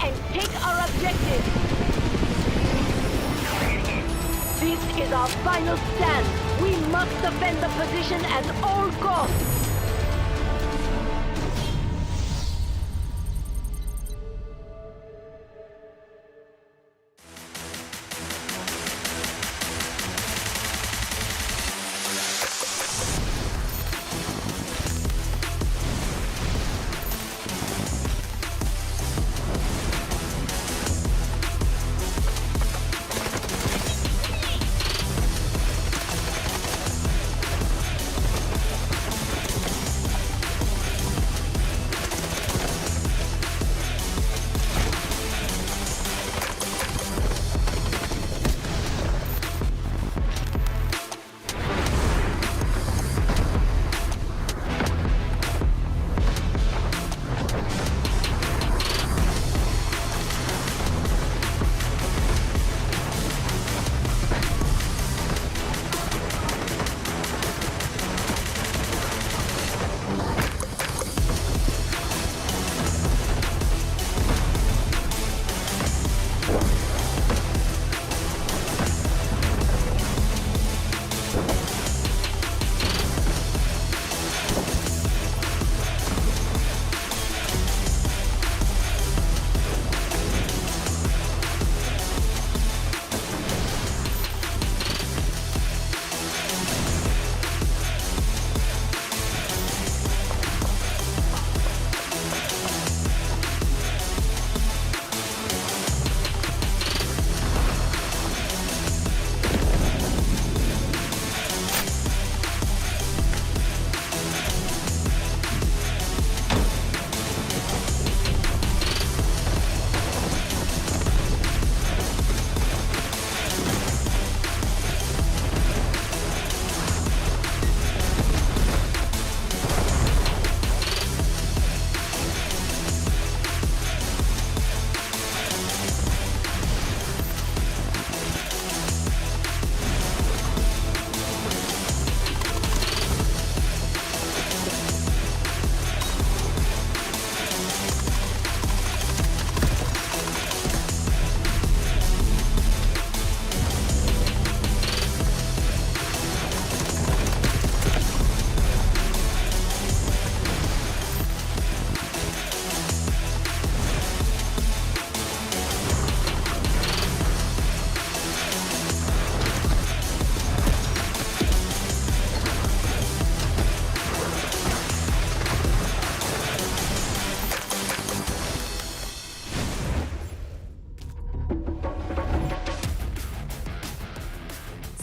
and take our objective. This is our final stand. We must defend the position at all costs.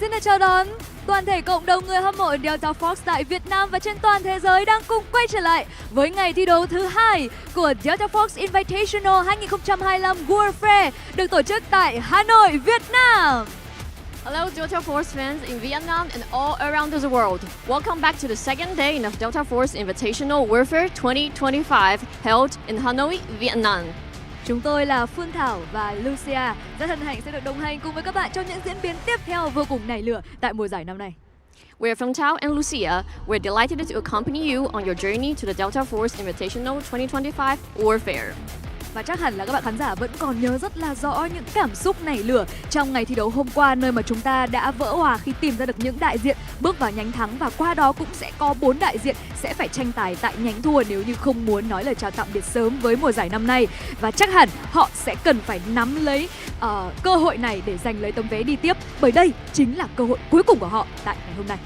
Xin được chào đón toàn thể cộng đồng người hâm mộ Delta Force tại Việt Nam và trên toàn thế giới đang cùng quay trở lại với ngày thi đấu thứ 2 của Delta Force Invitational 2025 Warfare được tổ chức tại Hà Nội, Việt Nam. Hello Delta Force fans in Vietnam and all around the world. Welcome back to the second day of Delta Force Invitational Warfare 2025 held in Hanoi, Vietnam. Chúng tôi là Phương Thảo và Lucia, rất hân hạnh sẽ được đồng hành cùng với các bạn trong những diễn biến tiếp theo vô cùng nảy lửa tại mùa giải năm nay. We're Phương Thảo and Lucia. We're delighted to accompany you on your journey to the Delta Force Invitational 2025 Warfare. Và chắc hẳn là các bạn khán giả vẫn còn nhớ rất là rõ những cảm xúc nảy lửa trong ngày thi đấu hôm qua, nơi mà chúng ta đã vỡ hòa khi tìm ra được những đại diện bước vào nhánh thắng, và qua đó cũng sẽ có 4 đại diện sẽ phải tranh tài tại nhánh thua nếu như không muốn nói lời chào tạm biệt sớm với mùa giải năm nay. Và chắc hẳn họ sẽ cần phải nắm lấy cơ hội này để giành lấy tấm vé đi tiếp, bởi đây chính là cơ hội cuối cùng của họ tại ngày hôm nay.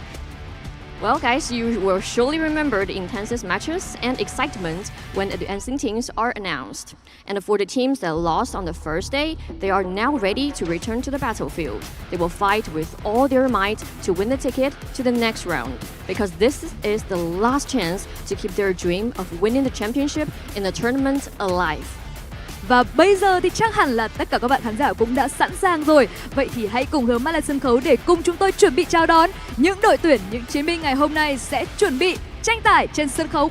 Well, guys, you will surely remember the intense matches and excitement when the advancing teams are announced. And for the teams that lost on the first day, they are now ready to return to the battlefield. They will fight with all their might to win the ticket to the next round, because this is the last chance to keep their dream of winning the championship in the tournament alive. Và bây giờ thì chắc hẳn là tất cả các bạn khán giả cũng đã sẵn sàng rồi. Vậy thì hãy cùng hướng mắt lên sân khấu để cùng chúng tôi chuẩn bị chào đón những đội tuyển, những chiến binh ngày hôm nay sẽ chuẩn bị tranh tài trên sân khấu.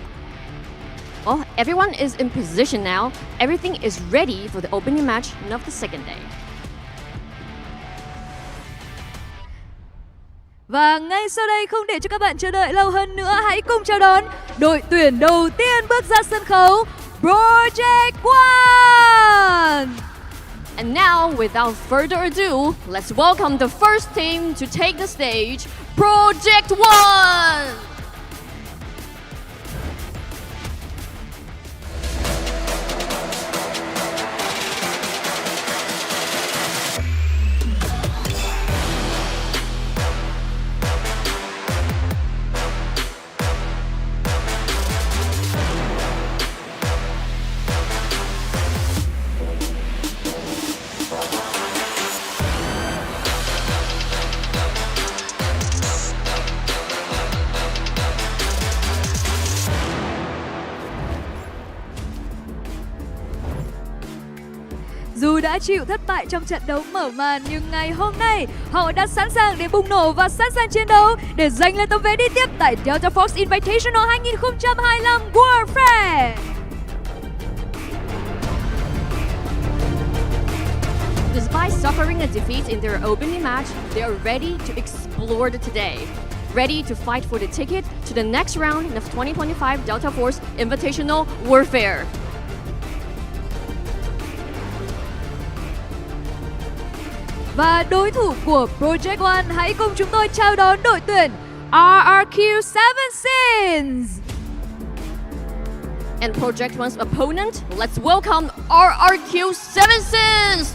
Well, everyone is in position now. Everything is ready for the opening match of the second day. Và ngay sau đây, không để cho các bạn chờ đợi lâu hơn nữa, hãy cùng chào đón đội tuyển đầu tiên bước ra sân khấu, Project One! And now, without further ado, let's welcome the first team to take the stage, Project One! Dù đã chịu thất bại trong trận đấu mở màn nhưng ngày hôm nay họ đã sẵn sàng để bùng nổ và sẵn sàng chiến đấu để giành lấy tấm vé đi tiếp tại Delta Force Invitational 2025 Warfare. Despite suffering a defeat in their opening match, they are ready to explore today. Ready to fight for the ticket to the next round of 2025 Delta Force Invitational Warfare. Và đối thủ của Project One, hãy cùng chúng tôi chào đón đội tuyển RRQ Seven Sins. And Project One's opponent, let's welcome RRQ Seven Sins!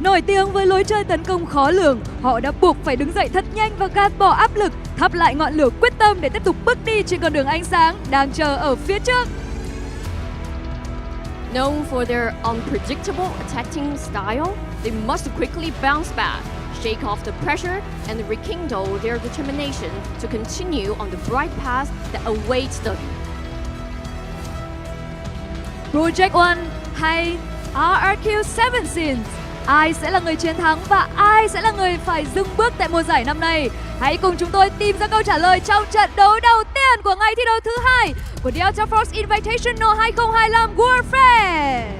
Nổi tiếng với lối chơi tấn công khó lường, họ đã buộc phải đứng dậy thật nhanh và gạt bỏ áp lực, thắp lại ngọn lửa quyết tâm để tiếp tục bước đi trên con đường ánh sáng đang chờ ở phía trước. Known for their unpredictable attacking style, they must quickly bounce back, shake off the pressure, and rekindle their determination to continue on the bright path that awaits them. Project One hay RRQ Seven Sins, ai sẽ là người chiến thắng và ai sẽ là người phải dừng bước tại mùa giải năm nay? Hãy cùng chúng tôi tìm ra câu trả lời trong trận đấu đầu tiên của ngày thi đấu thứ hai của Delta Force Invitational 2025 Warfare.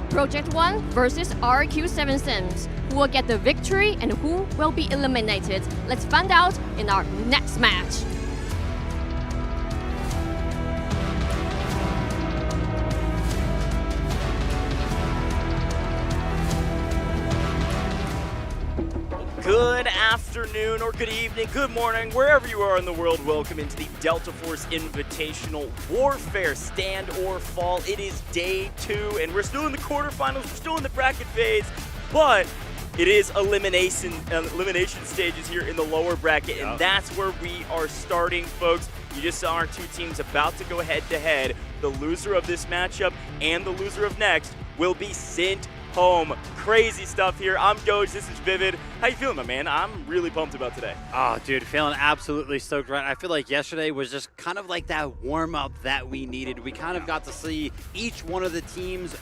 Project One versus RQ7 Sims. Who will get the victory and who will be eliminated? Let's find out in our next match. Good afternoon or good evening, good morning, wherever you are in the world. Welcome into the Delta Force Invitational Warfare Stand or Fall. It is day 2 and we're still in the quarterfinals, we're still in the bracket phase, but it is elimination stages here in the lower bracket, and that's where we are starting, folks. You just saw our two teams about to go head-to-head. The loser of this matchup and the loser of next will be sent home. Crazy stuff here. I'm Doge, this is Vivid. How you feeling, my man? I'm really pumped about today. Oh, dude, feeling absolutely stoked, right? I feel like yesterday was just kind of like that warm-up that we needed. We kind of got to see each one of the teams,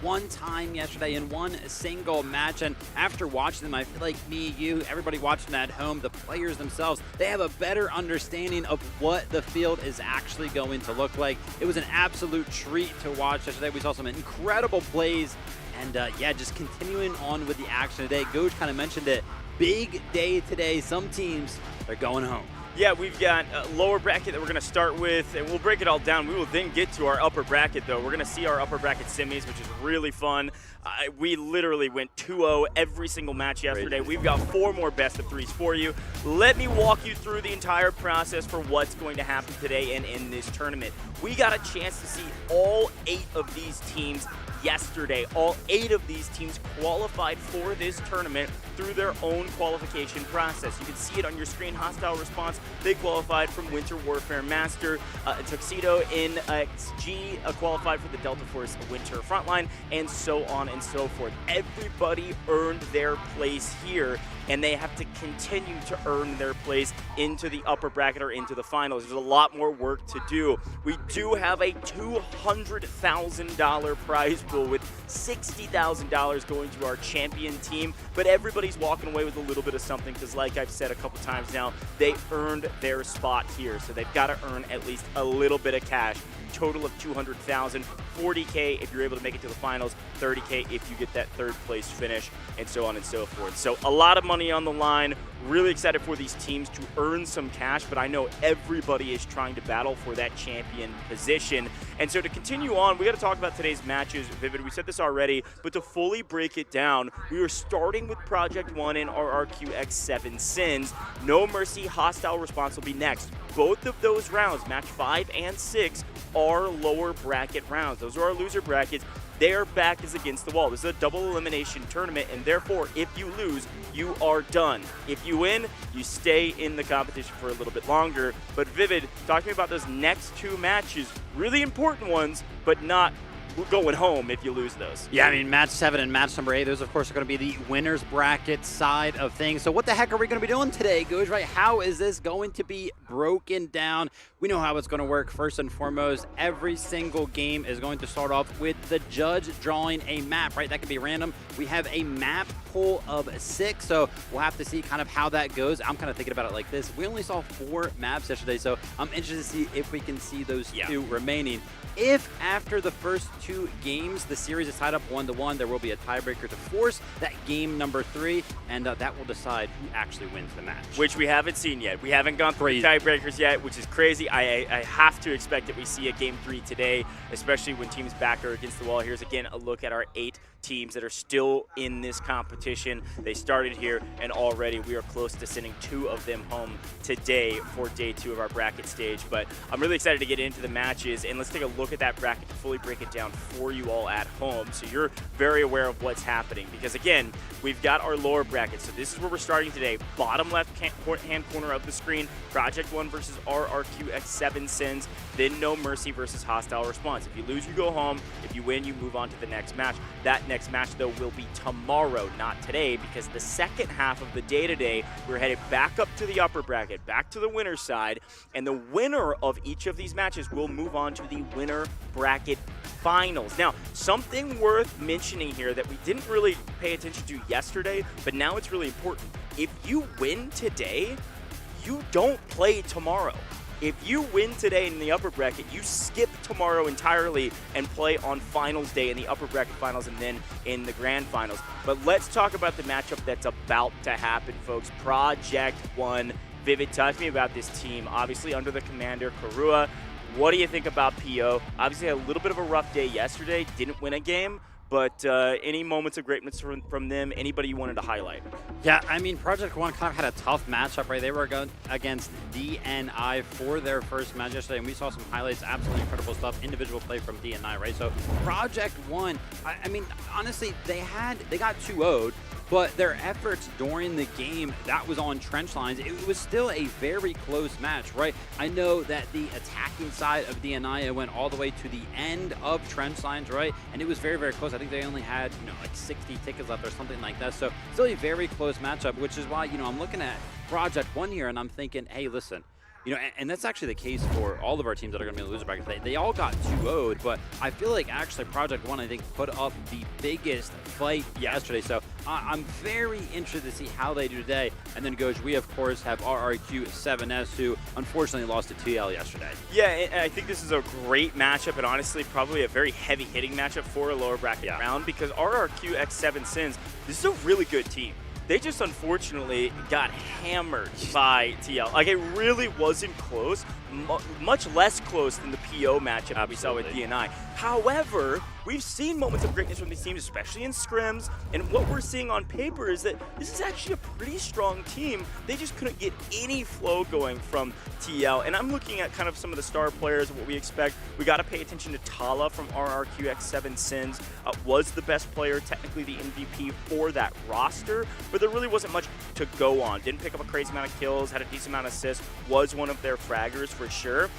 one time yesterday in one single match. And after watching them, I feel like me, you, everybody watching at home, the players themselves, they have a better understanding of what the field is actually going to look like. It was an absolute treat to watch yesterday. We saw some incredible plays. And yeah, just continuing on with the action today. Goj kind of mentioned it. Big day today. Some teams are going home. Yeah, we've got a lower bracket that we're going to start with, and we'll break it all down. We will then get to our upper bracket, though. We're going to see our upper bracket semis, which is really fun. We literally went 2-0 every single match yesterday. We've got 4 more best of 3s for you. Let me walk you through the entire process for what's going to happen today and in this tournament. We got a chance to see all 8 of these teams yesterday. All 8 of these teams qualified for this tournament through their own qualification process. You can see it on your screen. Hostile Response, they qualified from Winter Warfare Master. Tuxedo NXG qualified for the Delta Force Winter Frontline, and so on and so forth. Everybody earned their place here and they have to continue to earn their place into the upper bracket or into the finals. There's a lot more work to do. We do have a $200,000 prize pool with $60,000 going to our champion team, but everybody's walking away with a little bit of something because, like I've said a couple times now, they earned their spot here, so they've got to earn at least a little bit of cash. Total of $200,000, $40K if you're able to make it to the finals, $30K if you get that third place finish, and so on and so forth. So a lot of money on the line. Really excited for these teams to earn some cash, but I know everybody is trying to battle for that champion position. And so to continue on, we got to talk about today's matches. Vivid, we said this already, but to fully break it down, we are starting with Project 1 and RRQX7 Sins. No Mercy, Hostile Response will be next. Both of those rounds, match 5 and 6, are lower bracket rounds. Those are our loser brackets. Their back is against the wall. This is a double elimination tournament, and therefore, if you lose, you are done. If you win, you stay in the competition for a little bit longer. But Vivid, talk to me about those next two matches. Really important ones, but not going home if you lose those. Yeah, I mean, match 7 and match number 8, those, of course, are going to be the winner's bracket side of things. So what the heck are we going to be doing today, Googe, right? How is this going to be broken down? We know how it's going to work. First and foremost, every single game is going to start off with the judge drawing a map, right? That could be random. We have a map pool of 6, so we'll have to see kind of how that goes. I'm kind of thinking about it like this. We only saw 4 maps yesterday, so I'm interested to see if we can see those 2 remaining. If after the first 2 games the series is tied up 1-1, there will be a tiebreaker to force that game number 3, and that will decide who actually wins the match. Which we haven't seen yet. We haven't gone through the tiebreakers yet, which is crazy. I have to expect that we see a game 3 today, especially when teams back are against the wall. Here's again a look at our 8 teams that are still in this competition. They started here, and already we are close to sending 2 of them home today for day 2 of our bracket stage. But I'm really excited to get into the matches, and let's take a look at that bracket to fully break it down for you all at home, so you're very aware of what's happening. Because again, we've got our lower bracket, so this is where we're starting today. Bottom left hand corner of the screen, Project 1 versus RRQX7 Sins, then No Mercy versus Hostile Response. If you lose, you go home. If you win, you move on to the next match. That next match, though, will be tomorrow, not today, because the second half of the day today, we're headed back up to the upper bracket, back to the winner's side, and the winner of each of these matches will move on to the winner bracket finals. Now, something worth mentioning here that we didn't really pay attention to yesterday, but now it's really important. If you win today, you don't play tomorrow. If you win today in the upper bracket, you skip tomorrow entirely and play on finals day in the upper bracket finals and then in the grand finals. But let's talk about the matchup that's about to happen, folks. Project 1. Vivid, talk to me about this team. Obviously under the commander, Karua. What do you think about PO? Obviously had a little bit of a rough day yesterday. Didn't win a game. But any moments of greatness from them, anybody you wanted to highlight? Yeah, I mean, Project 1 kind of had a tough matchup, right? They were going against DNI for their first match yesterday, and we saw some highlights, absolutely incredible stuff, individual play from DNI, right? So Project 1, I mean, honestly, they got 2-0'd, but their efforts during the game, that was on trench lines. It was still a very close match, right? I know that the attacking side of DNI went all the way to the end of trench lines, right? And it was very, very close. I think they only had, like 60 tickets left or something like that. So still a very close matchup, which is why, I'm looking at Project 1 here and I'm thinking, hey, listen, and that's actually the case for all of our teams that are going to be in the loser bracket. They all got 2-0'd, but I feel like actually Project 1, I think, put up the biggest fight yesterday. So I'm very interested to see how they do today. And then, Goj, we, of course, have RRQ7S, who unfortunately lost to TL yesterday. Yeah, and I think this is a great matchup, and honestly, probably a very heavy-hitting matchup for a lower bracket round, because RRQX7 Sins, this is a really good team. They just unfortunately got hammered by TL. Like, it really wasn't close, much less close than the PO matchup we saw with DNI. However, we've seen moments of greatness from these teams, especially in scrims, and what we're seeing on paper is that this is actually a pretty strong team. They just couldn't get any flow going from TL, and I'm looking at kind of some of the star players and what we expect. We got to pay attention to Tala from RRQX7 Sins. Was the best player, technically the MVP for that roster, but there really wasn't much to go on. Didn't pick up a crazy amount of kills, had a decent amount of assists, was one of their fraggers for sure.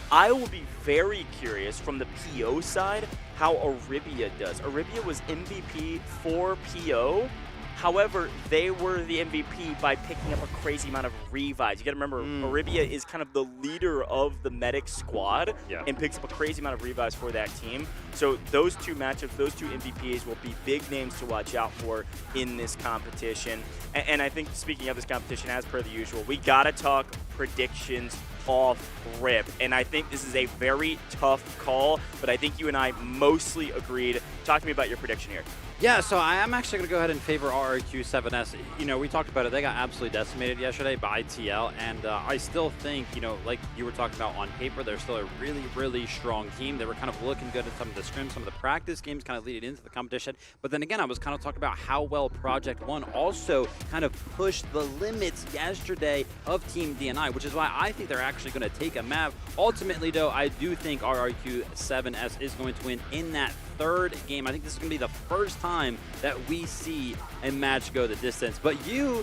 I will be very curious from the PO side how Aribia does. Aribia was MVP for PO, However, they were the MVP by picking up a crazy amount of revives. You got to remember, Arabia is kind of the leader of the medic squad and picks up a crazy amount of revives for that team. So those two matchups, those two MVPs will be big names to watch out for in this competition. And I think, speaking of this competition, as per the usual, we got to talk predictions off rip. And I think this is a very tough call, but I think you and I mostly agreed. Talk to me about your prediction here. Yeah, so I am actually going to go ahead and favor RRQ7S. You know, we talked about it. They got absolutely decimated yesterday by TL, and I still think, you know, like you were talking about on paper, they're still a really, really strong team. They were kind of looking good in some of the scrims, some of the practice games kind of leading into the competition. But then again, I was kind of talking about how well Project One also kind of pushed the limits yesterday of Team DNI, which is why I think they're actually going to take a map. Ultimately, though, I do think RRQ7S is going to win in that third game. I think this is going to be the first time that we see a match go the distance. But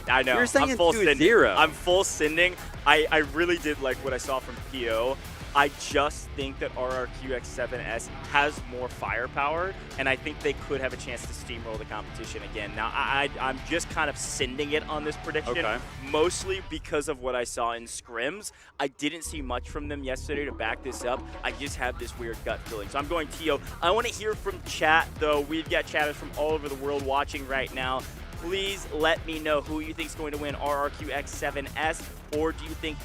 I know. You're saying I'm full 2-0. I'm full sending. I really did like what I saw from PO. I just think that RRQX7S has more firepower, and I think they could have a chance to steamroll the competition again. Now, I'm just kind of sending it on this prediction, mostly because of what I saw in scrims. I didn't see much from them yesterday to back this up. I just have this weird gut feeling. So I'm going TO. I want to hear from chat, though. We've got chatters from all over the world watching right now. Please let me know who you think is going to win RRQX7S, or do you think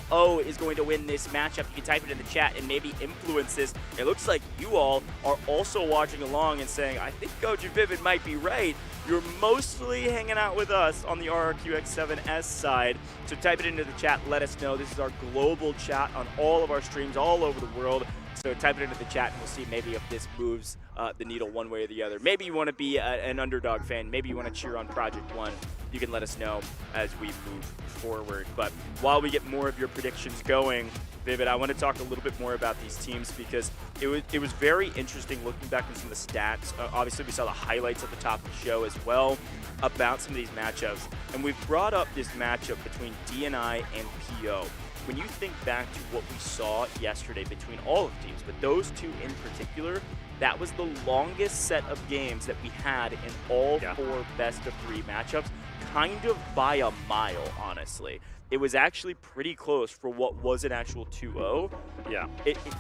PO is going to win this matchup? You can type it in the chat and maybe influence this. It looks like you all are also watching along and saying, I think Coach Vivid might be right. You're mostly hanging out with us on the RRQX7S side. So type it into the chat. Let us know. This is our global chat on all of our streams all over the world. So type it into the chat and we'll see maybe if this moves the needle one way or the other. Maybe you want to be an underdog fan. Maybe you want to cheer on Project One. You can let us know as we move forward. But while we get more of your predictions going, Vivid, I want to talk a little bit more about these teams because it was very interesting looking back on some of the stats. Obviously, we saw the highlights at the top of the show as well about some of these matchups. And we've brought up this matchup between DNI and PO. When you think back to what we saw yesterday between all of the teams, but those two in particular, that was the longest set of games that we had in all four best-of-3 matchups, kind of by a mile, honestly. It was actually pretty close for what was an actual 2-0. Yeah.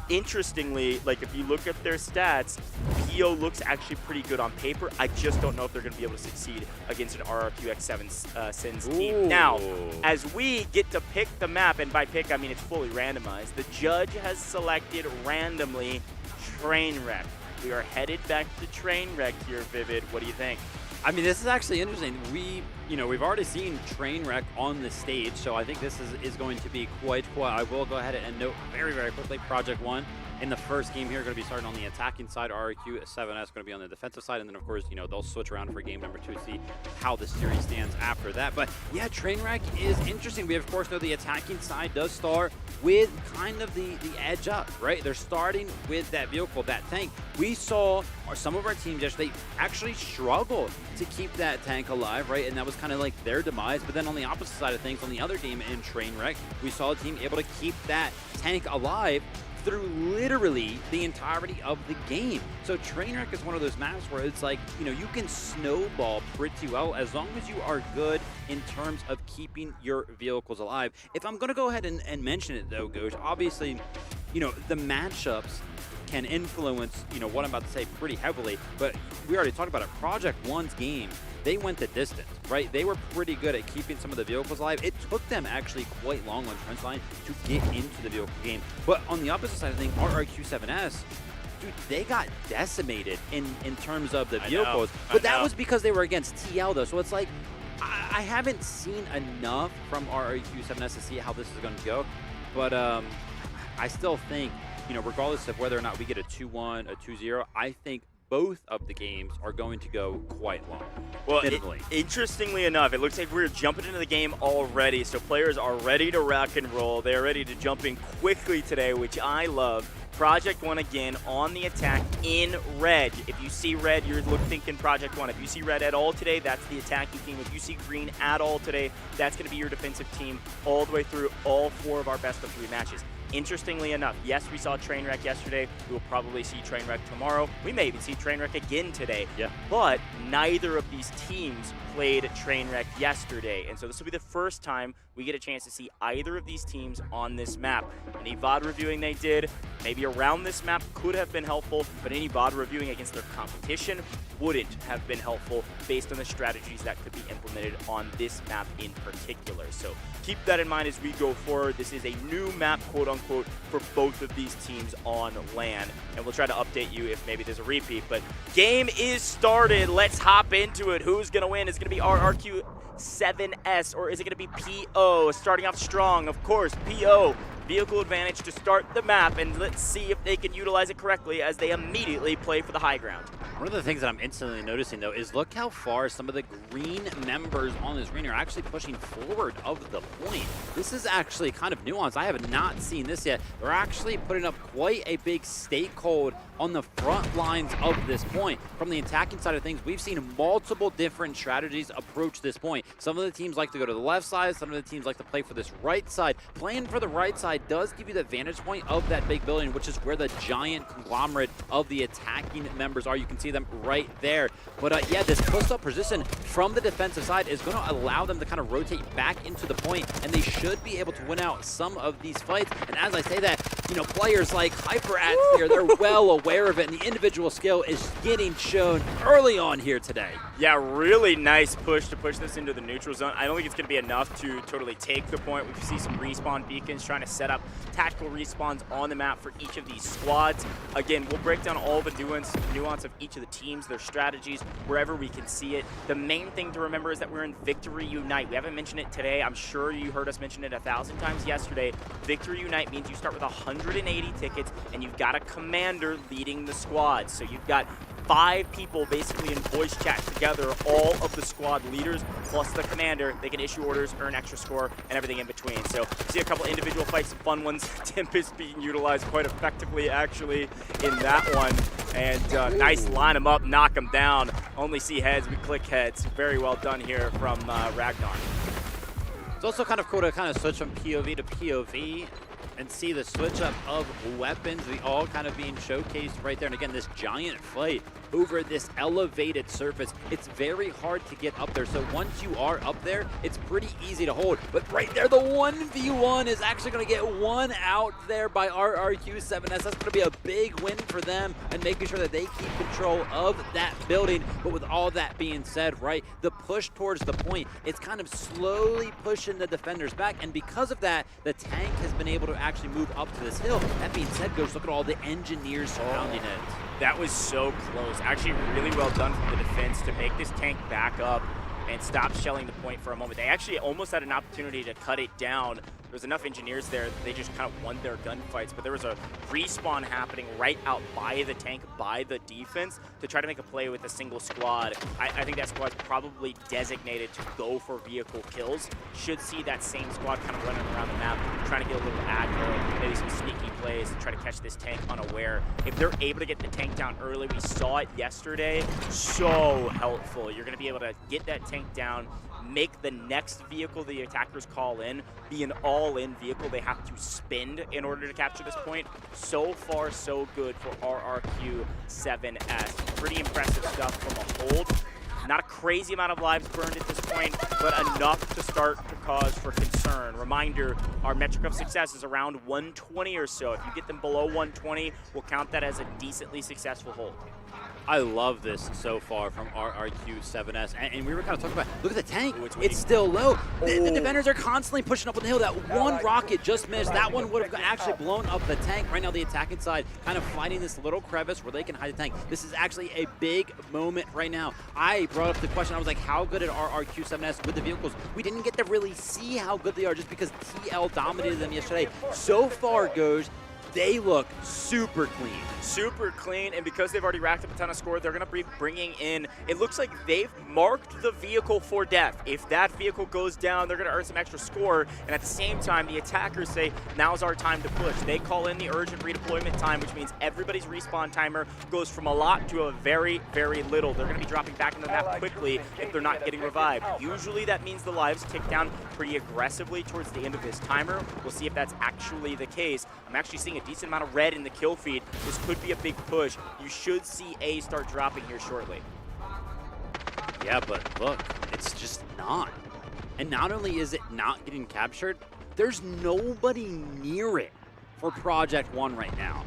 Interestingly, like if you look at their stats, PO looks actually pretty good on paper. I just don't know if they're going to be able to succeed against an RRQX7 Sins team. Now, as we get to pick the map, and by pick I mean it's fully randomized, the judge has selected randomly Trainwreck. We are headed back to Trainwreck here, Vivid. What do you think? I mean, this is actually interesting. We've already seen Trainwreck on the stage, so I think this is going to be quite. I will go ahead and note very, very quickly, Project One in the first game here going to be starting on the attacking side. RRQ7S going to be on the defensive side, and then of course, they'll switch around for game number 2 to see how the series stands after that. But yeah, Trainwreck is interesting. We of course know the attacking side does start with kind of the edge up, right? They're starting with that vehicle, that tank. We saw some of our teams yesterday actually struggle to keep that tank alive, right? And that was kind of like their demise. But then on the opposite side of things, on the other game in Trainwreck, we saw a team able to keep that tank alive through literally the entirety of the game. So Trainwreck is one of those maps where it's like, you can snowball pretty well as long as you are good in terms of keeping your vehicles alive. If I'm going to go ahead and mention it though, Goj, obviously, the matchups can influence, what I'm about to say pretty heavily, but we already talked about it. Project One's game, they went the distance, right? They were pretty good at keeping some of the vehicles alive. It took them actually quite long on Trent's line to get into the vehicle game. But on the opposite side of things, RRQ7S, dude, they got decimated in terms of the vehicles. But that was because they were against TL though. So it's like, I haven't seen enough from RRQ7S to see how this is going to go. But I still think, regardless of whether or not we get a 2-1, a 2-0, I think both of the games are going to go quite long. Well, interestingly enough, it looks like we're jumping into the game already, so players are ready to rock and roll. They're ready to jump in quickly today, which I love. Project One again on the attack in red. If you see red, you're thinking Project One. If you see red at all today, that's the attacking team. If you see green at all today, that's going to be your defensive team all the way through all 4 of our best-of-3 matches. interestingly enough, yes, we saw Trainwreck yesterday. We will probably see Trainwreck tomorrow. We may even see Trainwreck again today. Yeah. But neither of these teams played Trainwreck yesterday. And so this will be the first time we get a chance to see either of these teams on this map. Any VOD reviewing they did, maybe around this map, could have been helpful, but any VOD reviewing against their competition wouldn't have been helpful based on the strategies that could be implemented on this map in particular. So keep that in mind as we go forward. This is a new map, quote unquote, for both of these teams on LAN. And we'll try to update you if maybe there's a repeat. But game is started. Let's hop into it. Who's going to win? Is it going to be RRQ7S or is it going to be PO? Starting off strong, of course, PO. Vehicle advantage to start the map, and let's see if they can utilize it correctly as they immediately play for the high ground. One of the things that I'm instantly noticing, though, is look how far some of the green members on this screen are actually pushing forward of the point. This is actually kind of nuanced. I have not seen this yet. They're actually putting up quite a big stakehold on the front lines of this point. From the attacking side of things, we've seen multiple different strategies approach this point. Some of the teams like to go to the left side. Some of the teams like to play for this right side. Playing for the right side does give you the vantage point of that big building, which is where the giant conglomerate of the attacking members are. You can see them right there. But yeah, this post-up position from the defensive side is going to allow them to kind of rotate back into the point, and they should be able to win out some of these fights. And as I say that, you know, players like HyperAds here, they're well aware of it, and the individual skill is getting shown early on here today. Yeah, really nice push to push this into the neutral zone. I don't think it's going to be enough to totally take the point. We see some respawn beacons trying to set up tactical respawns on the map for each of these squads. Again, we'll break down all the nuance of each of the teams, their strategies, wherever we can see it. The main thing to remember is that we're in Victory Unite. We haven't mentioned it today. I'm sure you heard us mention it 1,000 times yesterday. Victory Unite means you start with 180 tickets and you've got a commander leading the squad. So you've got 5 people basically in voice chat together, all of the squad leaders plus the commander. They can issue orders, earn extra score, and everything in between. So see a couple individual fights, some fun ones. Tempest being utilized quite effectively actually in that one. And nice line them up, knock them down. Only see heads, we click heads. Very well done here from Ragnar. It's also kind of cool to kind of switch from POV to POV and see the switch up of weapons, the all kind of being showcased right there. And again, this giant fight over this elevated surface. It's very hard to get up there. So once you are up there, it's pretty easy to hold. But right there, the 1v1 is actually going to get one out there by RRQ7S. That's going to be a big win for them and making sure that they keep control of that building. But with all that being said, right, the push towards the point, it's kind of slowly pushing the defenders back. And because of that, the tank has been able to actually move up to this hill. That being said, Ghost, look at all the engineers surrounding it. That was so close. Actually, really well done from the defense to make this tank back up and stop shelling the point for a moment. They actually almost had an opportunity to cut it down. There was enough engineers there, they just kind of won their gunfights, but there was a respawn happening right out by the tank, by the defense, to try to make a play with a single squad. I think that squad's probably designated to go for vehicle kills. Should see that same squad kind of running around the map, trying to get a little aggro, maybe some sneaky plays to try to catch this tank unaware. If they're able to get the tank down early, we saw it yesterday, so helpful. You're going to be able to get that tank down, make the next vehicle the attackers call in be an all-in vehicle they have to spend in order to capture this point. So far, so good for RRQ7S. Pretty impressive stuff from a hold. Not a crazy amount of lives burned at this point, but enough to start to cause for concern. Reminder, our metric of success is around 120 or so. If you get them below 120, we'll count that as a decently successful hold. I love this so far from RRQ7S. And we were kind of talking about, look at the tank. Ooh, it's still low. The defenders are constantly pushing up on the hill. That one rocket just missed. That one would have actually blown up the tank. Right now, the attacking side kind of finding this little crevice where they can hide the tank. This is actually a big moment right now. I brought up the question. I was like, how good are RRQ7S with the vehicles? We didn't get to really see how good they are just because TL dominated them yesterday. So far goes, they look super clean. Super clean, and because they've already racked up a ton of score, they're going to be bringing in, it looks like they've marked the vehicle for death. If that vehicle goes down, they're going to earn some extra score, and at the same time, the attackers say, now's our time to push. They call in the urgent redeployment time, which means everybody's respawn timer goes from a lot to a very, very little. They're going to be dropping back into the map quickly if they're not getting revived. Usually that means the lives tick down pretty aggressively towards the end of this timer. We'll see if that's actually the case. I'm actually seeing a decent amount of red in the kill feed. This could be a big push. You should see A start dropping here shortly. Yeah, but look, it's just not. And not only is it not getting captured, there's nobody near it for Project One right now.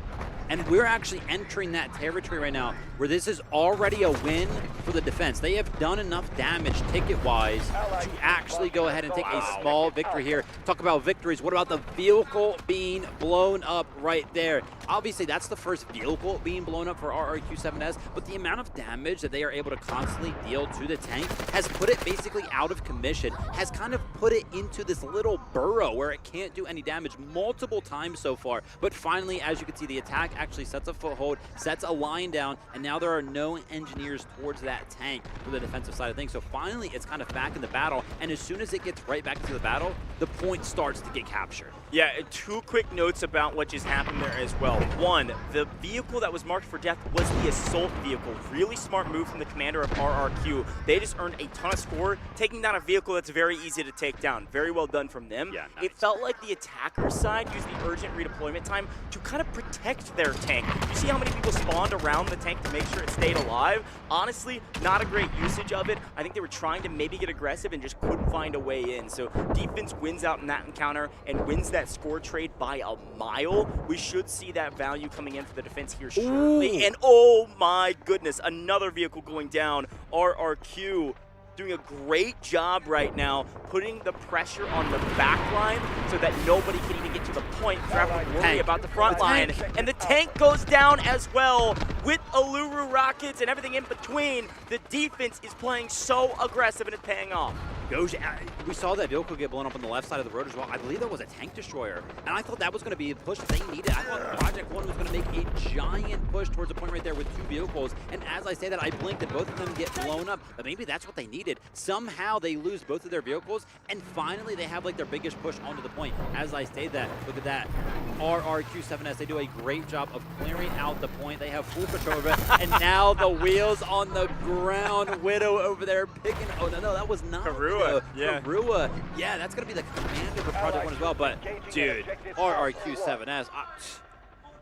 And we're actually entering that territory right now where this is already a win for the defense. They have done enough damage ticket-wise to actually go ahead and take a small victory here. Talk about victories. What about the vehicle being blown up right there? Obviously, that's the first vehicle being blown up for RRQ7S, but the amount of damage that they are able to constantly deal to the tank has put it basically out of commission, has kind of put it into this little burrow where it can't do any damage multiple times so far. But finally, as you can see, the attack actually sets a foothold, sets a line down, and now there are no engineers towards that tank for the defensive side of things. So finally, it's kind of back in the battle, and as soon as it gets right back into the battle, the point starts to get captured. Yeah, two quick notes about what just happened there as well. One, the vehicle that was marked for death was the assault vehicle. Really smart move from the commander of RRQ. They just earned a ton of score, taking down a vehicle that's very easy to take down. Very well done from them. Yeah, nice. It felt like the attacker side used the urgent redeployment time to kind of protect their tank. You see how many people spawned around the tank to make sure it stayed alive? Honestly, not a great usage of it. I think they were trying to maybe get aggressive and just couldn't find a way in. So defense wins out in that encounter and wins that score trade by a mile. We should see that value coming in for the defense here shortly. Ooh. And oh my goodness, another vehicle going down. RRQ doing a great job right now, putting the pressure on the back line so that nobody can even get to the point to have to worry about the front line. And the tank goes down as well with Uluru rockets and everything in between. The defense is playing so aggressive and it's paying off. We saw that vehicle get blown up on the left side of the road as well. I believe that was a tank destroyer, and I thought that was going to be a push they needed. I thought Project One was going to make a giant push towards the point right there with two vehicles, and as I say that, I blinked and both of them get blown up, but maybe that's what they needed. Somehow they lose both of their vehicles, and finally they have like their biggest push onto the point. As I say that, look at that. RRQ7S, they do a great job of clearing out the point. They have full control of it, and now the wheels on the ground. Widow over there picking, oh no, that was not Karua. Yeah. Karua. Yeah, that's going to be the commander for Project One as well. But, dude, RRQ7S,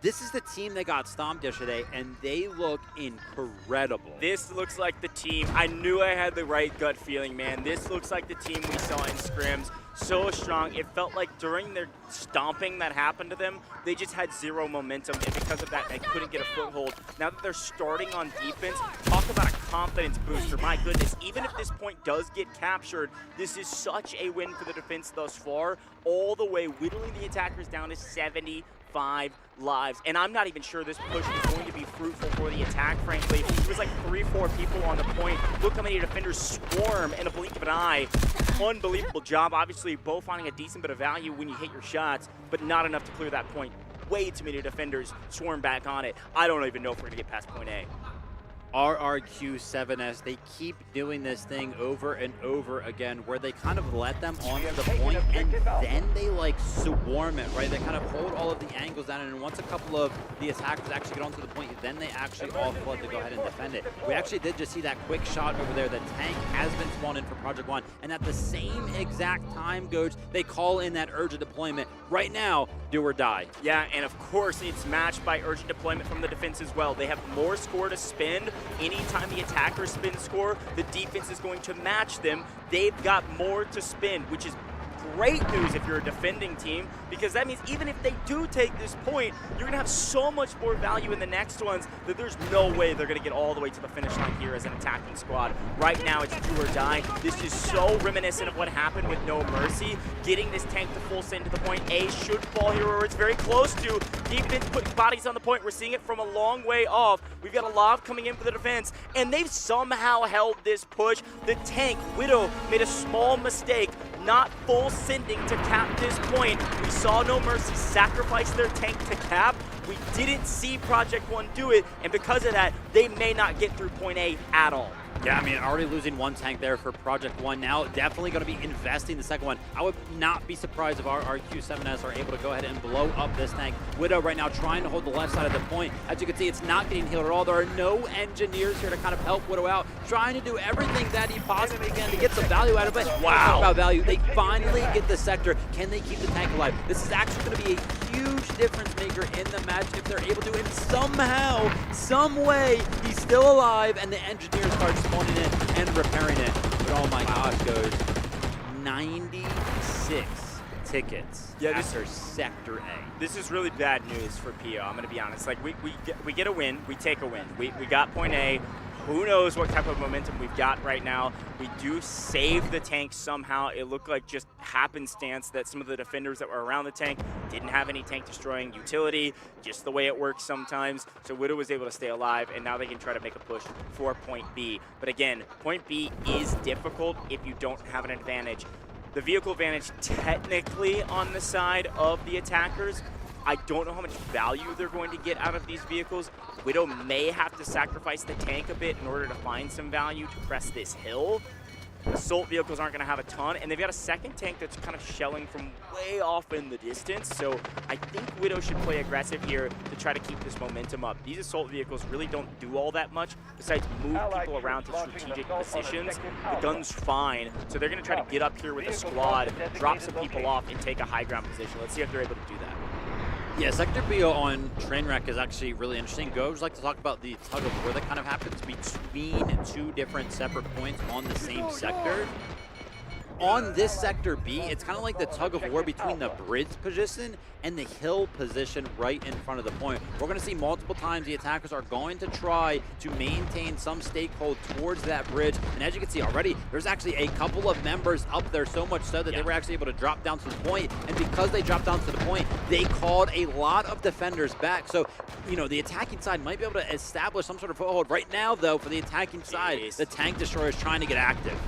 this is the team that got stomped yesterday, and they look incredible. This looks like the team. I knew I had the right gut feeling, man. This looks like the team we saw in scrims. So strong. It felt like during their stomping that happened to them, they just had zero momentum, and because of that, they couldn't get a foothold. Now that they're starting on defense, talk about a confidence booster. My goodness, even if this point does get captured, this is such a win for the defense thus far, all the way whittling the attackers down to 75 lives. And I'm not even sure this push is going to be fruitful for the attack, frankly. It was like 3-4 people on the point. Look how many defenders swarm in a blink of an eye. Unbelievable job. Obviously, both finding a decent bit of value when you hit your shots, but not enough to clear that point. Way too many defenders swarm back on it. I don't even know if we're going to get past point A. RRQ7S, they keep doing this thing over and over again where they kind of let them onto the point and then they like swarm it, right? They kind of hold all of the angles down, and once a couple of the attackers actually get onto the point, then they actually all flood to go ahead and defend it. We actually did just see that quick shot over there. The tank has been spawned in for Project One, and at the same exact time, Goats, they call in that urgent deployment. Right now, do or die. Yeah, and of course, it's matched by urgent deployment from the defense as well. They have more score to spend. Anytime the attackers spend score, the defense is going to match them. They've got more to spend, which is great news if you're a defending team, because that means even if they do take this point, you're going to have so much more value in the next ones that there's no way they're going to get all the way to the finish line here as an attacking squad. Right now, it's do or die. This is so reminiscent of what happened with No Mercy. Getting this tank to full send to the point A should fall here, or it's very close to. Defense putting bodies on the point. We're seeing it from a long way off. We've got a lob coming in for the defense, and they've somehow held this push. The tank, Widow, made a small mistake, not full sending to cap this point. We saw No Mercy sacrifice their tank to cap. We didn't see Project One do it, and because of that, they may not get through point A at all. Yeah, I mean, already losing one tank there for Project One. Now definitely going to be investing the second one. I would not be surprised if our Q7S are able to go ahead and blow up this tank. Widow right now trying to hold the left side of the point. As you can see, it's not getting healed at all. There are no engineers here to kind of help Widow out, trying to do everything that he possibly can to get some value out of it. Wow. Talk about value. They finally get the sector. Can they keep the tank alive? This is actually going to be a huge difference maker in the match if they're able to. And somehow, some way, he's still alive, and the engineers start spawning in and repairing it. But oh my gosh, goes 96 tickets after Sector A. This is really bad news for PO, I'm going to be honest. Like, we get a win, we take a win. We got point A. Who knows what type of momentum we've got right now. We do save the tank somehow. It looked like just happenstance that some of the defenders that were around the tank didn't have any tank destroying utility, just the way it works sometimes. So Widow was able to stay alive, and now they can try to make a push for point B. But again, point B is difficult if you don't have an advantage. The vehicle advantage technically on the side of the attackers. I don't know how much value they're going to get out of these vehicles. Widow may have to sacrifice the tank a bit in order to find some value to press this hill. Assault vehicles aren't going to have a ton, and they've got a second tank that's kind of shelling from way off in the distance. So I think Widow should play aggressive here to try to keep this momentum up. These assault vehicles really don't do all that much besides move people around to strategic positions. The gun's fine, so they're going to try to get up here with a squad, drop some people off, and take a high ground position. Let's see if they're able to do that. Yeah, Sector B on Trainwreck is actually really interesting. Go would like to talk about the tug of war that kind of happens between two different separate points on the same sector. On this Sector B, it's kind of like the tug of war between the bridge position and the hill position right in front of the point. We're going to see multiple times the attackers are going to try to maintain some stakehold towards that bridge. And as you can see already, there's actually a couple of members up there, so much so that they were actually able to drop down to the point. And because they dropped down to the point, they called a lot of defenders back. So, you know, the attacking side might be able to establish some sort of foothold. Right now, though, for the attacking side, the tank destroyer is trying to get active.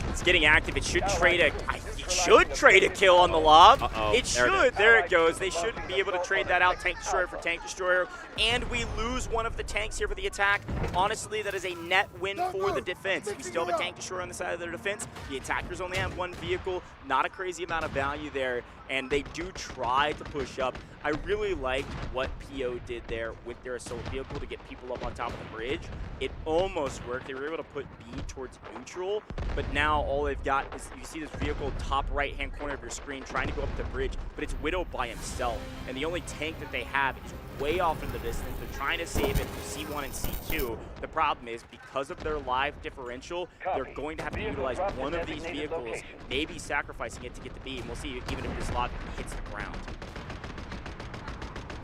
It's getting active. It should trade a kill on the lob. It should. There it goes. They should be able to trade that out, tank destroyer for tank destroyer. And we lose one of the tanks here for the attack. Honestly, that is a net win for the defense. We still have a tank destroyer on the side of their defense. The attackers only have one vehicle. Not a crazy amount of value there. And they do try to push up. I really liked what PO did there with their assault vehicle to get people up on top of the bridge. It almost worked. They were able to put B towards neutral, but now all they've got is, you see this vehicle top right-hand corner of your screen trying to go up the bridge, but it's Widow by himself, and the only tank that they have is way off in the distance. They're trying to save it for C1 and C2. The problem is, because of their live differential, they're going to have to utilize one of these vehicles, maybe sacrificing it to get to B, and we'll see even if this lob hits the ground.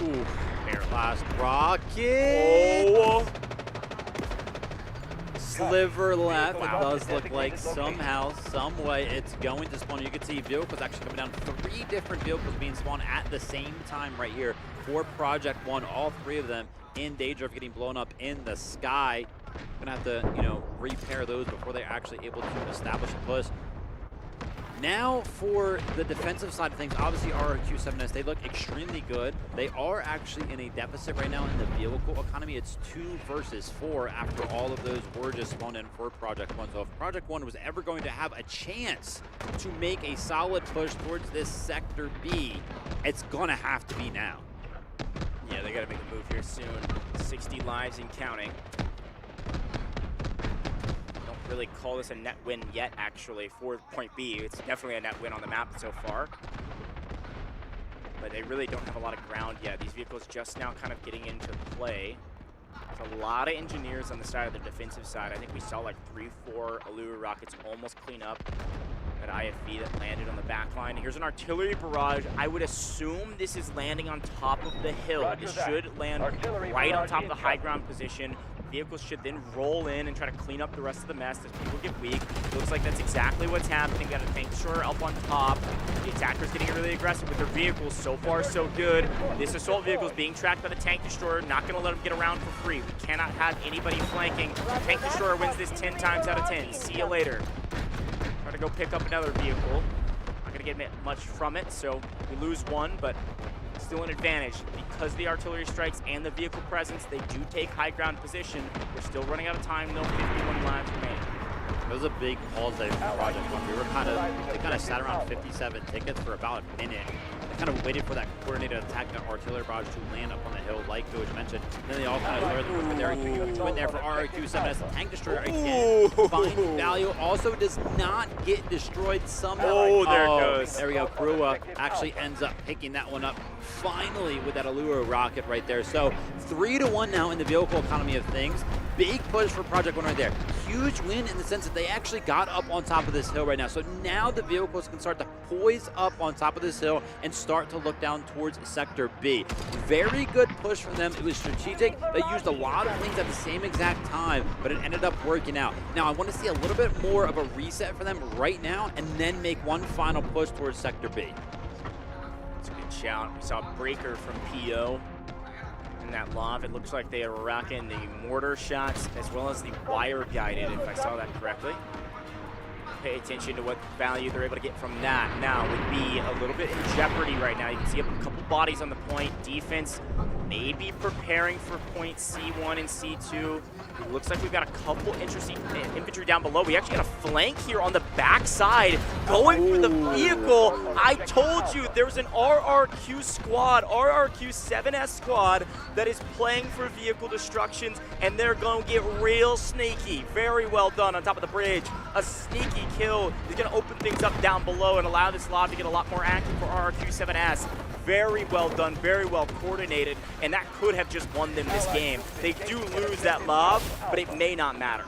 Ooh, their last rocket. Oh! Sliver left. It does look like somehow, some way, it's going to spawn. You can see vehicles actually coming down. 3 different vehicles being spawned at the same time right here for Project One. All 3 of them in danger of getting blown up in the sky. Gonna have to, you know, repair those before they're actually able to establish a push. Now for the defensive side of things, obviously our Q7S, they look extremely good. They are actually in a deficit right now in the vehicle economy. It's 2 versus 4 after all of those were just spawned in for Project One. So if Project One was ever going to have a chance to make a solid push towards this Sector B, it's gonna have to be now. Yeah, they gotta make a move here soon. 60 lives and counting. Really call this a net win yet, actually, for point B. It's definitely a net win on the map so far. But they really don't have a lot of ground yet. These vehicles just now kind of getting into play. There's a lot of engineers on the side of the defensive side. I think we saw like 3-4 Allure rockets almost clean up that IFV that landed on the back line. Here's an artillery barrage. I would assume this is landing on top of the hill. This should land right on top of the high ground position. Vehicles should then roll in and try to clean up the rest of the mess as people get weak. Looks like that's exactly what's happening. Got a tank destroyer up on top. The attackers getting really aggressive with their vehicles. So far, so good. This assault vehicle is being tracked by the tank destroyer. Not going to let them get around for free. We cannot have anybody flanking. Tank destroyer wins this 10 times out of 10. See you later. Try to go pick up another vehicle. going to get much from it, so we lose one, but still an advantage. Because of the artillery strikes and the vehicle presence, they do take high ground position. We're still running out of time, no 51 lives remaining. It was a big pause there from Project One. They kind of sat around 57 tickets for about a minute. They kind of waited for that coordinated attack, that artillery barrage to land up on the hill, like Coach mentioned. Then they all kind of started to move there. Huge win there for RRQ-7S. Tank Destroyer again. Finding value. Also does not get destroyed somehow. Oh, there it goes. There we go. Krua actually ends up picking that one up finally with that Allura rocket right there. So 3-1 now in the vehicle economy of things. Big push for Project One right there. Huge win in the sense that they actually got up on top of this hill right now. So now the vehicles can start to poise up on top of this hill and start to look down towards Sector B. Very good push from them. It was strategic. They used a lot of things at the same exact time, but it ended up working out. Now I want to see a little bit more of a reset for them right now and then make one final push towards Sector B. That's a good shout. We saw Breaker from PO. That lob, it looks like they are rocking the mortar shots as well as the wire guided, if I saw that correctly. Pay attention to what value they're able to get from that. Now would be a little bit in jeopardy right now. You can see a couple bodies on the point. Defense maybe preparing for point C1 and C2. It looks like we've got a couple interesting infantry down below. We actually got a flank here on the backside going for the vehicle. I told you there's an RRQ squad, RRQ-7S squad that is playing for vehicle destructions, and they're going to get real sneaky. Very well done on top of the bridge. A sneaky kill is going to open things up down below and allow this lob to get a lot more active for RRQ-7S. Very well done, very well coordinated, and that could have just won them this game. They do lose that lob, but it may not matter.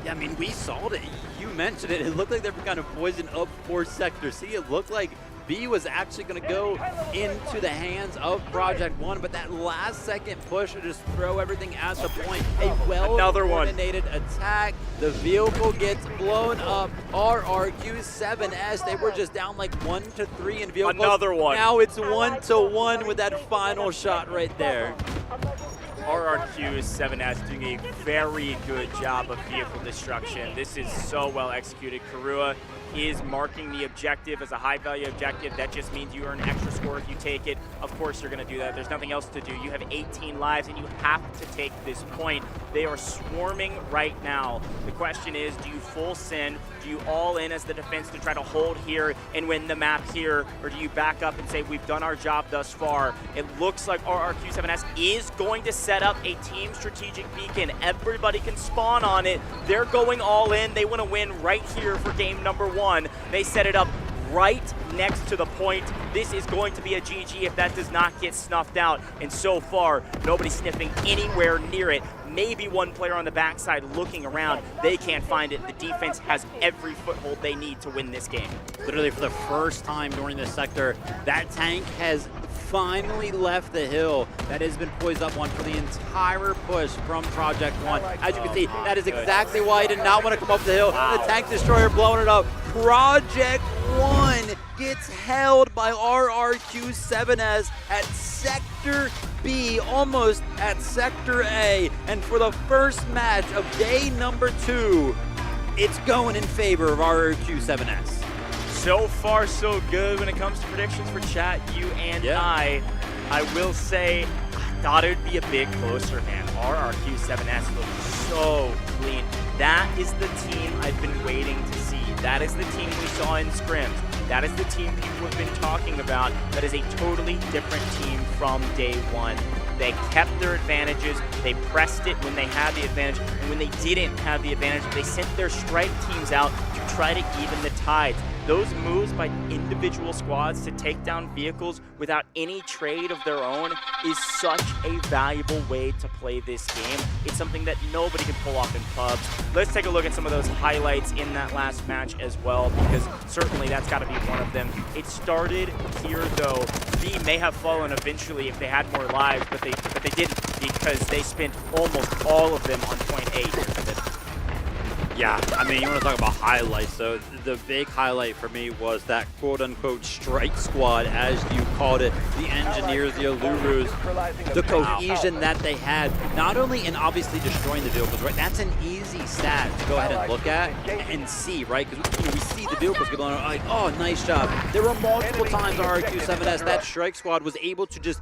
Yeah, I mean, we saw it. You mentioned it. It looked like they were kind of poisoned up for Sector C. It looked like B was actually going to go into the hands of Project One, but that last second push to just throw everything at the point. A well-coordinated attack. The vehicle gets blown up. RRQ-7S, they were just down like 1-3 in vehicles. Another one. Now it's 1-1 with that final shot right there. RRQ-7S doing a very good job of vehicle destruction. This is so well executed. Karua is marking the objective as a high value objective. That just means you earn extra score if you take it. Of course you're going to do that. There's nothing else to do. You have 18 lives and you have to take this point. They are swarming right now. The question is, do you full send? Do you all in as the defense to try to hold here and win the map here? Or do you back up and say, we've done our job thus far? It looks like RRQ-7S is going to set up a team strategic beacon. Everybody can spawn on it. They're going all in. They want to win right here for game number 1. They set it up right next to the point. This is going to be a GG if that does not get snuffed out. And so far, nobody's sniffing anywhere near it. Maybe one player on the backside looking around. They can't find it. The defense has every foothold they need to win this game. Literally for the first time during this sector, that tank has finally left the hill that has been poised up on for the entire push from Project One. As you can see, that is exactly why he did not want to come up the hill. The tank destroyer blowing it up. Project One gets held by RRQ-7S at Sector B, almost at Sector A. And for the first match of day number 2, it's going in favor of RRQ-7S. So far, so good when it comes to predictions for chat, you and I will say, I thought it would be a bit closer, man. RRQ-7S looks so clean. That is the team I've been waiting to see. That is the team we saw in scrims. That is the team people have been talking about. That is a totally different team from day 1. They kept their advantages, they pressed it when they had the advantage, and when they didn't have the advantage, they sent their strike teams out to try to even the tides. Those moves by individual squads to take down vehicles without any trade of their own is such a valuable way to play this game. It's something that nobody can pull off in pubs. Let's take a look at some of those highlights in that last match as well, because certainly that's got to be one of them. It started here, though. B may have fallen eventually if they had more lives, but they didn't, because they spent almost all of them on point A. Yeah, I mean, you want to talk about highlights, so the big highlight for me was that quote-unquote strike squad, as you called it, the engineers, the Alurus, the cohesion that they had, not only in obviously destroying the vehicles, right? That's an easy stat to go ahead and look at and see, right? Because we see the vehicles go on like, oh, nice job. There were multiple times RRQ-7S that Strike Squad was able to just,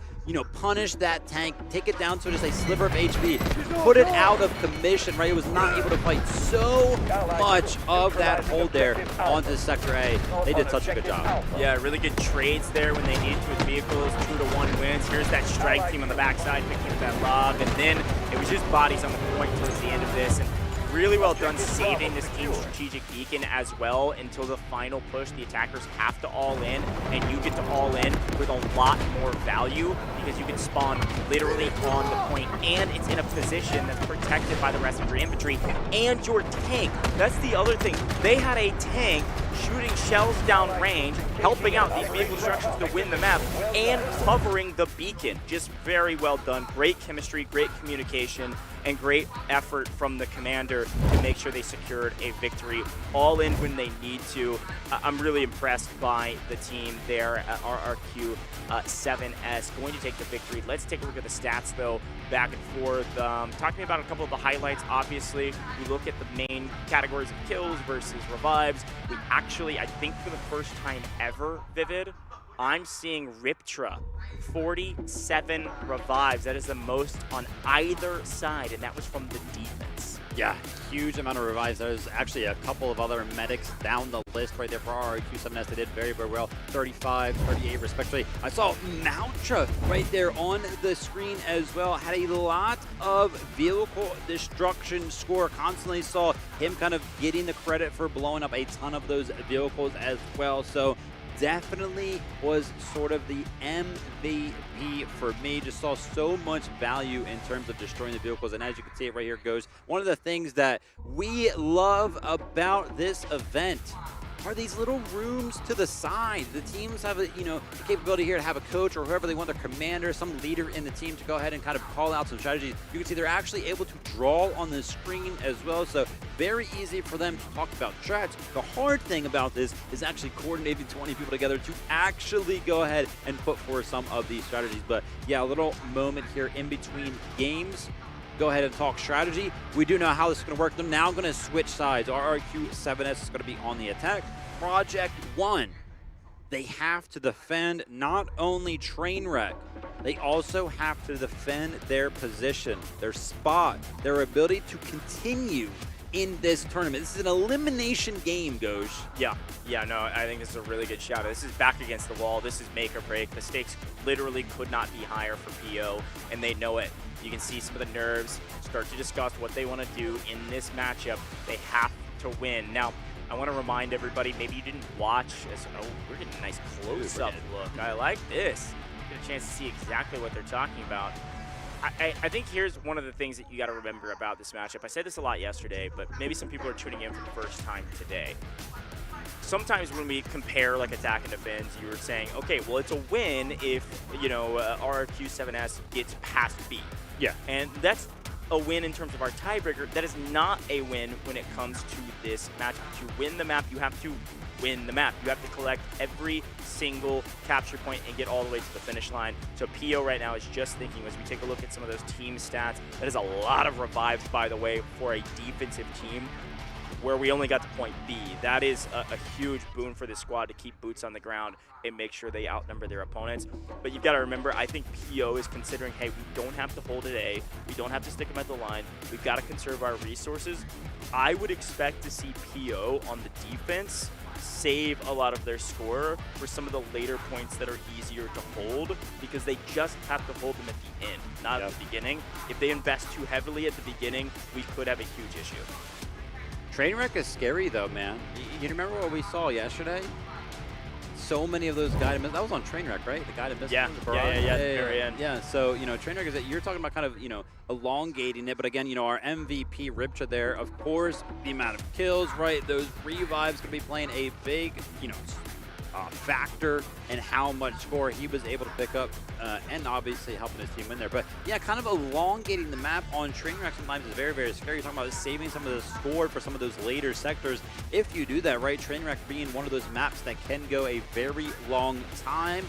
punish that tank, take it down to just a sliver of HP, put it out of commission, right? It was not able to fight so much of that hold there onto Sector A. They did such a good job. Yeah, really good trades there when they needed to with vehicles. 2-1 wins. Here's that strike team on the backside picking up that log, and then it was just bodies on the point towards the end of this. And really well done saving this team's strategic beacon as well until the final push. The attackers have to all in, and you get to all in with a lot more value because you can spawn literally on the point, and it's in a position that's protected by the rest of your infantry and your tank. That's the other thing. They had a tank shooting shells down range, helping out these vehicle structures to win the map, and covering the beacon. Just very well done. Great chemistry, great communication, and great effort from the commander to make sure they secured a victory all in when they need to. I'm really impressed by the team there at RRQ 7S going to take the victory. Let's take a look at the stats though, back and forth. Talking about a couple of the highlights, obviously, we look at the main categories of kills versus revives. We actually, I think for the first time ever, Vivid, I'm seeing Riptra, 47 revives. That is the most on either side, and that was from the defense. Yeah, huge amount of revives. There's actually a couple of other medics down the list right there for RRQ-7S. They did very, very well. 35, 38 respectively. I saw Moucha right there on the screen as well. Had a lot of vehicle destruction score. Constantly saw him kind of getting the credit for blowing up a ton of those vehicles as well. So definitely was sort of the MVP for me. Just saw so much value in terms of destroying the vehicles, and as you can see it right here goes, one of the things that we love about this event are these little rooms to the side. The teams have a, the capability here to have a coach or whoever they want, their commander, some leader in the team to go ahead and kind of call out some strategies. You can see they're actually able to draw on the screen as well, so very easy for them to talk about strats. The hard thing about this is actually coordinating 20 people together to actually go ahead and put forth some of these strategies. But yeah, a little moment here in between games. Go ahead and talk strategy. We do know how this is going to work. They're now going to switch sides. RRQ-7S is going to be on the attack. Project 1, they have to defend not only Trainwreck, they also have to defend their position, their spot, their ability to continue in this tournament. This is an elimination game, Ghosh. Yeah, no, I think this is a really good shout. This is back against the wall. This is make or break. The stakes literally could not be higher for PO, and they know it. You can see some of the nerves start to discuss what they want to do in this matchup. They have to win. Now, I want to remind everybody, maybe you didn't watch. We're getting a nice close-up look. I like this. Get a chance to see exactly what they're talking about. I think here's one of the things that you got to remember about this matchup. I said this a lot yesterday, but maybe some people are tuning in for the first time today. Sometimes when we compare like attack and defense, you were saying, okay, well, it's a win if, RRQ-7S gets past B. Yeah. And that's a win in terms of our tiebreaker. That is not a win when it comes to this match. To win the map, you have to win the map. You have to collect every single capture point and get all the way to the finish line. So PO right now is just thinking, as we take a look at some of those team stats, that is a lot of revives, by the way, for a defensive team where we only got to point B. That is a huge boon for this squad to keep boots on the ground and make sure they outnumber their opponents. But you've got to remember, I think PO is considering, hey, we don't have to hold it A. We don't have to stick them at the line. We've got to conserve our resources. I would expect to see PO on the defense save a lot of their score for some of the later points that are easier to hold, because they just have to hold them at the end, not at the beginning. If they invest too heavily at the beginning, we could have a huge issue. Trainwreck is scary though, man. You remember what we saw yesterday? So many of those guided missiles. That was on Trainwreck, right? The guided missiles. Yeah, at the very end. Yeah, so, Trainwreck is that you're talking about kind of, elongating it. But again, our MVP Ripcha there, of course, the amount of kills, right? Those revives going to be playing a big, factor in how much score he was able to pick up, and obviously helping his team win there. But yeah, kind of elongating the map on Trainwreck sometimes is very, very scary. You're talking about saving some of the score for some of those later sectors. If you do that, right, Trainwreck being one of those maps that can go a very long time,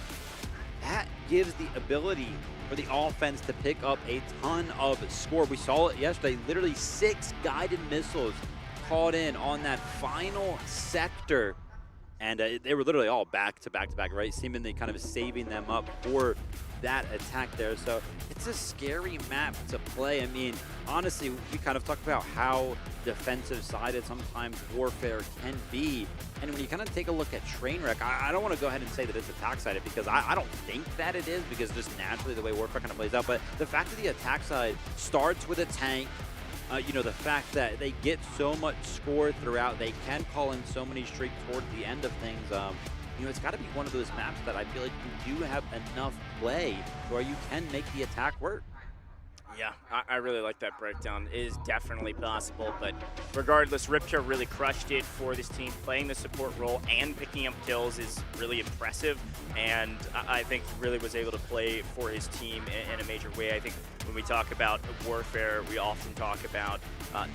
that gives the ability for the offense to pick up a ton of score. We saw it yesterday, literally 6 guided missiles called in on that final sector. And they were literally all back to back to back, right? Seemingly kind of saving them up for that attack there. So it's a scary map to play. I mean, honestly, we kind of talked about how defensive-sided sometimes Warfare can be. And when you kind of take a look at Trainwreck, I don't want to go ahead and say that it's attack-sided because I don't think that it is, because just naturally the way Warfare kind of plays out. But the fact that the attack side starts with a tank, you know, the fact that they get so much score throughout, they can call in so many streaks towards the end of things. You know, it's got to be one of those maps that I feel like you do have enough play where you can make the attack work. Yeah, I really like that breakdown. It is definitely possible, but regardless, Ripture really crushed it for this team. Playing the support role and picking up kills is really impressive, and I think he really was able to play for his team in a major way. I think when we talk about Warfare, we often talk about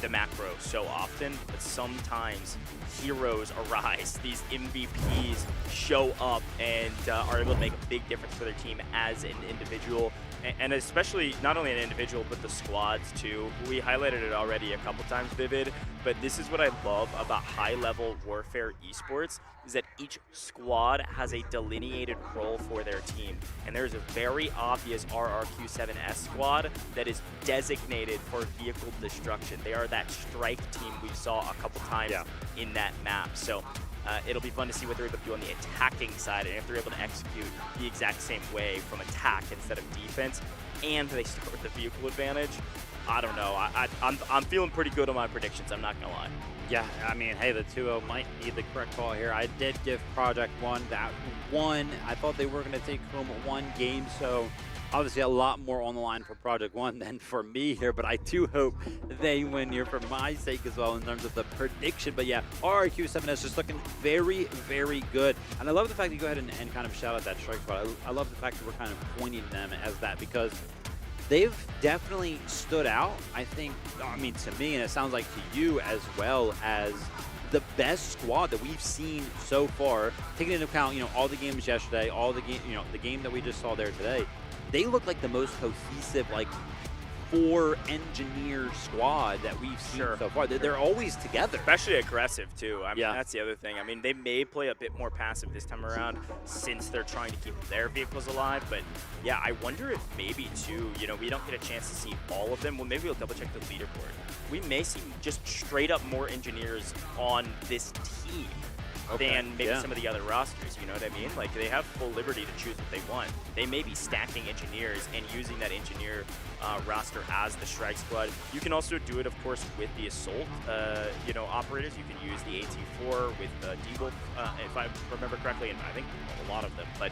the macro so often, but sometimes heroes arise. These MVPs show up and are able to make a big difference for their team as an individual, and especially not only an individual, but the squads too. We highlighted it already a couple times, Vivid, but this is what I love about high-level Warfare esports, is that each squad has a delineated role for their team. And there's a very obvious RRQ7S squad that is designated for vehicle destruction. They are that strike team we saw a couple times in that map. So it'll be fun to see what they're able to do on the attacking side, and if they're able to execute the exact same way from attack instead of defense, and they start with the vehicle advantage. I don't know. I'm feeling pretty good on my predictions, I'm not going to lie. Yeah, I mean, hey, the 2-0 might be the correct call here. I did give Project One that one. I thought they were going to take home one game, so obviously a lot more on the line for Project One than for me here, but I do hope they win here for my sake as well in terms of the prediction. But yeah, RRQ7S just looking very, very good. And I love the fact that you go ahead and kind of shout out that strike squad. I love the fact that we're kind of pointing them as that, because they've definitely stood out, I think, I mean, to me, and it sounds like to you as well, as the best squad that we've seen so far, taking into account, you know, all the games yesterday, all the game, you know, the game that we just saw there today. They look like the most cohesive, like, 4-engineer squad that we've seen so far. They're always together. Especially aggressive, too. I mean, that's the other thing. I mean, they may play a bit more passive this time around since they're trying to keep their vehicles alive. But, yeah, I wonder if maybe, too, you know, we don't get a chance to see all of them. Well, maybe we'll double-check the leaderboard. We may see just straight up more engineers on this team than maybe some of the other rosters, you know what I mean? Like, they have full liberty to choose what they want. They may be stacking engineers and using that engineer roster as the strike squad. You can also do it, of course, with the assault, you know, operators. You can use the AT4 with Deagle, if I remember correctly, and I think a lot of them. But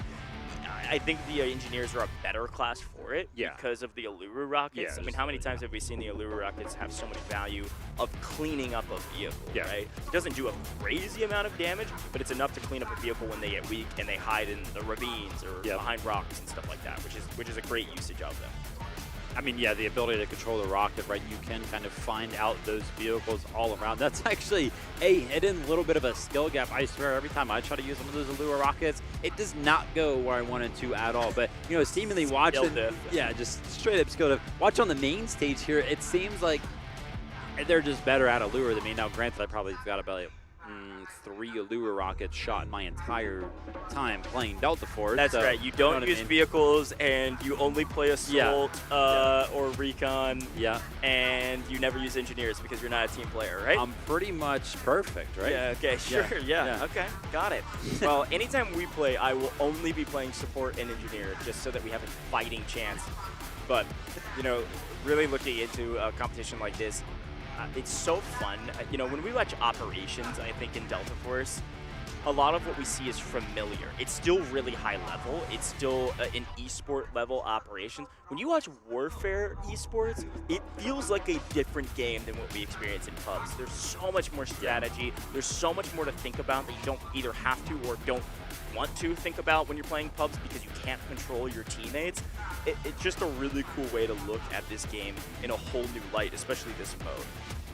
I think the engineers are a better class for it because of the Allura rockets. I mean, how many times have we seen the Allura rockets have so much value of cleaning up a vehicle, right? It doesn't do a crazy amount of damage, but it's enough to clean up a vehicle when they get weak and they hide in the ravines or behind rocks and stuff like that, which is a great usage of them. I mean, yeah, the ability to control the rocket, right? You can kind of find out those vehicles all around. That's actually a hidden little bit of a skill gap. I swear, every time I try to use one of those Allura rockets, it does not go where I want it to at all. But, you know, seemingly watching, just straight up skill diff. Watch on the main stage here, it seems like they're just better at Allura than me. Now, granted, I probably got about 3 Allura rockets shot in my entire time playing Delta Force. That's right. You don't use vehicles, and you only play Assault or Recon. And you never use Engineers because you're not a team player, right? I'm pretty much perfect, right? Yeah, okay, sure. Okay, got it. Well, anytime we play, I will only be playing Support and Engineer just so that we have a fighting chance. But, you know, really looking into a competition like this, it's so fun. You know, when we watch Operations, I think in Delta Force, a lot of what we see is familiar. It's still really high level. It's still an esport level operation. When you watch Warfare esports, it feels like a different game than what we experience in pubs. There's so much more strategy. There's so much more to think about that you don't either have to or don't want to think about when you're playing pubs because you can't control your teammates. It's just a really cool way to look at this game in a whole new light, especially this mode.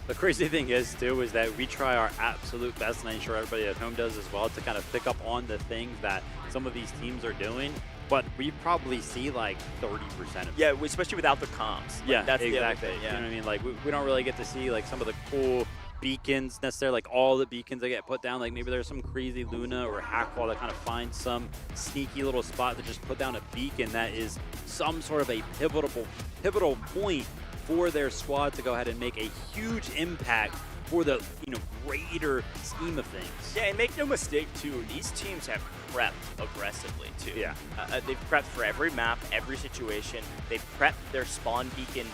The crazy thing is, too, is that we try our absolute best, and I'm sure everybody at home does as well, to kind of pick up on the things that some of these teams are doing. but we probably see like 30% of it. Yeah, especially without the comms. Like, that's exactly. the other thing. You know Yeah. what I mean? Like we don't really get to see like some of the cool beacons necessarily, like all the beacons that get put down. Like maybe there's some crazy Luna or Hackwall that kind of finds some sneaky little spot to just put down a beacon that is some sort of a pivotal point for their squad to go ahead and make a huge impact for the greater scheme of things. Yeah, and make no mistake, too, these teams have prepped aggressively, too. Yeah. They've prepped for every map, every situation. They've prepped their spawn beacon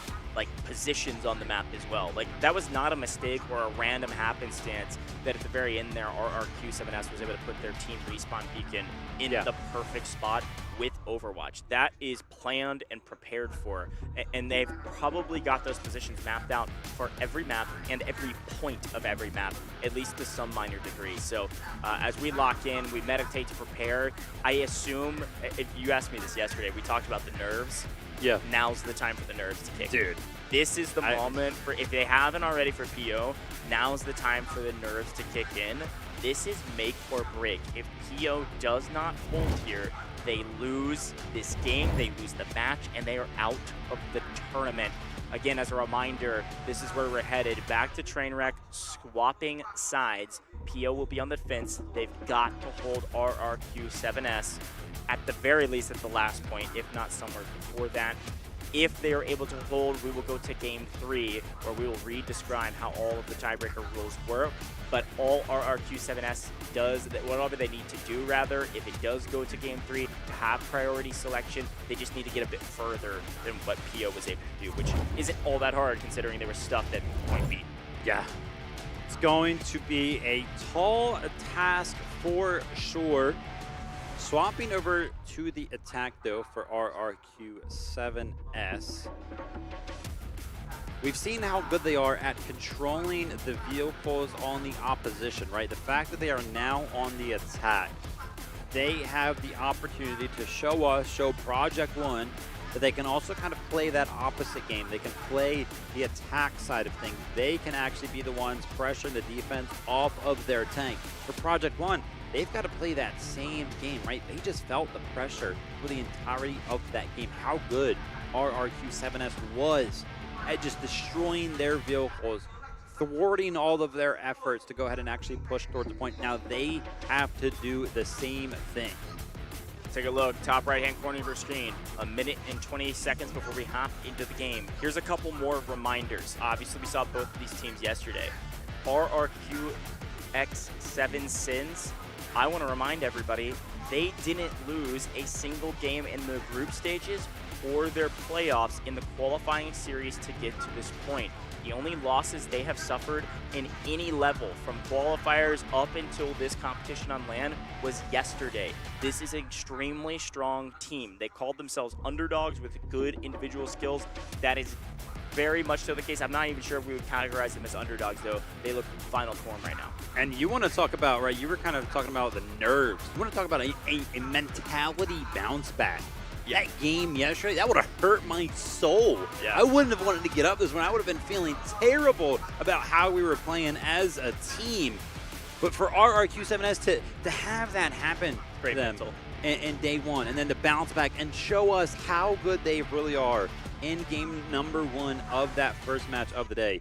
positions on the map as well. Like, that was not a mistake or a random happenstance that at the very end there, RRQ7S was able to put their team respawn beacon in the perfect spot with Overwatch. That is planned and prepared for, and they've probably got those positions mapped out for every map and every point of every map, at least to some minor degree. So as we lock in, we meditate to prepare. I assume, if you asked me this yesterday, we talked about the nerves. Yeah. Now's the time for the nerves to kick. Dude. This is the moment for, if they haven't already for PO, now's the time for the nerves to kick in. This is make or break. If PO does not hold here, they lose this game, they lose the match, and they are out of the tournament. Again, as a reminder, this is where we're headed. Back to Trainwreck, swapping sides. PO will be on the fence. They've got to hold RRQ7S at the very least at the last point, if not somewhere before that. If they are able to hold, we will go to Game 3, where we will re-describe how all of the tiebreaker rules work. But all RRQ7S does, whatever they need to do, rather, if it does go to Game 3 to have priority selection, they just need to get a bit further than what PO was able to do, which isn't all that hard considering they were stuffed at point B. Yeah. It's going to be a tall task for sure. Swapping over to the attack, though, for RRQ7S. We've seen how good they are at controlling the vehicles on the opposition, right? The fact that they are now on the attack, they have the opportunity to show Project One, that they can also kind of play that opposite game. They can play the attack side of things. They can actually be the ones pressuring the defense off of their tank. For Project One, they've got to play that same game, right? They just felt the pressure for the entirety of that game. How good RRQ7S was at just destroying their vehicles, thwarting all of their efforts to go ahead and actually push towards the point. Now they have to do the same thing. Take a look, top right-hand corner of your screen. 1 minute and 20 seconds before we hop into the game. Here's a couple more reminders. Obviously, we saw both of these teams yesterday. RRQ X7 Sins, I want to remind everybody, they didn't lose a single game in the group stages or their playoffs in the qualifying series to get to this point. The only losses they have suffered in any level from qualifiers up until this competition on LAN was yesterday. This is an extremely strong team. They called themselves underdogs with good individual skills. That is very much so the case. I'm not even sure if we would categorize them as underdogs, though. They look final form right now. And you want to talk about, right, you were kind of talking about the nerves. You want to talk about a mentality bounce back. That game yesterday, that would have hurt my soul. Yeah. I wouldn't have wanted to get up this one. I would have been feeling terrible about how we were playing as a team. But for RRQ7S to have that happen Great to them mental. in day one, and then to bounce back and show us how good they really are in game number 1 of that first match of the day.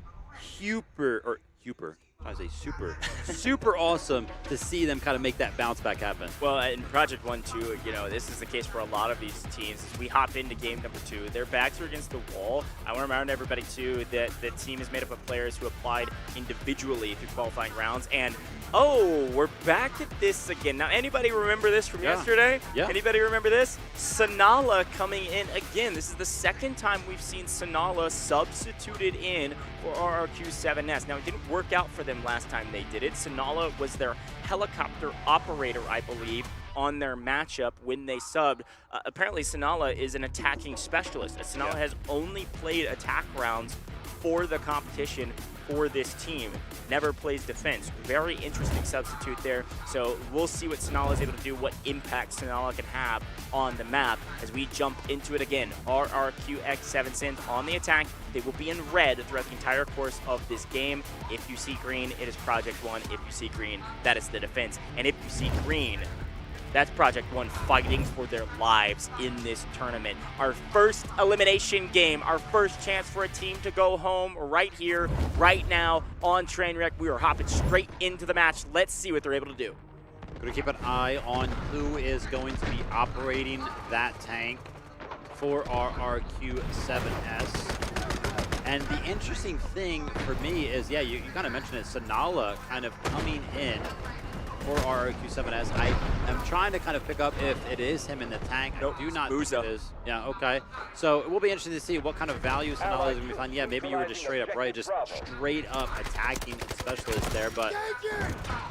Super awesome to see them kind of make that bounce back happen. Well, in Project 1, too, you know, this is the case for a lot of these teams. As we hop into game number 2, their backs are against the wall. I want to remind everybody, too, that the team is made up of players who applied individually through qualifying rounds. And, oh, we're back at this again. Now, anybody remember this from yesterday? Yeah. Anybody remember this? Sanala coming in again. This is the second time we've seen Sanala substituted in for RRQ7S. Now, it didn't work out for them last time they did it. Sanala was their helicopter operator, I believe, on their matchup when they subbed. Apparently, Sanala is an attacking specialist. Sanala has only played attack rounds for the competition for this team. Never plays defense. Very interesting substitute there. So we'll see what Sanala is able to do, what impact Sanala can have on the map as we jump into it again. RRQX7 Sins on the attack. They will be in red throughout the entire course of this game. If you see green, it is Project One. If you see green, that is the defense. And if you see green, That's Project One fighting for their lives in this tournament. Our first elimination game, our first chance for a team to go home right here, right now on Trainwreck. We are hopping straight into the match. Let's see what they're able to do. Going to keep an eye on who is going to be operating that tank for our RQ7S. And the interesting thing for me is, yeah, you kind of mentioned it, Sanala kind of coming in for our RQ7S. I am trying to kind of pick up if it is him in the tank. Nope, I do not think Musa. it is. Yeah, okay. So it will be interesting to see what kind of value Sanala is going to be finding. Yeah, maybe you were just straight up right, just straight up attacking specialist there. But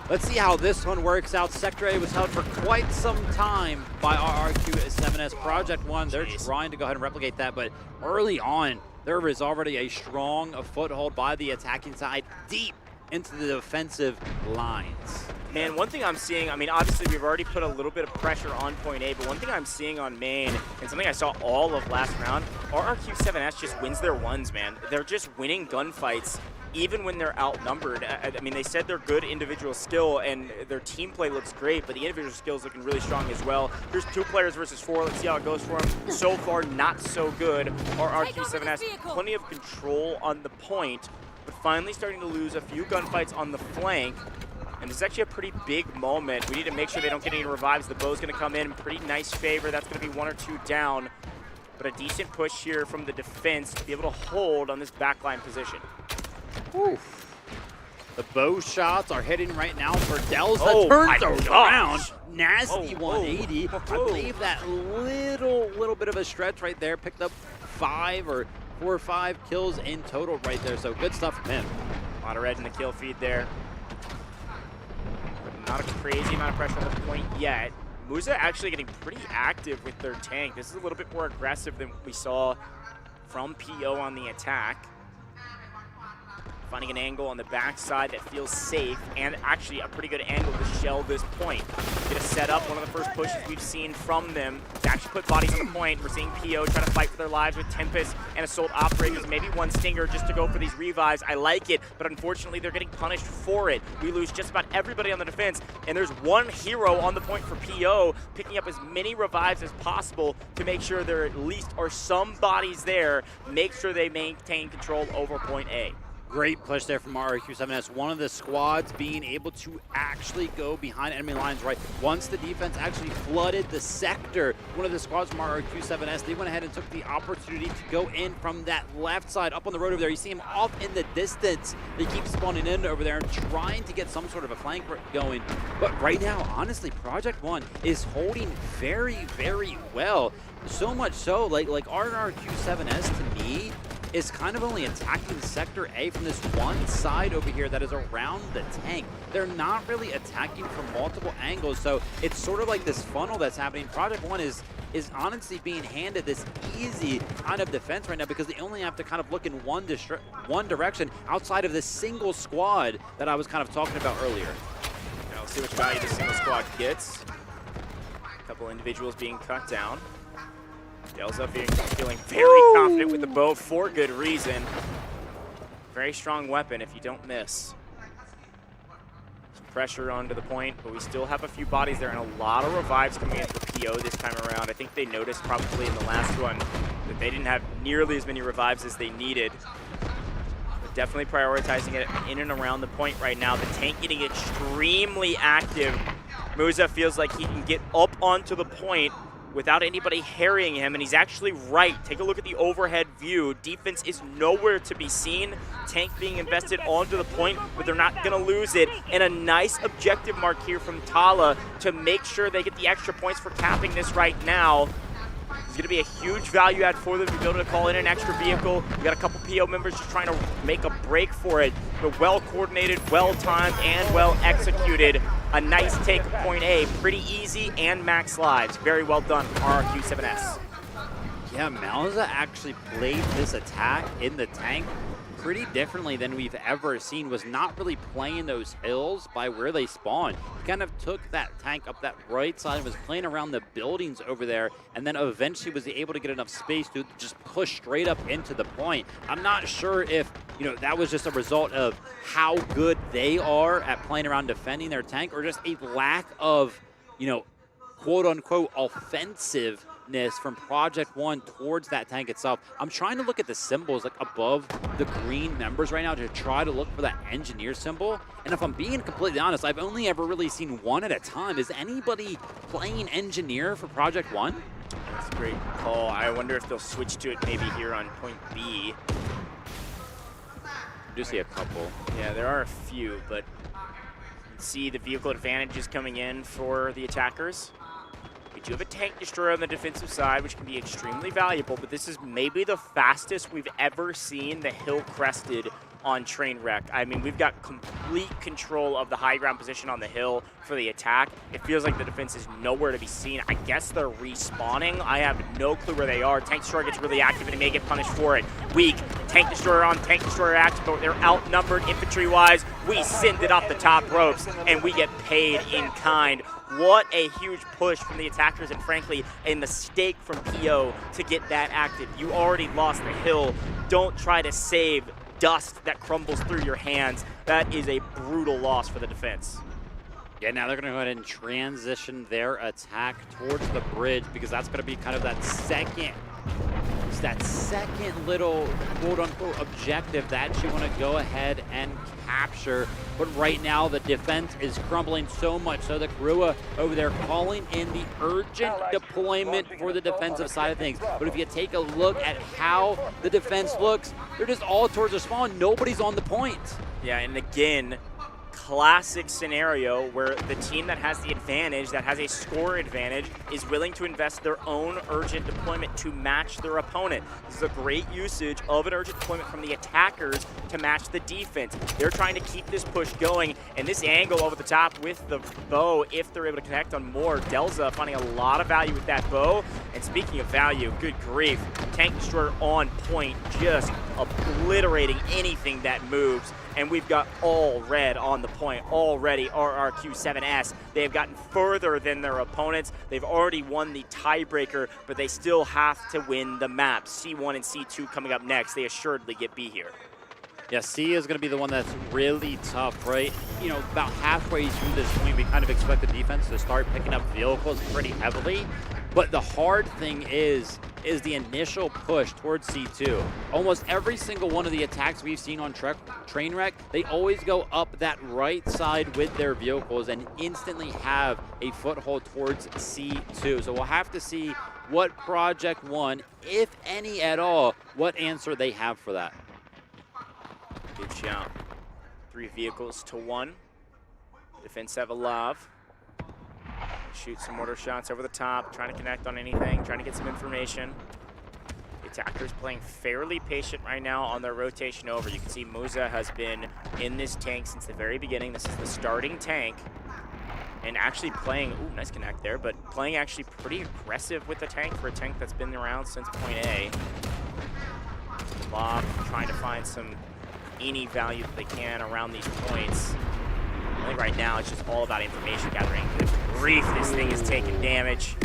let's see how this one works out. Sector A was held for quite some time by our RQ7S. Project One, they're trying to go ahead and replicate that, but early on, there is already a strong foothold by the attacking side deep into the defensive lines. Man, one thing I'm seeing, I mean, obviously we've already put a little bit of pressure on point A, but one thing I'm seeing on main, and something I saw all of last round, our RQ7S just wins their ones, man. They're just winning gunfights even when they're outnumbered. I mean, they said they're good individual skill and their team play looks great, but the individual skill is looking really strong as well. Here's 2 players versus 4. Let's see how it goes for them. So far, not so good. Our RQ7S, plenty of control on the point, but finally starting to lose a few gunfights on the flank. And this is actually a pretty big moment. We need to make sure they don't get any revives. The bow's going to come in pretty nice favor. That's going to be 1 or 2 down. But a decent push here from the defense to be able to hold on this backline position. Oof. The bow shots are hitting right now for Dells. Oh, That turns my around. gosh. Nasty Whoa, 180. whoa. I believe that little bit of a stretch right there picked up 4 or 5 kills in total right there. So good stuff from him. A lot of red in the kill feed there. Not a crazy amount of pressure on the point yet. Musa actually getting pretty active with their tank. This is a little bit more aggressive than we saw from PO on the attack. Finding an angle on the backside that feels safe, and actually a pretty good angle to shell this point. Get a setup, one of the first pushes we've seen from them to actually put bodies on the point. We're seeing PO try to fight for their lives with Tempest and Assault Operators, maybe 1 Stinger just to go for these revives. I like it, but unfortunately they're getting punished for it. We lose just about everybody on the defense, and there's 1 hero on the point for PO, picking up as many revives as possible to make sure there at least are some bodies there, make sure they maintain control over point A. Great push there from our RQ7S. One of the squads being able to actually go behind enemy lines, right? Once the defense actually flooded the sector, one of the squads from our RQ7S, they went ahead and took the opportunity to go in from that left side up on the road over there. You see him off in the distance. They keep spawning in over there and trying to get some sort of a flank going. But right now, honestly, Project One is holding very, very well. So much so, like our RQ7S to me, is kind of only attacking Sector A from this one side over here that is around the tank. They're not really attacking from multiple angles, so it's sort of like this funnel that's happening. Project One is honestly being handed this easy kind of defense right now because they only have to kind of look in one direction outside of this single squad that I was kind of talking about earlier. Now let's see which value this single squad gets. A couple individuals being cut down. Delza feeling very confident with the bow for good reason. Very strong weapon if you don't miss. Some pressure onto the point, but we still have a few bodies there and a lot of revives coming in for PO this time around. I think they noticed probably in the last one that they didn't have nearly as many revives as they needed. But definitely prioritizing it in and around the point right now. The tank getting extremely active. Musa feels like he can get up onto the point without anybody harrying him, and he's actually right. Take a look at the overhead view. Defense is nowhere to be seen. Tank being invested onto the point, but they're not going to lose it. And a nice objective mark here from Tala to make sure they get the extra points for capping this right now. It's going to be a huge value add for them to be able to call in an extra vehicle. We got a couple PO members just trying to make a break for it, but well coordinated, well timed, and well executed. A nice take of point A, pretty easy and max lives. Very well done from RQ7S. Yeah, Malza actually played this attack in the tank pretty differently than we've ever seen. Was not really playing those hills by where they spawn. He kind of took that tank up that right side and was playing around the buildings over there, and then eventually was able to get enough space to just push straight up into the point. I'm not sure if, you know, that was just a result of how good they are at playing around defending their tank, or just a lack of, you know, quote-unquote offensiveness from Project One towards that tank itself. I'm trying to look at the symbols like above the green members right now to try to look for that engineer symbol. And if I'm being completely honest, I've only ever really seen one at a time. Is anybody playing engineer for Project One? That's a great call. I wonder if they'll switch to it maybe here on point B. I do see a couple. Yeah, there are a few, but you can see the vehicle advantages coming in for the attackers. We do have a tank destroyer on the defensive side, which can be extremely valuable, but this is maybe the fastest we've ever seen the hill crested on Trainwreck. I mean, we've got complete control of the high ground position on the hill for the attack. It feels like the defense is nowhere to be seen. I guess they're respawning. I have no clue where they are. Tank destroyer gets really active and he may get punished for it. Weak. Tank destroyer on tank destroyer active, but they're outnumbered infantry-wise. We send it off the top ropes and we get paid in kind. What a huge push from the attackers, and frankly, a mistake from PO to get that active. You already lost the hill. Don't try to save dust that crumbles through your hands. That is a brutal loss for the defense. Yeah, now they're going to go ahead and transition their attack towards the bridge because that's going to be kind of that second little quote-unquote objective that you want to go ahead and capture. But right now, the defense is crumbling so much so that Karua over there calling in the urgent deployment for the defensive side of things. But if you take a look at how the defense looks, they're just all towards the spawn. Nobody's on the point. Yeah, and again, classic scenario where the team that has the advantage, that has a score advantage, is willing to invest their own urgent deployment to match their opponent. This is a great usage of an urgent deployment from the attackers to match the defense. They're trying to keep this push going, and this angle over the top with the bow, if they're able to connect on more, Delza finding a lot of value with that bow. And speaking of value, good grief, tank destroyer on point, just obliterating anything that moves. And we've got all red on the point already. RRQ7S. They have gotten further than their opponents. They've already won the tiebreaker, but they still have to win the map. C1 and C2 coming up next. They assuredly get B here. Yeah, C is going to be the one that's really tough, right? You know, about halfway through this point, we kind of expect the defense to start picking up vehicles pretty heavily. But the hard thing is the initial push towards C2. Almost every single one of the attacks we've seen on Trainwreck, they always go up that right side with their vehicles and instantly have a foothold towards C2. So we'll have to see what Project One, if any at all, what answer they have for that. Good shout. 3 vehicles to 1. Defense have a love. Shoot some mortar shots over the top, trying to connect on anything, trying to get some information. The attackers playing fairly patient right now on their rotation over. You can see Musa has been in this tank since the very beginning. This is the starting tank. And actually playing, ooh, nice connect there, but playing actually pretty aggressive with the tank for a tank that's been around since point A. Lob trying to find any value that they can around these points. I think right now it's just all about information gathering. Good grief, this thing is taking damage.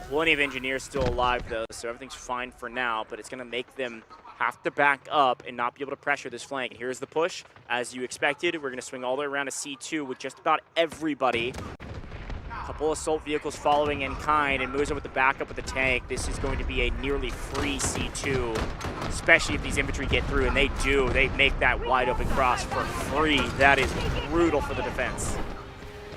Plenty of engineers still alive though, so everything's fine for now, but it's gonna make them have to back up and not be able to pressure this flank. And here's the push. As you expected, we're gonna swing all the way around to C2 with just about everybody. Couple assault vehicles following in kind, and Musa with the backup with the tank. This is going to be a nearly free C2, especially if these infantry get through, and they do. They make that wide open cross for free. That is brutal for the defense.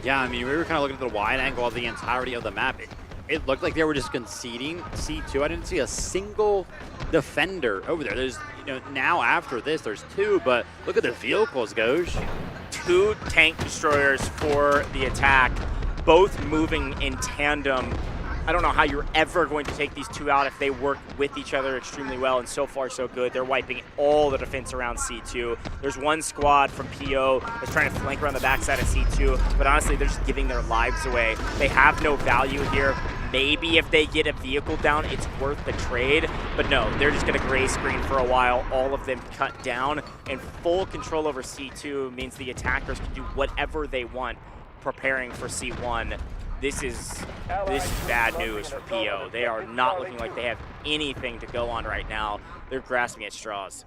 Yeah, I mean, we were kind of looking at the wide angle of the entirety of the map. It looked like they were just conceding C2. I didn't see a single defender over there. There's, you know, now after this, there's 2, but look at the vehicles, Goj. 2 tank destroyers for the attack, both moving in tandem. I don't know how you're ever going to take these 2 out if they work with each other extremely well, and so far so good. They're wiping all the defense around C2. There's 1 squad from PO that's trying to flank around the backside of C2, but honestly, they're just giving their lives away. They have no value here. Maybe if they get a vehicle down, it's worth the trade, but no, they're just gonna gray screen for a while, all of them cut down, and full control over C2 means the attackers can do whatever they want preparing for C1. This is bad news for PO. They are not looking like they have anything to go on right now. They're grasping at straws.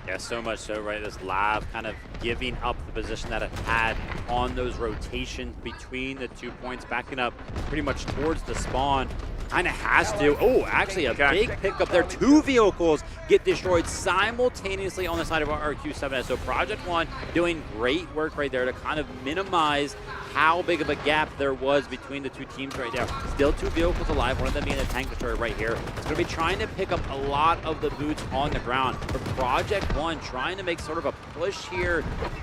Yeah, so much so, right? This lab kind of giving up the position that it had on those rotations between the 2 points, backing up pretty much towards the spawn. Kind of has to. Oh, actually a big pickup there. 2 vehicles get destroyed simultaneously on the side of our RQ7S. So Project One doing great work right there to kind of minimize how big of a gap there was between the 2 teams right now. Still 2 vehicles alive, one of them being the tank destroyer right here. It's going to be trying to pick up a lot of the boots on the ground. But Project One trying to make sort of a push here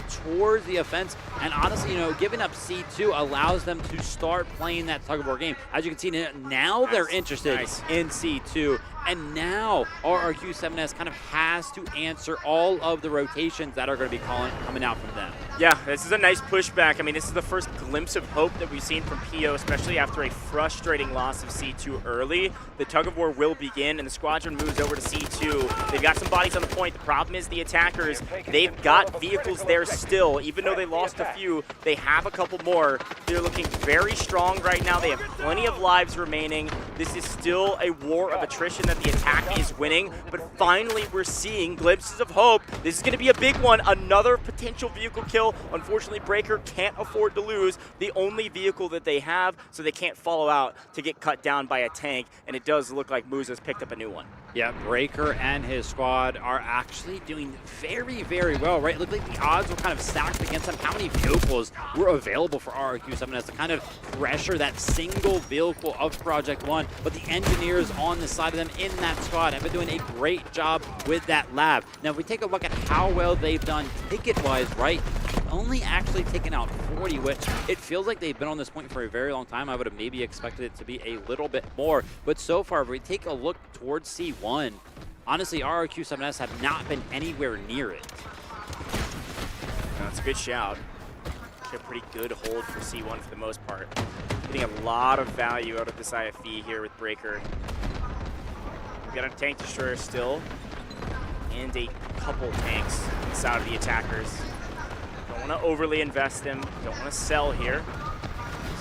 towards the offense. And honestly, you know, giving up C2 allows them to start playing that tug-of-war game. As you can see now, they're interested in C2. And now RRQ7S kind of has to answer all of the rotations that are going to be coming out from them. Yeah, this is a nice pushback. I mean, this is the first glimpse of hope that we've seen from PO, especially after a frustrating loss of C2 early. The tug-of-war will begin, and the squadron moves over to C2. They've got some bodies on the point. The problem is the attackers, they've got vehicles there still. Even though they lost a few, they have a couple more. They're looking very strong right now. They have plenty of lives remaining. This is still a war of attrition that the attack is winning, but finally we're seeing glimpses of hope. This is going to be a big one. Another potential vehicle kill. Unfortunately, Breaker can't afford to lose the only vehicle that they have, so they can't follow out to get cut down by a tank, and it does look like Moose has picked up a new one. Yeah, Breaker and his squad are actually doing very, very well, right? It looked like the odds were kind of stacked against them. How many vehicles were available for RRQ7S to kind of pressure that single vehicle of Project One? But the engineers on the side of them in that squad have been doing a great job with that lab. Now, if we take a look at how well they've done ticket-wise, right? Only actually taken out 40, which it feels like they've been on this point for a very long time. I would have maybe expected it to be a little bit more. But so far, if we take a look towards C1, honestly, RRQ7S have not been anywhere near it. That's a good shout. Actually, a pretty good hold for C1 for the most part. Getting a lot of value out of this IFE here with Breaker. We've got a tank destroyer still, and a couple tanks inside of the attackers. Don't want to overly invest them. Don't want to sell here.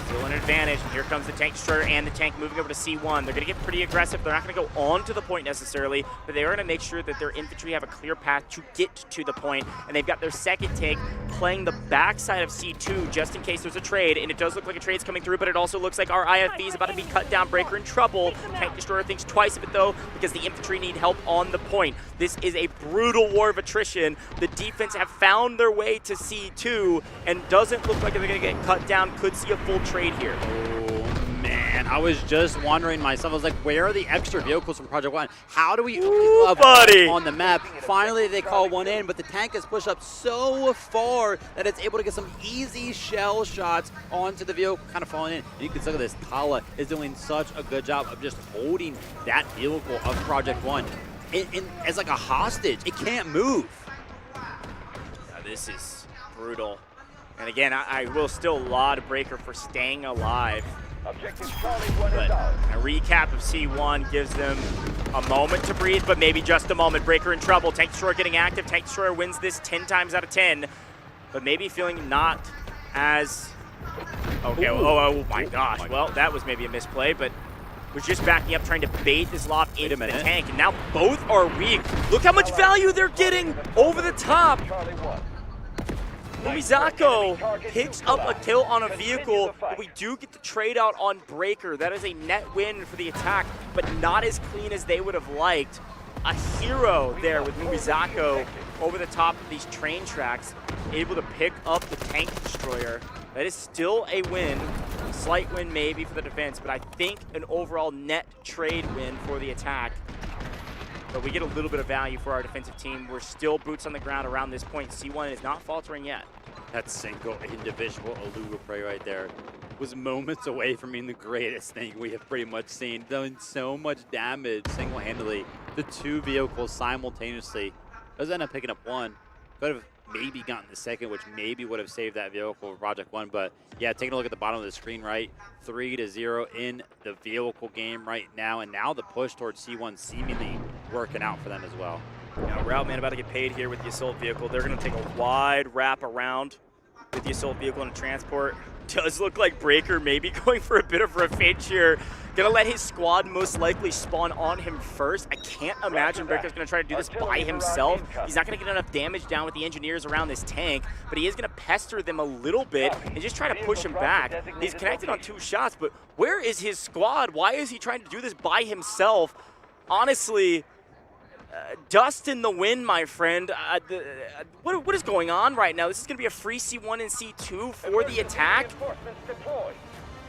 Still an advantage. And here comes the tank destroyer and the tank moving over to C1. They're going to get pretty aggressive. They're not going to go on to the point necessarily, but they are going to make sure that their infantry have a clear path to get to the point. And they've got their second tank playing the backside of C2 just in case there's a trade. And it does look like a trade's coming through, but it also looks like our IFE is about to be cut down. Breaker in trouble. Tank destroyer thinks twice of it though, because the infantry need help on the point. This is a brutal war of attrition. The defense have found their way to C2 and doesn't look like they're going to get cut down. Could see a full trade here. Oh man, I was just wondering myself. I was like, where are the extra vehicles from Project One? How do we only on the map? Finally, they call one in, but the tank is pushed up so far that it's able to get some easy shell shots onto the vehicle, kind of falling in. And you can look at this. Tala is doing such a good job of just holding that vehicle of Project One as like a hostage. It can't move. Now, this is brutal. And again, I will still laud Breaker for staying alive. But a recap of C1 gives them a moment to breathe, but maybe just a moment. Breaker in trouble. Tank Destroyer getting active. Tank Destroyer wins this 10 times out of 10. But maybe feeling not as... Okay, oh my gosh. Well, that was maybe a misplay, but was just backing up, trying to bait this loft into the tank. And now both are weak. Look how much value they're getting over the top. Umizako picks up a kill on a vehicle, but we do get the trade out on Breaker. That is a net win for the attack, but not as clean as they would have liked. A hero there with Umizako over the top of these train tracks, able to pick up the tank destroyer. That is still a win, a slight win maybe for the defense, but I think an overall net trade win for the attack. But we get a little bit of value for our defensive team. We're still boots on the ground around this point. C1 is not faltering yet. That single individual Aluga play right there was moments away from being the greatest thing we have pretty much seen. Doing so much damage single-handedly. The 2 vehicles simultaneously. Does end up picking up one. Could have maybe gotten the second, which maybe would have saved that vehicle for Project One. But yeah, taking a look at the bottom of the screen, right? 3-0 in the vehicle game right now. And now the push towards C1 seemingly working out for them as well. Now, Route Man about to get paid here with the assault vehicle. They're going to take a wide wrap around with the assault vehicle and a transport. does look like Breaker maybe going for a bit of revenge here. Gonna let his squad most likely spawn on him first. I can't imagine Breaker's gonna try to do this by himself. He's not gonna get enough damage down with the engineers around this tank, but he is gonna pester them a little bit and just try to push him back. He's connected on 2 shots, but where is his squad? Why is he trying to do this by himself? Honestly, dust in the wind, my friend. What is going on right now? This is going to be a free C1 and C2 for the attack.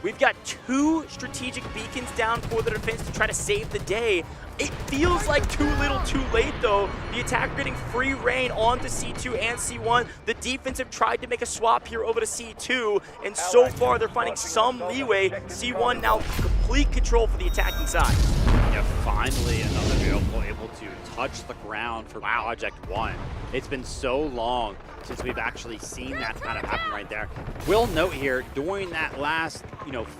We've got 2 strategic beacons down for the defense to try to save the day. It feels like too little too late, though. The attack getting free reign onto C2 and C1. The defense have tried to make a swap here over to C2, and so far they're finding some leeway. C1 now complete control for the attacking side. Yeah, finally another vehicle able to touch the ground for Project One. It's been so long since we've actually seen that kind of happen right there. We'll note here, during that last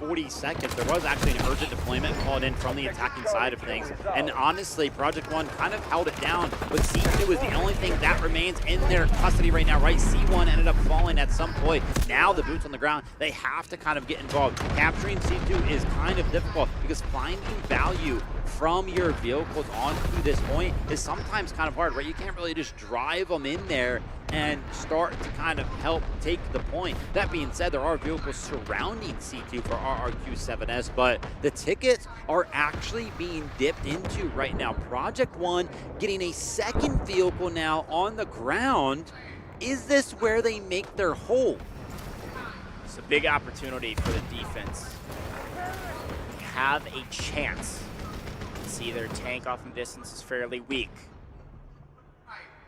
40 seconds, there was actually an urgent deployment called in from the attacking side of things. And honestly, Project One kind of held it down, but C2 is the only thing that remains in their custody right now, right? C1 ended up falling at some point. Now the boots on the ground, they have to kind of get involved. Capturing C2 is kind of difficult because finding value from your vehicles onto this point is sometimes kind of hard, right? You can't really just drive them in there and start to kind of help take the point. That being said, there are vehicles surrounding C2 for RRQ7S, but the tickets are actually being dipped into right now. Project One getting a second vehicle now on the ground. Is this where they make their hole? It's a big opportunity for the defense. They have a chance. See their tank off in distance is fairly weak.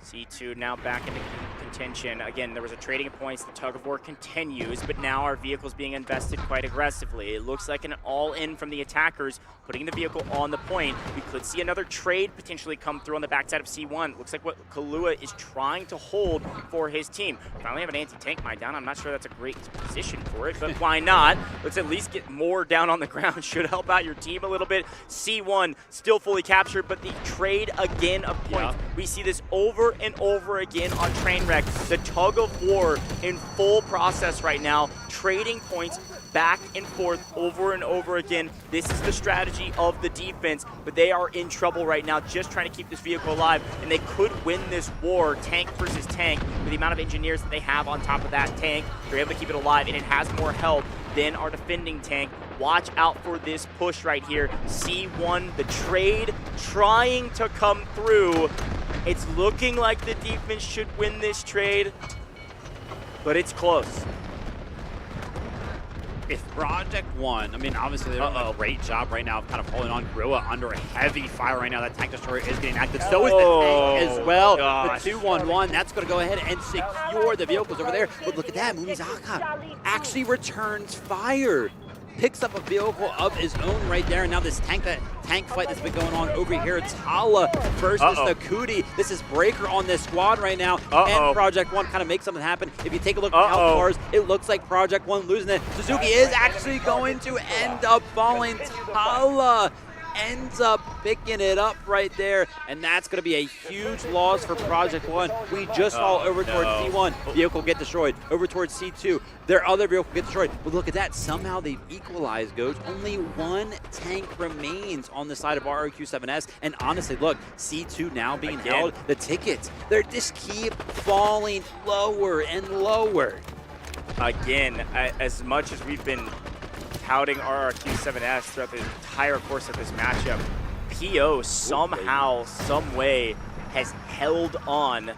C2 now back into contention. Again, there was a trading of points. The tug of war continues, but now our vehicle's being invested quite aggressively. It looks like an all-in from the attackers, putting the vehicle on the point. We could see another trade potentially come through on the backside of C1. Looks like what Kahlua is trying to hold for his team. Finally have an anti-tank mine down. I'm not sure that's a great position for it, but why not? Let's at least get more down on the ground. Should help out your team a little bit. C1 still fully captured, but the trade again of points. Yeah. We see this over and over again on Trainwreck. The tug of war in full process right now, trading points back and forth over and over again. This is the strategy of the defense, but they are in trouble right now just trying to keep this vehicle alive, and they could win this war, tank versus tank, with the amount of engineers that they have on top of that tank. They're able to keep it alive, and it has more health than our defending tank. Watch out for this push right here. C1, the trade trying to come through. It's looking like the defense should win this trade, but it's close. If Project One, I mean, obviously they're doing a great job right now of kind of holding on. Grilla under a heavy fire right now. That tank destroyer is getting active. So is the tank as well. Gosh. The 2-1-1, that's going to go ahead and secure the vehicles over there. But look at that, Mumizaka actually returns fire. Picks up a vehicle of his own right there, and now this tank fight that's been going on over here. Tala versus the Kuti. This is Breaker on this squad right now, and Project One kind of makes something happen. If you take a look at the outcars, it looks like Project One losing it. Suzuki is actually going to end up falling. Tala ends up picking it up right there, and that's going to be a huge loss for Project One. We just saw over towards C1, vehicle get destroyed. Over towards C2, their other vehicle get destroyed. But look at that, somehow they've equalized, Goats. Only 1 tank remains on the side of RRQ7S, and honestly, look, C2 now being held, the tickets, they just keep falling lower and lower. Again, as much as we've been touting RRQ7S throughout the entire course of this matchup, PO somehow, some way has held on,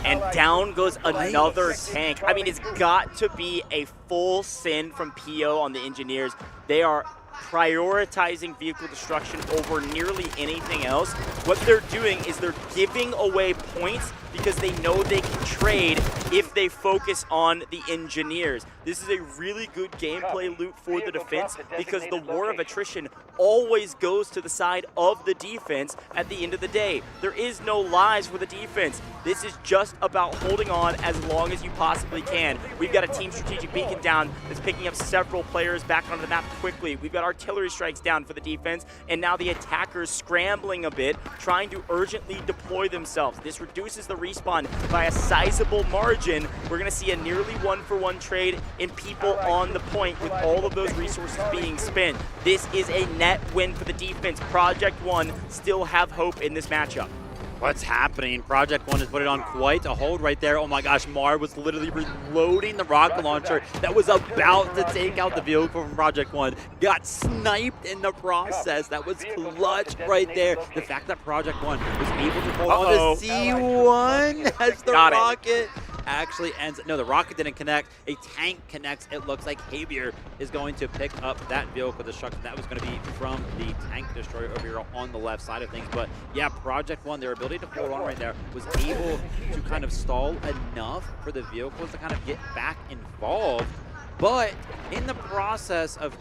and down goes another tank. I mean, it's got to be a full send from PO on the engineers. They are prioritizing vehicle destruction over nearly anything else. What they're doing is they're giving away points because they know they can trade if they focus on the engineers. This is a really good gameplay loop for the defense because the war of attrition always goes to the side of the defense at the end of the day. There is no lies for the defense. This is just about holding on as long as you possibly can. We've got a team strategic beacon down that's picking up several players back onto the map quickly. We've got artillery strikes down for the defense, and now the attackers scrambling a bit, trying to urgently deploy themselves. This reduces the respawn by a sizable margin. We're going to see a nearly 1-for-1 trade in people on the point with all of those resources being spent. This is a net win for the defense. Project One still have hope in this matchup. What's happening? Project One has put it on quite a hold right there. Oh my gosh, Mar was literally reloading the rocket launcher that was about to take out the vehicle from Project One. Got sniped in the process. That was clutch right there. The fact that Project One was able to hold on to C1 as the rocket actually ends. No, the rocket didn't connect. A tank connects. It looks like Javier is going to pick up that vehicle destruction. That was going to be from the tank destroyer over here on the left side of things. But yeah, Project One, their ability to hold on right there was able to kind of stall enough for the vehicles to kind of get back involved. But in the process of,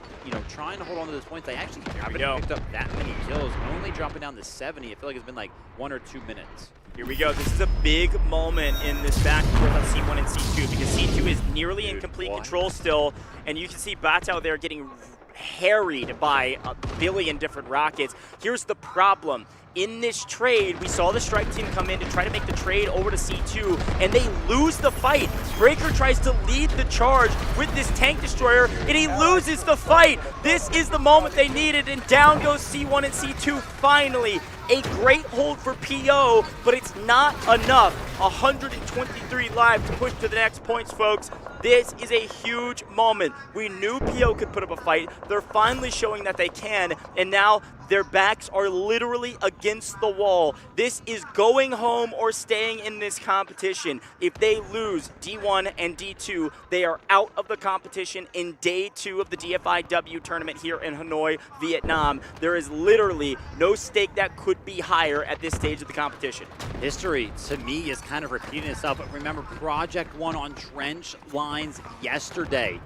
trying to hold on to those points, they actually haven't picked up that many kills, only dropping down to 70. I feel like it's been like 1 or 2 minutes. Here we go. This is a big moment in this back and forth on C1 and C2 because C2 is nearly in complete control still, and you can see Bats out there getting harried by a billion different rockets. Here's the problem. In this trade, we saw the strike team come in to try to make the trade over to C2, and they lose the fight. Breaker tries to lead the charge with this tank destroyer, and he loses the fight. This is the moment they needed, and down goes C1 and C2 finally. A great hold for PO, but it's not enough. 123 lives to push to the next points, folks. This is a huge moment. We knew PO could put up a fight. They're finally showing that they can, and now their backs are literally against the wall. This is going home or staying in this competition. If they lose D1 and D2, they are out of the competition in day 2 of the DFIW tournament here in Hanoi, Vietnam. There is literally no stake that could be higher at this stage of the competition. History, to me, is kind of repeating itself. But remember, Project One on trench lines yesterday.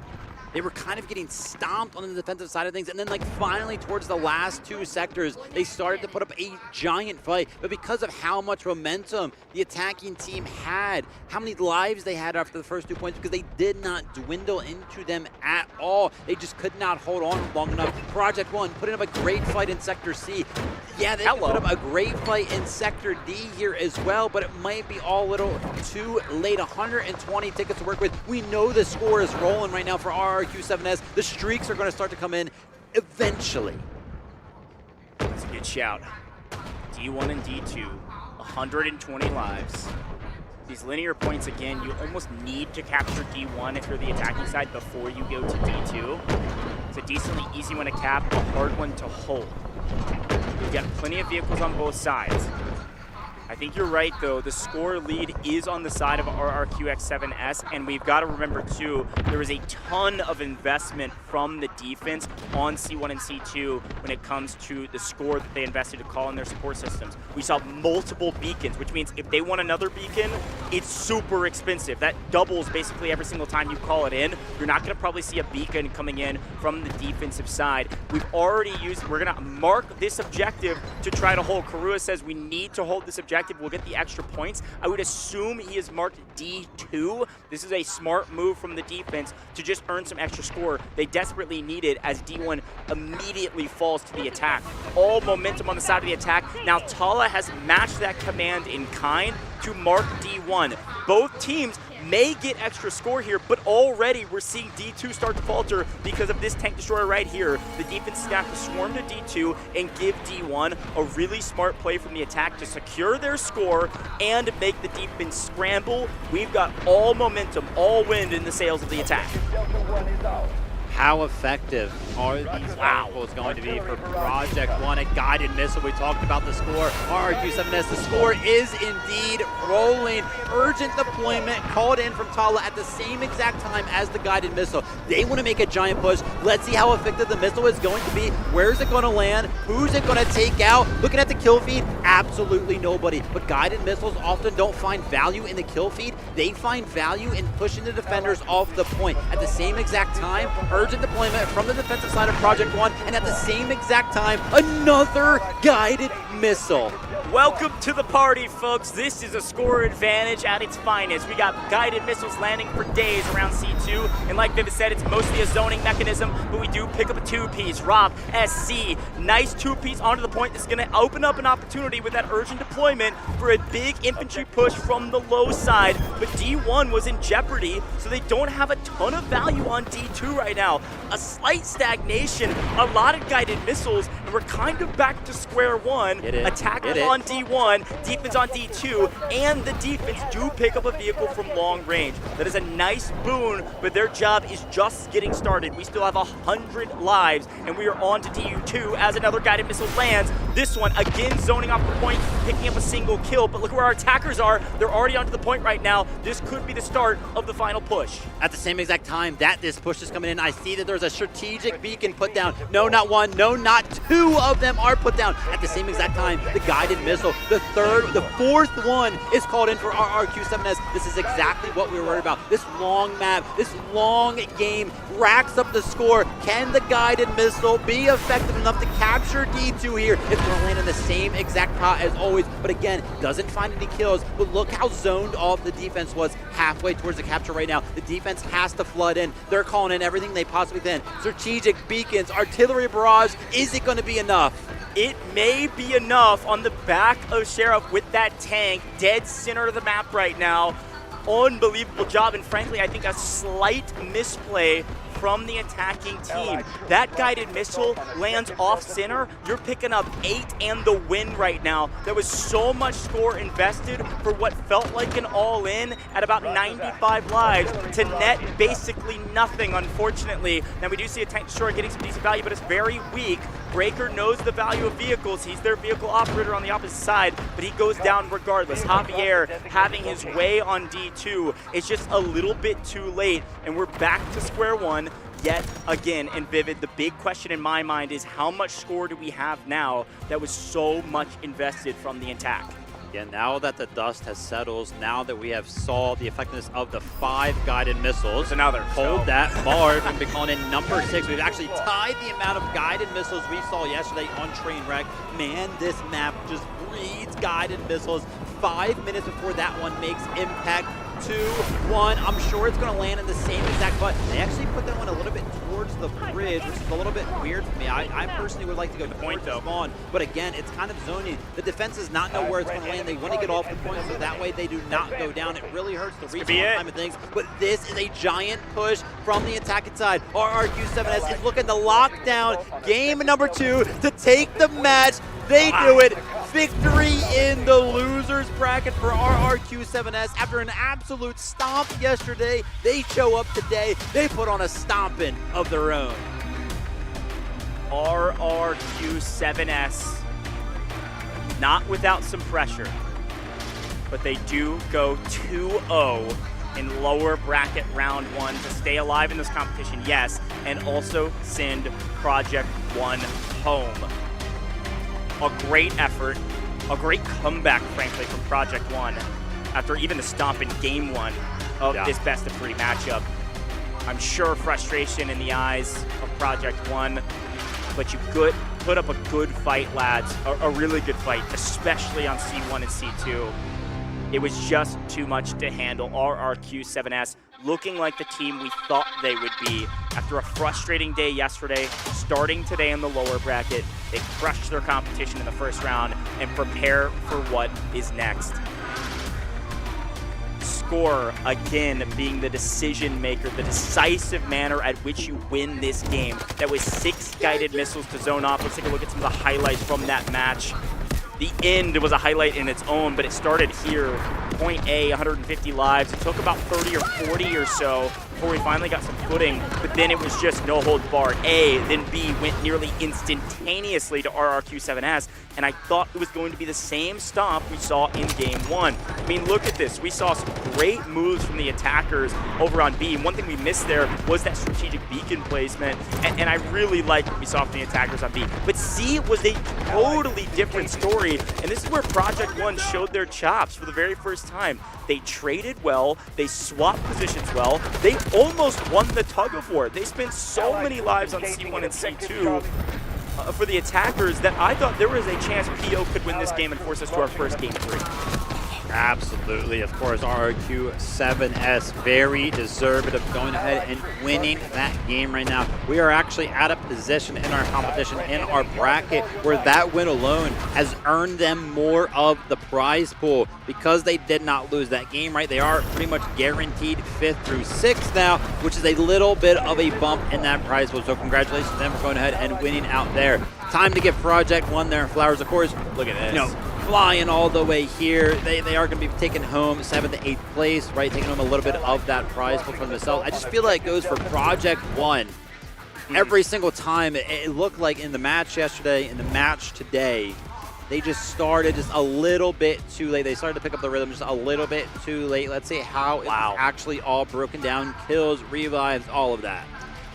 They were kind of getting stomped on the defensive side of things, and then finally towards the last 2 sectors, they started to put up a giant fight. But because of how much momentum the attacking team had, how many lives they had after the first 2 points, because they did not dwindle into them at all. They just could not hold on long enough. Project One putting up a great fight in Sector C. Yeah, they put up a great fight in Sector D here as well, but it might be all a little too late. 120 tickets to work with. We know the score is rolling right now for RRQ7S. The streaks are going to start to come in eventually. That's a good shout. D1 and D2, 120 lives. These linear points, again, you almost need to capture D1 if you're the attacking side before you go to D2. It's a decently easy one to cap, a hard one to hold. We've got plenty of vehicles on both sides. I think you're right, though. The score lead is on the side of RRQX7S, and we've got to remember, too, there was a ton of investment from the defense on C1 and C2 when it comes to the score that they invested to call in their support systems. We saw multiple beacons, which means if they want another beacon, it's super expensive. That doubles basically every single time you call it in. You're not going to probably see a beacon coming in from the defensive side. We've already used, we're going to mark this objective to try to hold. Karua says we need to hold this objective. We'll get the extra points. I would assume he is marked D2. This is a smart move from the defense to just earn some extra score. They desperately need it as D1 immediately falls to the attack. All momentum on the side of the attack. Now Tala has matched that command in kind to mark D1. Both teams may get extra score here, but already we're seeing D2 start to falter because of this tank destroyer right here. The defense is going to have to swarm to D2 and give D1 a really smart play from the attack to secure their score and make the defense scramble. We've got all momentum, all wind in the sails of the attack. How effective are these vehicles going to be for Project One? A guided missile. We talked about the score. RRQ7S, the score is indeed rolling. Urgent deployment called in from Tala at the same exact time as the guided missile. They want to make a giant push. Let's see how effective the missile is going to be. Where's it going to land? Who's it going to take out? Looking at the kill feed, absolutely nobody. But guided missiles often don't find value in the kill feed. They find value in pushing the defenders off the point. At the same exact time, urgent deployment from the defensive side of Project One, and at the same exact time, another guided missile. Welcome to the party, folks. This is a score advantage at its finest. We got guided missiles landing for days around C2, and like Vivid said, it's mostly a zoning mechanism, but we do pick up a two-piece. Rob, SC, nice two-piece onto the point. This is going to open up an opportunity with that urgent deployment for a big infantry push from the low side, but D1 was in jeopardy, so they don't have a ton of value on D2 right now. A slight stagnation, a lot of guided missiles, and we're kind of back to square one. Attackers on D1, defense on D2, and the defense do pick up a vehicle from long range. That is a nice boon, but their job is just getting started. We still have 100 lives, and we are on to DU2 as another guided missile lands. This one, again, zoning off the point, picking up a single kill, but look where our attackers are. They're already onto the point right now. This could be the start of the final push. At the same exact time that this push is coming in, I see that there's a strategic beacon put down. No, not one, no, not two of them are put down. At the same exact time, the guided missile, the fourth one is called in for RRQ7S. This is exactly what we were worried about. This long map, this long game racks up the score. Can the guided missile be effective enough to capture D2 here? It's going to land in the same exact pot as always, but again, doesn't find any kills. But look how zoned off the defense was halfway towards the capture right now. The defense has to flood in. They're calling in everything they possibly can. Strategic beacons, artillery barrage. Is it going to be enough? It may be enough on the back of Sheriff with that tank dead center of the map right now. Unbelievable job, and frankly, I think a slight misplay from the attacking team. That guided missile lands off center. You're picking up 8 and the win right now. There was so much score invested for what felt like an all-in at about 95 lives to net basically nothing, unfortunately. Now we do see a tank destroyer getting some decent value, but it's very weak. Breaker knows the value of vehicles. He's their vehicle operator on the opposite side, but he goes down regardless. Javier having his way on D2. It's just a little bit too late, and we're back to square one yet again. And Vivid, the big question in my mind is how much score do we have now that was so much invested from the attack? Yeah, now that the dust has settled, now that we have saw the effectiveness of the 5 guided missiles, another hold that Marv and be calling in number 6. We've actually tied the amount of guided missiles we saw yesterday on Trainwreck. Man, this map just breeds guided missiles. 5 minutes before that one makes impact. 2-1. I'm sure it's going to land in the same exact spot. They actually put that one a little bit towards the bridge, which is a little bit weird for me. I personally would like to go to point though. Spawn, but again, it's kind of zoning. The defense does not know where it's going to land. They want to get off the point, so that way they do not go down. It really hurts the respawn time of things. But this is a giant push from the attacking side. RRQ7S is looking to lock down game number 2 to take the match. They do it. Victory in the losers bracket for RRQ7S. After an absolute stomp yesterday, they show up today. They put on a stomping of their own. RRQ7S, not without some pressure, but they do go 2-0 in lower bracket round 1 to stay alive in this competition, yes, and also send Project One home. A great effort, a great comeback, frankly, from Project One after even the stomp in game 1 of this best of 3 matchup. I'm sure frustration in the eyes of Project One, but you put up a good fight, lads, a really good fight, especially on C1 and C2. It was just too much to handle. RRQ7S looking like the team we thought they would be. After a frustrating day yesterday, starting today in the lower bracket, they crushed their competition in the first round and prepare for what is next. Score, again, being the decision maker, the decisive manner at which you win this game. That was 6 guided missiles to zone off. Let's take a look at some of the highlights from that match. The end was a highlight in its own, but it started here. Point A, 150 lives. It took about 30 or 40 or so before we finally got some footing, but then it was just no holds barred. A, then B went nearly instantaneously to RRQ7S, and I thought it was going to be the same stomp we saw in game 1. I mean, look at this. We saw some great moves from the attackers over on B. One thing we missed there was that strategic beacon placement, and I really liked what we saw from the attackers on B. But C was a totally different story, and this is where Project One showed their chops for the very first time. They traded well, they swapped positions well, they almost won the tug of war. They spent so many lives on C1 and C2 for the attackers that I thought there was a chance PO could win this game and force us to our first game 3. Absolutely. Of course, RRQ7S very deserved of going ahead and winning that game right now. We are actually at a position in our competition, in our bracket, where that win alone has earned them more of the prize pool because they did not lose that game, right? They are pretty much guaranteed 5th through 6th now, which is a little bit of a bump in that prize pool. So congratulations to them for going ahead and winning out there. Time to give Project 1 their flowers. Of course, look at this. You know, flying all the way here. They are going to be taking home 7th to 8th place, right? Taking home a little bit of that prize pool for themselves. I just feel like it goes for Project 1. Every single time, it looked like in the match yesterday, in the match today, they just started just a little bit too late. They started to pick up the rhythm just a little bit too late. Let's see how it's actually all broken down. Kills, revives, all of that.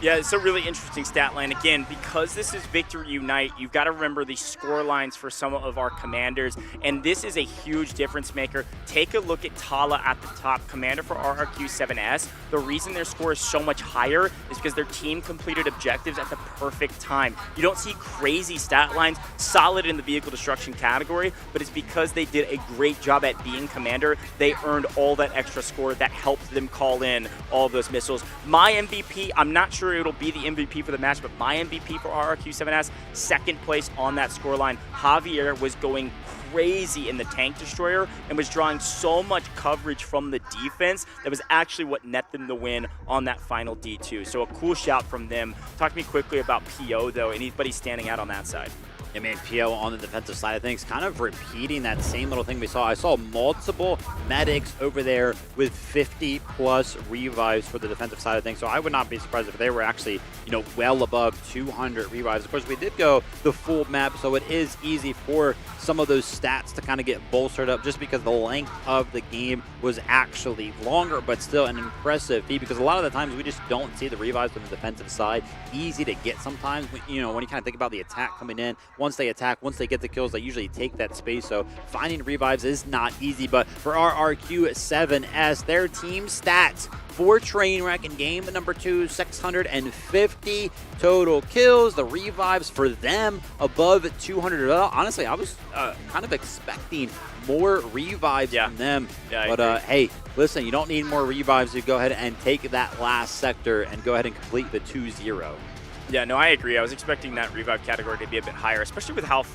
Yeah, it's a really interesting stat line. Again, because this is Victory Unite, you've got to remember the score lines for some of our commanders, and this is a huge difference maker. Take a look at Tala at the top, commander for RRQ7S. The reason their score is so much higher is because their team completed objectives at the perfect time. You don't see crazy stat lines, solid in the vehicle destruction category, but it's because they did a great job at being commander. They earned all that extra score that helped them call in all of those missiles. My MVP, I'm not sure it'll be the MVP for the match, but my MVP for RRQ7S, 2nd place on that scoreline. Javier was going crazy in the tank destroyer and was drawing so much coverage from the defense that was actually what net them the win on that final D2. So a cool shout from them. Talk to me quickly about PO though. Anybody standing out on that side? I mean, PO on the defensive side of things, kind of repeating that same little thing we saw. I saw multiple medics over there with 50-plus revives for the defensive side of things, so I would not be surprised if they were actually, you know, well above 200 revives. Of course, we did go the full map, so it is easy for some of those stats to kind of get bolstered up just because the length of the game was actually longer, but still an impressive feat because a lot of the times we just don't see the revives on the defensive side. Easy to get sometimes, you know, when you kind of think about the attack coming in. Once they attack, once they get the kills, they usually take that space, so finding revives is not easy. But for RRQ7S, their team stats for Trainwreck in game number 2, 650 total kills. The revives for them above 200. Honestly, I was kind of expecting more revives from them. But hey, listen, you don't need more revives to go ahead and take that last sector and go ahead and complete the 2-0. Yeah, no, I agree. I was expecting that revive category to be a bit higher, especially with how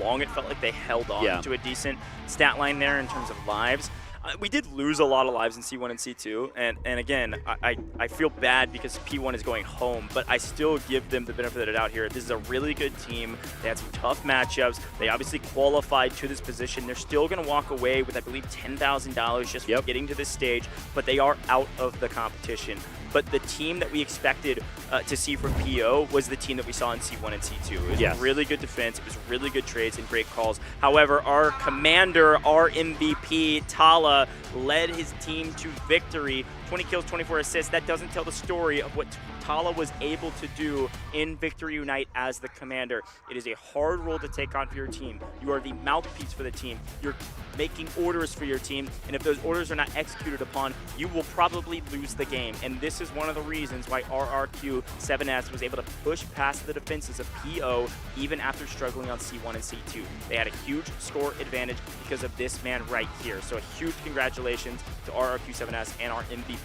long it felt like they held on to a decent stat line there in terms of lives. We did lose a lot of lives in C1 and C2, and again, I feel bad because P1 is going home, but I still give them the benefit of the doubt here. This is a really good team. They had some tough matchups. They obviously qualified to this position. They're still going to walk away with, I believe, $10,000 just for getting to this stage, but they are out of the competition. But the team that we expected to see from PO was the team that we saw in C1 and C2. It was really good defense. It was really good trades and great calls. However, our commander, our MVP, Tala, led his team to victory. 20 kills, 24 assists. That doesn't tell the story of what Tala was able to do in Victory Unite as the commander. It is a hard role to take on for your team. You are the mouthpiece for the team. You're making orders for your team, and if those orders are not executed upon, you will probably lose the game. And this is one of the reasons why RRQ7S was able to push past the defenses of PO even after struggling on C1 and C2. They had a huge score advantage because of this man right here. So a huge congratulations to RRQ7S and our MVP,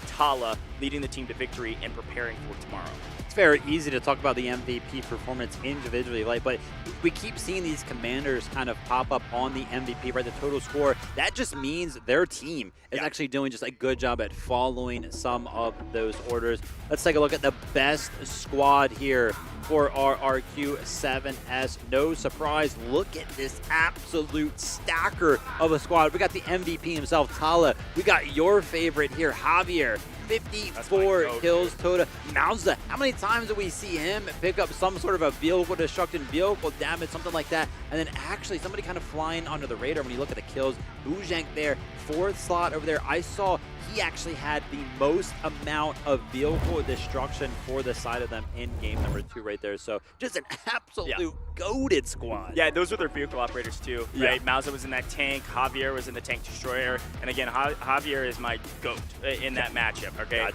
Tala, leading the team to victory and preparing for tomorrow. It's very easy to talk about the MVP performance individually, but we keep seeing these commanders kind of pop up on the MVP, right? The total score. That just means their team is actually doing just a good job at following some of those orders. Let's take a look at the best squad here for RRQ7S. No surprise. Look at this absolute stacker of a squad. We got the MVP himself, Tala. We got your favorite here, Javier. 54 kills total. Mauza, how many times do we see him pick up some sort of a vehicle destruction, vehicle damage, something like that, and then actually somebody kind of flying under the radar when you look at the kills. Bujank there, 4th slot over there. I saw he actually had the most amount of vehicle destruction for the side of them in game number 2 right there. So just an absolute goated squad. Yeah, those were their vehicle operators too, right? Mauza was in that tank, Javier was in the tank destroyer, and again, Javier is my GOAT in that matchup. Okay,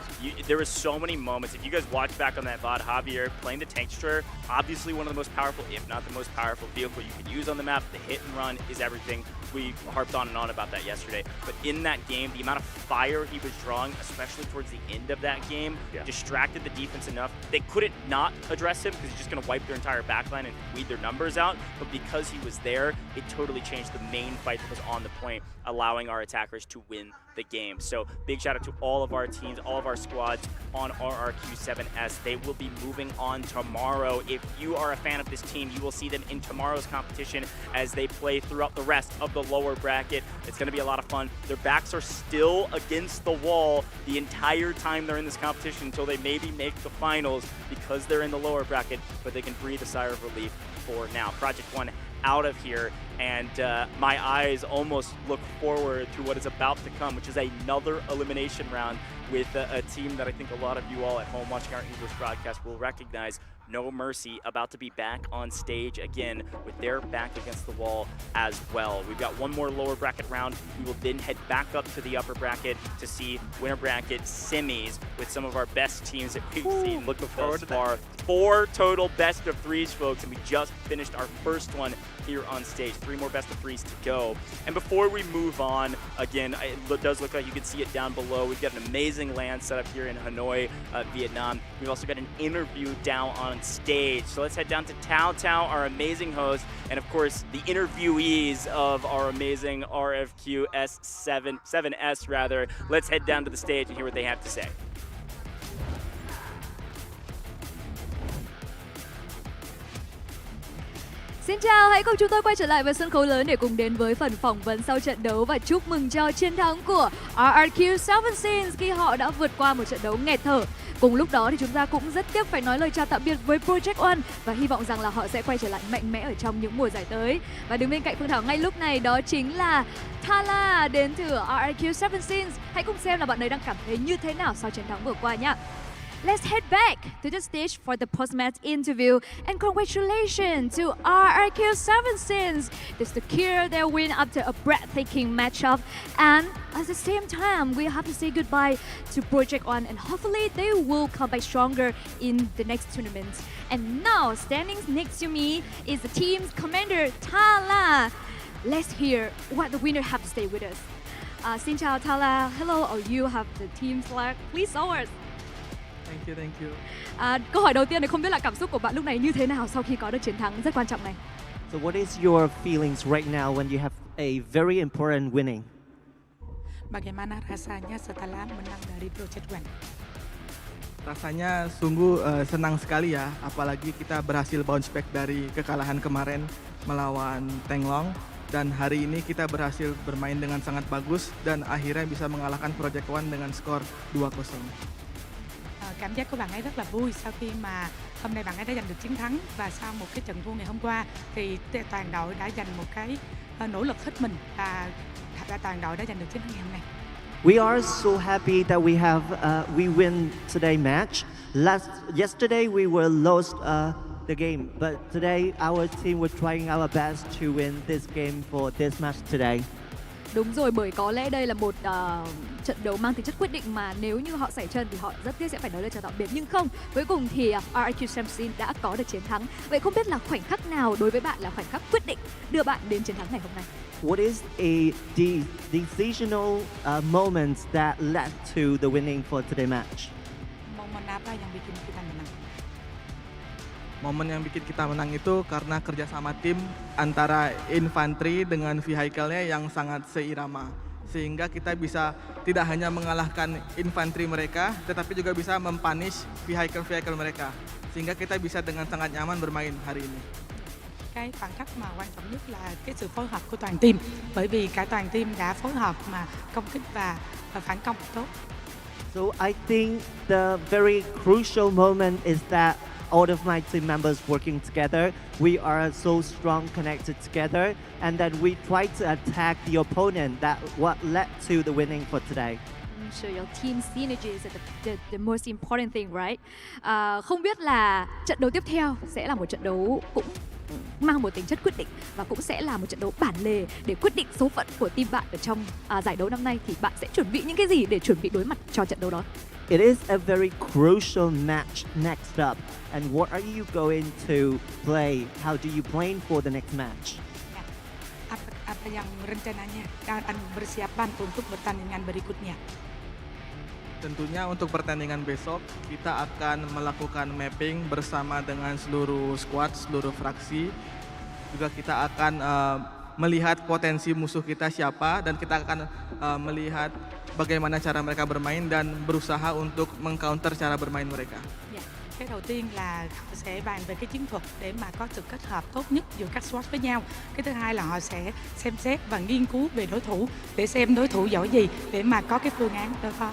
there were so many moments. If you guys watch back on that VOD, Javier playing the Tank Destroyer, obviously one of the most powerful, if not the most powerful vehicle you can use on the map. The hit and run is everything. We harped on and on about that yesterday. But in that game, the amount of fire he was drawing, especially towards the end of that game, distracted the defense enough. They couldn't not address him because he's just going to wipe their entire backline and weed their numbers out. But because he was there, it totally changed the main fight that was on the point, allowing our attackers to win the game. So big shout out to all of our teams, all of our squads on RRQ7S. They will be moving on tomorrow. If you are a fan of this team, you will see them in tomorrow's competition as they play throughout the rest of the lower bracket. It's going to be a lot of fun. Their backs are still against the wall the entire time they're in this competition until they maybe make the finals because they're in the lower bracket, but they can breathe a sigh of relief for now. Project One out of here, and my eyes almost look forward to what is about to come, which is another elimination round with a team that I think a lot of you all at home watching our English broadcast will recognize. No Mercy about to be back on stage again with their back against the wall as well. We've got one more lower bracket round. We will then head back up to the upper bracket to see winter bracket semis with some of our best teams that we've seen looking forward thus far. 4 total best of 3s, folks, and we just finished our first one here on stage. 3 more best of 3s to go. And before we move on, again, it does look like you can see it down below. We've got an amazing land set up here in Hanoi, Vietnam. We've also got an interview down on stage. So let's head down to Tao Tao, our amazing host, and of course the interviewees of our amazing RFQ S7S rather. Let's head down to the stage and hear what they have to say. Xin chào, hãy cùng chúng tôi quay trở lại với sân khấu lớn để cùng đến với phần phỏng vấn sau trận đấu và chúc mừng cho chiến thắng của RRQ7 khi họ đã vượt qua một trận đấu nghẹt thở. Cùng lúc đó thì chúng ta cũng rất tiếc phải nói lời chào tạm biệt với Project One và hy vọng rằng là họ sẽ quay trở lại mạnh mẽ ở trong những mùa giải tới. Và đứng bên cạnh Phương Thảo ngay lúc này đó chính là Thala đến từ RRQ7. Hãy cùng xem là bạn ấy đang cảm thấy như thế nào sau chiến thắng vừa qua nhé. Let's head back to the stage for the post-match interview, and congratulations to RRQ7 to secure their win after a breathtaking matchup. And at the same time, we have to say goodbye to Project One, and hopefully they will come back stronger in the next tournament. And now, standing next to me is the team's commander, Thala. Let's hear what the winner have to say with us. Xin chào Thala. Hello, you have the team flag. Please show us. Thank you. Câu hỏi đầu tiên thì không biết là cảm xúc của bạn lúc này như thế nào sau khi có được chiến thắng rất quan trọng này. So what is your feelings right now when you have a very important winning? Bagaimana rasanya setelah menang dari Project One? Rasanya sungguh senang sekali ya, apalagi kita berhasil bounce back dari kekalahan kemarin melawan Tenglong. Dan hari ini kita berhasil bermain dengan sangat bagus dan akhirnya bisa mengalahkan Project One dengan skor 2-0. Cảm giác của bạn ấy rất là vui sau khi mà hôm nay bạn ấy đã giành được chiến thắng, và sau một cái trận thua ngày hôm qua thì toàn đội đã dành một cái nỗ lực hết mình và toàn đội đã giành được chiến thắng ngày hôm nay. We are so happy that we win today match. Yesterday we were lost the game, but today our team was trying our best to win this game for this match today. Đúng rồi, bởi có lẽ đây là một trận đấu mang tính chất quyết định mà nếu như họ sảy chân thì họ rất tiếc sẽ phải nói lời chào tạm biệt. Nhưng không, cuối cùng thì RRQ7 đã có được chiến thắng. Vậy không biết là khoảnh khắc nào đối với bạn là khoảnh khắc quyết định đưa bạn đến chiến thắng ngày hôm nay? What is a decisional moment that led to the winning for today match? Momen apa yang bikin kita menang? Momen yang bikin kita menang itu karena kerjasama tim antara infanteri dengan vehicle-nya yang sangat seirama. Sehingga kita bisa tidak hanya mengalahkan infanteri mereka, tetapi juga bisa mempunish vehicle mereka. Sehingga kita bisa dengan sangat nyaman bermain hari ini. Cái khoảnh khắc mà quan trọng nhất là cái sự phối hợp của toàn team, bởi vì cả toàn team đã phối hợp mà công kích và phản công tốt. So I think the very crucial moment is that all of my team members working together, we are so strong connected together, and then we try to attack the opponent. That what led to the winning for today. So your team synergy is the most important thing, right? Không biết là trận đấu tiếp theo sẽ là một trận đấu cũng mang một tính chất quyết định và cũng sẽ là một trận đấu bản lề để quyết định số phận của team bạn ở trong giải đấu năm nay, thì bạn sẽ chuẩn bị những cái gì để chuẩn bị đối mặt cho trận đấu đó? It is a very crucial match next up. And what are you going to play? How do you plan for the next match? Apa yang rencananya akan bersiapan untuk pertandingan berikutnya? Tentunya untuk pertandingan besok kita akan melakukan mapping bersama dengan seluruh squad, seluruh fraksi. Juga kita akan melihat potensi musuh kita siapa dan kita akan melihat bagaimana cara mereka bermain dan berusaha untuk mengcounter cara bermain mereka. Cái đầu tiên là họ sẽ bàn về cái chiến thuật để mà có sự kết hợp tốt nhất giữa các squad với nhau. Cái thứ hai là họ sẽ xem xét và nghiên cứu về đối thủ để xem đối thủ giỏi gì để mà có cái phương án đối phó.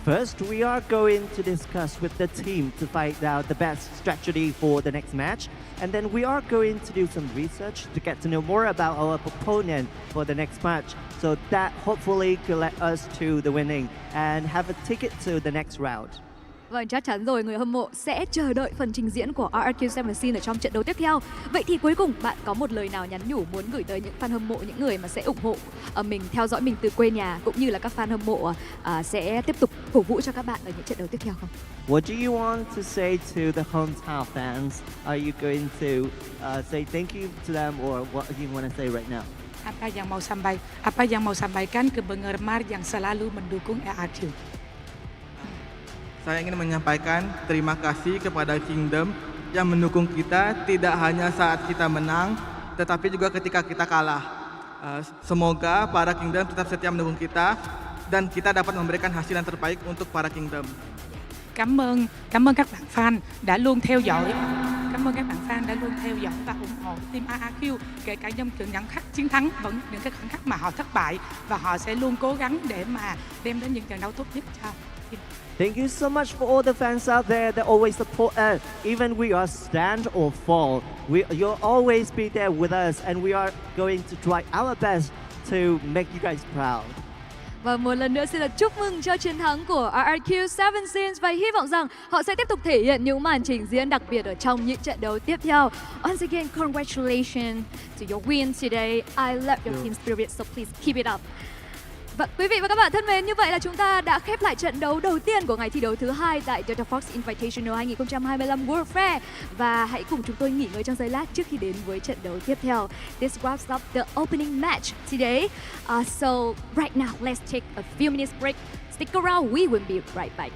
First, we are going to discuss with the team to find out the best strategy for the next match. And then we are going to do some research to get to know more about our opponent for the next match. So that hopefully could let us to the winning and have a ticket to the next round. Vâng, chắc chắn rồi, người hâm mộ sẽ chờ đợi phần trình diễn của RRQ17 ở trong trận đấu tiếp theo. Vậy thì cuối cùng bạn có một lời nào nhắn nhủ muốn gửi tới những fan hâm mộ, những người mà sẽ ủng hộ mình, theo dõi mình từ quê nhà, cũng như là các fan hâm mộ sẽ tiếp tục cổ vũ cho các bạn ở những trận đấu tiếp theo không? What do you want to say to the hometown fans? Are you going to say thank you to them, or what do you want to say right now? Apa yang mau sampaikan ke penggemar yang selalu mendukung RRQ? Saya ingin menyampaikan terima kasih kepada Kingdom yang mendukung kita tidak hanya saat kita menang, tetapi juga ketika kita kalah. Semoga para Kingdom tetap setia mendukung kita dan kita dapat memberikan hasil yang terbaik untuk para Kingdom. Cảm ơn các bạn fan đã luôn theo dõi. Cảm ơn các bạn fan đã luôn theo dõi và ủng hộ team RRQ, kể cả trong những khắc chiến thắng vẫn những cái khoảnh khắc mà họ thất bại, và họ sẽ luôn cố gắng để mà đem đến những trận đấu tốt nhất cho team. Thank you so much for all the fans out there that always support us. Even we are stand or fall, you'll always be there with us, and we are going to try our best to make you guys proud. Và một lần nữa xin được chúc mừng cho chiến thắng của RRQ17 và hy vọng rằng họ sẽ tiếp tục thể hiện những màn trình diễn đặc biệt ở trong những trận đấu tiếp theo. Once again, congratulations to your win today. I love your team spirit, so please keep it up. Và quý vị và các bạn thân mến, như vậy là chúng ta đã khép lại trận đấu đầu tiên của ngày thi đấu thứ hai tại Delta Fox Invitational 2025 World Fair. Và hãy cùng chúng tôi nghỉ ngơi trong giây lát trước khi đến với trận đấu tiếp theo. This wraps up the opening match today. So right now, let's take a few minutes break. Stick around, we will be right back.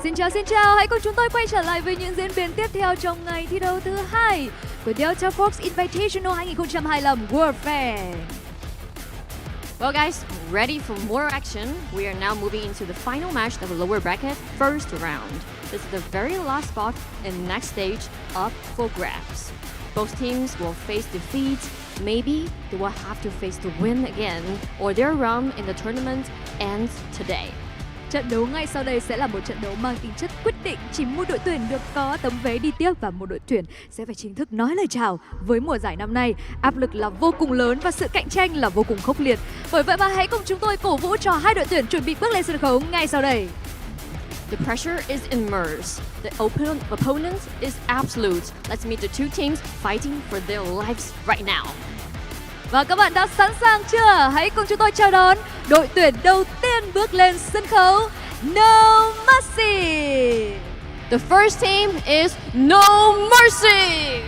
xin chào. Hãy cùng chúng tôi quay trở lại với những diễn biến tiếp theo trong ngày thi đấu thứ hai của Delta Force Invitational 2025 World Fair. Well, guys, ready for more action? We are now moving into the final match of the lower bracket, first round. This is the very last spot and next stage up for grabs. Both teams will face defeat. Maybe they will have to face the win again, or their run in the tournament ends today. Trận đấu ngay sau đây sẽ là một trận đấu mang tính chất quyết định. Chỉ một đội tuyển được có tấm vé đi tiếp và một đội tuyển sẽ phải chính thức nói lời chào với mùa giải năm nay. Áp lực là vô cùng lớn và sự cạnh tranh là vô cùng khốc liệt. Bởi vậy mà hãy cùng chúng tôi cổ vũ cho hai đội tuyển chuẩn bị bước lên sân khấu ngay sau đây. The pressure is immense. The opponent is absolute. Let's meet the two teams fighting for their lives right now. Và các bạn đã sẵn sàng chưa? Hãy cùng chúng tôi chào đón đội tuyển đầu tiên bước lên sân khấu, No Mercy. The first team is No Mercy.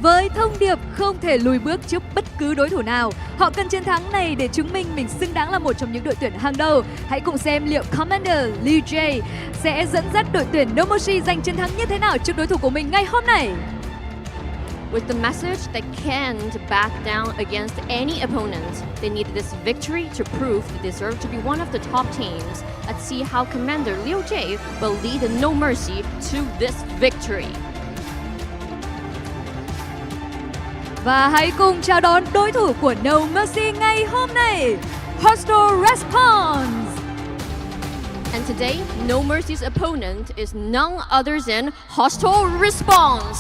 Với thông điệp không thể lùi bước trước bất cứ đối thủ nào, họ cần chiến thắng này để chứng minh mình xứng đáng là một trong những đội tuyển hàng đầu. Hãy cùng xem liệu Commander Liu Jae sẽ dẫn dắt đội tuyển No Mercy giành chiến thắng như thế nào trước đối thủ của mình ngày hôm nay. With the message they can't back down against any opponent, they needed this victory to prove they deserve to be one of the top teams. Let's see how Commander Liu Jae will lead the No Mercy to this victory. Và hãy cùng chào đón đối thủ của No Mercy ngày hôm nay, Hostile Response. And today, No Mercy's opponent is none other than Hostile Response.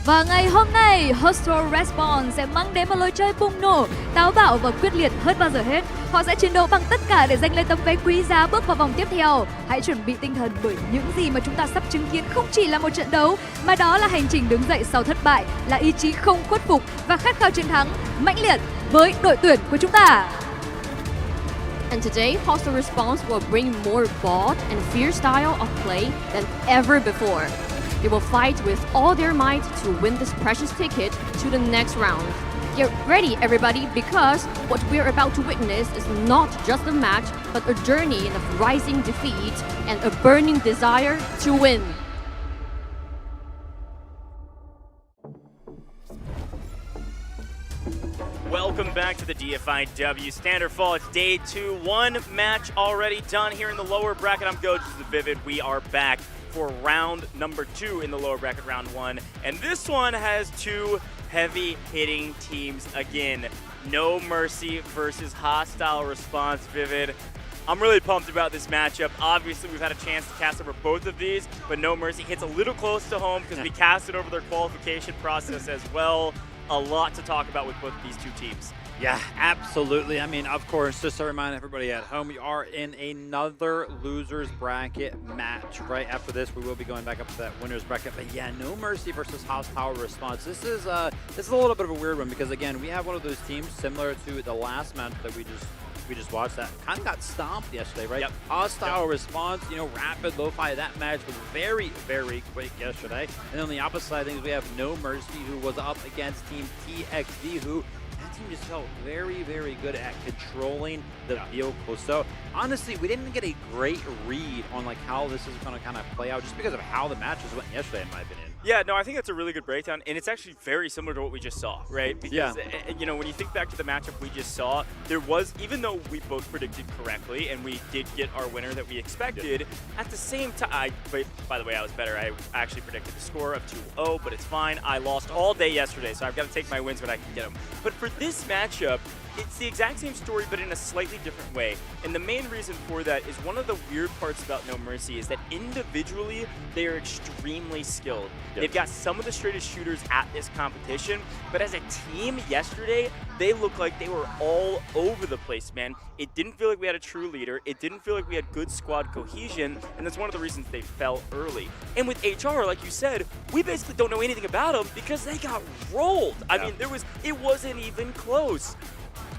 Và ngày hôm nay, Hostile Response sẽ mang đến một lối chơi bùng nổ, táo bạo và quyết liệt hơn bao giờ hết. Họ sẽ chiến đấu bằng tất cả để giành lấy tấm vé quý giá bước vào vòng tiếp theo. Hãy chuẩn bị tinh thần bởi những gì mà chúng ta sắp chứng kiến không chỉ là một trận đấu, mà đó là hành trình đứng dậy sau thất bại, là ý chí không khuất phục và khát khao chiến thắng mãnh liệt với đội tuyển của chúng ta. And today, Hostile Response will bring more bold and fierce style of play than ever before. They will fight with all their might to win this precious ticket to the next round. Get ready, everybody, because what we're about to witness is not just a match, but a journey of rising defeat and a burning desire to win. Welcome back to the DFIW Standard Fall. It's day 2, one match already done here in the lower bracket. I'm Gojus the Vivid. We are back for round number 2 in the lower bracket, round 1. And this one has two heavy-hitting teams again. No Mercy versus Hostile Response, Vivid. I'm really pumped about this matchup. Obviously, we've had a chance to cast over both of these, but No Mercy hits a little close to home because we casted over their qualification process as well. A lot to talk about with both of these two teams. Yeah, absolutely. I mean, of course, just to remind everybody at home, we are in another loser's bracket match. Right after this, we will be going back up to that winner's bracket. But yeah, No Mercy versus Hostile Response. This is a little bit of a weird one because again, we have one of those teams similar to the last match that we just watched that kind of got stomped yesterday, right? Yep. Hostile Response, you know, rapid, lo-fi. That match was very, very quick yesterday. And on the opposite side of things, we have No Mercy, who was up against Team TXD, who that team just felt very, very good at controlling the vehicle. So honestly, we didn't get a great read on like how this is going to kind of play out just because of how the matches went yesterday, in my opinion. Yeah, no, I think that's a really good breakdown, and it's actually very similar to what we just saw, right? Because, you know, when you think back to the matchup we just saw, there was, even though we both predicted correctly and we did get our winner that we expected, at the same time, by the way, I was better. I actually predicted the score of 2-0, but it's fine. I lost all day yesterday, so I've got to take my wins when I can get them. But for this matchup, it's the exact same story, but in a slightly different way. And the main reason for that is one of the weird parts about No Mercy is that individually, they are extremely skilled. They've got some of the straightest shooters at this competition, but as a team yesterday, they looked like they were all over the place, man. It didn't feel like we had a true leader. It didn't feel like we had good squad cohesion, and that's one of the reasons they fell early. And with HR, like you said, we basically don't know anything about them because they got rolled. I mean, it wasn't even close.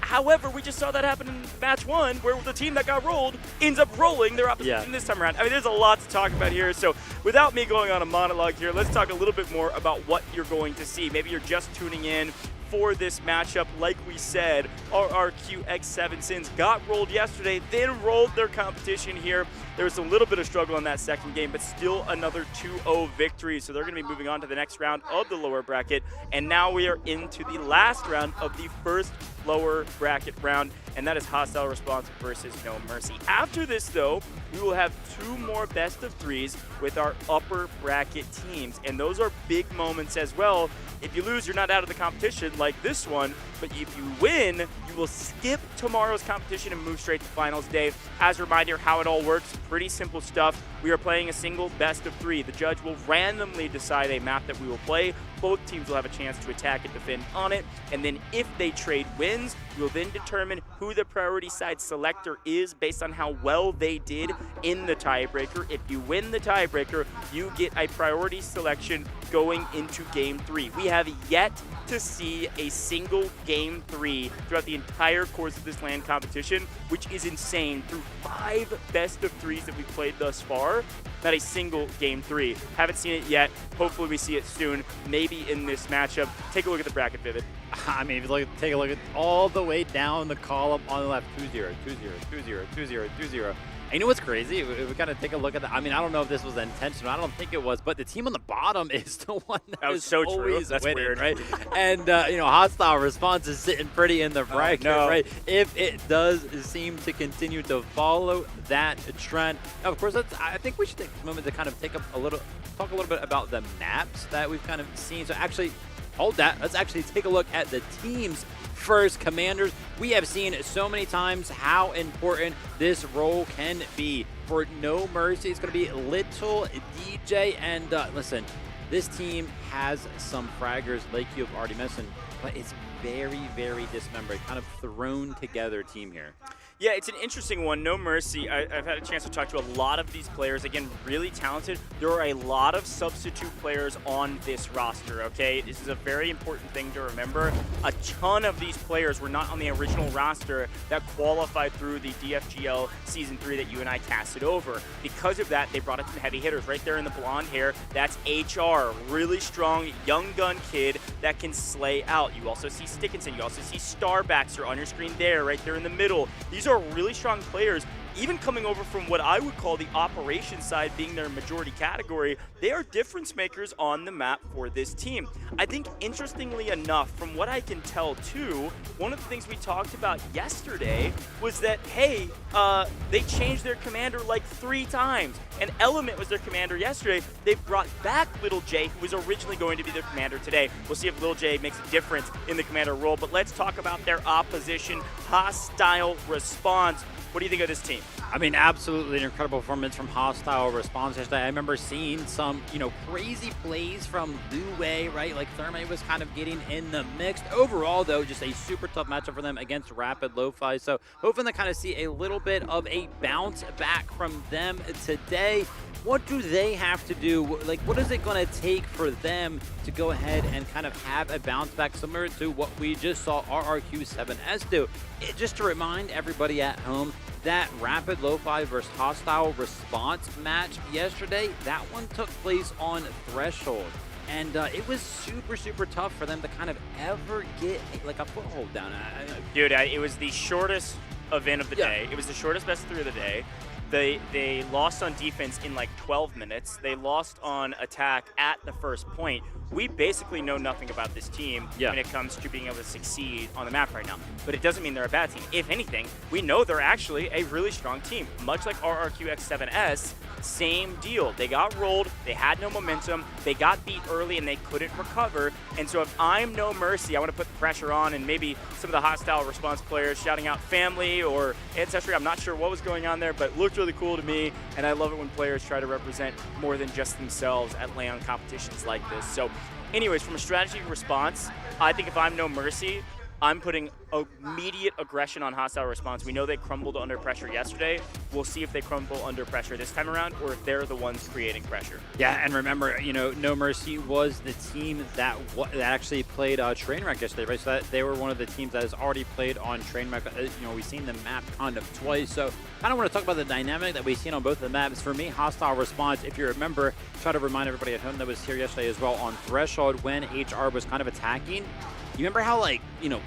However, we just saw that happen in match 1, where the team that got rolled ends up rolling their opposition this time around. I mean, there's a lot to talk about here. So without me going on a monologue here, let's talk a little bit more about what you're going to see. Maybe you're just tuning in for this matchup. Like we said, our RRQX7 Sins got rolled yesterday, then rolled their competition here. There was a little bit of struggle in that second game, but still another 2-0 victory. So they're going to be moving on to the next round of the lower bracket. And now we are into the last round of the first lower bracket round, and that is Hostile Response versus No Mercy. After this, though, we will have 2 more best of 3s with our upper bracket teams, and those are big moments as well. If you lose, you're not out of the competition like this one, but if you win, you will skip tomorrow's competition and move straight to finals day. As a reminder, how it all works, pretty simple stuff. We are playing a single best of 3. The judge will randomly decide a map that we will play. Both teams will have a chance to attack and defend on it, and then if they trade wins, we will then determine who the priority side selector is based on how well they did in the tiebreaker. If you win the tiebreaker, you get a priority selection going into Game 3. We have yet to see a single Game 3 throughout the entire course of this LAN competition, which is insane. Through 5 best of 3s that we've played thus far, not a single Game 3. Haven't seen it yet. Hopefully we see it soon, maybe in this matchup. Take a look at the bracket, Vivid. I mean, if you take a look at all the way down the column on the left, 2-0, 2-0, 2-0, 2-0, 2-0. And you know what's crazy? We kind of take a look at that. I mean, I don't know if this was intentional. I don't think it was, but the team on the bottom is the one that is so always true. That's winning, weird, right? And you know, Hostile Response is sitting pretty in the bracket, right? If it does seem to continue to follow that trend, now, of course, I think we should take a moment to kind of talk a little bit about the maps that we've kind of seen. So actually, hold that. Let's actually take a look at the teams first. Commanders, we have seen so many times how important this role can be. For No Mercy, it's going to be Little DJ, and listen, this team has some fraggers like you've already mentioned, but it's very, very dismembered, kind of thrown together team here. Yeah, it's an interesting one. No Mercy. I've had a chance to talk to a lot of these players. Again, really talented. There are a lot of substitute players on this roster, okay? This is a very important thing to remember. A ton of these players were not on the original roster that qualified through the DFGL Season 3 that you and I casted over. Because of that, they brought in some heavy hitters. Right there in the blonde hair, that's HR. Really strong, young gun kid that can slay out. You also see Stickinson. You also see Starbaxter on your screen there, right there in the middle. These are really strong players, even coming over from what I would call the operations side being their majority category. They are difference makers on the map for this team. I think interestingly enough, from what I can tell too, one of the things we talked about yesterday was that, hey, they changed their commander like 3 times. And Element was their commander yesterday. They've brought back Little J, who was originally going to be their commander today. We'll see if Little J makes a difference in the commander role, but let's talk about their opposition, Hostile Response. What do you think of this team? I mean, absolutely an incredible performance from Hostile Response yesterday. I remember seeing some, crazy plays from Luwei, right? Like Thermite was kind of getting in the mix. Overall, though, just a super tough matchup for them against Rapid Lo-Fi. So hoping to kind of see a little bit of a bounce back from them today. What do they have to do? Like, what is it going to take for them to go ahead and kind of have a bounce back similar to what we just saw RRQ7S do? Just to remind everybody at home, that Rapid Lo-Fi versus Hostile Response match yesterday, that one took place on Threshold. and it was super, super tough for them to kind of ever get like a foothold down. Dude, it was the shortest event of the day. It was the shortest best of 3 of the day. They lost on defense in like 12 minutes. They lost on attack at the first point. We basically know nothing about this team when it comes to being able to succeed on the map right now. But it doesn't mean they're a bad team. If anything, we know they're actually a really strong team. Much like RRQX7S, same deal. They got rolled, they had no momentum, they got beat early and they couldn't recover. And so if I'm No Mercy, I want to put the pressure on, and maybe some of the hostile response players shouting out family or ancestry. I'm not sure what was going on there, but it looked really cool to me. And I love it when players try to represent more than just themselves at LAN competitions like this. So anyways, from a strategy response, I think if I'm No Mercy, I'm putting immediate aggression on hostile response. We know they crumbled under pressure yesterday. We'll see if they crumble under pressure this time around or if they're the ones creating pressure. Yeah, and remember, No Mercy was the team that actually played Trainwreck yesterday, right? So they were one of the teams that has already played on Trainwreck. We've seen the map kind of twice. So I don't want to talk about the dynamic that we've seen on both of the maps. For me, hostile response, if you remember, try to remind everybody at home that was here yesterday as well on Threshold when HR was kind of attacking. You remember how,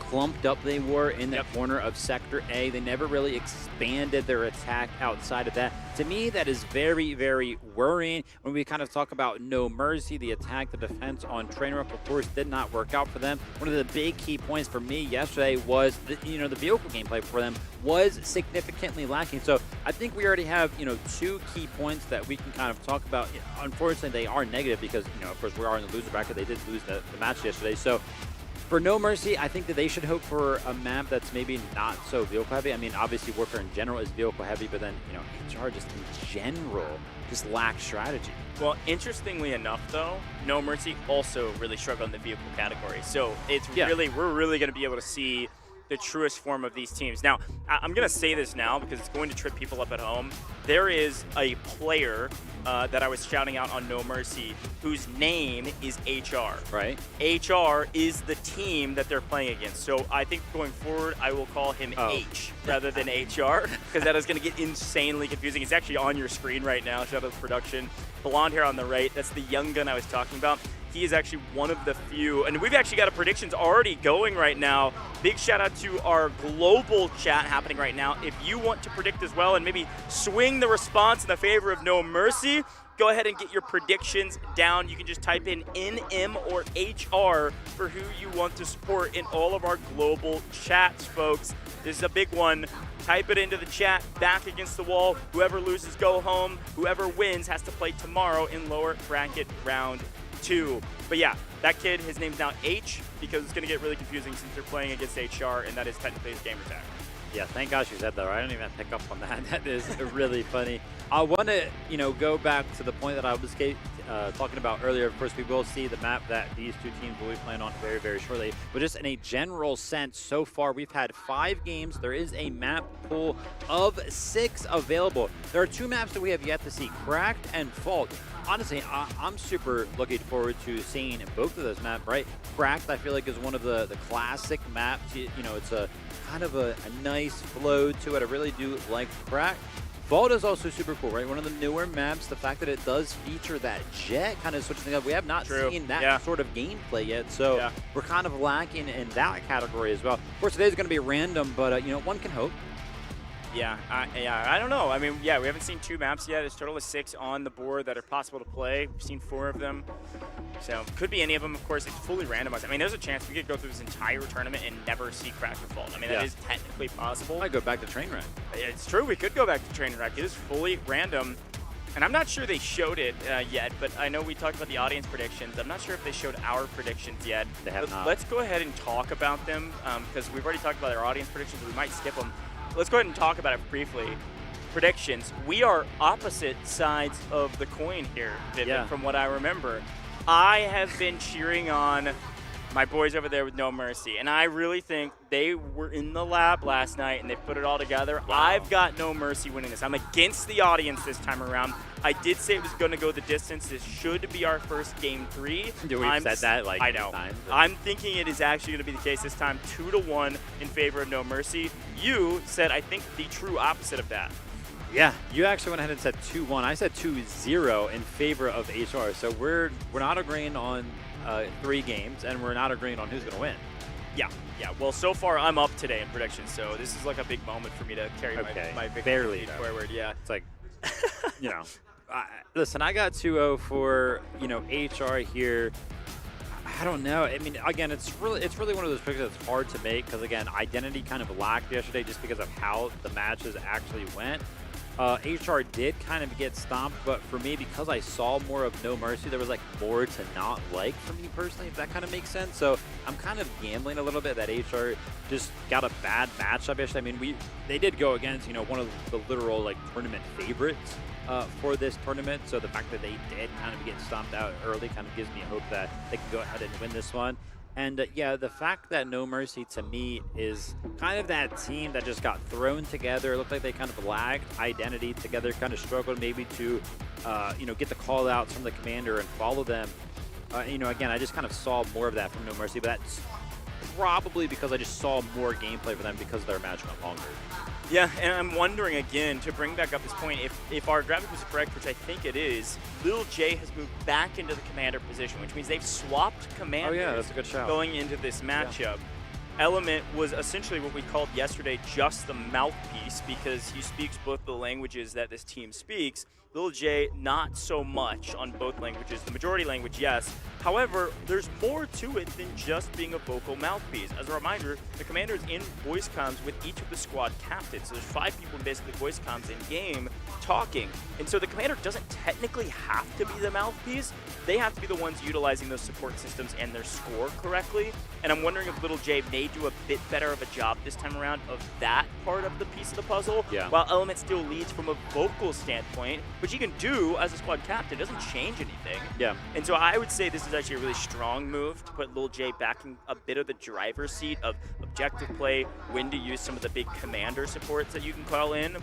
clumped up they were in that corner of Sector A? They never really expanded their attack outside of that. To me, that is very, very worrying. When we kind of talk about No Mercy, the attack, the defense on Trainwreck, of course, did not work out for them. One of the big key points for me yesterday was, the vehicle gameplay for them was significantly lacking. So I think we already have, 2 key points that we can kind of talk about. Unfortunately, they are negative because, of course, we are in the loser bracket. They did lose the match yesterday. So for No Mercy, I think that they should hope for a map that's maybe not so vehicle heavy. I mean, obviously Warfare in general is vehicle heavy, but then, HR just in general just lacks strategy. Well, interestingly enough, though, No Mercy also really struggled in the vehicle category. So it's we're really going to be able to see the truest form of these teams. Now, I'm going to say this now because it's going to trip people up at home. There is a player that I was shouting out on No Mercy whose name is HR. Right. HR is the team that they're playing against. So I think going forward, I will call him H rather than HR because that is going to get insanely confusing. It's actually on your screen right now. Shout out to production. Blonde hair on the right. That's the young gun I was talking about. He is actually one of the few, and we've actually got a predictions already going right now. Big shout out to our global chat happening right now. If you want to predict as well and maybe swing the response in the favor of No Mercy, go ahead and get your predictions down. You can just type in NM or HR for who you want to support in all of our global chats, folks. This is a big one. Type it into the chat, back against the wall. Whoever loses, go home. Whoever wins has to play tomorrow in lower bracket round 2. But yeah, that kid, his name's now H because it's going to get really confusing since they're playing against HR, and that is technically his gamer tag. Yeah, thank gosh you said that. I don't even pick up on that. That is really funny. I want to, go back to the point that I was talking about earlier. Of course, we will see the map that these 2 teams will be playing on very, very shortly. But just in a general sense, so far we've had 5 games. There is a map pool of 6 available. There are 2 maps that we have yet to see, Cracked and Fault. Honestly, I'm super looking forward to seeing both of those maps, right? Cracked, I feel like, is one of the classic maps. It's a kind of a nice flow to it. I really do like Cracked. Fault is also super cool, right? One of the newer maps, the fact that it does feature that jet kind of switching things up. We have not seen that sort of gameplay yet, so we're kind of lacking in that category as well. Of course, today's going to be random, but, one can hope. Yeah, I don't know. I mean, we haven't seen 2 maps yet. There's a total of 6 on the board that are possible to play. We've seen 4 of them. So could be any of them. Of course, it's fully randomized. I mean, there's a chance we could go through this entire tournament and never see Crack or Fault. I mean, that is technically possible. I go back to Trainwreck. It's true. We could go back to Trainwreck. It is fully random. And I'm not sure they showed it yet, but I know we talked about the audience predictions. I'm not sure if they showed our predictions yet. They have not. Let's go ahead and talk about them because we've already talked about our audience predictions. We might skip them. Let's go ahead and talk about it briefly. Predictions. We are opposite sides of the coin here, Vivian, from what I remember. I have been cheering on my boys over there with No Mercy, and I really think they were in the lab last night and they put it all together. Wow. I've got No Mercy winning this. I'm against the audience this time around. I did say it was going to go the distance. This should be our first game 3. We've said that I know. times. I'm thinking it is actually going to be the case this time, 2-1 in favor of No Mercy. You said, I think, the true opposite of that. Yeah, you actually went ahead and said 2-1. I said 2-0 in favor of HR. So we're not agreeing on 3 games, and we're not agreeing on who's going to win. Yeah. Well, so far I'm up today in predictions, so this is like a big moment for me to carry my victory barely forward. Yeah. It's like, you know, listen, I got 2-0 for, HR here. I don't know. I mean, again, it's really one of those picks that's hard to make because, again, identity kind of lacked yesterday just because of how the matches actually went. HR did kind of get stomped, but for me, because I saw more of No Mercy, there was like more to not like for me personally, if that kind of makes sense. So I'm kind of gambling a little bit that HR just got a bad matchup yesterday. I mean, they did go against, one of the literal like tournament favorites for this tournament. So the fact that they did kind of get stomped out early kind of gives me hope that they can go ahead and win this one. And yeah, the fact that No Mercy to me is kind of that team that just got thrown together. It looked like they kind of lagged identity together, kind of struggled maybe to, get the call outs from the commander and follow them. Again, I just kind of saw more of that from No Mercy, but that's probably because I just saw more gameplay for them because their match went longer. Yeah, and I'm wondering again, to bring back up this point, if our graphic was correct, which I think it is, Lil J has moved back into the commander position, which means they've swapped commanders that's a good shout. going into this matchup. Element was essentially what we called yesterday just the mouthpiece because he speaks both the languages that this team speaks. Lil J, not so much on both languages. The majority language, yes. However, there's more to it than just being a vocal mouthpiece. As a reminder, the commander's in voice comms with each of the squad captains. So there's 5 people in basically voice comms in game talking. And so the commander doesn't technically have to be the mouthpiece. They have to be the ones utilizing those support systems and their score correctly. And I'm wondering if Lil J may do a bit better of a job this time around of that part of the piece of the puzzle. Yeah. While Element still leads from a vocal standpoint, which he can do as a squad captain, doesn't change anything. Yeah. And so I would say this is actually a really strong move to put Lil J back in a bit of the driver's seat of objective play, when to use some of the big commander supports that you can call in.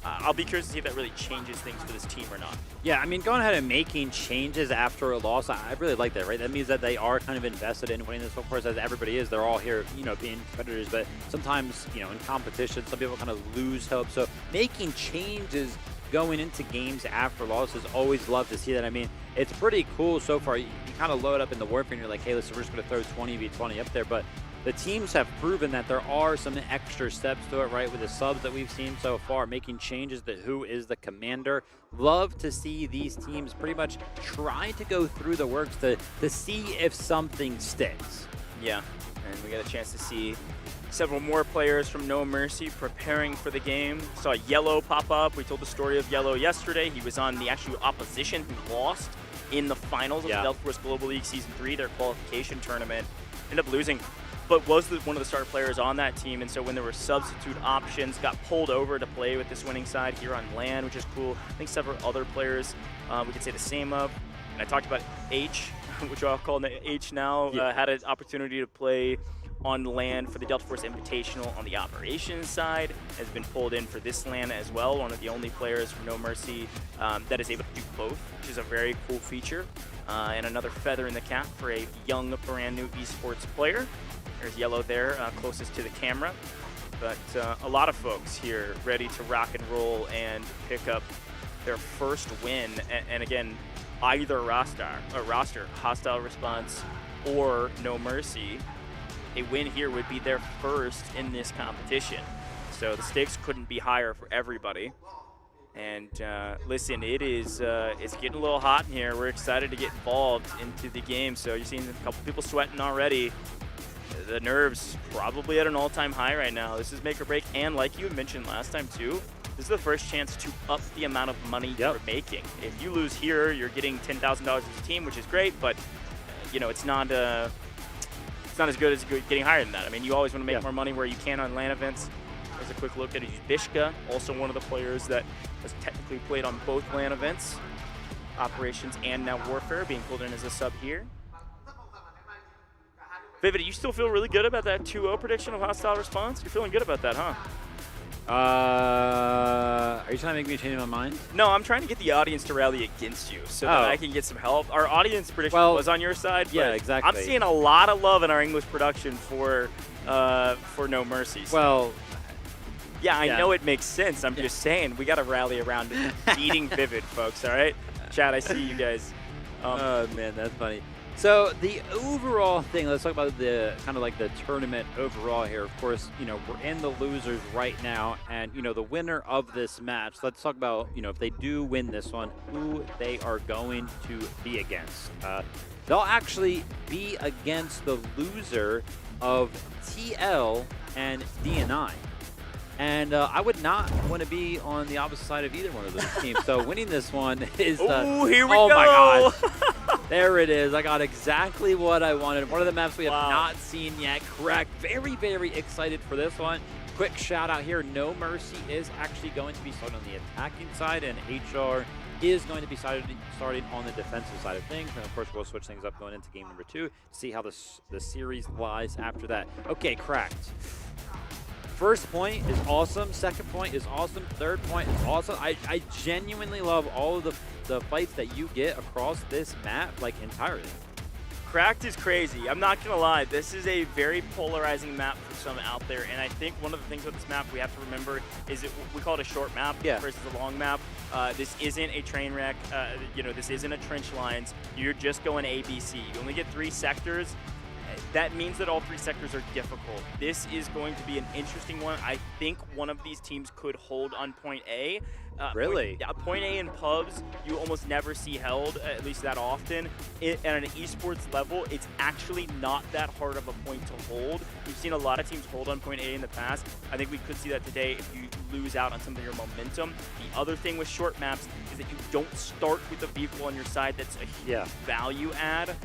I'll be curious to see if that really changes things for this team or not. Yeah, I mean, going ahead and making changes after a loss, I really like that, right? That means that they are kind of invested in winning this. Of course, as everybody is, they're all here, being competitors. But sometimes, in competition, some people kind of lose hope. So making changes going into games after losses, always love to see that. I mean, it's pretty cool so far. You kind of load up in the Warfare and you're like, hey, listen, we're just going to throw 20v20 up there. But the teams have proven that there are some extra steps to it, right, with the subs that we've seen so far, making changes to who is the commander. Love to see these teams pretty much try to go through the works to see if something sticks. Yeah, and we got a chance to see several more players from No Mercy preparing for the game. Saw Yellow pop up. We told the story of Yellow yesterday. He was on the actual opposition who lost in the finals of the Delta Force Global League Season 3, their qualification tournament. Ended up losing, but was one of the star players on that team. And so when there were substitute options, got pulled over to play with this winning side here on LAN, which is cool. I think several other players we could say the same of. And I talked about H, which I'll call H now, had an opportunity to play on LAN for the Delta Force Invitational on the operations side, has been pulled in for this LAN as well. One of the only players from No Mercy that is able to do both, which is a very cool feature. And another feather in the cap for a young, brand new esports player. There's Yellow there, closest to the camera. But a lot of folks here ready to rock and roll and pick up their first win. And again, either roster, Hostile Response or No Mercy, a win here would be their first in this competition. So the stakes couldn't be higher for everybody. And listen, it's getting a little hot in here. We're excited to get involved into the game. So you're seeing a couple people sweating already. The nerves probably at an all-time high right now. This is make or break. And like you mentioned last time too, this is the first chance to up the amount of money you're making. If you lose here, you're getting $10,000 as a team, which is great, but it's not as good as getting higher than that. I mean, you always want to make more money where you can on LAN events. There's a quick look at it. Bishka, also one of the players that has technically played on both LAN events, Operations and now Warfare, being pulled in as a sub here. Vivid, you still feel really good about that 2-0 prediction of Hostile Response? You're feeling good about that, huh? Are you trying to make me change my mind? No, I'm trying to get the audience to rally against you so that I can get some help. Our audience prediction was on your side. Yeah, but exactly. I'm seeing a lot of love in our English production for No Mercy. So. Well, Yeah, I Yeah. know it makes sense. I'm just saying we got to rally around beating Vivid, folks. All right, Chad, I see you guys. Oh man, that's funny. So the overall thing, let's talk about the kind of like the tournament overall here. Of course, we're in the losers right now, and the winner of this match. Let's talk about if they do win this one, who they are going to be against. They'll actually be against the loser of TL and DNI. And I would not want to be on the opposite side of either one of those teams. So winning this one is Oh, here we oh go. my God. There it is. I got exactly what I wanted. One of the maps we have Wow. not seen yet. Correct. Very, very excited for this one. Quick shout out here. No Mercy is actually going to be starting on the attacking side, and HR is going to be starting on the defensive side of things. And of course, we'll switch things up going into game number 2 to see how the series lies after that. Okay, Cracked. First point is awesome. Second point is awesome. Third point is awesome. I genuinely love all of the fights that you get across this map, like entirely. Cracked is crazy. I'm not going to lie. This is a very polarizing map for some out there. And I think one of the things with this map we have to remember is we call it a short map versus a long map. This isn't a train wreck. This isn't a trench lines. You're just going ABC. You only get 3 sectors. That means that all 3 sectors are difficult. This is going to be an interesting one. I think one of these teams could hold on point A. Really? Point A in pubs, you almost never see held, at least that often. At an esports level, it's actually not that hard of a point to hold. We've seen a lot of teams hold on point A in the past. I think we could see that today if you lose out on some of your momentum. The other thing with short maps is that you don't start with a vehicle on your side that's a huge value add.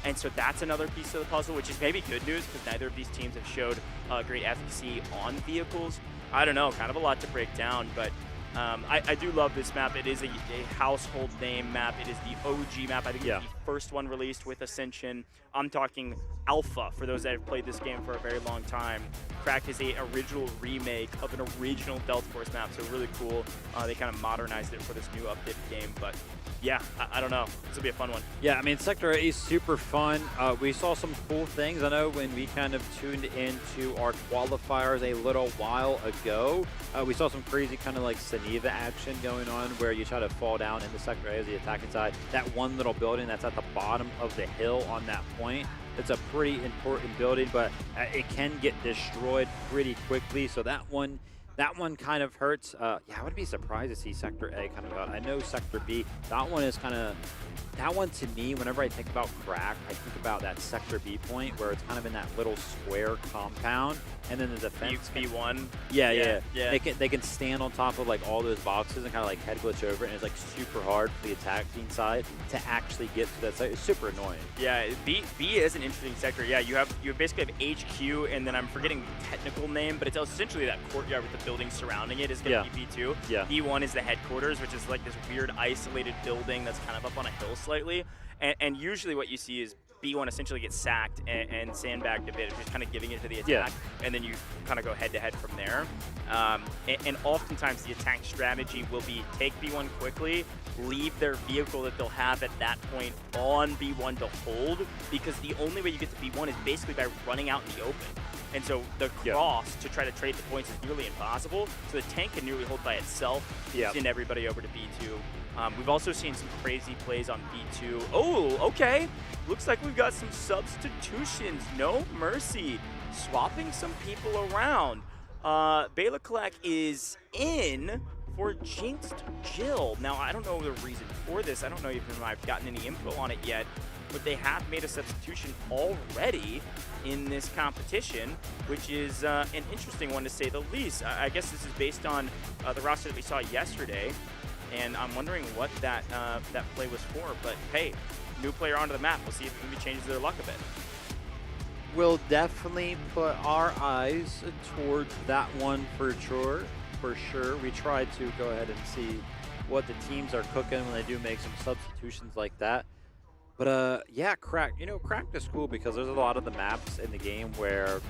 And so that's another piece of the puzzle, which is maybe good news because neither of these teams have showed great efficacy on vehicles. I don't know, kind of a lot to break down, but I do love this map. It is a household name map. It is the OG map. I think it's the first one released with Ascension. I'm talking alpha for those that have played this game for a very long time. Cracked is a original remake of an original Delta Force map, so really cool. They kind of modernized it for this new updated game, but yeah, I don't know. This will be a fun one. Yeah, I mean, Sector A is super fun. We saw some cool things. I know when we kind of tuned into our qualifiers a little while ago, we saw some crazy kind of like Seneva action going on where you try to fall down into Sector A as the attacking side. That one little building that's at the bottom of the hill on that point, it's a pretty important building, but it can get destroyed pretty quickly. So that one kind of hurts. Yeah, I would be surprised to see Sector A kind of out. I know Sector B, that one is kind of, that one to me, whenever I think about Crack, I think about that Sector B point where it's kind of in that little square compound, and then the defense. B1. Yeah. They can stand on top of like all those boxes and kind of like head glitch over it, and it's like super hard for the attacking side to actually get to that site. It's super annoying. Yeah, B is an interesting sector. Yeah, you basically have HQ, and then I'm forgetting the technical name, but it's essentially that courtyard with the building surrounding it is going to be B2. Yeah. B1 is the headquarters, which is like this weird isolated building that's kind of up on a hill slightly. And usually what you see is B1 essentially gets sacked and sandbagged a bit, just kind of giving it to the attack, and then you kind of go head-to-head from there. And oftentimes the attack strategy will be take B1 quickly, leave their vehicle that they'll have at that point on B1 to hold, because the only way you get to B1 is basically by running out in the open. And so the cross to try to trade the points is nearly impossible, so the tank can nearly hold by itself, send everybody over to B2. We've also seen some crazy plays on B2. Oh, okay. Looks like we've got some substitutions. No Mercy. Swapping some people around. Bela Kalak is in for Jinxed Jill. Now, I don't know the reason for this. I don't know if I've gotten any info on it yet, but they have made a substitution already in this competition, which is an interesting one to say the least. I guess this is based on the roster that we saw yesterday. And I'm wondering what that play was for. But hey, new player onto the map. We'll see if it maybe changes their luck a bit. We'll definitely put our eyes towards that one for sure. We try to go ahead and see what the teams are cooking when they do make some substitutions like that. But yeah, Cracked is cool because there's a lot of the maps in the game where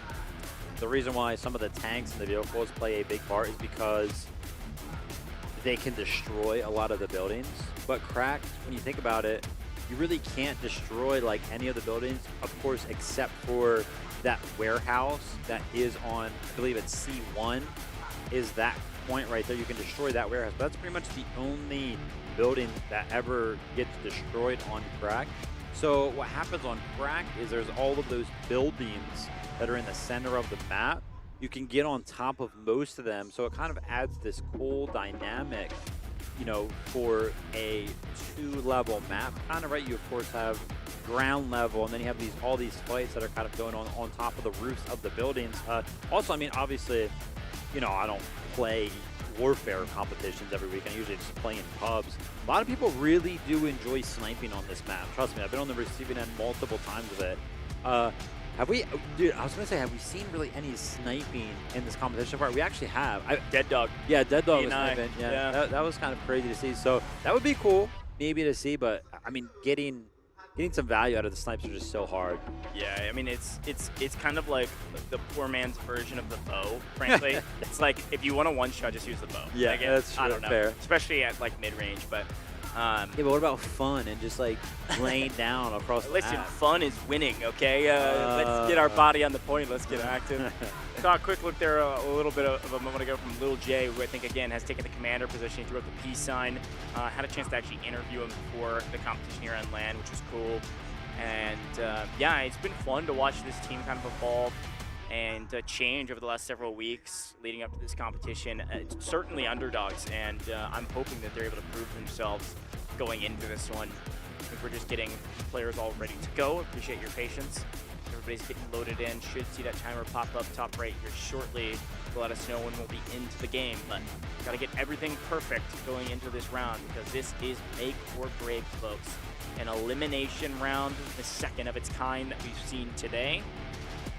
the reason why some of the tanks and the vehicles play a big part is because they can destroy a lot of the buildings. But Cracked, when you think about it, you really can't destroy like any of the buildings, of course, except for that warehouse that is on, I believe it's C1 is that point right there. You can destroy that warehouse, but that's pretty much the only building that ever gets destroyed on Crack. So what happens on Crack is there's all of those buildings that are in the center of the map. You can get on top of most of them, so it kind of adds this cool dynamic, you know, for a 2-level map. Kind of right, you of course have ground level, and then you have all these fights that are kind of going on top of the roofs of the buildings. Also, I mean, obviously, you know, I don't play Warfare competitions every week. I usually just play in pubs. A lot of people really do enjoy sniping on this map. Trust me, I've been on the receiving end multiple times of it. Have we, dude, I was going to say, have we seen really any sniping in this competition part? We actually have. Dead Dog. Yeah, Dead Dog was E&I. sniping. Yeah, Yeah. that was kind of crazy to see. So that would be cool maybe to see, but I mean, getting some value out of the snipes are just so hard. Yeah, I mean, it's kind of like the poor man's version of the bow, frankly. It's like, if you want a one-shot, just use the bow. Yeah, Like, that's I true, don't know. fair. Especially at, like, mid-range, but... Yeah, but what about fun and just like laying down across the Listen, map? fun is winning, okay? Let's get our body on the point. Let's get active. Saw a quick look there a little bit of a moment ago from Lil J, who I think, again, has taken the commander position. He threw up the peace sign. Had a chance to actually interview him before the competition here on LAN, which was cool. And, yeah, it's been fun to watch this team kind of evolve and change over the last several weeks leading up to this competition. It's certainly underdogs, and I'm hoping that they're able to prove themselves going into this one. I think we're just getting players all ready to go. Appreciate your patience. Everybody's getting loaded in. Should see that timer pop up top right here shortly to let us know when we'll be into the game. But got to get everything perfect going into this round, because this is make or break, folks. An elimination round, the second of its kind that we've seen today.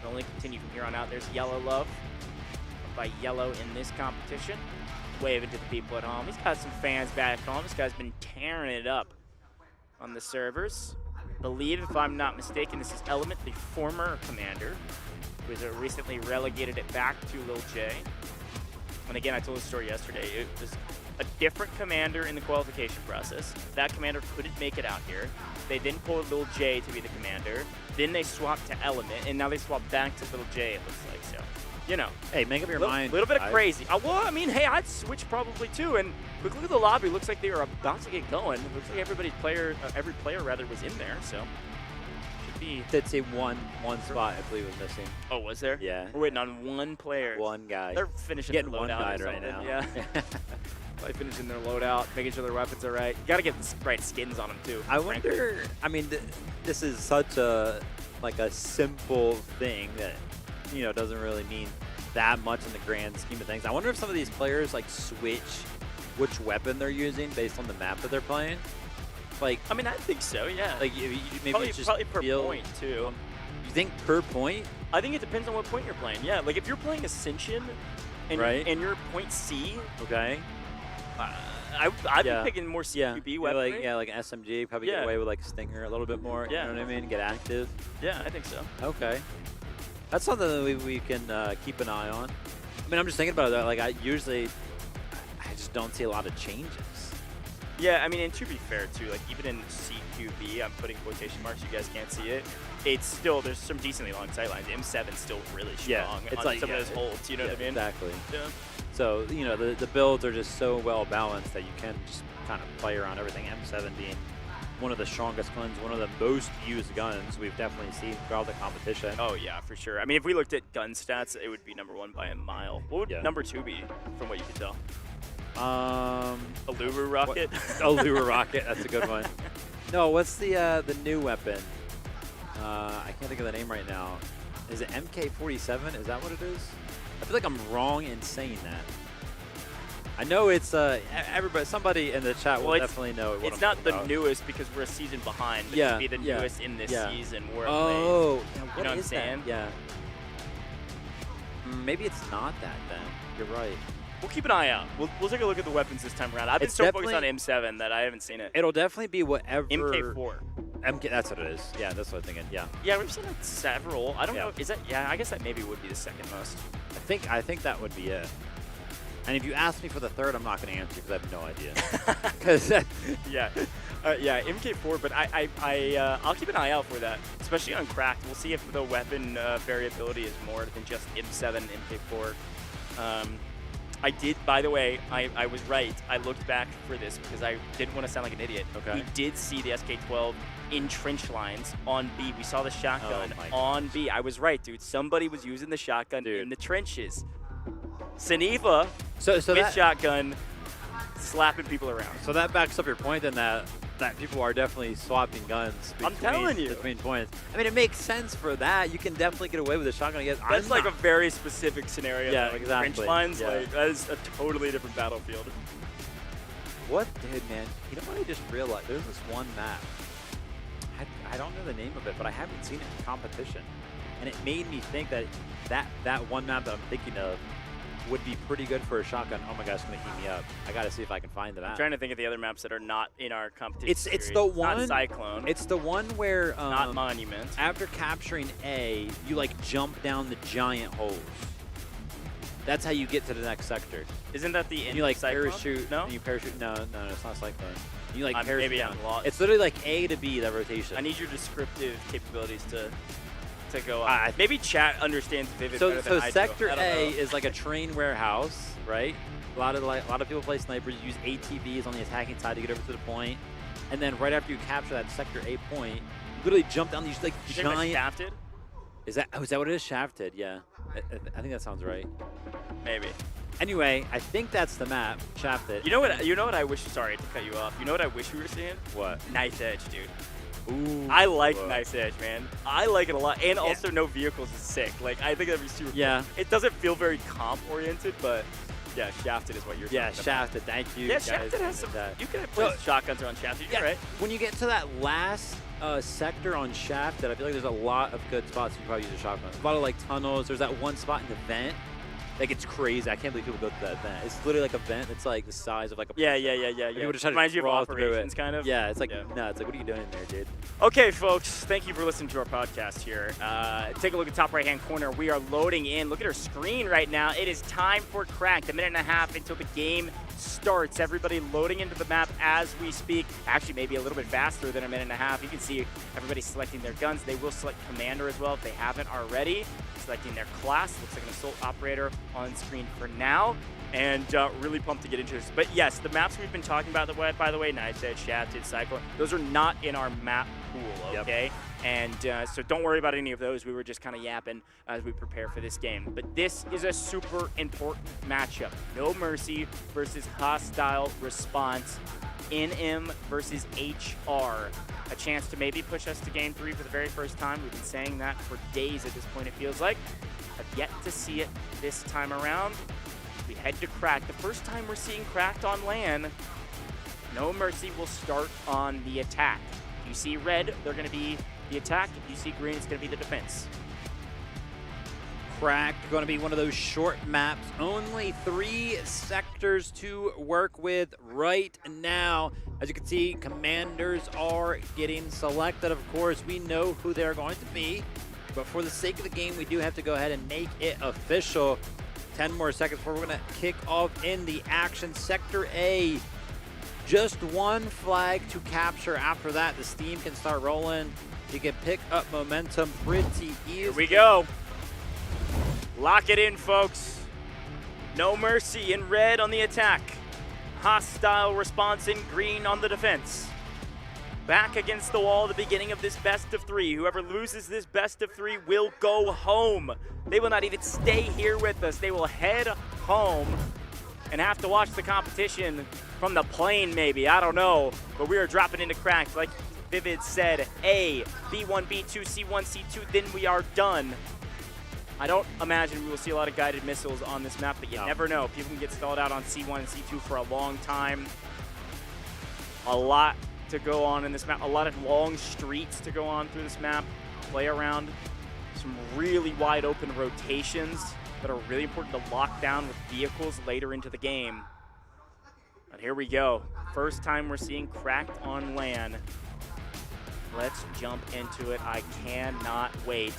It'll only continue from here on out. There's Yellow Love by Yellow in this competition. Waving to the people at home. He's got some fans back home. This guy's been tearing it up on the servers. I believe, if I'm not mistaken, this is Element, the former commander, who was recently relegated it back to Lil J. And again, I told the story yesterday. It was a different commander in the qualification process. That commander couldn't make it out here. They then pulled Lil J to be the commander. Then they swapped to Element, and now they swapped back to Lil J, it looks like. So, you know. Hey, make up your mind. A little bit of guys. crazy. Well, I mean, hey, I'd switch probably too. And quick look at the lobby. Looks like they are about to get going. Looks like every player was in there. So should be. Did say one spot I believe was missing. Oh, was there? Yeah. We're waiting on one player. One guy. They're finishing Getting their one loadout guy or right now. something. Yeah. Probably finishing their loadout, making sure their weapons are right. Got to get the right skins on them too. I frankly. wonder. I mean, this is such a simple thing that doesn't really mean that much in the grand scheme of things. I wonder if some of these players like switch which weapon they're using based on the map that they're playing. Like, I mean, I think so. Yeah. like maybe probably, it's just probably per feel, point too. You think per point? I think it depends on what point you're playing. Yeah, like if you're playing Ascension and, Right. and you're point C, Okay. I'd Yeah. be picking more CQB weapon. Like an SMG, probably Yeah. get away with like Stinger a little bit more. Yeah. You know what I mean? Get active. Yeah, I think so. Okay. That's something that we can keep an eye on. I mean, I'm just thinking about it. Like, I just don't see a lot of changes. Yeah, I mean, and to be fair too, like even in CQB, I'm putting quotation marks. You guys can't see it. It's still there's some decently long sight lines. M7's still really strong Yeah, it's on like- some yeah, of those holds. You know what I mean? Exactly. Yeah. So, the builds are just so well balanced that you can just kind of play around everything. M7 being one of the strongest guns, one of the most used guns we've definitely seen throughout the competition. Oh yeah, for sure. I mean, if we looked at gun stats, it would be #1 by a mile. What would Yeah. #2 be, from what you could tell? A Luru rocket. lure rocket, that's a good one. No, what's the new weapon? I can't think of the name right now. Is it MK47? Is that what it is? I feel like I'm wrong in saying that. I know it's everybody. Somebody in the chat will Well, it's- definitely know what It's I'm not talking the about. newest because we're a season behind. But Yeah, to be the yeah, newest in this yeah. season. Where Oh, yeah, You what know what I'm is that? saying? Yeah. Maybe it's not that then. You're right. we'll keep an eye out. We'll take a look at the weapons this time around. I've been It's so focused on definitely- M7 that I haven't seen it. It'll definitely be whatever. MK4. MK. That's what it is. Yeah, that's what I'm thinking. Yeah. Yeah, we've seen it several. I don't Yeah. know. Is that? Yeah, I guess that maybe would be the second most. I think that would be it. And if you ask me for the third, I'm not going to answer because I have no idea. Because Yeah, yeah, MK4. But I'll keep an eye out for that, especially on Cracked. We'll see if the weapon variability is more than just M7, MK4. I did, by the way, I was right. I looked back for this because I didn't want to sound like an idiot. Okay. We did see the SK-12 in trench lines on B. We saw the shotgun on B. I was right, dude. Somebody was using the shotgun in the trenches. Sanifa with shotgun slapping people around. So that backs up your point then that people are definitely swapping guns between points. I mean, it makes sense for that. You can definitely get away with a shotgun against. That's like a very specific scenario. Yeah, like exactly. Trench lines, Yeah. like that is a totally different battlefield. What, dude, man? You know what I just realized? There's this one map. I don't know the name of it, but I haven't seen it in competition, and it made me think that one map that I'm thinking of would be pretty good for a shotgun. Oh my gosh, it's gonna heat me up. I gotta see if I can find the map. I'm trying to think of the other maps that are not in our competition. It's the one. Not Cyclone. It's the one where not Monument. After capturing A, you like jump down the giant holes. That's how you get to the next sector. Isn't that the And you like Cyclone? parachute. No. And you parachute. No, it's not Cyclone. You like parachute. Maybe down. I'm lost. It's literally like A to B, that rotation. I need your descriptive capabilities to go on. Maybe chat understands Vivid better than I do. Sector I don't A know. is like a train warehouse, right? A lot of people play snipers, use ATVs on the attacking side to get over to the point, and then right after you capture that Sector A point, you literally jump down these like You think that's giant. shafted? Is that what it is? Shafted? Yeah, I think that sounds right. Maybe. Anyway, I think that's the map. Shafted. You know what I wish. Sorry to cut you off. You know what I wish we were seeing? What? Nice Edge, dude. Ooh. I like whoa. Nice Edge, man. I like it a lot. And also no vehicles is sick. Like, I think that'd be super Yeah. cool. It doesn't feel very comp-oriented, but yeah, Shafted is what you're Yeah, talking about. Shafted. Thank you. Yeah, guys Shafted has for some. that. You can play shotguns on Shafted. You're right. When you get to that last sector on Shafted, I feel like there's a lot of good spots you can probably use a shotgun. A lot of like tunnels. There's that one spot in the vent. Like, it's crazy. I can't believe people go to that vent. It's literally like a vent that's like the size of like a Yeah. People just try to Reminds you of crawl through Operations, it. kind of. Yeah, it's like nuts. Like, what are you doing in there, dude? Okay, folks, thank you for listening to our podcast here. Take a look at top right-hand corner. We are loading in. Look at our screen right now. It is time for Cracked. A minute and a half until the game starts. Everybody loading into the map as we speak. Actually, maybe a little bit faster than a minute and a half. You can see everybody selecting their guns. They will select Commander as well if they haven't already. Selecting their class. Looks like an Assault Operator on screen for now. And really pumped to get into this. But yes, the maps we've been talking about, by the way, Nice Edge, Shafted, Cyclone, those are not in our map pool, okay? Yep. And so don't worry about any of those. We were just kind of yapping as we prepare for this game. But this is a super important matchup. No Mercy versus Hostile Response. NM versus HR. A chance to maybe push us to Game 3 for the very first time. We've been saying that for days at this point, it feels like. I've yet to see it this time around. We head to Cracked. The first time we're seeing Cracked on LAN. No Mercy will start on the attack. If you see red, they're going to be the attack. If you see green, it's going to be the defense. Cracked, going to be one of those short maps. Only 3 sectors to work with right now. As you can see, commanders are getting selected. Of course, we know who they're going to be. But for the sake of the game, we do have to go ahead and make it official. 10 more seconds before we're going to kick off in the action. Sector A, just one flag to capture. After that, the steam can start rolling. You can pick up momentum pretty easily. Here we go. Lock it in, folks. No Mercy in red on the attack. Hostile Response in green on the defense. Back against the wall at the beginning of this best of 3. Whoever loses this best of 3 will go home. They will not even stay here with us. They will head home and have to watch the competition from the plane maybe. I don't know. But we are dropping into Cracked. Like Vivid said, A, B1, B2, C1, C2, then we are done. I don't imagine we will see a lot of guided missiles on this map, but you never know. People can get stalled out on C1 and C2 for a long time. A lot to go on in this map. A lot of long streets to go on through this map. Play around. Some really wide open rotations that are really important to lock down with vehicles later into the game. But here we go. First time we're seeing Cracked on LAN. Let's jump into it. I cannot wait.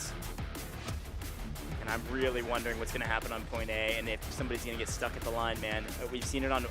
And I'm really wondering what's going to happen on point A and if somebody's going to get stuck at the line, man. We've seen it on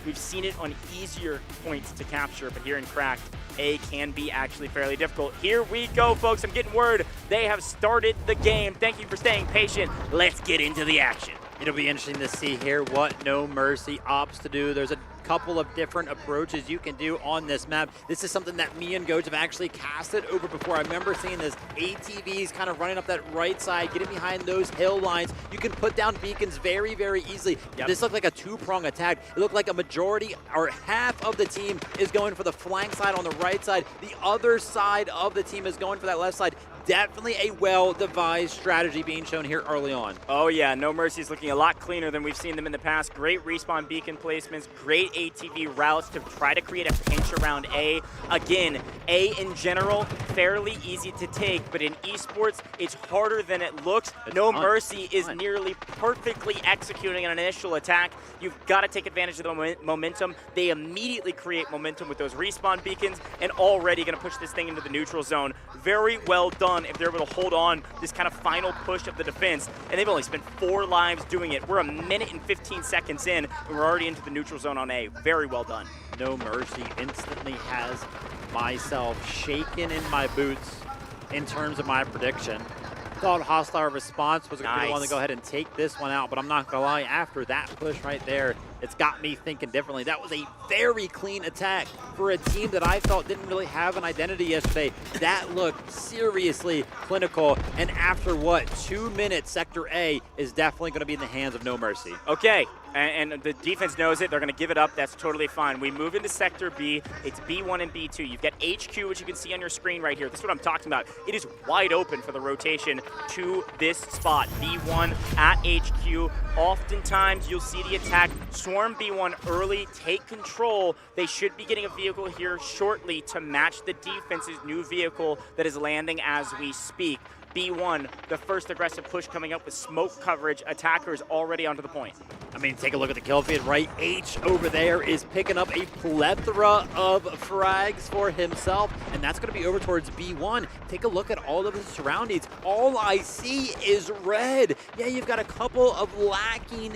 we've seen it on easier points to capture, but here in Cracked, A can be actually fairly difficult. Here we go, folks. I'm getting word they have started the game. Thank you for staying patient. Let's get into the action. It'll be interesting to see here what No Mercy opts to do. There's a couple of different approaches you can do on this map. This is something that me and Goats have actually casted over before. I remember seeing this ATVs kind of running up that right side, getting behind those hill lines. You can put down beacons very, very easily. Yep. This looked like a two-prong attack. It looked like a majority or half of the team is going for the flank side on the right side. The other side of the team is going for that left side. Definitely a well-devised strategy being shown here early on. Oh yeah, No Mercy is looking a lot cleaner than we've seen them in the past. Great respawn beacon placements, great ATV routes to try to create a pinch around A. Again, A in general, fairly easy to take, but in esports, it's harder than it looks. No Mercy is nearly perfectly executing an initial attack. You've got to take advantage of the momentum. They immediately create momentum with those respawn beacons and already going to push this thing into the neutral zone. Very well done if they're able to hold on this kind of final push of the defense, and they've only spent 4 lives doing it. We're a minute and 15 seconds in, and we're already into the neutral zone on A. Very well done. No Mercy instantly has myself shaken in my boots in terms of my prediction. Thought hostile response was going to be the one to go ahead and take this one out, but I'm not going to lie, after that push right there, it's got me thinking differently. That was a very clean attack for a team that I thought didn't really have an identity yesterday. That looked seriously clinical, and after what, 2 minutes, Sector A is definitely going to be in the hands of No Mercy. Okay, and the defense knows it. They're going to give it up. That's totally fine. We move into Sector B. It's B1 and B2. You've got HQ, which you can see on your screen right here. This is what I'm talking about. It is wide open for the rotation to this spot. B1 at HQ. Oftentimes, you'll see the attack swarm B1 early, take control. They should be getting a vehicle here shortly to match the defense's new vehicle that is landing as we speak. B1, the first aggressive push coming up with smoke coverage. Attackers already onto the point. I mean, take a look at the kill feed, right? H over there is picking up a plethora of frags for himself, and that's going to be over towards B1. Take a look at all of his surroundings. All I see is red. Yeah, you've got a couple of lacking,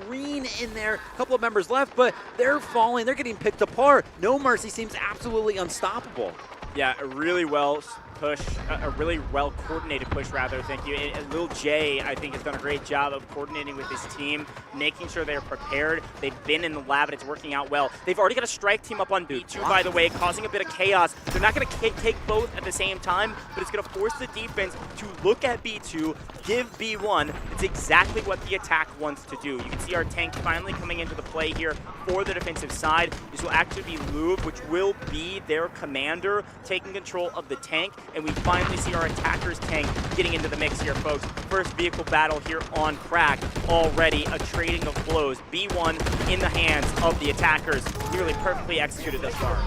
green in there, a couple of members left, but they're falling. They're getting picked apart. No Mercy seems absolutely unstoppable. Yeah, a really well push, a really well coordinated push rather, thank you. Lil J, I think, has done a great job of coordinating with his team, making sure they're prepared. They've been in the lab and it's working out well. They've already got a strike team up on B2, by the way, causing a bit of chaos. They're not going to take both at the same time, but it's going to force the defense to look at B2, give B1. It's exactly what the attack wants to do. You can see our tank finally coming into the play here for the defensive side. This will actually be Lube, which will be their commander, taking control of the tank. And we finally see our attackers tank getting into the mix here, folks. First vehicle battle here on Crack. Already a trading of blows. B1 in the hands of the attackers. Nearly perfectly executed thus far.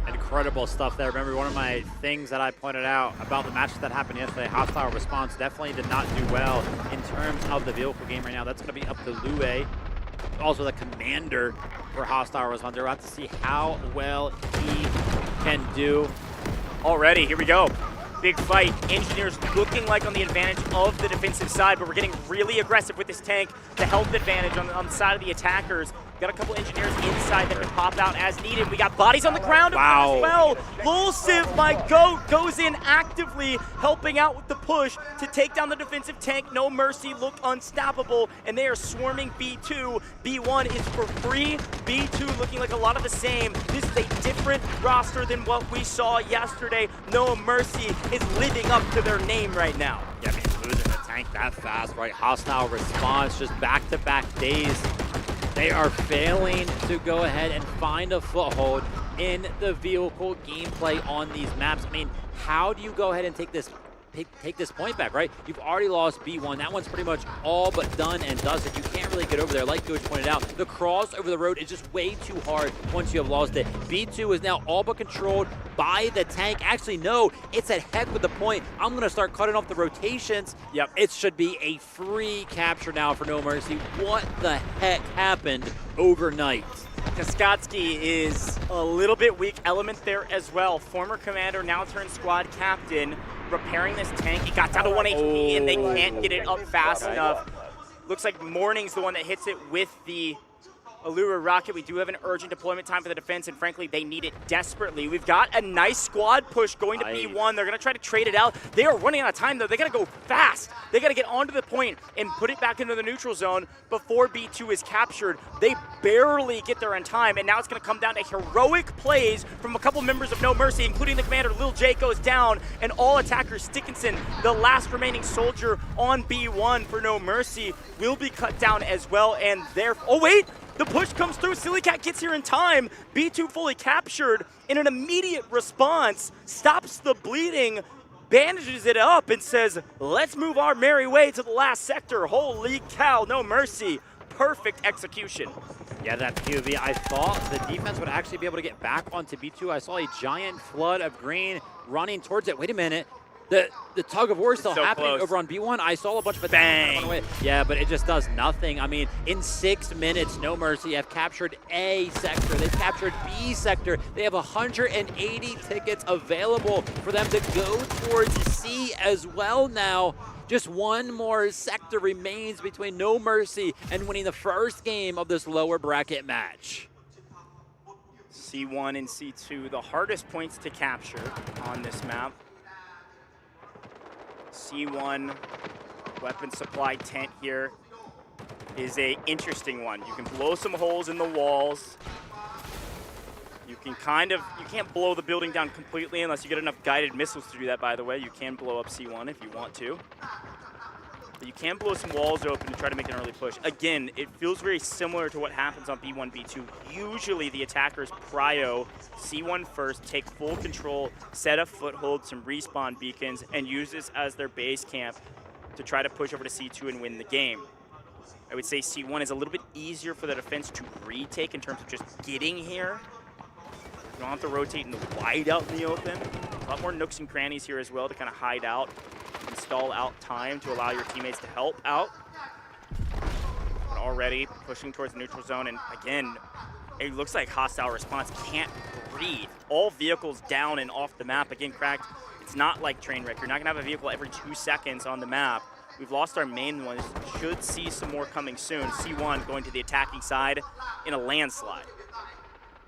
Incredible stuff there. Remember, one of my things that I pointed out about the matches that happened yesterday, hostile response definitely did not do well in terms of the vehicle game right now. That's going to be up to Lue. Also the commander for hostile response. We're about to see how well he can do. Already, here we go. Big fight. Engineers looking like on the advantage of the defensive side, but we're getting really aggressive with this tank. The health advantage on the side of the attackers. Got a couple engineers inside that can pop out as needed. We got bodies on the ground as well. Lulsiv, my goat, goes in actively, helping out with the push to take down the defensive tank. No Mercy look unstoppable, and they are swarming B2. B1 is for free. B2 looking like a lot of the same. This is a different roster than what we saw yesterday. No Mercy is living up to their name right now. Yeah, I mean, losing the tank that fast, right? Hostile response, just back-to-back days. They are failing to go ahead and find a foothold in the vehicle gameplay on these maps. I mean, how do you go ahead and take this point back, right? You've already lost B1. That one's pretty much all but done and dusted. You can't really get over there. Like Coach pointed out, the cross over the road is just way too hard once you have lost it. B2 is now all but controlled by the tank. Actually, no, it's at heck with the point. I'm going to start cutting off the rotations. Yep, it should be a free capture now for No Mercy. What the heck happened overnight? Kaskatsky is a little bit weak element there as well. Former commander, now turned squad captain, repairing this tank. It got down to 1 HP and they can't get it up fast enough. Looks like Morning's the one that hits it with the Allura Rocket, we do have an urgent deployment time for the defense, and frankly, they need it desperately. We've got a nice squad push going to B1. They're going to try to trade it out. They are running out of time, though. They got to go fast. They got to get onto the point and put it back into the neutral zone before B2 is captured. They barely get there in time, and now it's going to come down to heroic plays from a couple members of No Mercy, including the commander. Lil J goes down, and all attackers, Dickinson, the last remaining soldier on B1 for No Mercy, will be cut down as well, and there. Oh, wait! The push comes through. Silly Cat gets here in time. B2 fully captured in an immediate response, stops the bleeding, bandages it up, and says, let's move our merry way to the last sector. Holy cow, No Mercy. Perfect execution. Yeah, that POV, I thought the defense would actually be able to get back onto B2. I saw a giant flood of green running towards it. Wait a minute. The tug of war is still happening over on B1. I saw a bunch of attacks run away. Yeah, but it just does nothing. I mean, in 6 minutes, No Mercy have captured A sector. They've captured B sector. They have 180 tickets available for them to go towards C as well now. Just one more sector remains between No Mercy and winning the first game of this lower bracket match. C1 and C2, the hardest points to capture on this map. C1 weapon supply tent here is a interesting one. You can blow some holes in the walls. You can you can't blow the building down completely unless you get enough guided missiles to do that, by the way. You can blow up C1 if you want to. But you can blow some walls open and try to make an early push. Again, it feels very similar to what happens on B1, B2. Usually the attackers prio C1 first, take full control, set a foothold, some respawn beacons, and use this as their base camp to try to push over to C2 and win the game. I would say C1 is a little bit easier for the defense to retake in terms of just getting here. You don't have to rotate in the wide out in the open. A lot more nooks and crannies here as well to kind of hide out, stall out time to allow your teammates to help out. But already pushing towards the neutral zone, and again, it looks like hostile response can't breathe. All vehicles down and off the map. Again, Cracked, it's not like Trainwreck. You're not gonna have a vehicle every 2 seconds on the map. We've lost our main ones. Should see some more coming soon. C1 going to the attacking side in a landslide.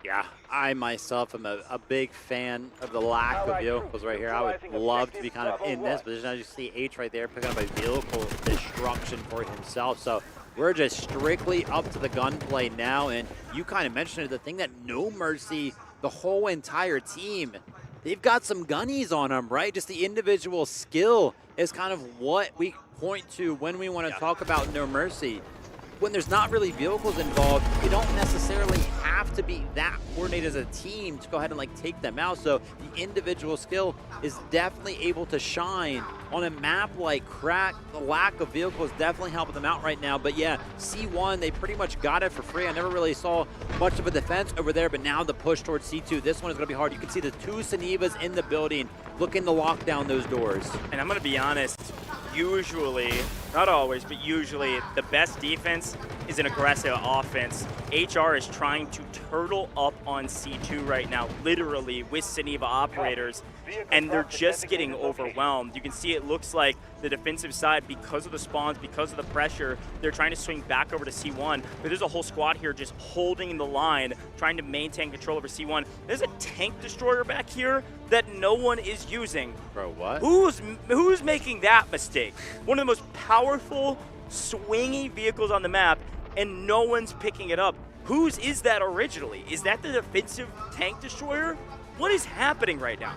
Yeah, I myself am a big fan of the lack of vehicles right here. I would love to be kind of in this position. As you see H right there picking up a vehicle destruction for himself. So we're just strictly up to the gunplay now. And you kind of mentioned it, the thing that No Mercy, the whole entire team, they've got some gunnies on them, right? Just the individual skill is kind of what we point to when we want to talk about No Mercy. When there's not really vehicles involved, you don't necessarily have to be that coordinated as a team to go ahead and like take them out. So the individual skill is definitely able to shine on a map like Crack. The lack of vehicles definitely helping them out right now. But yeah, C1, they pretty much got it for free. I never really saw much of a defense over there, but now the push towards C2, this one is going to be hard. You can see the 2 Sanivas in the building looking to lock down those doors. And I'm going to be honest, usually, not always, but usually the best defense is an aggressive offense. HR is trying to turtle up on C2 right now, literally with Saniva operators, and they're just getting overwhelmed. You can see it looks like the defensive side, because of the spawns, because of the pressure, they're trying to swing back over to C1, but there's a whole squad here just holding the line, trying to maintain control over C1. There's a tank destroyer back here that no one is using. Bro, what? Who's making that mistake? One of the most powerful, swingy vehicles on the map, and no one's picking it up. Whose is that originally? Is that the defensive tank destroyer? What is happening right now?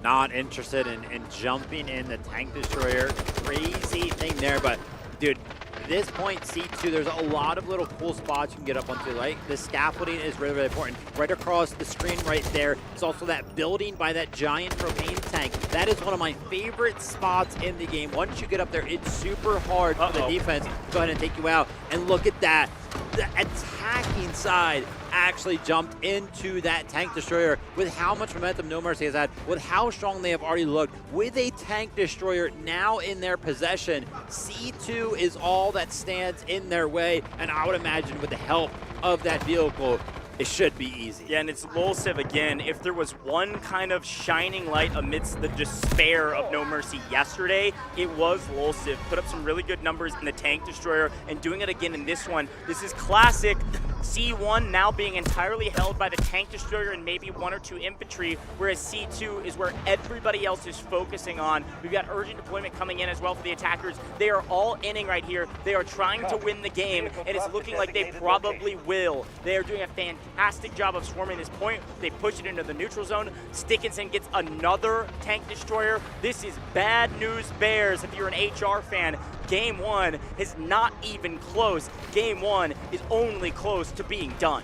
Not interested in jumping in the tank destroyer. Crazy thing there, but dude, at this point, C2, there's a lot of little cool spots you can get up onto, right? The scaffolding is really, really important. Right across the screen right there is also that building by that giant propane tank. That is one of my favorite spots in the game. Once you get up there, it's super hard for the defense to go ahead and take you out. And look at that. The attacking side actually jumped into that tank destroyer with how much momentum No Mercy has had, with how strong they have already looked. With a tank destroyer now in their possession, C2 is all that stands in their way, and I would imagine with the help of that vehicle, it should be easy. Yeah, and it's Lolsiv again. If there was one kind of shining light amidst the despair of No Mercy yesterday, it was Lolsiv. Put up some really good numbers in the Tank Destroyer, and doing it again in this one. This is classic. C1 now being entirely held by the Tank Destroyer and maybe 1 or 2 infantry, whereas C2 is where everybody else is focusing on. We've got urgent deployment coming in as well for the attackers. They are all inning right here. They are trying to win the game, and it's looking like they probably will. They are doing a fantastic job of swarming this point. They push it into the neutral zone. Stickinson gets another Tank Destroyer. This is bad news bears if you're an HR fan. Game 1 is not even close. Game 1 is only close to being done.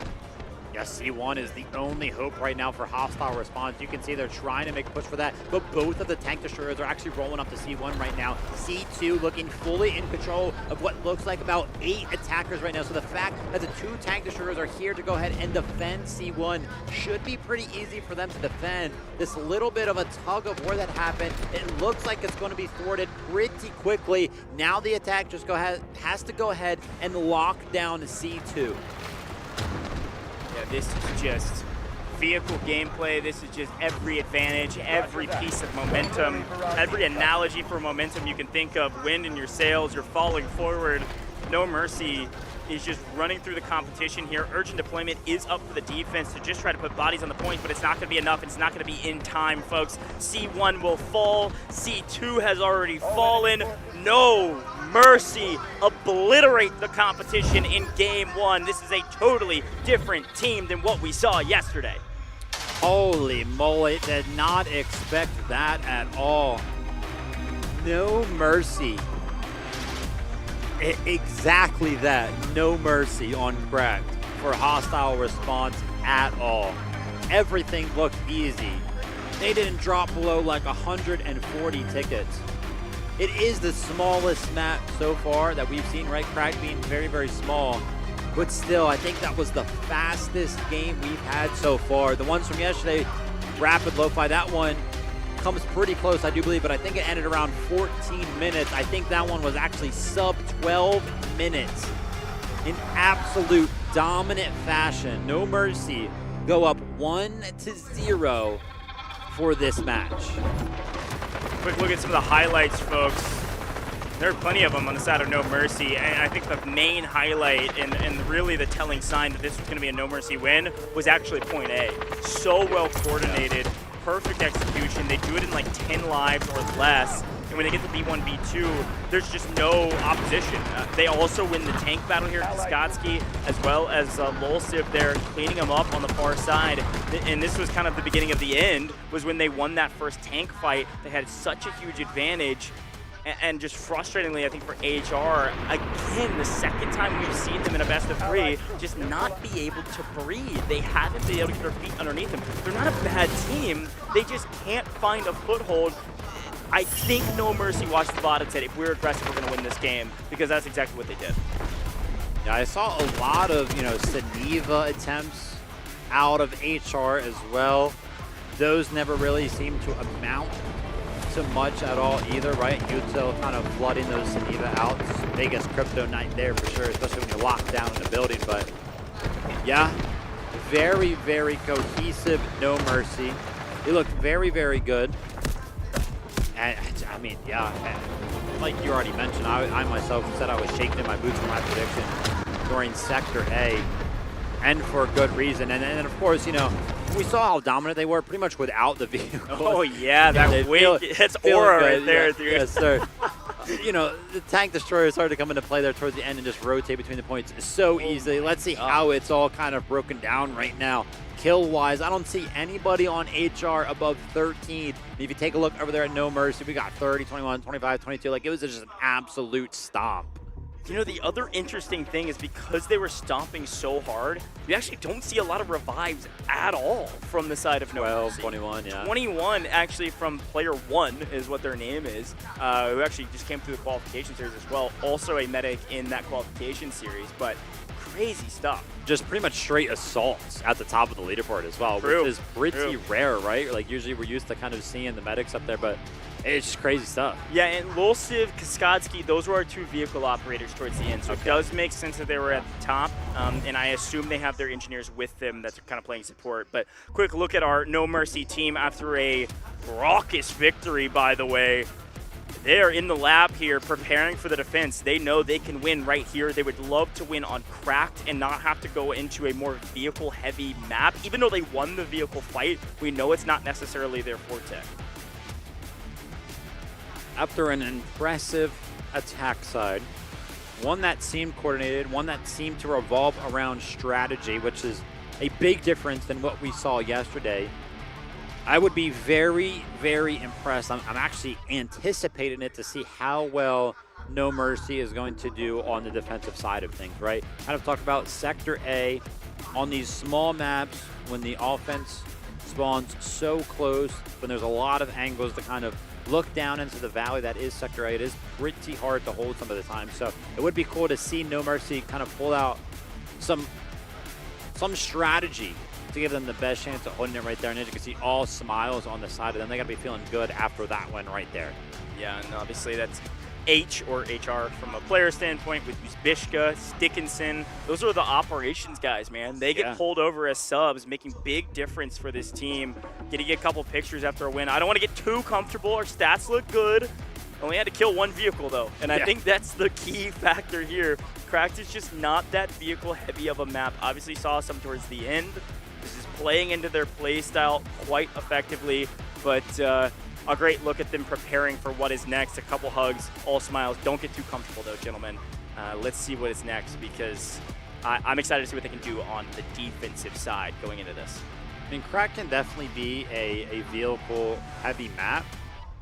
Yeah, C1 is the only hope right now for hostile response. You can see they're trying to make a push for that, but both of the Tank Destroyers are actually rolling up to C1 right now. C2 looking fully in control of what looks like about 8 attackers right now. So the fact that the 2 Tank Destroyers are here to go ahead and defend C1 should be pretty easy for them to defend. This little bit of a tug of war that happened, it looks like it's going to be thwarted pretty quickly. Now the attack just has to go ahead and lock down C2. Yeah, this is just vehicle gameplay. This is just every advantage, every piece of momentum, every analogy for momentum you can think of. Wind in your sails, you're falling forward. No Mercy is just running through the competition here. Urgent deployment is up for the defense to just try to put bodies on the point, but it's not going to be enough. It's not going to be in time, folks. C1 will fall. C2 has already fallen. No Mercy obliterate the competition in Game 1. This is a totally different team than what we saw yesterday. Holy moly, did not expect that at all. No Mercy. Exactly that. No mercy on cracked for hostile response at all. Everything looked easy. They didn't drop below like 140 tickets. It is the smallest map so far that we've seen, right? Cracked being very, very small. But still, I think that was the fastest game we've had so far. The ones from yesterday, Rapid Lo-Fi, that one comes pretty close, I do believe, but I think it ended around 14 minutes. I think that one was actually sub 12 minutes. In absolute dominant fashion. No Mercy go up 1-0 for this match. Quick look at some of the highlights, folks. There are plenty of them on the side of No Mercy, and I think the main highlight and really the telling sign that this was going to be a No Mercy win was actually point A. So well coordinated, perfect execution. They do it in like 10 lives or less, and when they get to B1, B2, there's just no opposition. They also win the tank battle here, Kaskatsky, as well as Lolsiv there, cleaning them up on the far side. And this was kind of the beginning of the end, was when they won that first tank fight. They had such a huge advantage. And just frustratingly, I think for HR, again, the second time we've seen them in a best of 3, just not be able to breathe. They haven't been able to get their feet underneath them. They're not a bad team. They just can't find a foothold. I think No Mercy watched the bot and said, if we're aggressive, we're going to win this game, because that's exactly what they did. Yeah, I saw a lot of, Saniva attempts out of HR as well. Those never really seem to amount to much at all either, right? Util kind of flooding those Saniva out. Biggest crypto night there for sure, especially when you're locked down in the building. But yeah, very, very cohesive No Mercy. They look very, very good. And I mean, yeah, like you already mentioned, I myself said I was shaking in my boots for my prediction during Sector A, and for good reason. And then, of course, we saw how dominant they were pretty much without the vehicle. Oh, yeah, that weight, that's aura right there. Yes, sir. The Tank Destroyer started to come into play there towards the end and just rotate between the points so easily. Let's see how it's all kind of broken down right now. Kill-wise, I don't see anybody on HR above 13. If you take a look over there at No Mercy, we got 30, 21, 25, 22. Like, it was just an absolute stomp. The other interesting thing is because they were stomping so hard, we actually don't see a lot of revives at all from the side of No Mercy. 21, yeah. 21 actually from player 1 is what their name is, who actually just came through the qualification series as well. Also a medic in that qualification series, but crazy stuff. Just pretty much straight assaults at the top of the leaderboard as well, True. which is pretty rare, right? Like, usually we're used to kind of seeing the medics up there, but It's just crazy stuff. Yeah, and Lolsiv, Kaskadsky, those were our two vehicle operators towards the end, so it does make sense that they were at the top, and I assume they have their engineers with them that's kind of playing support. But quick look at our No Mercy team after a raucous victory, by the way. They are in the lab here preparing for the defense. They know they can win right here. They would love to win on Cracked and not have to go into a more vehicle-heavy map. Even though they won the vehicle fight, we know it's not necessarily their forte. After an impressive attack side, one that seemed coordinated, one that seemed to revolve around strategy, which is a big difference than what we saw yesterday. I would be very, very impressed. I'm actually anticipating it to see how well No Mercy is going to do on the defensive side of things, right? Kind of talk about Sector A on these small maps when the offense spawns so close, when there's a lot of angles to kind of look down into the valley that is Sector A. It is pretty hard to hold some of the time. So it would be cool to see No Mercy kind of pull out some strategy to give them the best chance of holding it right there. And as you can see, all smiles on the side of them. They got to be feeling good after that one right there. Yeah, and obviously that's H or HR from a player standpoint with Uzbishka, Stickinson. Those are the operations guys, man. They get pulled over as subs, making big difference for this team. Getting a couple pictures after a win. I don't want to get too comfortable. Our stats look good. Only had to kill one vehicle, though. And I think that's the key factor here. Cracked is just not that vehicle-heavy of a map. Obviously saw some towards the end. This is playing into their play style quite effectively. But a great look at them preparing for what is next. A couple hugs, all smiles. Don't get too comfortable, though, gentlemen. Let's see what is next, because I'm excited to see what they can do on the defensive side going into this. I mean, Crack can definitely be a vehicle-heavy map,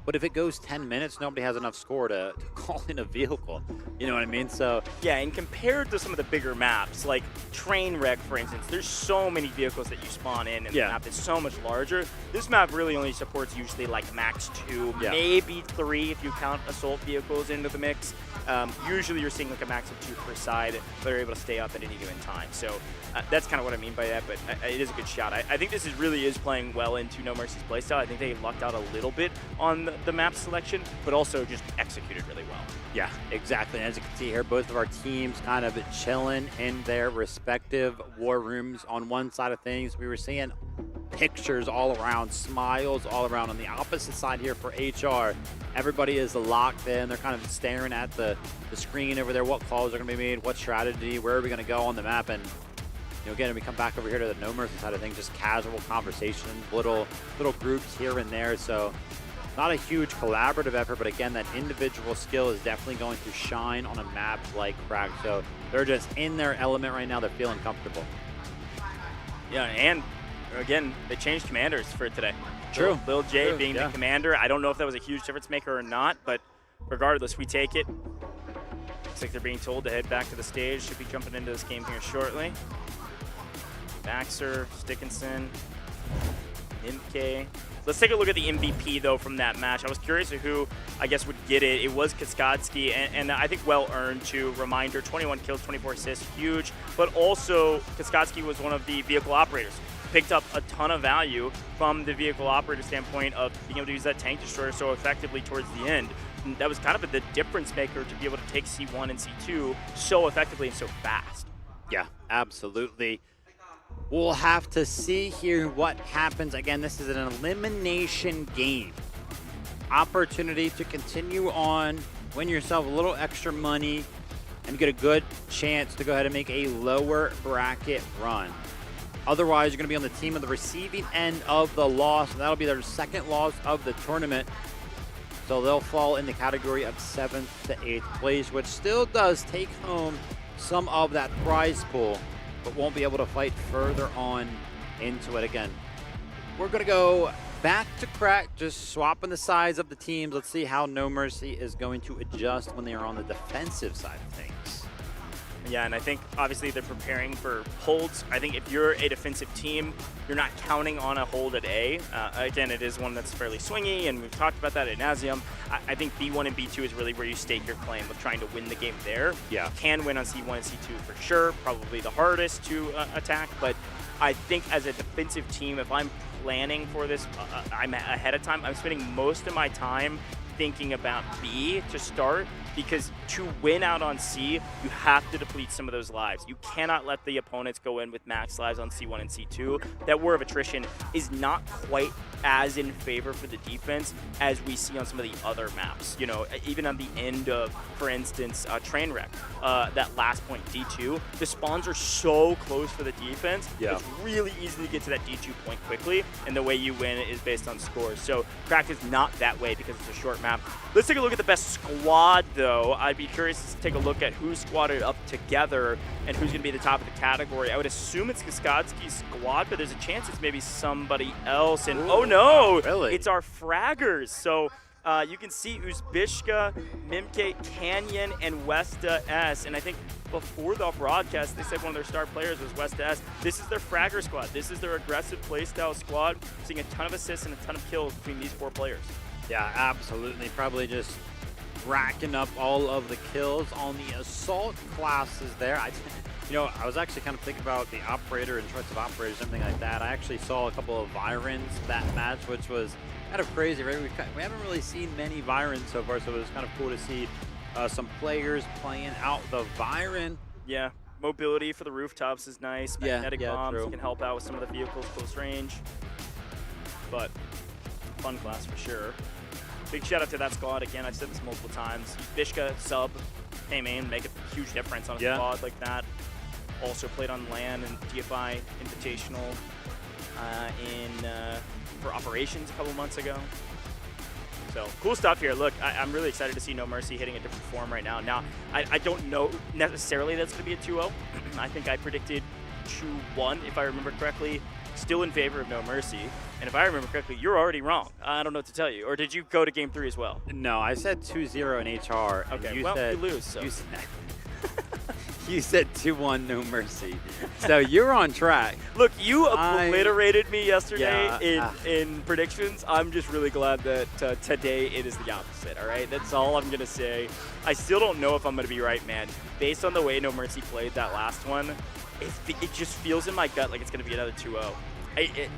but if it goes 10 minutes, nobody has enough score to call in a vehicle. You know what I mean? So yeah, and compared to some of the bigger maps, like Trainwreck, for instance, there's so many vehicles that you spawn in, and the map is so much larger. This map really only supports usually like max 2, maybe 3 if you count assault vehicles into the mix. Usually you're seeing like a max of 2 per side that are able to stay up at any given time. So that's kind of what I mean by that, but it is a good shot. I think this really is playing well into No Mercy's playstyle. I think they lucked out a little bit on the map selection, but also just executed really well. Yeah, exactly. And as you can see here, both of our teams kind of chilling in their respective war rooms. On one side of things, we were seeing pictures all around, smiles all around. On the opposite side here for HR, everybody is locked in. They're kind of staring at the screen over there. What calls are going to be made? What strategy? Where are we going to go on the map? And again, we come back over here to the No Mercy side of things, just casual conversations, little groups here and there. So not a huge collaborative effort, but again, that individual skill is definitely going to shine on a map like Crack. So they're just in their element right now. They're feeling comfortable. Yeah, and again, they changed commanders for today. True. Lil J being the commander. I don't know if that was a huge difference maker or not, but regardless, we take it. Looks like they're being told to head back to the stage. Should be jumping into this game here shortly. Baxter, Stickinson, Nimke. Let's take a look at the MVP, though, from that match. I was curious of who, I guess, would get it. It was Kaskadsky, and I think well-earned, too. Reminder, 21 kills, 24 assists, huge. But also, Kaskadsky was one of the vehicle operators. Picked up a ton of value from the vehicle operator standpoint of being able to use that tank destroyer so effectively towards the end. And that was kind of the difference maker to be able to take C1 and C2 so effectively and so fast. Yeah, absolutely. We'll have to see here what happens. Again, this is an elimination game. Opportunity to continue on, win yourself a little extra money, and get a good chance to go ahead and make a lower bracket run. Otherwise, you're going to be on the team of the receiving end of the loss, and that'll be their second loss of the tournament. So they'll fall in the category of 7th to 8th place, which still does take home some of that prize pool, but won't be able to fight further on into it again. We're going to go back to Crack, just swapping the sides of the teams. Let's see how No Mercy is going to adjust when they are on the defensive side of things. Yeah, and I think obviously they're preparing for holds. I think if you're a defensive team, you're not counting on a hold at A. Again, it is one that's fairly swingy, and we've talked about that ad nauseum. I think B1 and B2 is really where you stake your claim with trying to win the game there. Yeah. You can win on C1 and C2 for sure, probably the hardest to attack, but I think as a defensive team, if I'm planning for this, I'm ahead of time. I'm spending most of my time thinking about B to start, because to win out on C, you have to deplete some of those lives. You cannot let the opponents go in with max lives on C1 and C2. That war of attrition is not quite as in favor for the defense as we see on some of the other maps. You know, even on the end of, for instance, Trainwreck, that last point, D2, the spawns are so close for the defense. Yeah. It's really easy to get to that D2 point quickly, and the way you win is based on scores. So Cracked is not that way because it's a short map. Let's take a look at the best squad, though. I'd be curious to take a look at who's squatted up together and who's going to be the top of the category. I would assume it's Kaskadsky's squad, but there's a chance it's maybe somebody else. And oh no, really? It's our fraggers. So you can see Uzbishka, Mimke, Canyon, and Westa S. And I think before the broadcast, they said one of their star players was Westa S. This is their fragger squad. This is their aggressive playstyle squad, seeing a ton of assists and a ton of kills between these 4 players. Yeah, absolutely. Probably just racking up all of the kills on the assault classes there. I was actually kind of thinking about the operator and choice of operators, something like that. I actually saw a couple of Virens that match, which was kind of crazy, right? We haven't really seen many Virens so far, so it was kind of cool to see some players playing out the Viren. Yeah, mobility for the rooftops is nice. Magnetic bombs true. can help out with some of the vehicles close range. But fun class for sure. Big shout out to that squad again. I've said this multiple times. Bishka sub came in, make a huge difference on a squad like that. Also played on LAN and DFI Invitational for operations a couple months ago. So cool stuff here. Look, I'm really excited to see No Mercy hitting a different form right now. Now, I don't know necessarily that's going to be a 2-0. I think I predicted 2-1, if I remember correctly. Still in favor of No Mercy. And if I remember correctly, you're already wrong. I don't know what to tell you. Or did you go to Game 3 as well? No, I said 2-0 in HR. Okay, you well, said, you lose, so. You said 2-1 No Mercy. So you're on track. Look, you obliterated me yesterday Yeah, in predictions. I'm just really glad that today it is the opposite, all right? That's all I'm going to say. I still don't know if I'm going to be right, man. Based on the way No Mercy played that last one, it just feels in my gut like it's going to be another 2-0.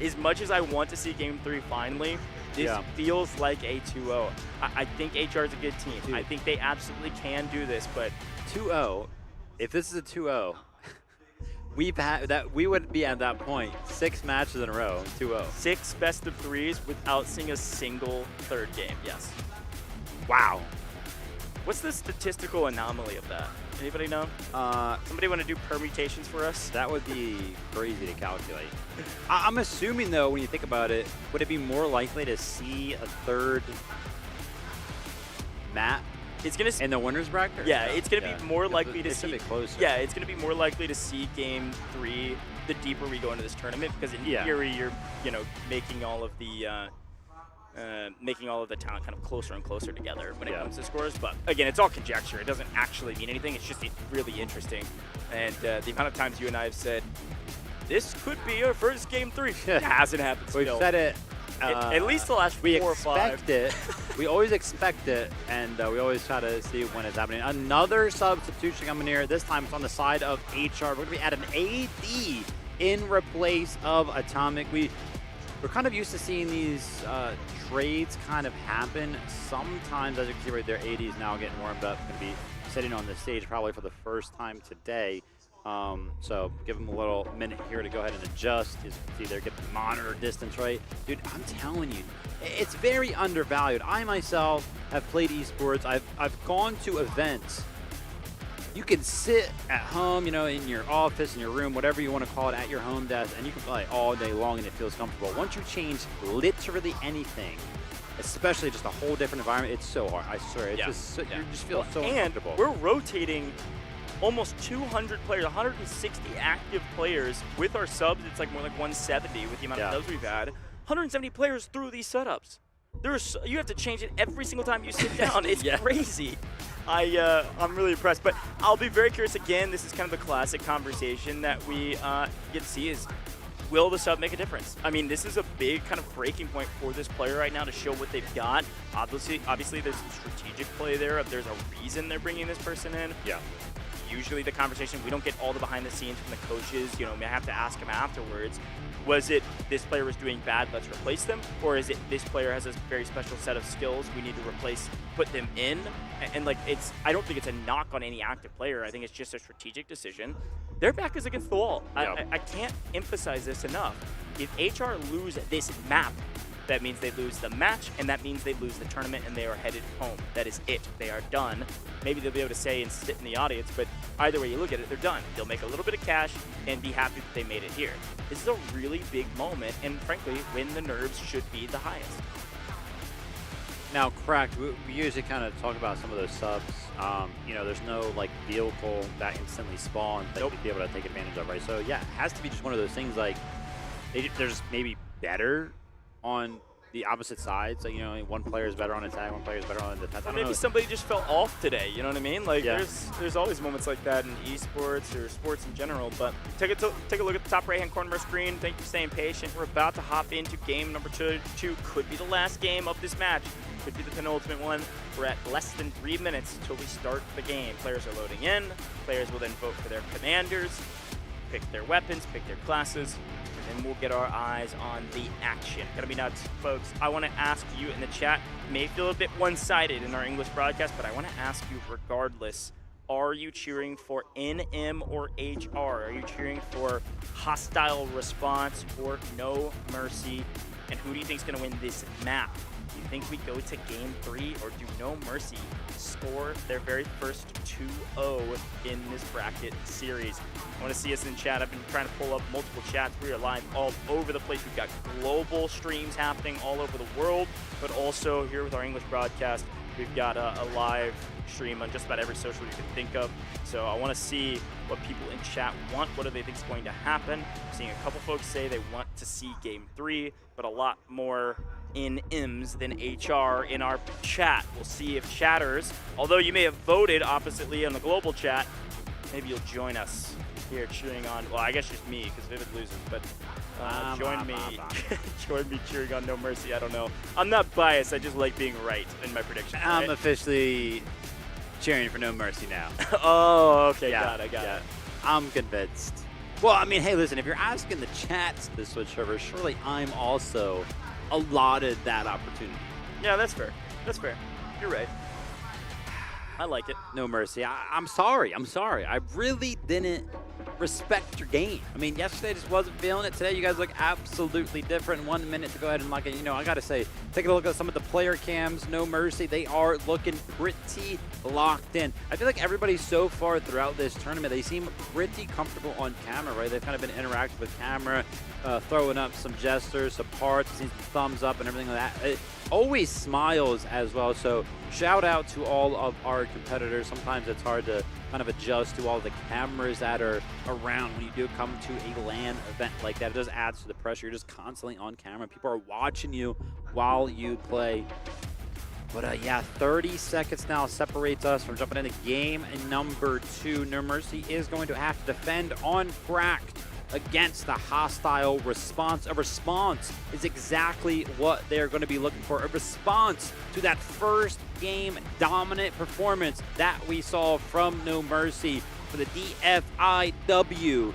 As much as I want to see Game 3 finally, this feels like a 2-0. I think HR is a good team. Dude. I think they absolutely can do this, but 2-0. If this is a 2-0, we would be at that point 6 matches in a row, 2-0. 6 best of 3s without seeing a single third game, yes. Wow. What's the statistical anomaly of that? Anybody know? Somebody want to do permutations for us? That would be crazy to calculate. I'm assuming, though, when you think about it, would it be more likely to see a third map It's gonna in the winners bracket? Yeah, it's gonna be more likely to see. Closer. Yeah, it's gonna be more likely to see Game 3 the deeper we go into this tournament, because in theory you're making all of the talent kind of closer and closer together when it comes to scores. But again, it's all conjecture. It doesn't actually mean anything. It's just really interesting. And the amount of times you and I have said this could be our first Game 3 it hasn't happened still. We've said it. At least the last 4 or 5. We always expect it, and we always try to see when it's happening. Another substitution coming here. This time it's on the side of HR. We're going to be at an AD in replace of Atomic. We're kind of used to seeing these trades kind of happen. Sometimes, as you can see right there, AD is now getting warmed up. Going to be sitting on the stage probably for the first time today. So give him a little minute here to go ahead and adjust. As you can see there, get the monitor distance right. Dude, I'm telling you, it's very undervalued. I myself have played esports. I've gone to events. You can sit at home, in your office, in your room, whatever you want to call it, at your home desk, and you can play all day long and it feels comfortable. Once you change literally anything, especially just a whole different environment, it's so hard. I swear, you just feel so uncomfortable. And we're rotating almost 200 players, 160 active players with our subs. It's like more like 170 with the amount of subs we've had. 170 players through these setups. You have to change it every single time you sit down. It's crazy. I'm really impressed, but I'll be very curious. Again, this is kind of the classic conversation that we get to see is, will the sub make a difference? I mean, this is a big kind of breaking point for this player right now to show what they've got. Obviously there's some strategic play there. There's a reason they're bringing this person in. Yeah. usually the conversation. We don't get all the behind the scenes from the coaches. You know, I have to ask them afterwards. Was it this player was doing bad, let's replace them? Or is it this player has a very special set of skills, we need to replace, put them in? And like, I don't think it's a knock on any active player. I think it's just a strategic decision. Their back is against the wall. Yeah. I can't emphasize this enough. If HR lose this map, that means they lose the match, and that means they lose the tournament, and they are headed home. That is it. They are done. Maybe they'll be able to say and sit in the audience, but either way you look at it, they're done. They'll make a little bit of cash and be happy that they made it here. This is a really big moment, and frankly, when the nerves should be the highest. Now, Cracked, we usually kind of talk about some of those subs. You know, there's no like vehicle that instantly spawns that you'd be able to take advantage of, right? So yeah, it has to be just one of those things like there's maybe better on the opposite side. So, you know, one player is better on attack, one player is better on defense. I don't Maybe know. somebody just fell off today, you know what I mean? Like, Yeah. there's always moments like that in esports or sports in general. But take a look at the top right-hand corner of our screen. Thank you for staying patient. We're about to hop into game number two. Could be the last game of this match. Could be the penultimate one. We're at less than 3 minutes until we start the game. Players are loading in. Players will then vote for their commanders, pick their weapons, pick their classes, and then we'll get our eyes on the action. Gonna be nuts, folks. I want to ask you in the chat, may feel a bit one-sided in our English broadcast, but I want to ask you regardless, are you cheering for NM or HR? Are you cheering for hostile response or no mercy? And who do you think is going to win this map? Do you think we go to game 3, or do No Mercy score their very first 2-0 in this bracket series? I want to see us in chat. I've been trying to pull up multiple chats. We are live all over the place. We've got global streams happening all over the world, but also here with our English broadcast, we've got a live stream on just about every social you can think of. So I want to see what people in chat want. What do they think is going to happen? I'm seeing a couple folks say they want to see game 3, but a lot more NMs than HR in our chat. We'll see if chatters, although you may have voted oppositely on the global chat, maybe you'll join us here cheering on, well, I guess just me because Vivid loses, but join me join me cheering on No Mercy. I don't know. I'm not biased. I just like being right in my prediction. I'm officially cheering for No Mercy now. Oh, okay. Yeah, Got it. I'm convinced. Well, I mean, hey, listen, if you're asking the chats to switch over, surely I'm also allotted that opportunity. Yeah, that's fair. You're right. I like it. No Mercy. I'm sorry. I really didn't respect your game. I mean, yesterday I just wasn't feeling it. Today you guys look absolutely different. 1 minute to go ahead and like it. You know, I got to say, take a look at some of the player cams. No Mercy. They are looking pretty locked in. I feel like everybody so far throughout this tournament, they seem pretty comfortable on camera, right? They've kind of been interactive with camera, throwing up some gestures, some parts, some thumbs up and everything like that. It always smiles as well. So shout out to all of our competitors. Sometimes it's hard to kind of adjust to all the cameras that are around when you do come to a LAN event like that. It does add to the pressure. You're just constantly on camera. People are watching you while you play. But yeah, 30 seconds now separates us from jumping into game number 2. No Mercy is going to have to defend on Cracked against the hostile response. A response is exactly what they're going to be looking for. A response to that first game dominant performance that we saw from No Mercy for the DFIW.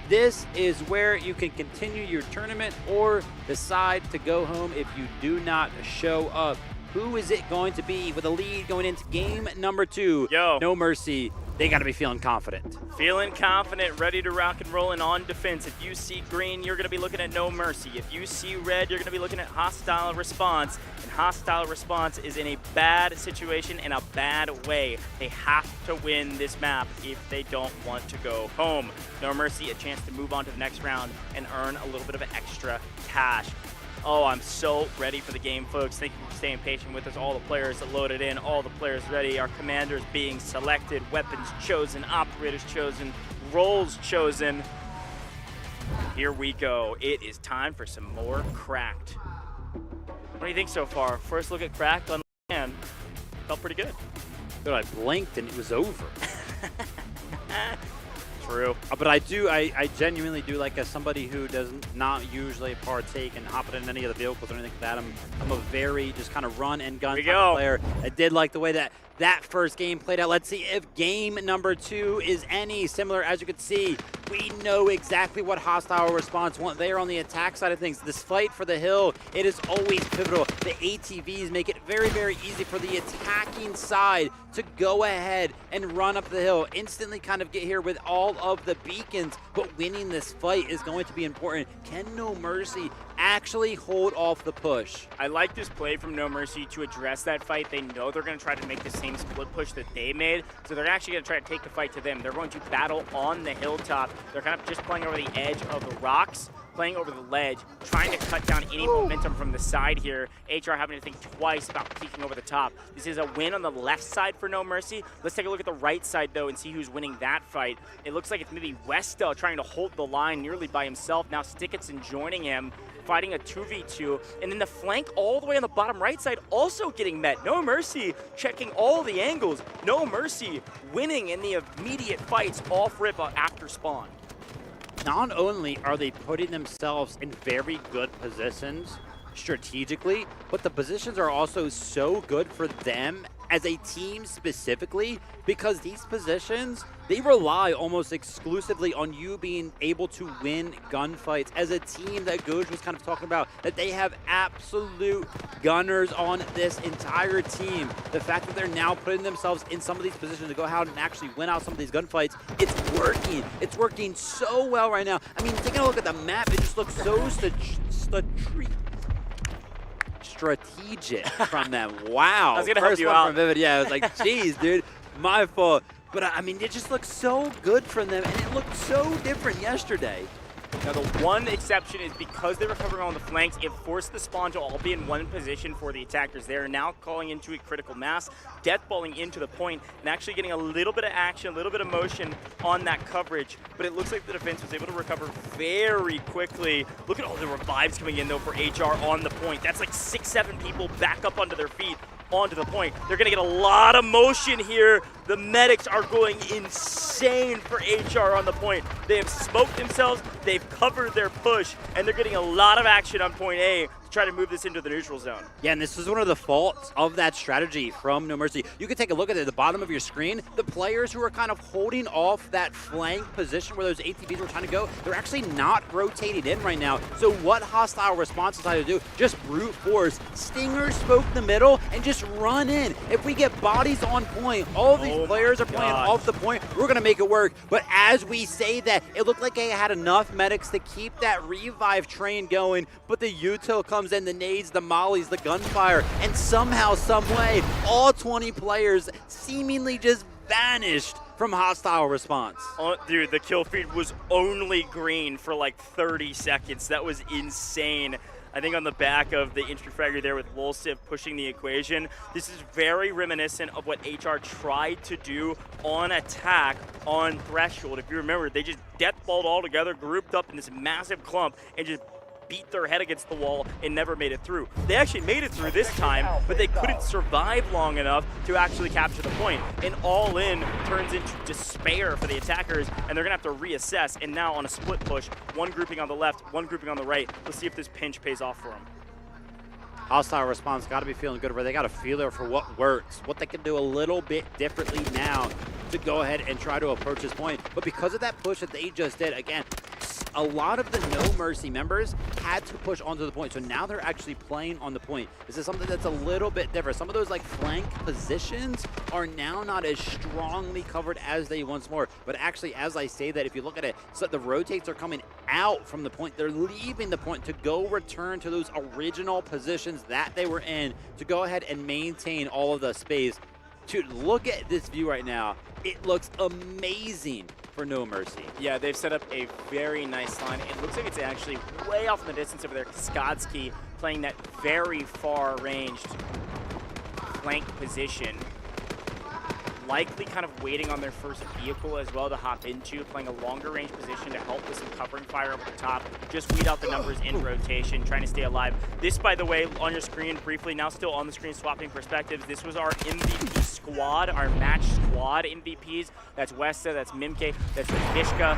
This is where you can continue your tournament or decide to go home if you do not show up. Who is it going to be with a lead going into game number 2? Yo. No Mercy. They got to be feeling confident. Feeling confident, ready to rock and roll and on defense. If you see green, you're going to be looking at No Mercy. If you see red, you're going to be looking at hostile response. And hostile response is in a bad situation, in a bad way. They have to win this map if they don't want to go home. No Mercy, a chance to move on to the next round and earn a little bit of extra cash. Oh, I'm so ready for the game, folks. Thank you for staying patient with us. All the players that loaded in, all the players ready. Our commanders being selected, weapons chosen, operators chosen, roles chosen. Here we go. It is time for some more Cracked. What do you think so far? First look at Cracked on the hand. Felt pretty good. Dude, I blinked and it was over. True. But I genuinely do, like, as somebody who does not usually partake in hopping in any of the vehicles or anything like that, I'm a very just kind of run and gun type of player. I did like the way that first game played out. Let's see if game number 2 is any similar. As you can see, we know exactly what hostile response want. They are on the attack side of things. This fight for the hill, it is always pivotal. The ATVs make it very, very easy for the attacking side to go ahead and run up the hill, instantly kind of get here with all of the beacons, but winning this fight is going to be important. Can No Mercy actually hold off the push? I like this play from No Mercy to address that fight. They know they're going to try to make the same split push that they made, so they're actually going to try to take the fight to them. They're going to battle on the hilltop. They're kind of just playing over the edge of the rocks, playing over the ledge, trying to cut down any momentum from the side here. HR having to think twice about peeking over the top. This is a win on the left side for No Mercy. Let's take a look at the right side, though, and see who's winning that fight. It looks like it's maybe Westa trying to hold the line nearly by himself. Now Stickettson joining him, fighting a 2v2, and then the flank all the way on the bottom right side also getting met. No Mercy checking all the angles. No Mercy winning in the immediate fights off rip after spawn. Not only are they putting themselves in very good positions strategically, but the positions are also so good for them as a team specifically, because these positions, they rely almost exclusively on you being able to win gunfights. As a team that Goj was kind of talking about, that they have absolute gunners on this entire team. The fact that they're now putting themselves in some of these positions to go out and actually win out some of these gunfights, it's working. It's working so well right now. I mean, taking a look at the map, it just looks so strategic from them. Wow. I was gonna help you one out. From Vivid. Yeah, I was like, geez, dude, my fault. But I mean, it just looks so good from them, and it looked so different yesterday. Now, the one exception is because they were covering on the flanks, it forced the spawn to all be in one position for the attackers. They are now calling into a critical mass, deathballing into the point, and actually getting a little bit of action, a little bit of motion on that coverage. But it looks like the defense was able to recover very quickly. Look at all the revives coming in, though, for HR on the point. That's like 6-7 people back up onto their feet, onto the point. They're going to get a lot of motion here. The medics are going insane for HR on the point. They have smoked themselves, they've covered their push, and they're getting a lot of action on point A to try to move this into the neutral zone. Yeah, and this is one of the faults of that strategy from No Mercy. You can take a look at it at the bottom of your screen. The players who are kind of holding off that flank position where those ATVs were trying to go, they're actually not rotating in right now. So what hostile response decided to do? Just brute force. Stinger spoke the middle and just run in. If we get bodies on point, all these players are playing off the point, we're going to make it work. But as we say that, it looked like they had enough medics to keep that revive train going, but the util comes in, the nades, the mollies, the gunfire, and somehow, some way, all 20 players seemingly just vanished from hostile response. Oh, dude, the kill feed was only green for like 30 seconds. That was insane. I think on the back of the entry fragger there with Wolsiv pushing the equation, this is very reminiscent of what HR tried to do on attack on Threshold. If you remember, they just deathballed all together, grouped up in this massive clump, and just beat their head against the wall and never made it through. They actually made it through this time, but they couldn't survive long enough to actually capture the point. And all in turns into despair for the attackers, and they're gonna have to reassess. And now on a split push, one grouping on the left, one grouping on the right. Let's see if this pinch pays off for them. Hostile response got to be feeling good, where they got a feeler for what works, what they can do a little bit differently now to go ahead and try to approach this point. But because of that push that they just did, again, a lot of the No Mercy members had to push onto the point, so now they're actually playing on the point. This is something that's a little bit different. Some of those like flank positions are now not as strongly covered as they once were. But actually, as I say that, if you look at it, so the rotates are coming out from the point. They're leaving the point to go return to those original positions that they were in to go ahead and maintain all of the space. Dude, look at this view right now. It looks amazing for No Mercy. Yeah, they've set up a very nice line. It looks like it's actually way off in the distance over there. Kaskodsky playing that very far-ranged flank position. likely kind of waiting on their first vehicle as well to hop into, playing a longer range position to help with some covering fire over the top. Just weed out the numbers in rotation, trying to stay alive. This, by the way, on your screen briefly, now still on the screen, swapping perspectives. This was our MVP squad, our match squad MVPs. That's Westa, that's Mimke, that's Mishka,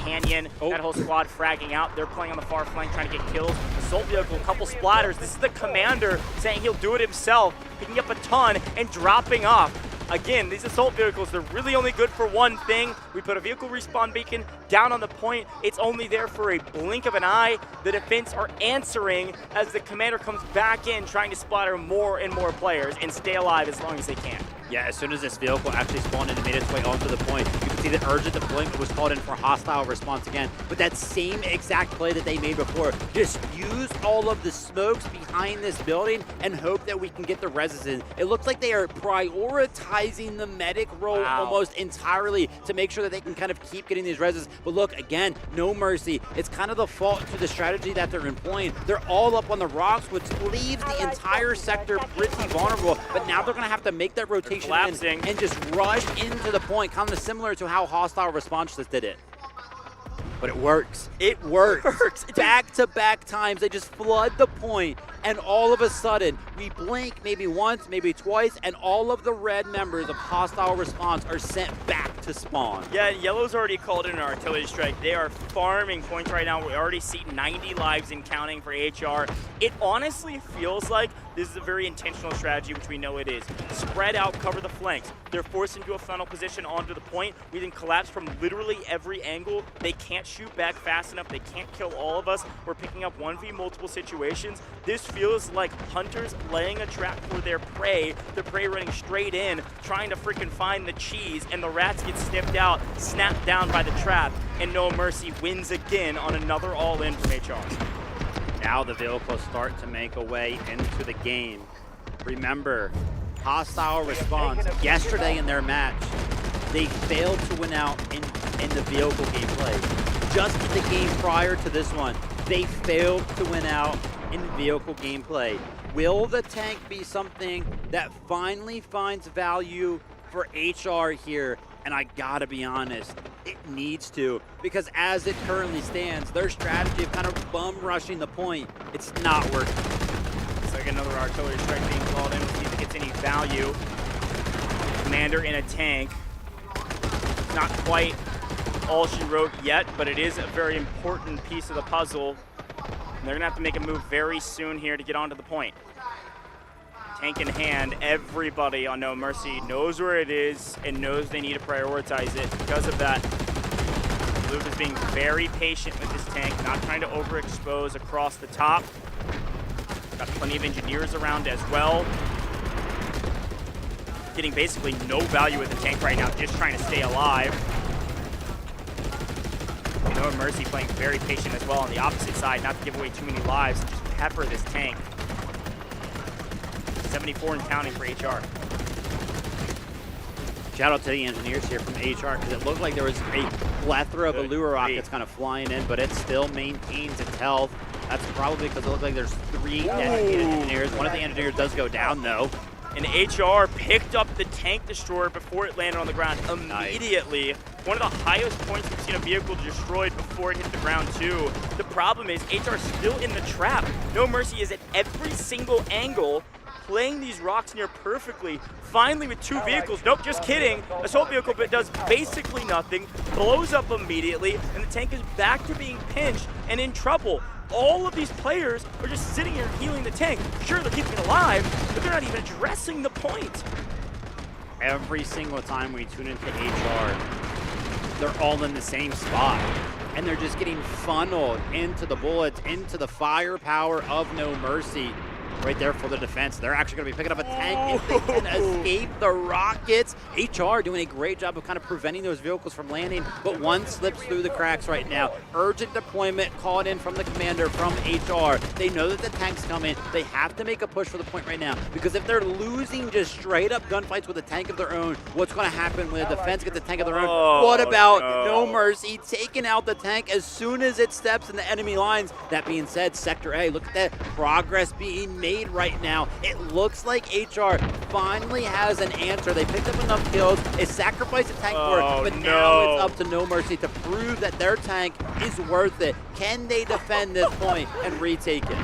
Canyon, that whole squad fragging out. They're playing on the far flank, trying to get kills. Assault vehicle, a couple splatters. This is the commander saying he'll do it himself, picking up a ton and dropping off. Again, these assault vehicles, they're really only good for one thing. We put a vehicle respawn beacon down on the point. It's only there for a blink of an eye. The defense are answering as the commander comes back in, trying to splatter more and more players and stay alive as long as they can. Yeah, as soon as this vehicle actually spawned in and made its way onto the point, you can see that urgent deployment was called in for hostile response again. But that same exact play that they made before, just use all of the smokes behind this building and hope that we can get the reses in. It looks like they are prioritizing the medic role almost entirely to make sure that they can kind of keep getting these reses. But look, again, no mercy. It's kind of the fault to the strategy that they're employing. They're all up on the rocks, which leaves the entire sector pretty vulnerable. But now they're going to have to make that rotation and just rush into the point, kind of similar to how hostile response just did it. But it works. It works. Back-to-back times, they just flood the point, and all of a sudden, we blink maybe once, maybe twice, and all of the red members of hostile response are sent back to spawn. Yeah, yellow's already called in an artillery strike. They are farming points right now. We already see 90 lives and counting for HR. It honestly feels like this is a very intentional strategy, which we know it is. Spread out, cover the flanks. They're forced into a funnel position onto the point. We then collapse from literally every angle. They can't shoot back fast enough. They can't kill all of us. We're picking up 1v multiple situations. This feels like hunters laying a trap for their prey. The prey running straight in, trying to freaking find the cheese, and the rats get sniffed out, snapped down by the trap, and No Mercy wins again on another all-in from HR. Now the vehicles start to make a way into the game. Remember, hostile response yesterday in their match, they failed to win out in the vehicle gameplay. Just in the game prior to this one, they failed to win out in vehicle gameplay. Will the tank be something that finally finds value for HR here? And I gotta be honest, it needs to, because as it currently stands, their strategy of kind of bum rushing the point, it's not working. It's like another artillery strike being called in. We'll see if it gets any value. Commander in a tank. Not quite all she wrote yet, but it is a very important piece of the puzzle. And they're gonna have to make a move very soon here to get onto the point. Tank in hand, everybody on No Mercy knows where it is and knows they need to prioritize it. Because of that, Luke is being very patient with this tank, not trying to overexpose across the top. Got plenty of engineers around as well. Getting basically no value with the tank right now, just trying to stay alive. No Mercy playing very patient as well on the opposite side, not to give away too many lives, just pepper this tank. 74 and counting for HR. Shout out to the engineers here from HR, because it looked like there was a plethora of Allure rockets kind of flying in, but it still maintains its health. That's probably because it looks like there's 3 dedicated engineers. One of the engineers does go down, though. And HR picked up the tank destroyer before it landed on the ground immediately. One of the highest points we've seen a vehicle destroyed before it hit the ground, too. The problem is HR still in the trap. No Mercy is at every single angle, playing these rocks near perfectly. Finally with 2 vehicles, nope, just kidding. Assault vehicle does basically nothing, blows up immediately, and the tank is back to being pinched and in trouble. All of these players are just sitting here healing the tank. Sure, they're keeping it alive, but they're not even addressing the point. Every single time we tune into HR, they're all in the same spot. And they're just getting funneled into the bullets, into the firepower of No Mercy. Right there for the defense. They're actually going to be picking up a tank if they can escape the rockets. HR doing a great job of kind of preventing those vehicles from landing, but one slips through the cracks right now. Urgent deployment called in from the commander from HR. They know that the tank's coming. They have to make a push for the point right now, because if they're losing just straight up gunfights with a tank of their own, what's going to happen when the defense gets a tank of their own? What about No Mercy taking out the tank as soon as it steps in the enemy lines? That being said, Sector A, look at that progress being made made right now. It looks like HR finally has an answer. They picked up enough kills. They sacrificed a tank for it, but now it's up to No Mercy to prove that their tank is worth it. Can they defend this point and retake it?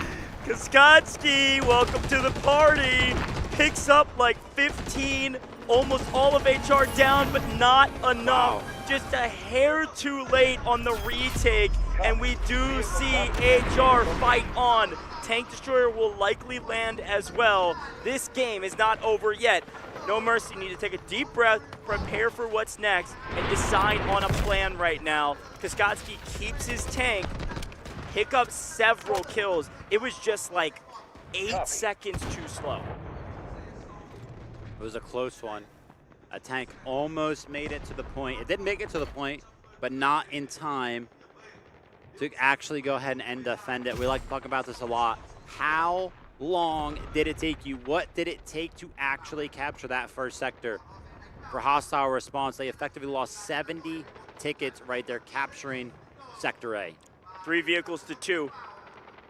Kaskotsky, welcome to the party. Picks up like 15, almost all of HR down, but not enough. Wow. Just a hair too late on the retake, and we do see HR fight on. Tank Destroyer will likely land as well. This game is not over yet. No Mercy need to take a deep breath, prepare for what's next, and decide on a plan right now. Kaskotsky keeps his tank, pick up several kills. It was just like 8 seconds too slow. It was a close one. A tank almost made it to the point. It didn't make it to the point, but not in time to actually go ahead and defend it. We like to talk about this a lot. How long did it take you? What did it take to actually capture that first sector? For Hostile Response, they effectively lost 70 tickets right there, capturing Sector A. 3 vehicles to 2.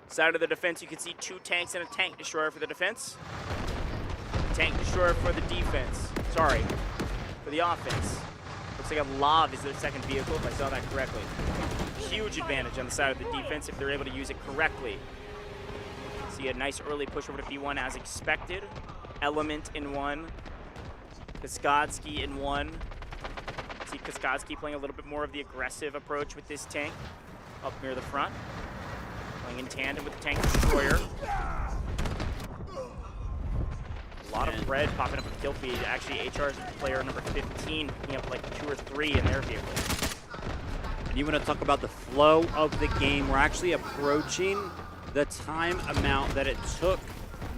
Side of the defense, you can see 2 tanks and a tank destroyer for the defense. Tank destroyer for the defense. Sorry, for the offense. Looks like a Lav is their second vehicle, if I saw that correctly. Huge advantage on the side of the defense if they're able to use it correctly. See a nice early push over to B1 as expected. Element in 1. Kaskotsky in 1. See Kaskotsky playing a little bit more of the aggressive approach with this tank up near the front. Playing in tandem with the tank destroyer. A lot of red popping up with kill feed. Actually, HR's player number 15 picking up like 2 or 3 in their vehicle. And you want to talk about the flow of the game. We're actually approaching the time amount that it took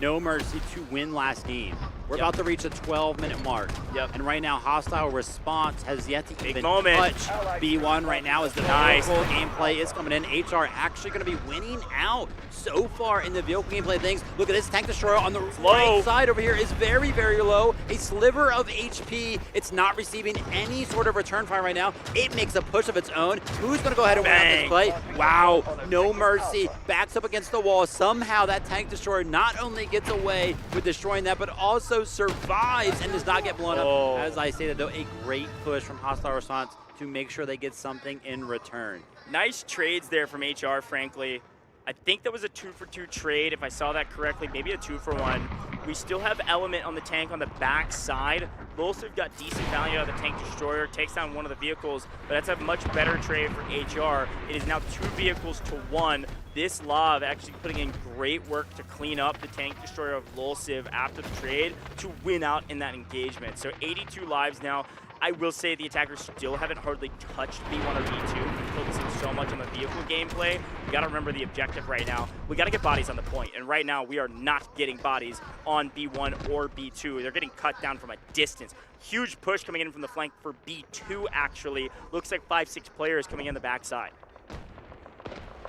No Mercy to win last game. We're about to reach the 12-minute mark. And right now, Hostile Response has yet to even touch B1 right now as the vehicle gameplay is coming in. HR actually going to be winning out so far in the vehicle gameplay things. Look at this Tank Destroyer on the right side over here is very, very low. A sliver of HP. It's not receiving any sort of return fire right now. It makes a push of its own. Who's going to go ahead and win out this play? Wow, No Mercy backs up against the wall. Somehow that Tank Destroyer not only gets away with destroying that, but also survives and does not get blown up. As I stated though, a great push from Hostile Response to make sure they get something in return. Nice trades there from HR, frankly. I think that was a 2-for-2 trade, if I saw that correctly, maybe a 2-for-1. We still have Element on the tank on the back side. Lulsiv got decent value out of the Tank Destroyer, takes down one of the vehicles, but that's a much better trade for HR. It is now 2 vehicles to 1. This Lav actually putting in great work to clean up the Tank Destroyer of Lulsiv after the trade to win out in that engagement. So 82 lives now. I will say the attackers still haven't hardly touched B1 or B2. We're focusing so much on the vehicle gameplay. We got to remember the objective right now. We got to get bodies on the point, and right now we are not getting bodies on B1 or B2. They're getting cut down from a distance. Huge push coming in from the flank for B2, actually. Looks like 5-6 players coming in the backside.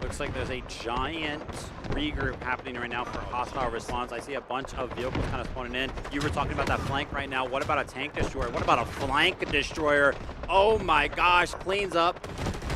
Looks like there's a giant regroup happening right now for Hostile Response. I see a bunch of vehicles kind of spawning in. You were talking about that flank right now. What about a Tank Destroyer? What about a Flank Destroyer? Oh my gosh, cleans up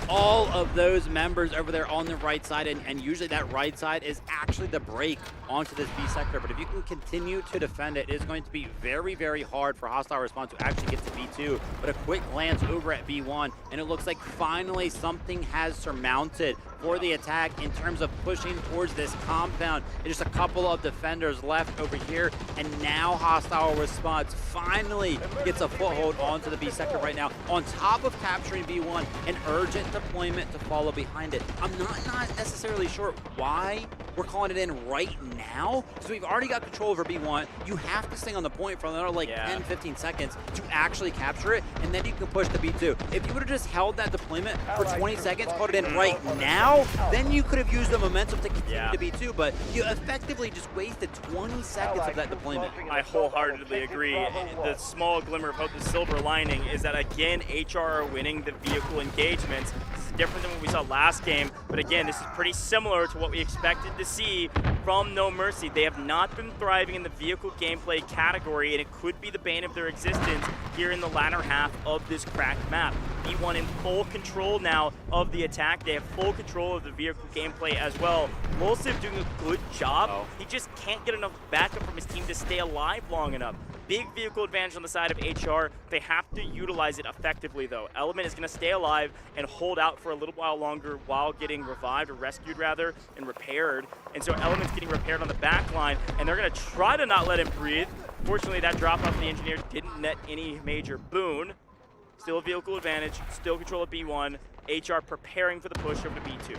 all of those members over there on the right side, and usually that right side is actually the break onto this B sector. But if you can continue to defend it, it is going to be very, very hard for Hostile Response to actually get to B2. But a quick glance over at B1, and it looks like finally something has surmounted for the attack in terms of pushing towards this compound. There's just a couple of defenders left over here, and now Hostile Response finally gets a foothold onto the B sector right now. On top of capturing B1, an urgent deployment to follow behind it. I'm not necessarily sure why we're calling it in right now, because we've already got control over B1. You have to stay on the point for another like 10, 15 seconds to actually capture it, and then you can push to B2. If you would have just held that deployment for 20 seconds, called it in right now, then you could have used the momentum to continue to B2, but you effectively just wasted 20 seconds of that deployment. I wholeheartedly agree. The small glimmer of hope, the silver lining, is that again, HR are winning the vehicle engagements. This is different than what we saw last game, but again, this is pretty similar to what we expected to see from No Mercy. They have not been thriving in the vehicle gameplay category, and it could be the bane of their existence here in the latter half of this cracked map. B1 in full control now of the attack. They have full control of the vehicle gameplay as well. Lulsiv doing a good job. He just can't get enough backup from his team to stay alive long enough. Big vehicle advantage on the side of HR. They have to utilize it effectively, though. Element is going to stay alive and hold out for a little while longer while getting revived, or rescued rather, and repaired. And so Element's getting repaired on the back line, and they're going to try to not let him breathe. Fortunately, that drop off the engineer didn't net any major boon. Still a vehicle advantage, still control of B1. HR preparing for the push over to B2.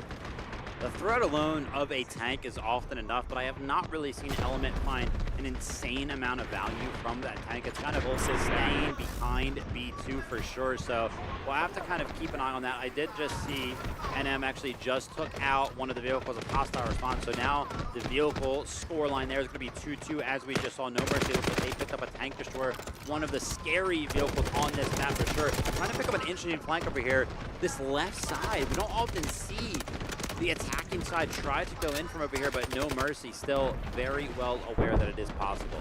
The threat alone of a tank is often enough, but I have not really seen Element find an insane amount of value from that tank. It's kind of also staying behind B2 for sure, so we'll have to kind of keep an eye on that. I did just see NM actually just took out one of the vehicles of hostile response, so now the vehicle scoreline there is going to be 2-2, as we just saw. No Mercy looks like they picked up a tank destroyer, one of the scary vehicles on this map for sure. Trying to pick up an interesting flank over here. This left side, we don't often see the attacking side try to go in from over here, but No Mercy still very well aware that it is possible.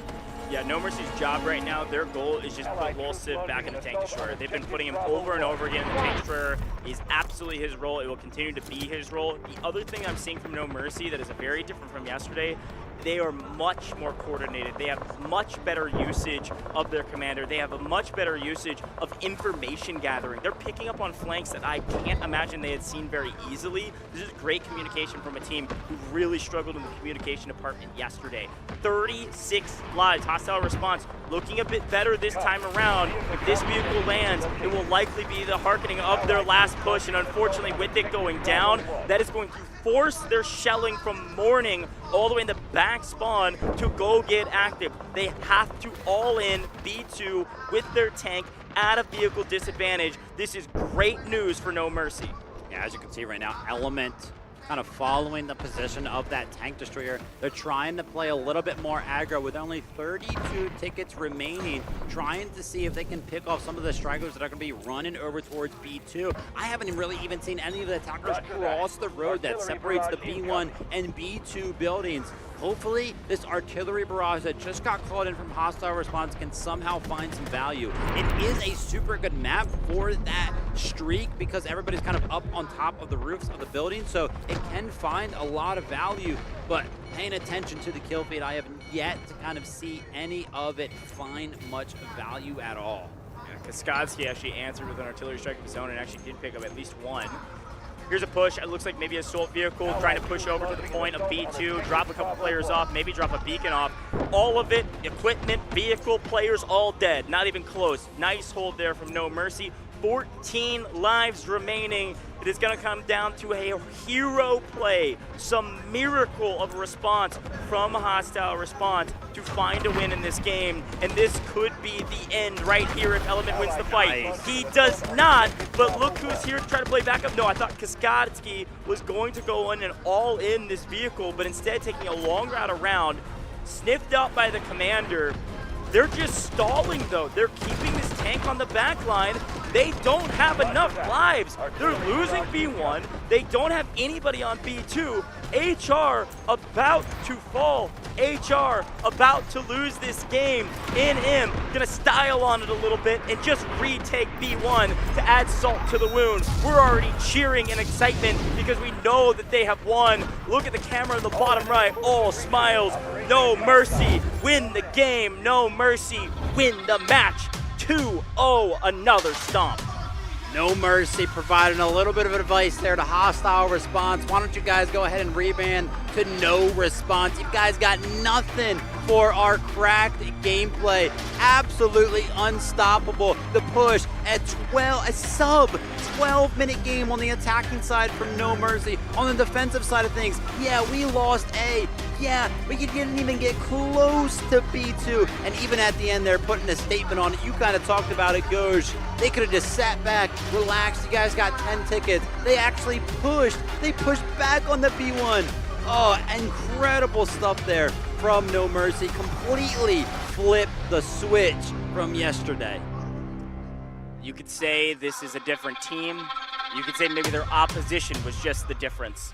Yeah, No Mercy's job right now, their goal is just put Lulsiv back in the tank destroyer. They've been putting him over and over again in the tank destroyer. He's absolutely his role. It will continue to be his role. The other thing I'm seeing from No Mercy that is very different from yesterday, they are much more coordinated. They have much better usage of their commander. They have a much better usage of information gathering. They're picking up on flanks that I can't imagine they had seen very easily. This is great communication from a team who really struggled in the communication department yesterday. 36 lives, hostile response, looking a bit better this time around. If this vehicle lands, it will likely be the harkening of their last push, and unfortunately with it going down, that is going to force their shelling from morning all the way in the back spawn to go get active. They have to all in B2 with their tank at a vehicle disadvantage. This is great news for No Mercy. Yeah, as you can see right now, Element kind of following the position of that tank destroyer. They're trying to play a little bit more aggro with only 32 tickets remaining, trying to see if they can pick off some of the stragglers that are going to be running over towards B2. I haven't really even seen any of the attackers cross the road that separates the B1 and B2 buildings. Hopefully, this artillery barrage that just got called in from hostile response can somehow find some value. It is a super good map for that streak because everybody's kind of up on top of the roofs of the building, so it can find a lot of value. But paying attention to the kill feed, I have yet to kind of see any of it find much value at all. Yeah, Kaskadsky actually answered with an artillery strike of his own and actually did pick up at least one. Here's a push. It looks like maybe an assault vehicle trying to push over to the point of B2, drop a couple players off, maybe drop a beacon off. All of it, equipment, vehicle, players, all dead. Not even close. Nice hold there from No Mercy. 14 lives remaining. It is going to come down to a hero play, some miracle of a response from hostile response to find a win in this game. And this could be the end right here if Element wins the fight. Nice. He does not, but look who's here to try to play backup. No, I thought Kaskadsky was going to go in and all in this vehicle, but instead taking a long route around, sniffed out by the commander. They're just stalling, though. They're keeping this tank on the back line. They don't have enough lives. They're losing B1. They don't have anybody on B2. HR about to fall. HR about to lose this game. NM gonna style on it a little bit and just retake B1 to add salt to the wound. We're already cheering in excitement because we know that they have won. Look at the camera in the bottom right. All smiles. No Mercy win the game. No Mercy win the match. 2-0, another stomp. No Mercy providing a little bit of advice there to hostile response. Why don't you guys go ahead and rebrand to no response? You guys got nothing for our cracked gameplay. Absolutely unstoppable. The push at a sub 12-minute game on the attacking side from No Mercy. On the defensive side of things, yeah, we lost A. Yeah, but you didn't even get close to B2. And even at the end, they're putting a statement on it. You kind of talked about it, Goj. They could have just sat back, relaxed. You guys got 10 tickets. They actually pushed. They pushed back on the B1. Oh, incredible stuff there from No Mercy. Completely flipped the switch from yesterday. You could say this is a different team. You could say maybe their opposition was just the difference.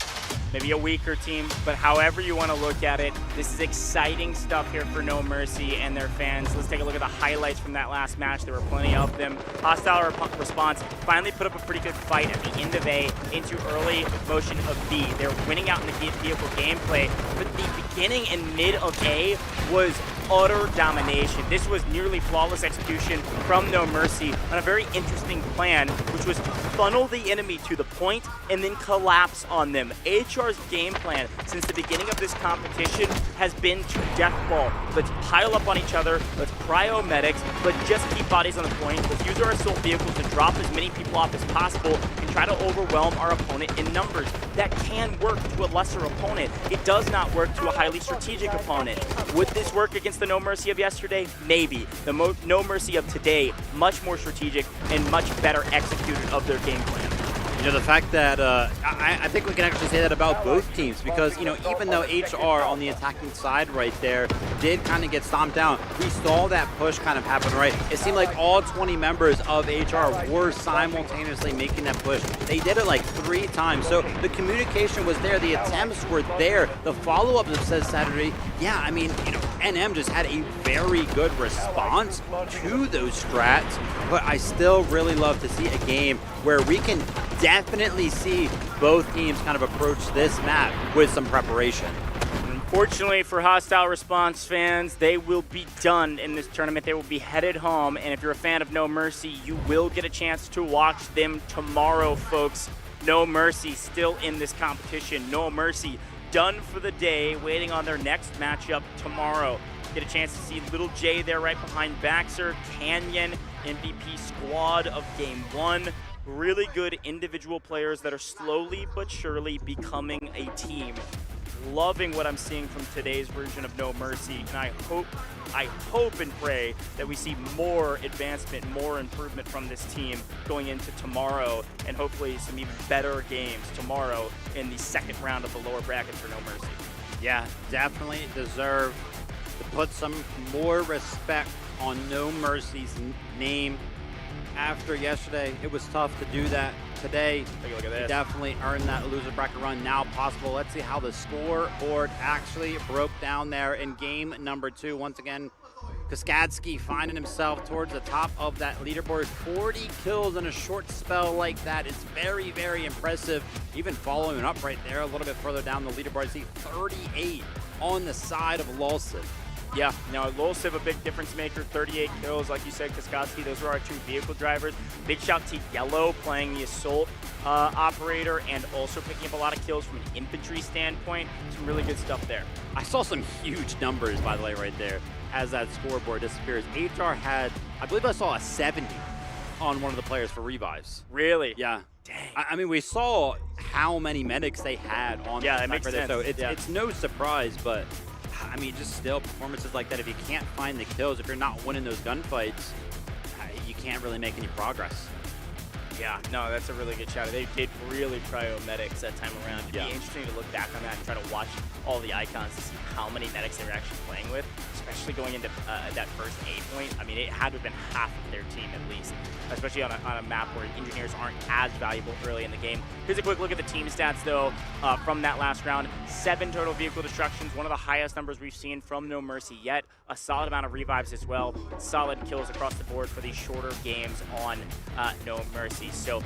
Maybe a weaker team, but however you want to look at it, this is exciting stuff here for No Mercy and their fans. Let's take a look at the highlights from that last match. There were plenty of them. Hostile Response finally put up a pretty good fight at the end of A into early motion of B. They're winning out in the vehicle gameplay, but the beginning and mid of A was utter domination. This was nearly flawless execution from No Mercy on a very interesting plan, which was to funnel the enemy to the point and then collapse on them. AHR's game plan since the beginning of this competition has been to death ball. Let's pile up on each other, let's prio medics, let's just keep bodies on the point, let's use our assault vehicles to drop as many people off as possible and try to overwhelm our opponent in numbers. That can work to a lesser opponent. It does not work to a highly strategic opponent. Would this work against the No Mercy of yesterday? Maybe. The No Mercy of today, much more strategic and much better executed of their game plan. You know, the fact that I think we can actually say that about both teams because, you know, even though HR on the attacking side right there did kind of get stomped down, we saw that push kind of happen, right? It seemed like all 20 members of HR were simultaneously making that push. They did it like 3 times. So the communication was there. The attempts were there. The follow-up that says Saturday, yeah, I mean, you know, NM just had a very good response to those strats, but I still really love to see a game where we can definitely see both teams kind of approach this map with some preparation. Unfortunately for Hostile Response fans, they will be done in this tournament. They will be headed home, and if you're a fan of No Mercy, you will get a chance to watch them tomorrow, folks. No Mercy still in this competition. No Mercy done for the day, waiting on their next matchup tomorrow. Get a chance to see Little J there right behind Baxter, Canyon, MVP squad of Game 1. Really good individual players that are slowly but surely becoming a team. Loving what I'm seeing from today's version of No Mercy, and I hope and pray that we see more advancement, more improvement from this team going into tomorrow, and hopefully some even better games tomorrow in the second round of the lower bracket for No Mercy. Yeah, definitely deserve to put some more respect on No Mercy's name. After yesterday, it was tough to do that. Today, take a look at this. Definitely earned that loser bracket run now possible. Let's see how the scoreboard actually broke down there in game number 2. Once again, Kaskadsky finding himself towards the top of that leaderboard. 40 kills in a short spell like that is very, very impressive. Even following up right there a little bit further down the leaderboard, see 38 on the side of Lulsiv. Yeah, now Lulsiv, a big difference maker, 38 kills, like you said, Kaskadsky, those were our 2 vehicle drivers. Big shout to Yellow playing the assault operator and also picking up a lot of kills from an infantry standpoint. Some really good stuff there. I saw some huge numbers, by the way, right there as that scoreboard disappears. HR had, I believe I saw a 70 on one of the players for revives. Really? Yeah. Dang. I mean, we saw how many medics they had on yeah, the that makes right sense. There. So it's no surprise, but I mean, just still performances like that, if you can't find the kills, if you're not winning those gunfights, you can't really make any progress. Yeah, no, that's a really good shout. They did really prio medics that time around. It'd be interesting to look back on that and try to watch all the icons to see how many medics they were actually playing with, especially going into that first A point. I mean, it had to have been half of their team at least, especially on a map where engineers aren't as valuable early in the game. Here's a quick look at the team stats, though, from that last round. 7 total vehicle destructions, one of the highest numbers we've seen from No Mercy yet. A solid amount of revives as well. Solid kills across the board for these shorter games on No Mercy. So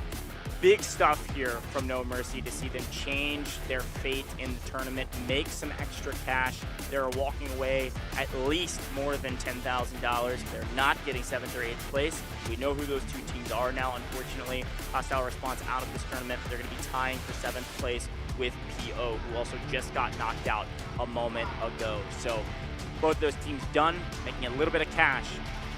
big stuff here from No Mercy to see them change their fate in the tournament, make some extra cash. They're walking away at least more than $10,000. They're not getting 7th or 8th place. We know who those 2 teams are now, unfortunately. Hostile Response out of this tournament. They're going to be tying for 7th place with PO, who also just got knocked out a moment ago. So both those teams done, making a little bit of cash,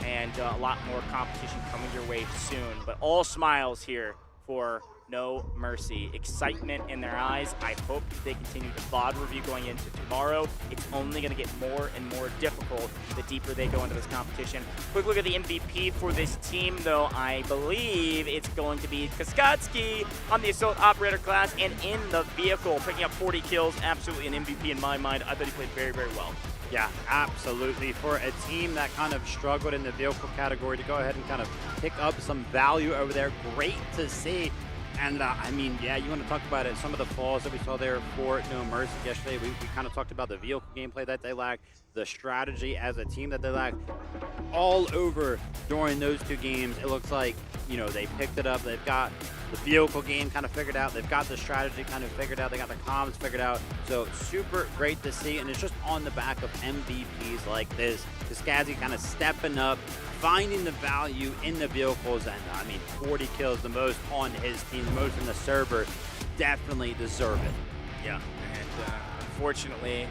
and a lot more competition coming your way soon. But all smiles here for No Mercy. Excitement in their eyes. I hope that they continue the VOD review going into tomorrow. It's only going to get more and more difficult the deeper they go into this competition. Quick look at the MVP for this team, though. I believe it's going to be Kaskadsky on the Assault Operator class and in the vehicle, picking up 40 kills. Absolutely an MVP in my mind. I thought he played very, very well. Yeah, absolutely. For a team that kind of struggled in the vehicle category to go ahead and kind of pick up some value over there, great to see. And I mean, yeah, you want to talk about it. Some of the flaws that we saw there for No Mercy yesterday. We kind of talked about the vehicle gameplay that they lack, the strategy as a team that they lack. All over during those two games, it looks like, you know, they picked it up. They've got the vehicle game kind of figured out. They've got the strategy kind of figured out. They got the comms figured out. So super great to see. And it's just on the back of MVPs like this. Skazzy kind of stepping up, finding the value in the vehicles. And I mean, 40 kills, the most on his team, the most in the server. Definitely deserve it. Yeah, and unfortunately,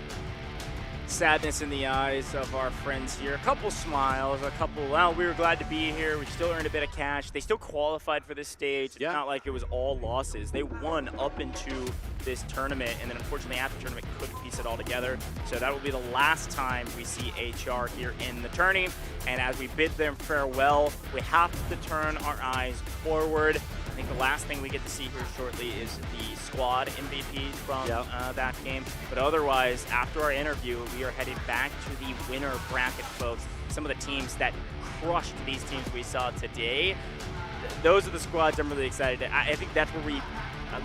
sadness in the eyes of our friends here. A couple smiles, a couple, well, we were glad to be here. We still earned a bit of cash. They still qualified for this stage. It's not like it was all losses. They won up into this tournament, and then unfortunately after the tournament couldn't piece it all together. So that will be the last time we see HR here in the tourney. And as we bid them farewell, we have to turn our eyes forward. I think the last thing we get to see here shortly is the squad MVP from that game. But otherwise, after our interview, we are headed back to the winner bracket, folks. Some of the teams that crushed these teams we saw today. Those are the squads I'm really excited. I think that's where we,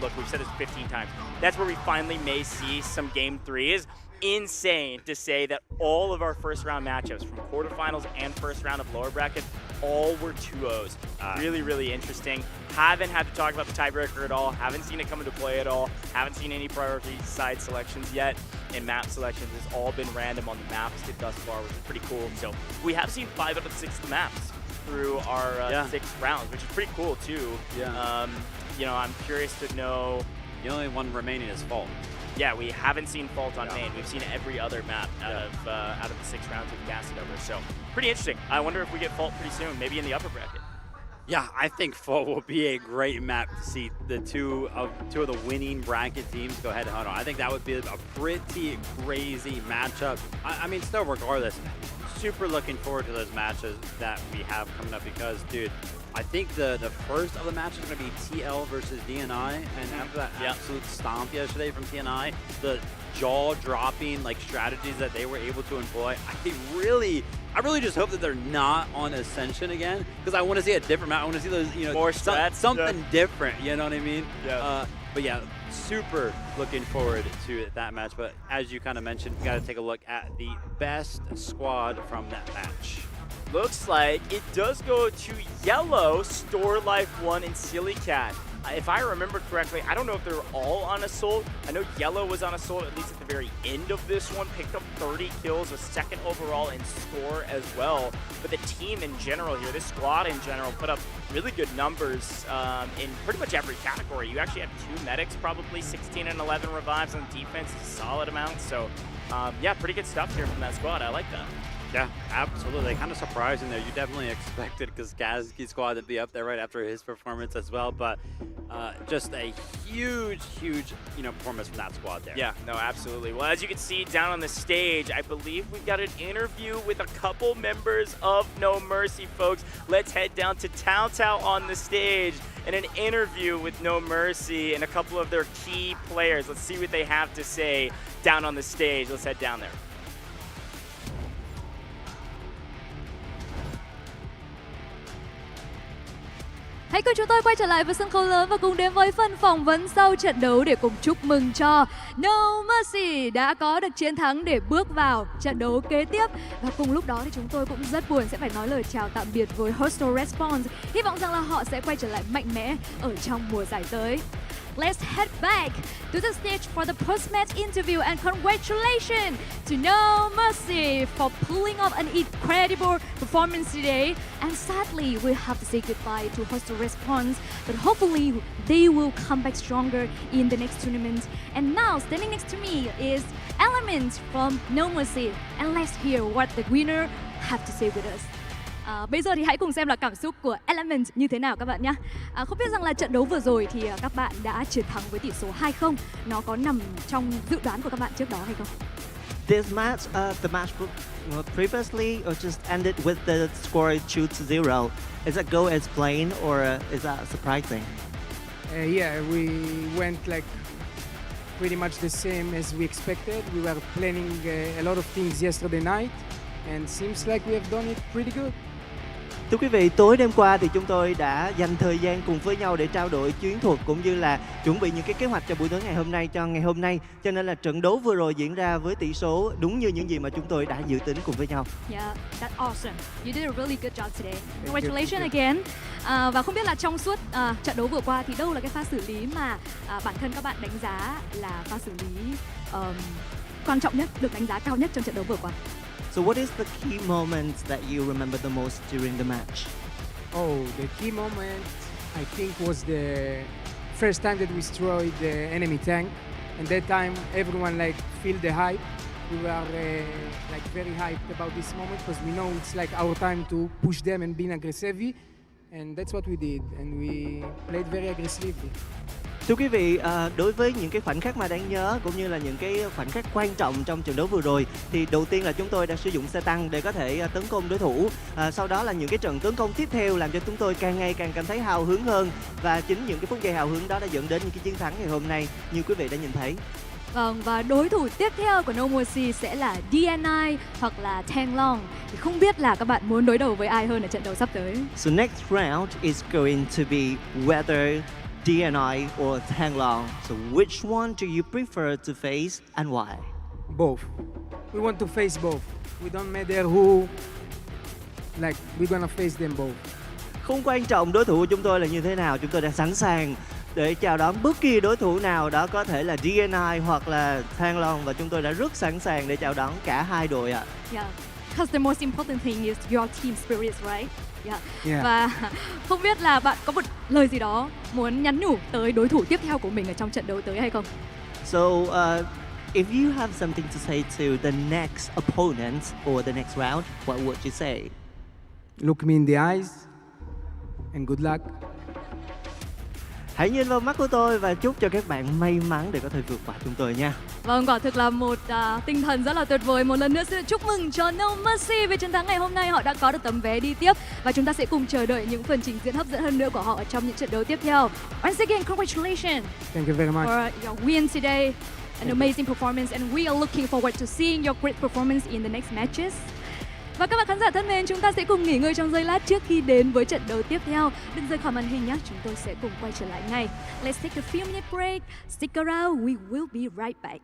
look, we've said this 15 times. That's where we finally may see some game threes. Insane to say that all of our first round matchups from quarterfinals and first round of lower bracket all were 2-0s. Really, really interesting. Haven't had to talk about the tiebreaker at all. Haven't seen it come into play at all. Haven't seen any priority side selections yet. And map selections has all been random on the maps thus far, which is pretty cool. So we have seen 5 out of the 6 maps through our 6 rounds, which is pretty cool too. You know, I'm curious to know. The only one remaining is Fault. Yeah, we haven't seen Fault on main. We've seen every other map out of the 6 rounds we've gassed it over. So pretty interesting. I wonder if we get Fault pretty soon, maybe in the upper bracket. Yeah, I think Fault will be a great map to see the two of the winning bracket teams go head to head on. I think that would be a pretty crazy matchup. I mean, still regardless, super looking forward to those matches that we have coming up because, dude, I think the first of the matches is going to be TL versus DNI, and after that absolute stomp yesterday from TNI, the jaw-dropping like strategies that they were able to employ, I really just hope that they're not on Ascension again, because I want to see a different map. I want to see those, you know, more strats, something different. You know what I mean? Yeah. But yeah, super looking forward to that match. But as you kind of mentioned, we got to take a look at the best squad from that match. Looks like it does go to Yellow, Store Life 1, and Silly Cat. If I remember correctly, I don't know if they're all on Assault. I know Yellow was on Assault at least at the very end of this one, picked up 30 kills, was second overall in score as well. But the team in general here, this squad in general, put up really good numbers in pretty much every category. You actually had 2 medics, probably 16 and 11 revives on defense, a solid amount. So yeah, pretty good stuff here from that squad. I like that. Yeah, absolutely. Kind of surprising there. You definitely expected Skazzy's squad to be up there right after his performance as well, but just a huge, you know, performance from that squad there. Yeah, no, absolutely. Well, as you can see down on the stage, I believe we've got an interview with a couple members of No Mercy, folks. Let's head down to Tao Tao on the stage and an interview with No Mercy and a couple of their key players. Let's see what they have to say down on the stage. Let's head down there. Hãy cùng chúng tôi quay trở lại với sân khấu lớn và cùng đến với phần phỏng vấn sau trận đấu để cùng chúc mừng cho No Mercy đã có được chiến thắng để bước vào trận đấu kế tiếp. Và cùng lúc đó thì chúng tôi cũng rất buồn sẽ phải nói lời chào tạm biệt với Hostile Response. Hy vọng rằng là họ sẽ quay trở lại mạnh mẽ ở trong mùa giải tới. Let's head back to the stage for the post-match interview, and congratulations to No Mercy for pulling off an incredible performance today. And sadly, we have to say goodbye to Hostile Response, but hopefully they will come back stronger in the next tournament. And now, standing next to me is Element from No Mercy, and let's hear what the winner have to say with us. Bây giờ thì hãy cùng xem là cảm xúc của Element như thế nào các bạn nhé. Không biết rằng là trận đấu vừa rồi thì các bạn đã chiến thắng với tỷ số 2-0. Nó có nằm trong dự đoán của các bạn trước đó hay không? This match, the match previously just ended with the score 2-0. Is that go as planned or is that surprising? Yeah, we went like pretty much the same as we expected. We were planning a lot of things yesterday night, and seems like we have done it pretty good. Thưa quý vị, tối đêm qua thì chúng tôi đã dành thời gian cùng với nhau để trao đổi chiến thuật cũng như là chuẩn bị những cái kế hoạch cho buổi tối ngày hôm nay, cho ngày hôm nay. Cho nên là trận đấu vừa rồi diễn ra với tỷ số đúng như những gì mà chúng tôi đã dự tính cùng với nhau. Yeah, that's awesome. You did a really good job today. Congratulations again. Và không biết là trong suốt trận đấu vừa qua thì đâu là cái pha xử lý mà bản thân các bạn đánh giá là pha xử lý quan trọng nhất, được đánh giá cao nhất trong trận đấu vừa qua? So what is the key moment that you remember the most during the match? Oh, the key moment I think was the first time that we destroyed the enemy tank, and that time everyone like feel the hype. We were like very hyped about this moment because we know it's like our time to push them and be aggressive, and that's what we did, and we played very aggressively. Thưa quý vị, đối với những cái khoảnh khắc mà đáng nhớ cũng như là những cái khoảnh khắc quan trọng trong trận đấu vừa rồi thì đầu tiên là chúng tôi đã sử dụng xe tăng để có thể tấn công đối thủ. Sau đó là những cái trận tấn công tiếp theo làm cho chúng tôi càng ngày càng cảm thấy hào hứng hơn, và chính những cái phút giây hào hứng đó đã dẫn đến những cái chiến thắng ngày hôm nay như quý vị đã nhìn thấy. Vâng, và đối thủ tiếp theo của No More Sea sẽ là DNI hoặc là Thang Long. Thì không biết là các bạn muốn đối đầu với ai hơn ở trận đấu sắp tới. So next round is going to be whether DNI or Thang Long. So which one do you prefer to face and why? Both. We want to face both. We don't matter who. Like we're gonna face them both. Không quan trọng đối thủ của chúng tôi là như thế nào, chúng tôi đã sẵn sàng để chào đón bất kỳ đối thủ nào, đó có thể là DNI hoặc là Thang Long, và chúng tôi đã rất sẵn sàng để chào đón cả hai đội ạ. Yeah. Because the most important thing is your team spirit, right? Yeah. Và không biết là bạn có một lời gì đó muốn nhắn nhủ tới đối thủ tiếp theo của mình ở trong trận đấu tới hay không? So if you have something to say to the next opponent or the next round, what would you say? Look me in the eyes and good luck. Hãy nhìn vào mắt của tôi và chúc cho các bạn may mắn để có thể vượt qua chúng tôi nha. Vâng, quả thực là một tinh thần rất là tuyệt vời. Một lần nữa xin chúc mừng cho No Mercy về chiến thắng ngày hôm nay. Họ đã có được tấm vé đi tiếp và chúng ta sẽ cùng chờ đợi những phần trình diễn hấp dẫn hơn nữa của họ ở trong những trận đấu tiếp theo. Once again, congratulations Thank you very much. for your win today. An amazing performance and we are looking forward to seeing your great performance in the next matches. Và các bạn khán giả thân mến, chúng ta sẽ cùng nghỉ ngơi trong giây lát trước khi đến với trận đấu tiếp theo. Đừng rời khỏi màn hình nhé, chúng tôi sẽ cùng quay trở lại ngay. Let's take a few minute break. Stick around, we will be right back.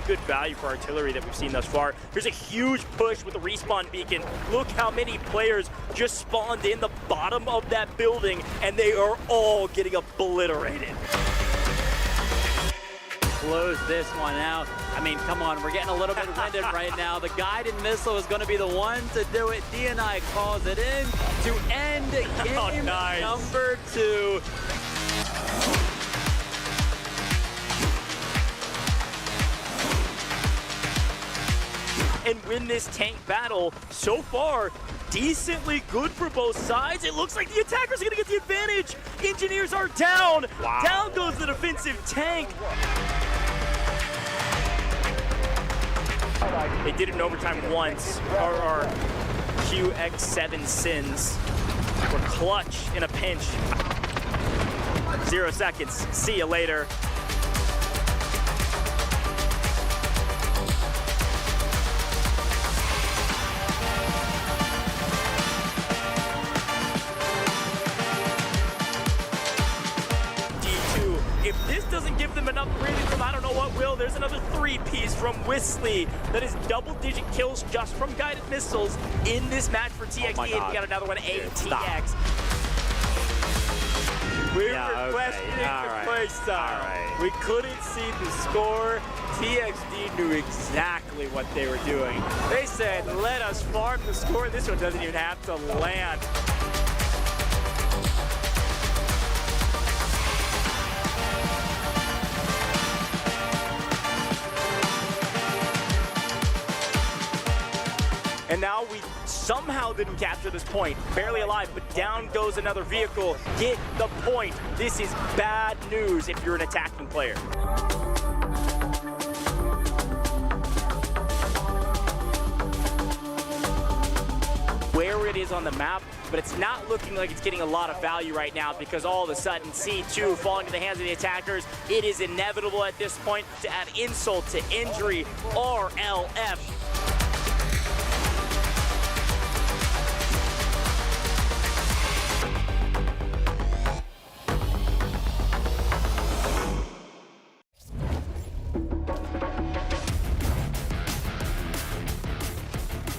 good value for artillery that we've seen thus far. Here's a huge push with the respawn beacon. Look how many players just spawned in the bottom of that building, and they are all getting obliterated. Close this one out. I mean, come on, we're getting a little bit winded right now. The guided missile is going to be the one to do it. DNI calls it in to end game number 2. And win this tank battle. So far, decently good for both sides. It looks like the attackers are going to get the advantage. Engineers are down. Wow. Down goes the defensive tank. They did it in overtime once. Our QX7 sins were clutch in a pinch. 0 seconds. See you later. If this doesn't give them enough breathing room, I don't know what will. There's another 3-piece from Whistly. That is double-digit kills just from guided missiles in this match for TXD. And we got another one, ATX. We were questioning the play style. We couldn't see the score. TXD knew exactly what they were doing. They said, let us farm the score. This one doesn't even have to land. And now we somehow didn't capture this point. Barely alive, but down goes another vehicle. Get the point. This is bad news if you're an attacking player. Where it is on the map, but it's not looking like it's getting a lot of value right now because all of a sudden C2 falling to the hands of the attackers. It is inevitable at this point to add insult to injury. RLF.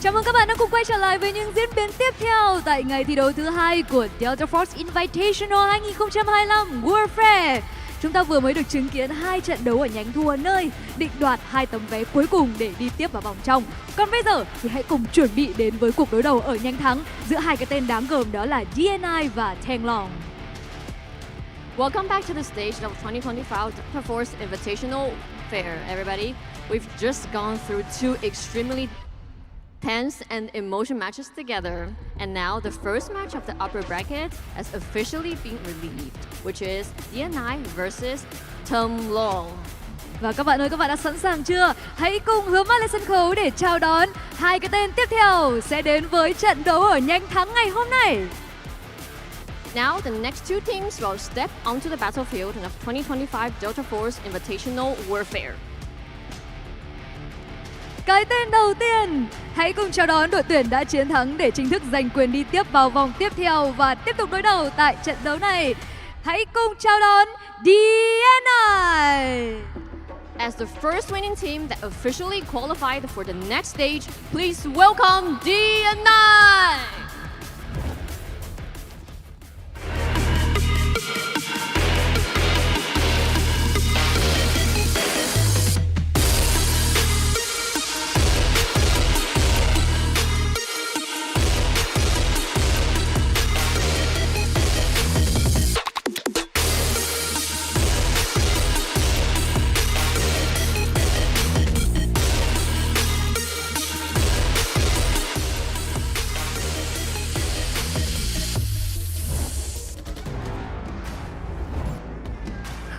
Chào mừng các bạn đã cùng quay trở lại với những diễn biến tiếp theo tại ngày thi đấu thứ 2 của Delta Force Invitational 2025 Warfare. Chúng ta vừa mới được chứng kiến 2 trận đấu ở nhánh thua nơi định đoạt 2 tấm vé cuối cùng để đi tiếp vào vòng trong. Còn bây giờ thì hãy cùng chuẩn bị đến với cuộc đối đầu ở nhánh thắng giữa hai cái tên đáng gờm đó là DNI và Tanglong. Welcome back to the stage of 2025 Delta Force Invitational Fair, everybody. We've just gone through 2 extremely tense and emotional matches together, and now the first match of the upper bracket has officially been relieved, which is DNI versus Tanglong. Và các bạn ơi, các bạn đã sẵn sàng chưa? Hãy cùng hướng mắt lên sân khấu để chào đón hai cái tên tiếp theo sẽ đến với trận đấu ở nhánh thắng ngày hôm nay. Now, the next 2 teams will step onto the battlefield in the 2025 Delta Force Invitational Warfare. Cái tên đầu tiên, hãy cùng chào đón đội tuyển đã chiến thắng để chính thức giành quyền đi tiếp vào vòng tiếp theo và tiếp tục đối đầu tại trận đấu này. Hãy cùng chào đón DNI. As the first winning team that officially qualified for the next stage, please welcome DNI.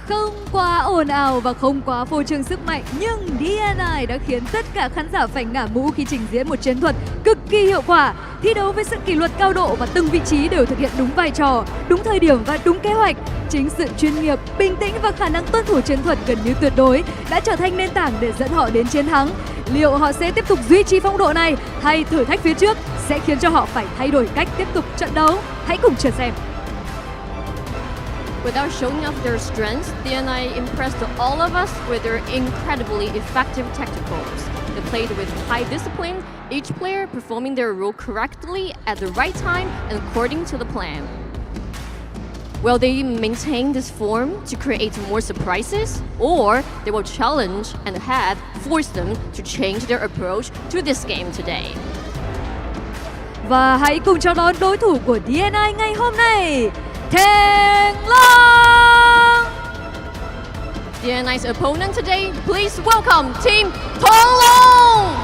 Không quá ồn ào và không quá phô trương sức mạnh, nhưng DNI đã khiến tất cả khán giả phải ngả mũ khi trình diễn một chiến thuật cực kỳ hiệu quả. Thi đấu với sự kỷ luật cao độ và từng vị trí đều thực hiện đúng vai trò, đúng thời điểm và đúng kế hoạch. Chính sự chuyên nghiệp, bình tĩnh và khả năng tuân thủ chiến thuật gần như tuyệt đối đã trở thành nền tảng để dẫn họ đến chiến thắng. Liệu họ sẽ tiếp tục duy trì phong độ này hay thử thách phía trước sẽ khiến cho họ phải thay đổi cách tiếp tục trận đấu? Hãy cùng chờ xem. Without showing off their strengths, DNI impressed all of us with their incredibly effective tacticals. They played with high discipline, each player performing their role correctly at the right time and according to the plan. Will they maintain this form to create more surprises, or they will challenge and have forced them to change their approach to this game today? Và hãy cùng chào đón đối thủ của DNI ngày hôm nay, Thang Long! DNI's opponent today, please welcome Team Thang Long!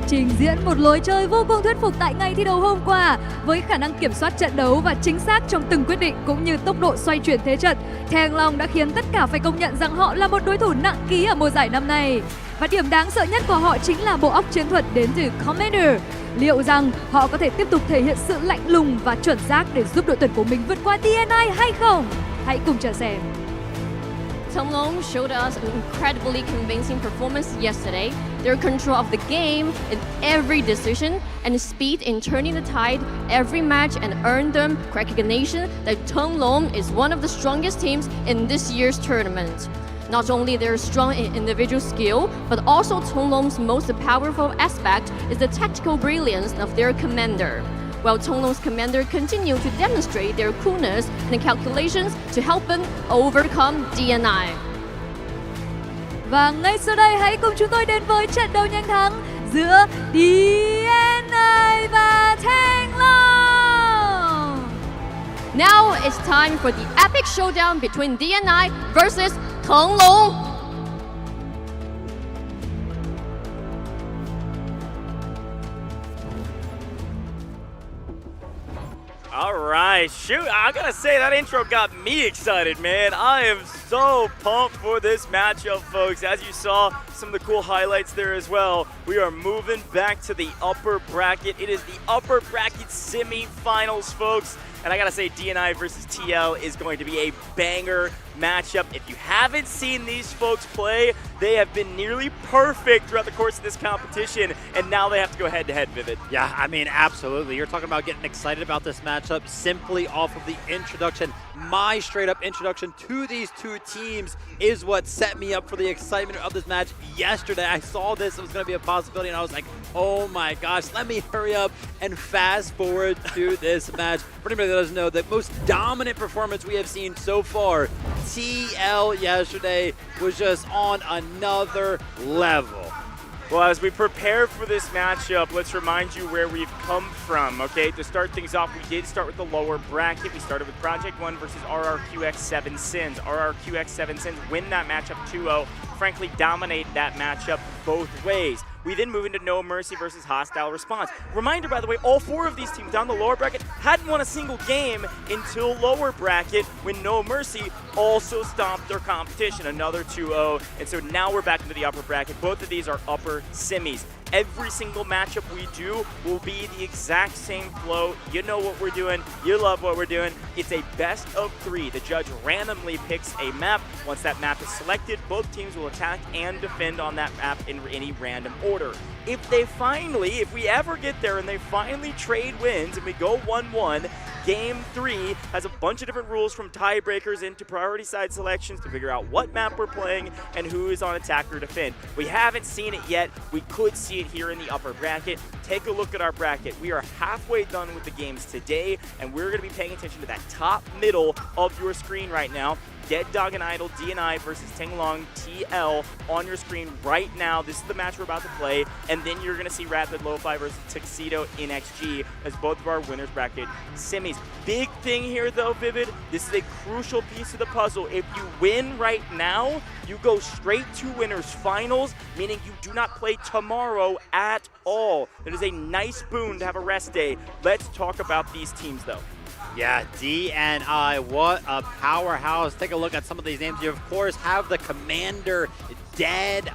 Trình diễn một lối chơi vô cùng thuyết phục tại ngày thi đấu hôm qua. Với khả năng kiểm soát trận đấu và chính xác trong từng quyết định cũng như tốc độ xoay chuyển thế trận, Thang Long đã khiến tất cả phải công nhận rằng họ là một đối thủ nặng ký ở mùa giải năm nay. Và điểm đáng sợ nhất của họ chính là bộ óc chiến thuật đến từ Commander. Liệu rằng họ có thể tiếp tục thể hiện sự lạnh lùng và chuẩn xác để giúp đội tuyển của mình vượt qua DNI hay không? Hãy cùng chờ xem. Thang Long showed us an incredibly convincing performance yesterday. Their control of the game in every decision and speed in turning the tide every match and earned them recognition that Thang Long is one of the strongest teams in this year's tournament. Not only they're strong in individual skill, but also Thang Long's most powerful aspect is the tactical brilliance of their commander. While Thang Long's commander continue to demonstrate their coolness and calculations to help them overcome DNI. Và ngay sau đây hãy cùng chúng tôi đến với trận đấu nhanh thắng giữa DNI và Thang Long. Now it's time for the epic showdown between DNI versus Thang Long. All right, shoot, I gotta say that intro got me excited, man. I am so pumped for this matchup, folks. As you saw, some of the cool highlights there as well. We are moving back to the upper bracket. It is the upper bracket semi-finals, folks. And I gotta say, DNI versus TL is going to be a banger matchup. If you haven't seen these folks play, they have been nearly perfect throughout the course of this competition, and now they have to go head-to-head, Vivid. Yeah, I mean, absolutely. You're talking about getting excited about this matchup simply off of the introduction. My straight-up introduction to these two teams is what set me up for the excitement of this match yesterday. I saw this, it was going to be a possibility, and I was like, oh my gosh, let me hurry up and fast forward to this match. For anybody that doesn't know, the most dominant performance we have seen so far, TL yesterday was just on another level. Well, as we prepare for this matchup, let's remind you where we've come from, okay? To start things off, we did start with the lower bracket. We started with Project 1 versus RRQX7 Sins. RRQX7 Sins win that matchup 2-0. Frankly, dominate that matchup both ways. We then move into No Mercy versus Hostile Response. Reminder, by the way, all four of these teams down the lower bracket hadn't won a single game until lower bracket when No Mercy also stomped their competition, another 2-0. And so now we're back into the upper bracket. Both of these are upper semis. Every single matchup we do will be the exact same flow. You know what we're doing. You love what we're doing. It's a best of 3. The judge randomly picks a map. Once that map is selected, both teams will attack and defend on that map in any random order. If we ever get there and they finally trade wins and we go 1-1, Game 3 has a bunch of different rules from tiebreakers into priority side selections to figure out what map we're playing and who is on attack or defend. We haven't seen it yet. We could see it here in the upper bracket. Take a look at our bracket. We are halfway done with the games today, and we're going to be paying attention to that top middle of your screen right now. Dead Dog and Idol, DNI versus Tinglong TL on your screen right now. This is the match we're about to play, and then you're going to see Rapid Lo-Fi versus Tuxedo in XG as both of our winners bracket semis. Big thing here though, Vivid, this is a crucial piece of the puzzle. If you win right now, you go straight to winners finals, meaning you do not play tomorrow at all. That is a nice boon to have a rest day. Let's talk about these teams though. Yeah, DNI, what a powerhouse. Take a look at some of these names. You, of course, have the Commander, Dead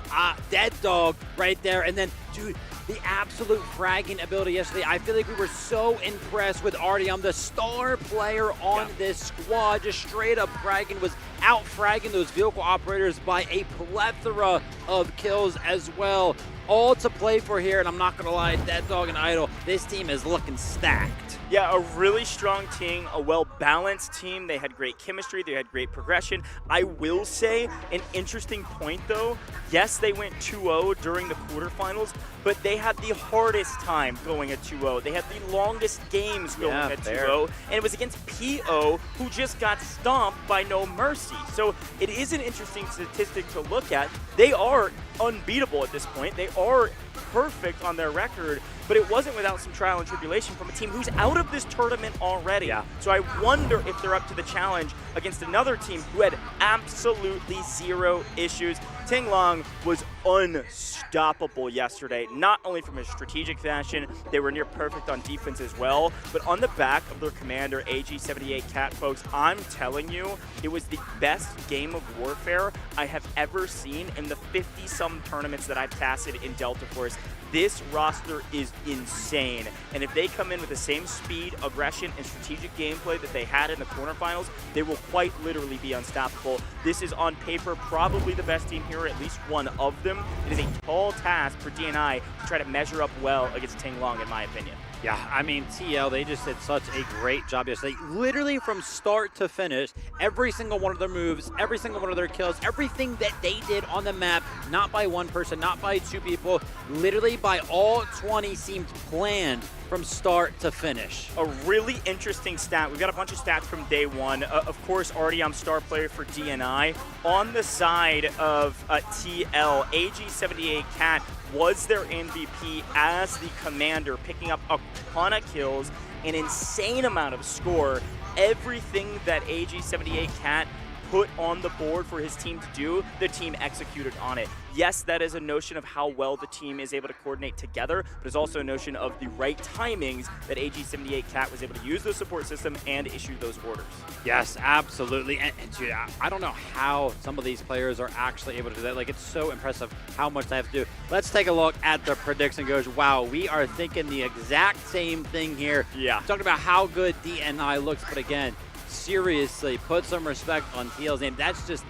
Dog right there. And then, dude, the absolute fragging ability yesterday. I feel like we were so impressed with Artyom, the star player on this squad. Just straight up fragging, was out fragging those vehicle operators by a plethora of kills as well. All to play for here, and I'm not going to lie, Dead Dog and Idol, this team is looking stacked. Yeah, a really strong team, a well-balanced team. They had great chemistry, they had great progression. I will say, an interesting point though, yes, they went 2-0 during the quarterfinals, but they had the hardest time going at 2-0. They had the longest games going at 2-0, and it was against PO, who just got stomped by No Mercy. So it is an interesting statistic to look at. They are unbeatable at this point. They are perfect on their record, but it wasn't without some trial and tribulation from a team who's out of this tournament already. Yeah. So I wonder if they're up to the challenge against another team who had absolutely zero issues. Tinglong was unstoppable yesterday, not only from his strategic fashion, they were near perfect on defense as well, but on the back of their commander, AG78 Cat, folks, I'm telling you, it was the best game of Warfare I have ever seen in the 50-some tournaments that I've casted in Delta Force. This roster is insane, and if they come in with the same speed, aggression, and strategic gameplay that they had in the quarterfinals, they will quite literally be unstoppable. This is on paper probably the best team here, at least one of them. It is a tall task for DNI to try to measure up well against Tinglong, in my opinion. Yeah, I mean, TL, they just did such a great job yesterday. Literally from start to finish, every single one of their moves, every single one of their kills, everything that they did on the map, not by one person, not by two people, literally by all 20 seemed planned from start to finish. A really interesting stat. We've got a bunch of stats from day one. Of course, Artyom, star player for DNI. On the side of TL, AG78 Cat was their MVP as the commander, picking up a ton of kills, an insane amount of score. Everything that AG78 Cat put on the board for his team to do, the team executed on it. Yes, that is a notion of how well the team is able to coordinate together, but it's also a notion of the right timings that AG78 Cat was able to use the support system and issue those orders. Yes, absolutely. And dude, I don't know how some of these players are actually able to do that. Like, it's so impressive how much they have to do. Let's take a look at the prediction goes. Wow, we are thinking the exact same thing here. Yeah. Talking about how good DNI looks, but again, seriously, put some respect on TL's name. That's just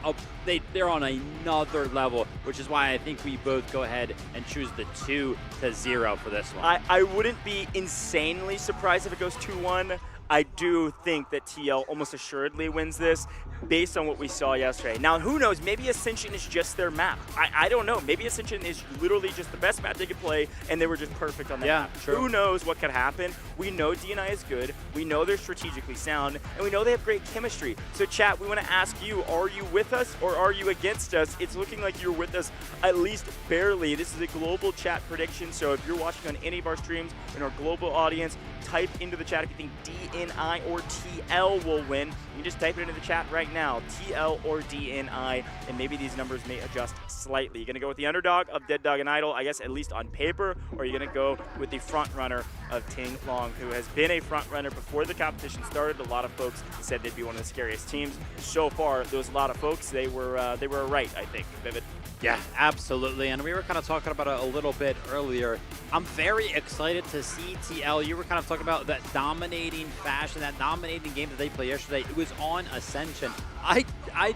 they're on another level, which is why I think we both go ahead and choose the 2-0 for this one. I wouldn't be insanely surprised if it goes 2-1. I do think that TL almost assuredly wins this based on what we saw yesterday. Now, who knows? Maybe Ascension is just their map. I don't know. Maybe Ascension is literally just the best map they could play, and they were just perfect on that map. True. Who knows what could happen? We know DNI is good. We know they're strategically sound, and we know they have great chemistry. So, chat, we want to ask you, are you with us or are you against us? It's looking like you're with us at least barely. This is a global chat prediction, so if you're watching on any of our streams in our global audience, type into the chat if you think DNI or TL will win. You can just type it into the chat right now, TL or DNI, and maybe these numbers may adjust slightly. You're going to go with the underdog of Dead Dog and Idol, I guess at least on paper, or you're going to go with the front runner of Tinglong, who has been a front runner before the competition started. A lot of folks said they'd be one of the scariest teams. So far, those lot of folks, they were right, I think. Vivid. Yeah, absolutely. And we were kind of talking about it a little bit earlier. I'm very excited to see TL. You were kind of talking about that dominating fashion, that dominating game that they played yesterday. It was on Ascension. I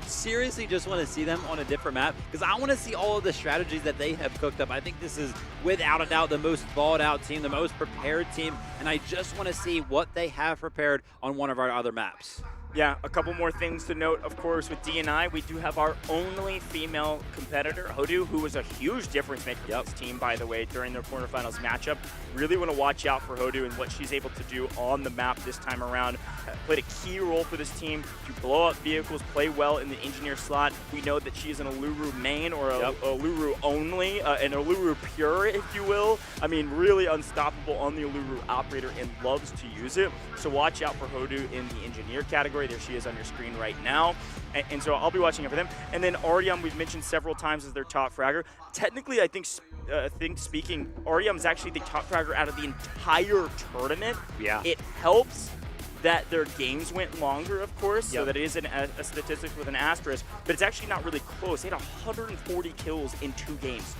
seriously just want to see them on a different map because I want to see all of the strategies that they have cooked up. I think this is, without a doubt, the most thought out team, the most prepared team, and I just want to see what they have prepared on one of our other maps. Yeah, a couple more things to note, of course, with D&I. We do have our only female competitor, Hodu, who was a huge difference maker for this team, by the way, during their quarterfinals matchup. Really want to watch out for Hodu and what she's able to do on the map this time around. Played a key role for this team to blow up vehicles, play well in the engineer slot. We know that she is an Uluru main or a Uluru only, an Uluru pure, if you will. I mean, really unstoppable on the Uluru operator and loves to use it. So watch out for Hodu in the engineer category. There she is on your screen right now. And so I'll be watching out for them. And then Aryam, we've mentioned several times as their top fragger. Technically, I think speaking, Aryam is actually the top fragger out of the entire tournament. Yeah. It helps that their games went longer, of course, so that it is a statistic with an asterisk, but it's actually not really close. They had 140 kills in 2 games.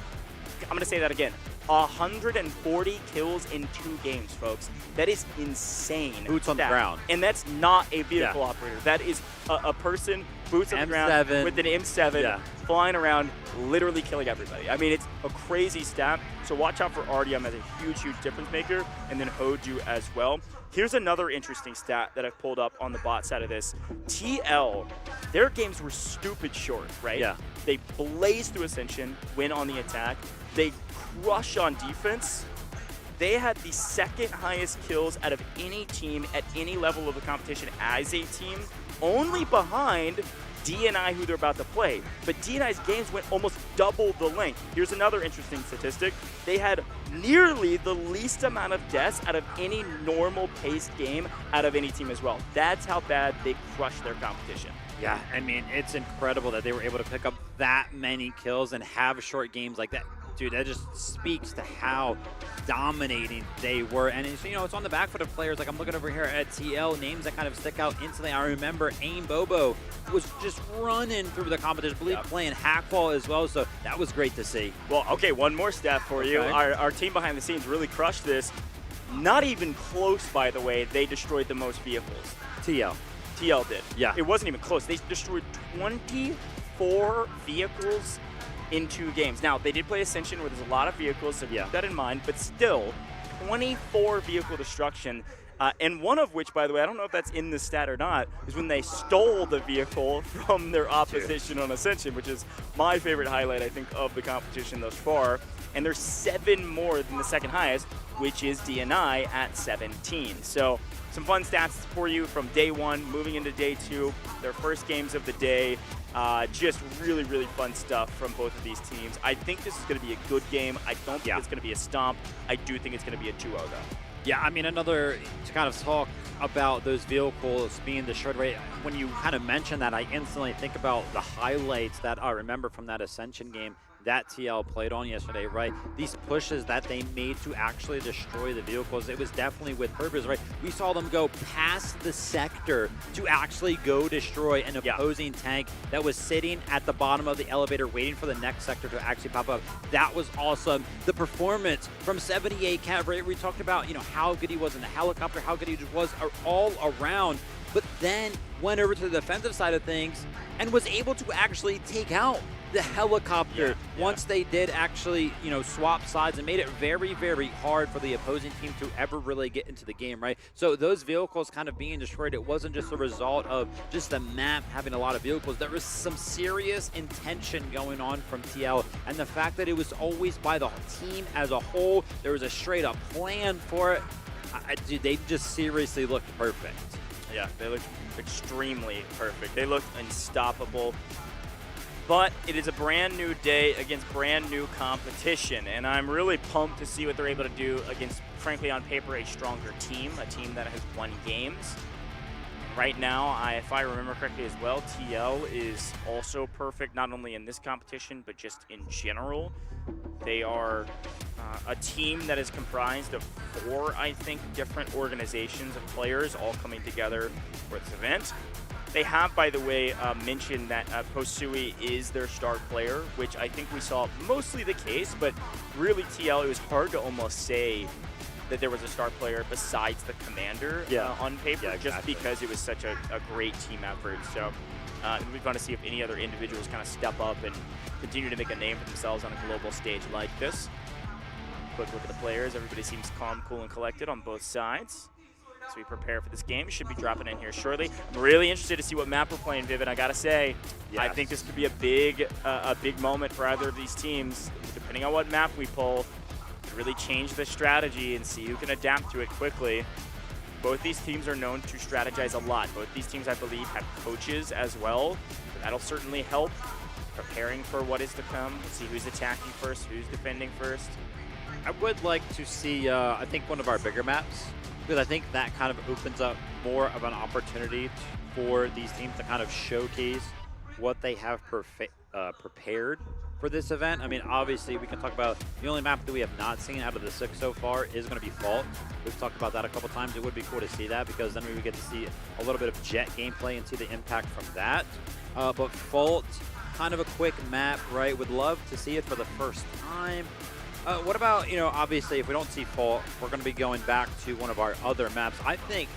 I'm going to say that again. 140 kills in 2 games, folks. That is insane. Boots on the ground. And that's not a vehicle operator. That is a person, boots on the ground, with an M7, flying around, literally killing everybody. I mean, it's a crazy stat. So watch out for Artyom as a huge, huge difference maker, and then Hodu as well. Here's another interesting stat that I've pulled up on the bot side of this. TL, their games were stupid short, right? Yeah. They blaze through Ascension, win on the attack. They crush on defense. They had the 2nd highest kills out of any team at any level of the competition as a team, only behind D&I, who they're about to play. But D&I's games went almost double the length. Here's another interesting statistic. They had nearly the least amount of deaths out of any normal paced game out of any team as well. That's how bad they crushed their competition. Yeah, I mean, it's incredible that they were able to pick up that many kills and have short games like that. Dude, that just speaks to how dominating they were. And it's, you know, it's on the back foot of players. Like, I'm looking over here at TL, names that kind of stick out instantly. I remember Aim Bobo was just running through the competition, I believe playing Hackball as well, so that was great to see. Well, okay, one more stat for you. Our team behind the scenes really crushed this. Not even close, by the way, they destroyed the most vehicles. TL did. Yeah. It wasn't even close. They destroyed 24 vehicles in 2 games. Now, they did play Ascension where there's a lot of vehicles, so keep that in mind, but still, 24 vehicle destruction. And one of which, by the way, I don't know if that's in the stat or not, is when they stole the vehicle from their opposition on Ascension, which is my favorite highlight, I think, of the competition thus far. And there's 7 more than the 2nd highest, which is D&I at 17. So some fun stats for you from day 1, moving into day 2, their first games of the day. Just really, really fun stuff from both of these teams. I think this is going to be a good game. I don't think it's going to be a stomp. I do think it's going to be a 2-0, though. Yeah, I mean, to kind of talk about those vehicles being destroyed, right? When you kind of mention that, I instantly think about the highlights that I remember from that Ascension game that TL played on yesterday, right? These pushes that they made to actually destroy the vehicles, it was definitely with purpose, right? We saw them go past the sector to actually go destroy an opposing tank that was sitting at the bottom of the elevator waiting for the next sector to actually pop up. That was awesome. The performance from 78 Cat, right? We talked about, you know, how good he was in the helicopter, how good he was all around, but then went over to the defensive side of things and was able to actually take out the helicopter once they did actually, you know, swap sides, and made it very, very hard for the opposing team to ever really get into the game, right? So those vehicles kind of being destroyed, it wasn't just a result of just the map having a lot of vehicles. There was some serious intention going on from TL, and the fact that it was always by the team as a whole, there was a straight up plan for it. Dude, they just seriously looked perfect. Yeah, they looked extremely perfect. They looked unstoppable. But it is a brand new day against brand new competition, and I'm really pumped to see what they're able to do against, frankly, on paper, a stronger team, a team that has won games. Right now, if I remember correctly as well, TL is also perfect, not only in this competition, but just in general. They are a team that is comprised of 4, I think, different organizations of players all coming together for this event. They have, by the way, mentioned that Posui is their star player, which I think we saw mostly the case, but really TL, it was hard to almost say that there was a star player besides the commander on paper, just because it was such a great team effort. So it'll be fun to see if any other individuals kind of step up and continue to make a name for themselves on a global stage like this. Quick look at the players. Everybody seems calm, cool, and collected on both sides. as we prepare for this game. It should be dropping in here shortly. I'm really interested to see what map we're playing, Vivid. I gotta say, I think this could be a big moment for either of these teams. Depending on what map we pull, to really change the strategy and see who can adapt to it quickly. Both these teams are known to strategize a lot. Both these teams, I believe, have coaches as well. So that'll certainly help preparing for what is to come. We'll see who's attacking first, who's defending first. I would like to see, I think, one of our bigger maps, because I think that kind of opens up more of an opportunity for these teams to kind of showcase what they have prepared for this event. I mean, obviously, we can talk about the only map that we have not seen out of the 6 so far is going to be Fault. We've talked about that a couple times. It would be cool to see that, because then we would get to see a little bit of Jet gameplay and see the impact from that. But Fault, kind of a quick map, right? Would love to see it for the first time. What about, you know, obviously, if we don't see Fault, we're going to be going back to one of our other maps. I think,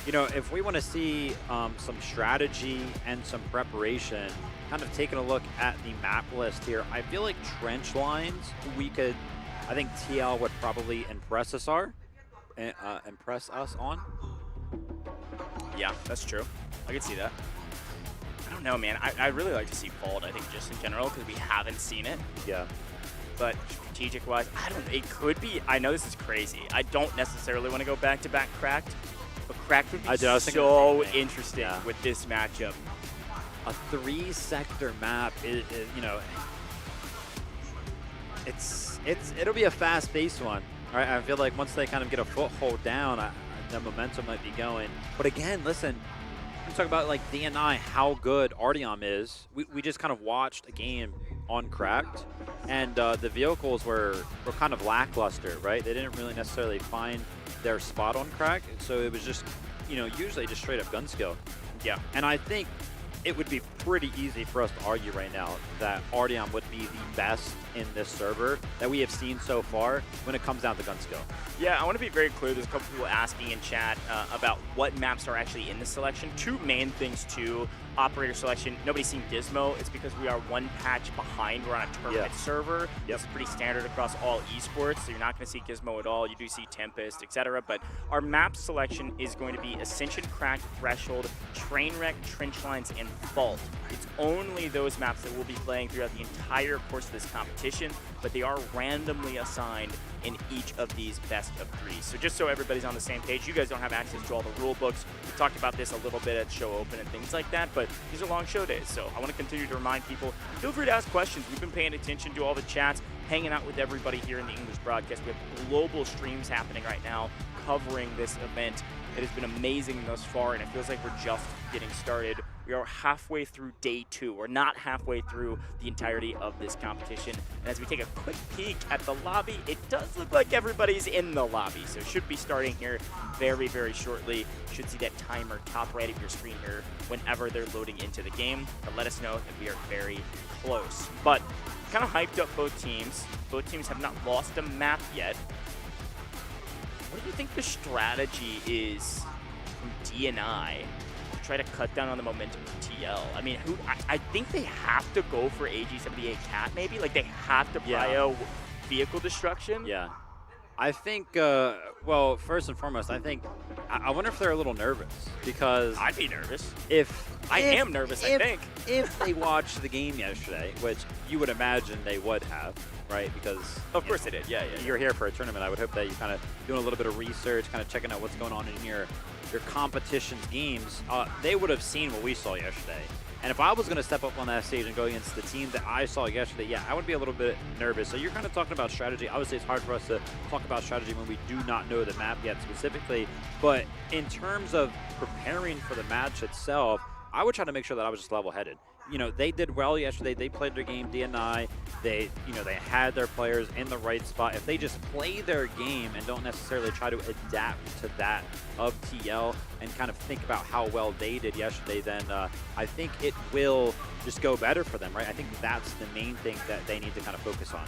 you know, if we want to see some strategy and some preparation, kind of taking a look at the map list here, I feel like trench lines, I think TL would probably impress us on. Yeah, that's true. I can see that. I don't know, man. I really like to see Fault, I think, just in general, because we haven't seen it. Yeah. But strategic-wise, it could be, I know this is crazy. I don't necessarily want to go back-to-back Cracked, but Cracked would be so interesting with this matchup. A 3-sector map, you know, it'll be a fast-paced one. All right, I feel like once they kind of get a foothold down, the momentum might be going. But again, listen, we talk about like DNI, how good Artyom is. We just kind of watched a game on Cracked, and the vehicles were kind of lackluster, right? They didn't really necessarily find their spot on Cracked, so it was just, you know, usually just straight up gun skill. Yeah. And I think it would be pretty easy for us to argue right now that Artyom would be the best in this server that we have seen so far when it comes down to gun skill. Yeah, I want to be very clear. There's a couple people asking in chat about what maps are actually in the selection. Two main things, too. Operator selection. Nobody's seen Gizmo. It's because we are one patch behind. We're on a tournament server. This is pretty standard across all esports, so you're not going to see Gizmo at all. You do see Tempest, etc. But our map selection is going to be Ascension, Cracked, Threshold, Trainwreck, Trench Lines, and Fault. It's only those maps that we'll be playing throughout the entire course of this competition, but they are randomly assigned in each of these best of 3. So just so everybody's on the same page, you guys don't have access to all the rule books. We talked about this a little bit at show open and things like that, but these are long show days, so I want to continue to remind people, feel free to ask questions. We've been paying attention to all the chats, hanging out with everybody here in the English broadcast. We have global streams happening right now covering this event. It has been amazing thus far, and it feels like we're just getting started. We are halfway through day 2. We're not halfway through the entirety of this competition. And as we take a quick peek at the lobby, it does look like everybody's in the lobby. So it should be starting here very, very shortly. You should see that timer top right of your screen here whenever they're loading into the game to let us know that we are very close. But kind of hyped up both teams. Both teams have not lost a map yet. What do you think the strategy is from DNI to try to cut down on the momentum of TL? I mean, I think they have to go for AG78 Cat, maybe? Like, they have to prio vehicle destruction? Yeah. I think, well, first and foremost, I wonder if they're a little nervous, because I'd be nervous. I am nervous, I think. If they watched the game yesterday, which you would imagine they would have, right? Because of course they did. Yeah. You're here for a tournament. I would hope that you kind of doing a little bit of research, kind of checking out what's going on in your competition's games. They would have seen what we saw yesterday. And if I was going to step up on that stage and go against the team that I saw yesterday, yeah, I would be a little bit nervous. So you're kind of talking about strategy. Obviously, it's hard for us to talk about strategy when we do not know the map yet specifically. But in terms of preparing for the match itself, I would try to make sure that I was just level-headed. You know, they did well yesterday. They played their game, DNI. They had their players in the right spot. If they just play their game and don't necessarily try to adapt to that of TL and kind of think about how well they did yesterday, then I think it will just go better for them, right? I think that's the main thing that they need to kind of focus on.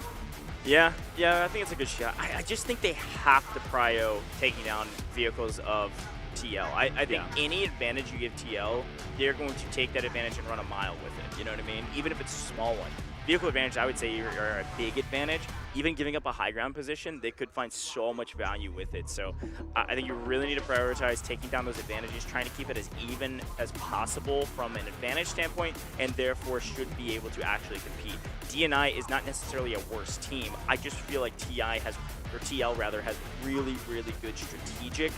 Yeah, I think it's a good shot. I just think they have to prio taking down vehicles of TL. I think any advantage you give TL, they're going to take that advantage and run a mile with it. You know what I mean? Even if it's a small one. vehicle advantage, I would say, are a big advantage. Even giving up a high ground position, they could find so much value with it. So I think you really need to prioritize taking down those advantages, trying to keep it as even as possible from an advantage standpoint, and therefore should be able to actually compete. DNI is not necessarily a worse team. I just feel like TL rather, has really, really good strategic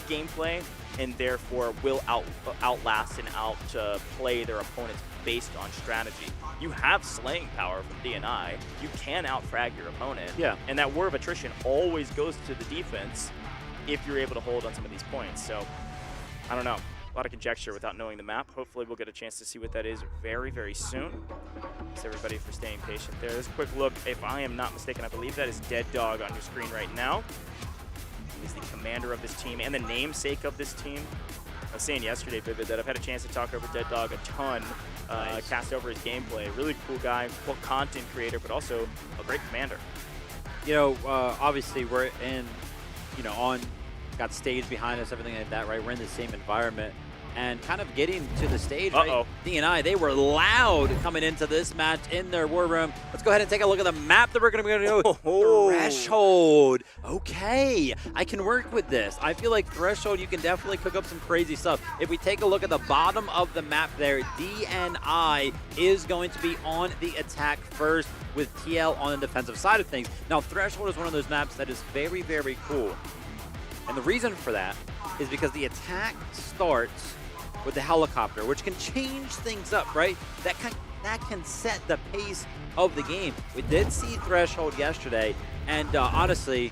gameplay, and therefore will outlast and outplay their opponents based on strategy. You have slaying power from DNI. You can outfrag your opponent. Yeah. And that war of attrition always goes to the defense if you're able to hold on some of these points. So, I don't know. A lot of conjecture without knowing the map. Hopefully we'll get a chance to see what that is very, very soon. Thanks everybody for staying patient there. There's a quick look. If I am not mistaken, I believe that is Dead Dog on your screen right now. He's the commander of this team and the namesake of this team. I was saying yesterday, Vivid, that I've had a chance to talk over Dead Dog a ton, Nice. cast over his gameplay. Really cool guy, cool content creator, but also a great commander. You know, obviously we're in, got stage behind us, everything like that, right? We're in the same environment. And kind of getting to the stage, right? DNI, they were loud coming into this match in their war room. Let's go ahead and take a look at the map that we're going to go. Threshold. Okay, I can work with this. I feel like Threshold, you can definitely cook up some crazy stuff. If we take a look at the bottom of the map there, DNI is going to be on the attack first with TL on the defensive side of things. Now, Threshold is one of those maps that is very, very cool. And the reason for that is because the attack starts with the helicopter, which can change things up, right? That can set the pace of the game. We did see Threshold yesterday, and honestly,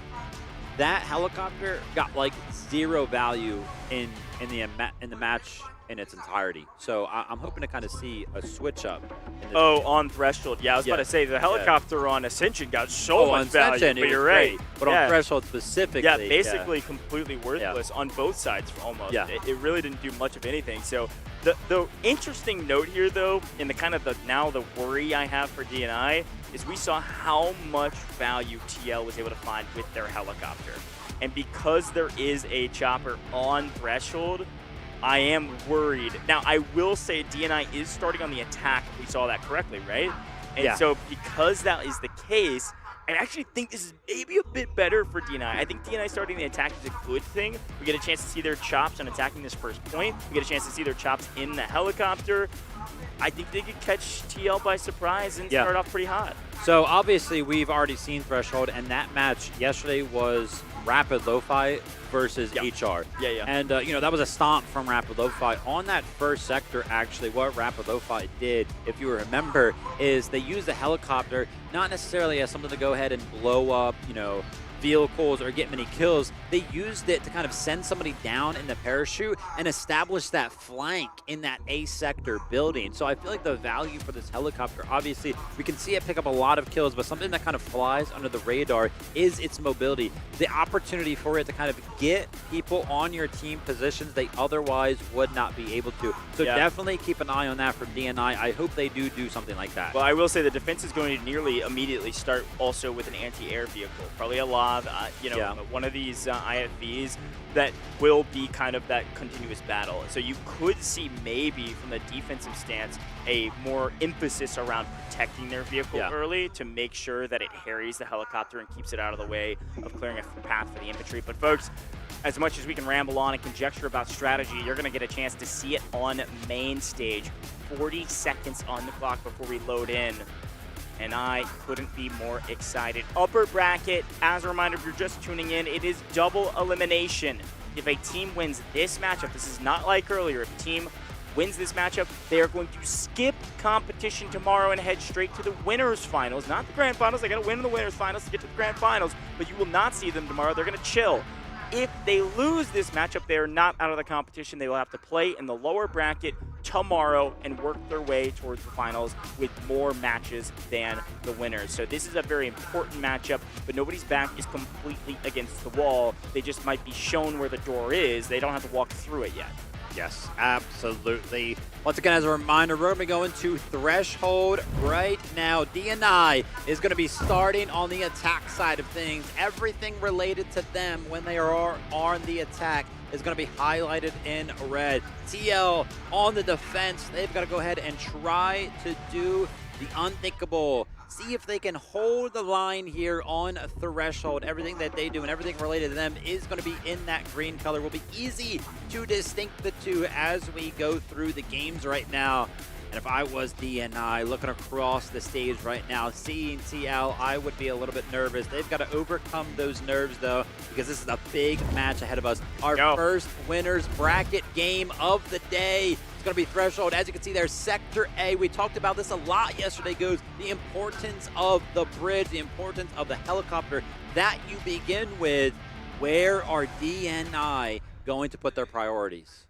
that helicopter got like zero value in the match in its entirety. So I'm hoping to kind of see a switch up. In this game. On Threshold. Yeah, I was about to say the helicopter on Ascension got so much value, but you're right. But on Threshold specifically. Yeah, basically completely worthless on both sides almost. Yeah. It really didn't do much of anything. So the interesting note here, though, and the worry I have for DNI is we saw how much value TL was able to find with their helicopter. And because there is a chopper on Threshold, I am worried. Now, I will say DNI is starting on the attack, if we saw that correctly, right? And so because that is the case, I actually think this is maybe a bit better for DNI. I think DNI starting the attack is a good thing. We get a chance to see their chops on attacking this first point. We get a chance to see their chops in the helicopter. I think they could catch TL by surprise and start off pretty hot. So obviously we've already seen Threshold, and that match yesterday was Rapid Lo-Fi versus HR. And, that was a stomp from Rapid Lo-Fi. On that first sector, actually, what Rapid Lo-Fi did, if you remember, is they used the helicopter not necessarily as something to go ahead and blow up, vehicles or get many kills. They used it to kind of send somebody down in the parachute and establish that flank in that A sector building. So I feel like the value for this helicopter, obviously we can see it pick up a lot of kills, but something that kind of flies under the radar is its mobility. The opportunity for it to kind of get people on your team positions they otherwise would not be able to. So definitely keep an eye on that from DNI. I hope they do something like that. Well, I will say the defense is going to nearly immediately start also with an anti-air vehicle. Probably a lot. One of these IFVs that will be kind of that continuous battle. So you could see maybe from the defensive stance a more emphasis around protecting their vehicle early to make sure that it harries the helicopter and keeps it out of the way of clearing a path for the infantry. But folks, as much as we can ramble on and conjecture about strategy, you're going to get a chance to see it on main stage. 40 seconds on the clock before we load in. And I couldn't be more excited. Upper bracket, as a reminder, if you're just tuning in, it is double elimination. If a team wins this matchup, this is not like earlier, if a team wins this matchup, they are going to skip competition tomorrow and head straight to the winners finals. Not the grand finals, they got to win in the winners finals to get to the grand finals, but you will not see them tomorrow. They're going to chill. If they lose this matchup, they are not out of the competition. They will have to play in the lower bracket tomorrow and work their way towards the finals with more matches than the winners. So this is a very important matchup, but nobody's back is completely against the wall. They just might be shown where the door is. They don't have to walk through it yet. Yes, absolutely. Once again, as a reminder, we're going to be going to Threshold right now. DNI is going to be starting on the attack side of things. Everything related to them when they are on the attack is going to be highlighted in red. TL on the defense, they've got to go ahead and try to do the unthinkable. See if they can hold the line here on Threshold. Everything that they do and everything related to them is going to be in that green color. Will be easy to distinct the two as we go through the games right now. And if I was DNI looking across the stage right now, seeing TL, I would be a little bit nervous. They've got to overcome those nerves, though, because this is a big match ahead of us. Our first winners bracket game of the day. It's going to be Threshold. As you can see there, Sector A. We talked about this a lot yesterday, Goose. The importance of the bridge, the importance of the helicopter that you begin with. Where are DNI going to put their priorities?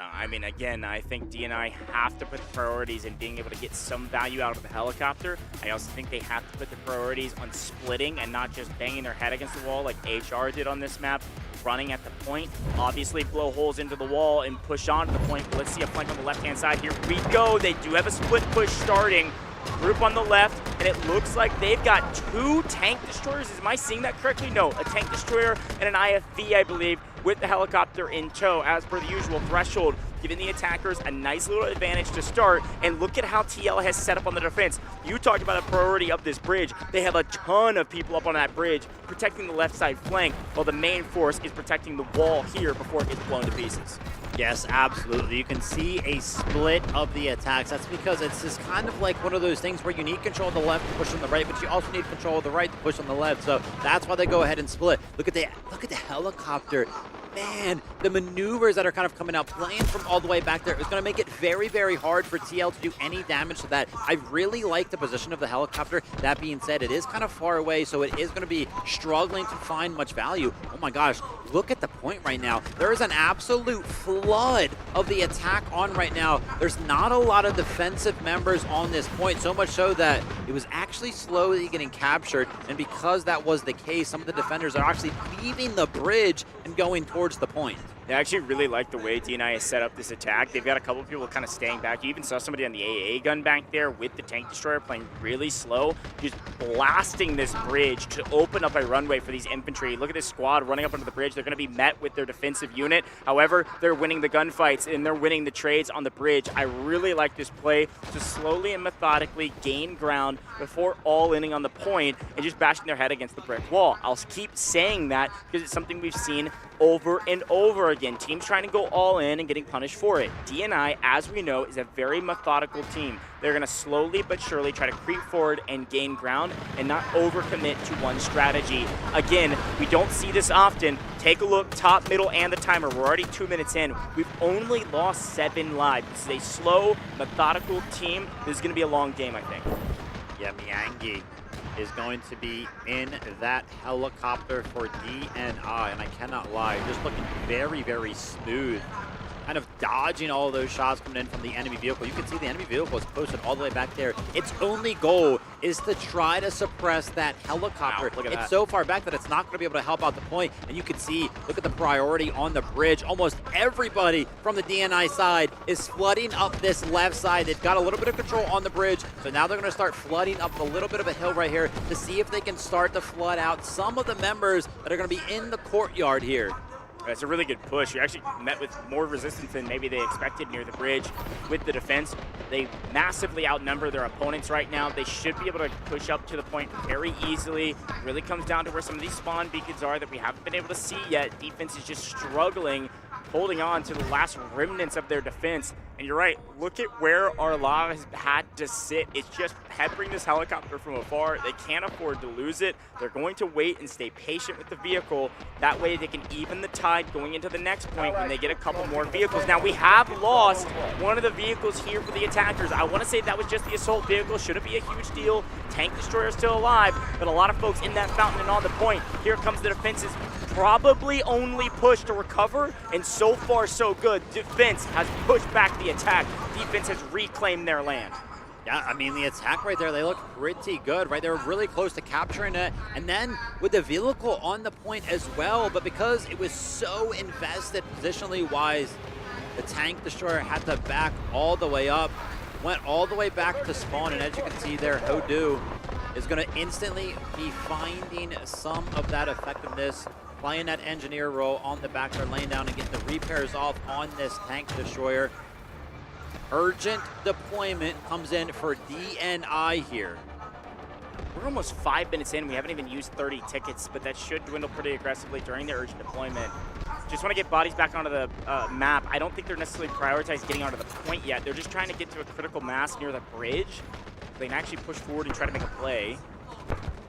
I mean, again, I think DNI have to put the priorities in being able to get some value out of the helicopter. I also think they have to put the priorities on splitting and not just banging their head against the wall like HR did on this map, running at the point. Obviously, blow holes into the wall and push on to the point. But let's see a flank on the left-hand side. Here we go. They do have a split push starting. Group on the left, and it looks like they've got 2 tank destroyers. Am I seeing that correctly? No, a tank destroyer and an IFV, I believe, with the helicopter in tow. As per the usual, Threshold giving the attackers a nice little advantage to start. And look at how TL has set up on the defense. You talked about a priority of this bridge. They have a ton of people up on that bridge protecting the left side flank, while the main force is protecting the wall here before it gets blown to pieces. Yes, absolutely. You can see a split of the attacks. That's because it's just kind of like one of those things where you need control of the left to push on the right, but you also need control of the right to push on the left. So that's why they go ahead and split. Look at the helicopter. Man, the maneuvers that are kind of coming out, playing from all the way back there, is going to make it very, very hard for TL to do any damage to that. I really like the position of the helicopter. That being said, it is kind of far away, so it is going to be struggling to find much value. Oh my gosh, look at the point right now. There is an absolute flood of the attack on right now. There's not a lot of defensive members on this point, so much so that it was actually slowly getting captured, and because that was the case, some of the defenders are actually leaving the bridge and going towards the point. I actually really like the way DNI has set up this attack. They've got a couple of people kind of staying back. You even saw somebody on the AA gun back there with the tank destroyer playing really slow, just blasting this bridge to open up a runway for these infantry. Look at this squad running up onto the bridge. They're going to be met with their defensive unit. However, they're winning the gunfights and they're winning the trades on the bridge. I really like this play to slowly and methodically gain ground before all-inning on the point and just bashing their head against the brick wall. I'll keep saying that because it's something we've seen over and over again. Teams trying to go all in and getting punished for it. DNI, as we know, is a very methodical team. They're going to slowly but surely try to creep forward and gain ground and not overcommit to one strategy. Again, we don't see this often. Take a look, top, middle, and the timer. We're already 2 minutes in. We've only lost 7 lives. This is a slow, methodical team. This is going to be a long game, I think. Yeah, Miyangi is going to be in that helicopter for DNI, and I cannot lie, just looking very, very smooth. Kind of dodging all of those shots coming in from the enemy vehicle. You can see the enemy vehicle is posted all the way back there. Its only goal is to try to suppress that helicopter. Wow, look at that. It's so far back that it's not going to be able to help out the point. And you can see, look at the priority on the bridge. Almost everybody from the DNI side is flooding up this left side. They've got a little bit of control on the bridge. So now they're going to start flooding up a little bit of a hill right here to see if they can start to flood out some of the members that are going to be in the courtyard here. It's a really good push. You actually met with more resistance than maybe they expected near the bridge with the defense. They massively outnumber their opponents right now. They should be able to push up to the point very easily. It really comes down to where some of these spawn beacons are that we haven't been able to see yet. Defense is just struggling, holding on to the last remnants of their defense. And you're right, look at where Arla has had to sit. It's just peppering this helicopter from afar. They can't afford to lose it. They're going to wait and stay patient with the vehicle. That way they can even the tide going into the next point when they get a couple more vehicles. Now we have lost one of the vehicles here for the attackers. I want to say that was just the assault vehicle. Shouldn't be a huge deal. Tank destroyer still alive, but a lot of folks in that fountain and on the point. Here comes the defenses. Probably only push to recover, and so far so good. Defense has pushed back the attack. Defense has reclaimed their land. Yeah, I mean, the attack right there, they look pretty good, right? They were really close to capturing it. And then with the vehicle on the point as well, but because it was so invested positionally wise, the tank destroyer had to back all the way up, went all the way back to spawn, and as you can see there, Hodu is going to instantly be finding some of that effectiveness, playing that engineer role on the back there, laying down and getting the repairs off on this tank destroyer. Urgent deployment comes in for DNI here. We're almost 5 minutes in. We haven't even used 30 tickets, but that should dwindle pretty aggressively during the urgent deployment. Just want to get bodies back onto the map. I don't think they're necessarily prioritized getting onto the point yet. They're just trying to get to a critical mass near the bridge. They can actually push forward and try to make a play.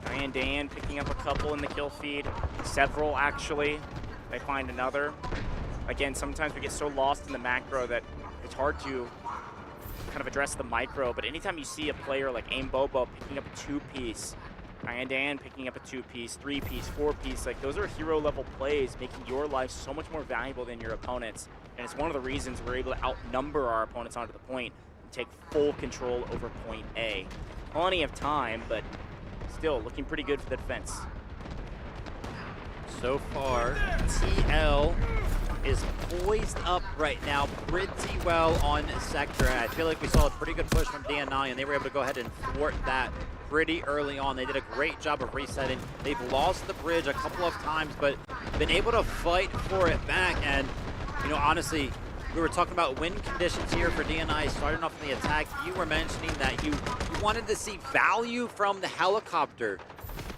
Diane Dan picking up a couple in the kill feed. Several, actually. They find another. Again, sometimes we get so lost in the macro that it's hard to kind of address the micro, but anytime you see a player like Aim Bobo picking up a 2-piece, Diane Dan picking up a 2-piece, 3-piece, 4-piece, like those are hero-level plays, making your life so much more valuable than your opponent's. And it's one of the reasons we're able to outnumber our opponents onto the point and take full control over point A. Plenty of time, but still looking pretty good for the defense. So far, TL is poised up right now pretty well on sector. I feel like we saw a pretty good push from DNI, and they were able to go ahead and thwart that pretty early on. They did a great job of resetting. They've lost the bridge a couple of times, but been able to fight for it back. And, you know, honestly, we were talking about win conditions here for DNI starting off in the attack. You were mentioning that you wanted to see value from the helicopter.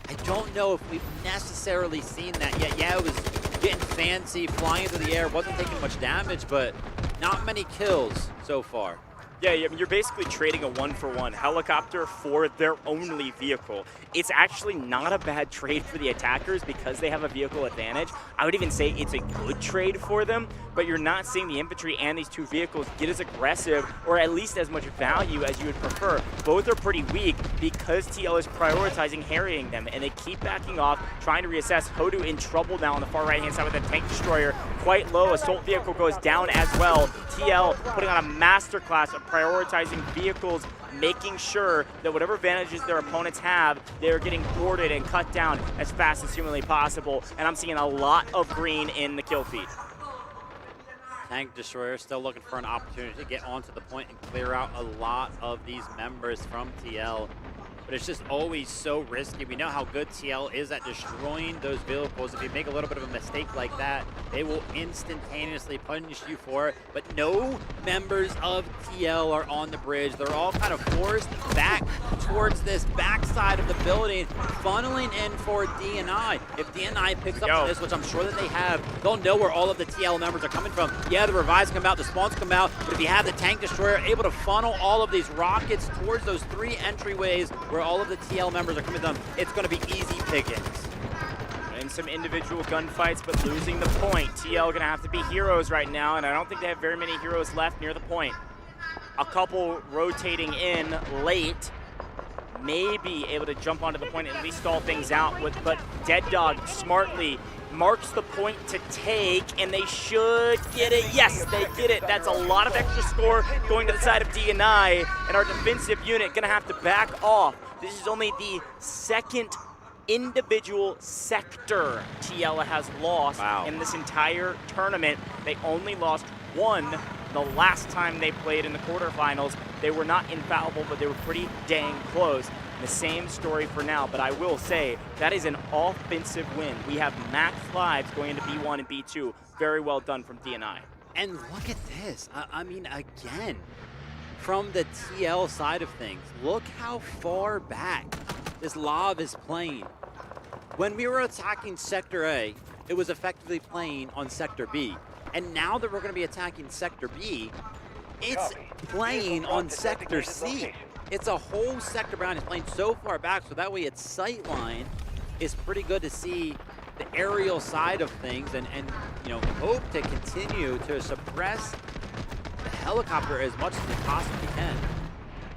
I don't know if we've necessarily seen that yet. Yeah, it was getting fancy, flying through the air, wasn't taking much damage, but not many kills so far. Yeah, I mean, you're basically trading a 1-for-1 helicopter for their only vehicle. It's actually not a bad trade for the attackers because they have a vehicle advantage. I would even say it's a good trade for them, but you're not seeing the infantry and these two vehicles get as aggressive or at least as much value as you would prefer. Both are pretty weak because TL is prioritizing harrying them, and they keep backing off, trying to reassess. Hodu in trouble now on the far right-hand side with a tank destroyer. Quite low, assault vehicle goes down as well. TL putting on a masterclass of prioritizing vehicles, making sure that whatever advantages their opponents have, they're getting thwarted and cut down as fast as humanly possible. And I'm seeing a lot of green in the kill feed. Tank Destroyer still looking for an opportunity to get onto the point and clear out a lot of these members from TL. But it's just always so risky. We know how good TL is at destroying those vehicles. If you make a little bit of a mistake like that, they will instantaneously punish you for it. But no members of TL are on the bridge. They're all kind of forced back towards this backside of the building, funneling in for DNI. If DNI picks up on this, which I'm sure that they have, they'll know where all of the TL members are coming from. Yeah, the revives come out, the spawns come out, but if you have the tank destroyer able to funnel all of these rockets towards those 3 entryways where all of the TL members are coming to them, it's going to be easy pickings. In some individual gunfights, but losing the point. TL going to have to be heroes right now, and I don't think they have very many heroes left near the point. A couple rotating in late, may be able to jump onto the point and at least stall things out, but Dead Dog smartly marks the point to take, and they should get it. Yes, they get it. That's a lot of extra score going to the side of DNI, and our defensive unit gonna have to back off. This is only the second individual sector TL has lost in this entire tournament. They only lost one the last time they played in the quarterfinals. They were not infallible, but they were pretty dang close. The same story for now, but I will say that is an offensive win. We have max lives going into B1 and B2. Very well done from DNI. And look at this. I mean, again, from the TL side of things, look how far back this Lav is playing. When we were attacking Sector A, it was effectively playing on Sector B. And now that we're going to be attacking Sector B, it's playing on Sector C. It's a whole sector Brown is playing so far back, so that way its sight line is pretty good to see the aerial side of things and you know, hope to continue to suppress the helicopter as much as they possibly can.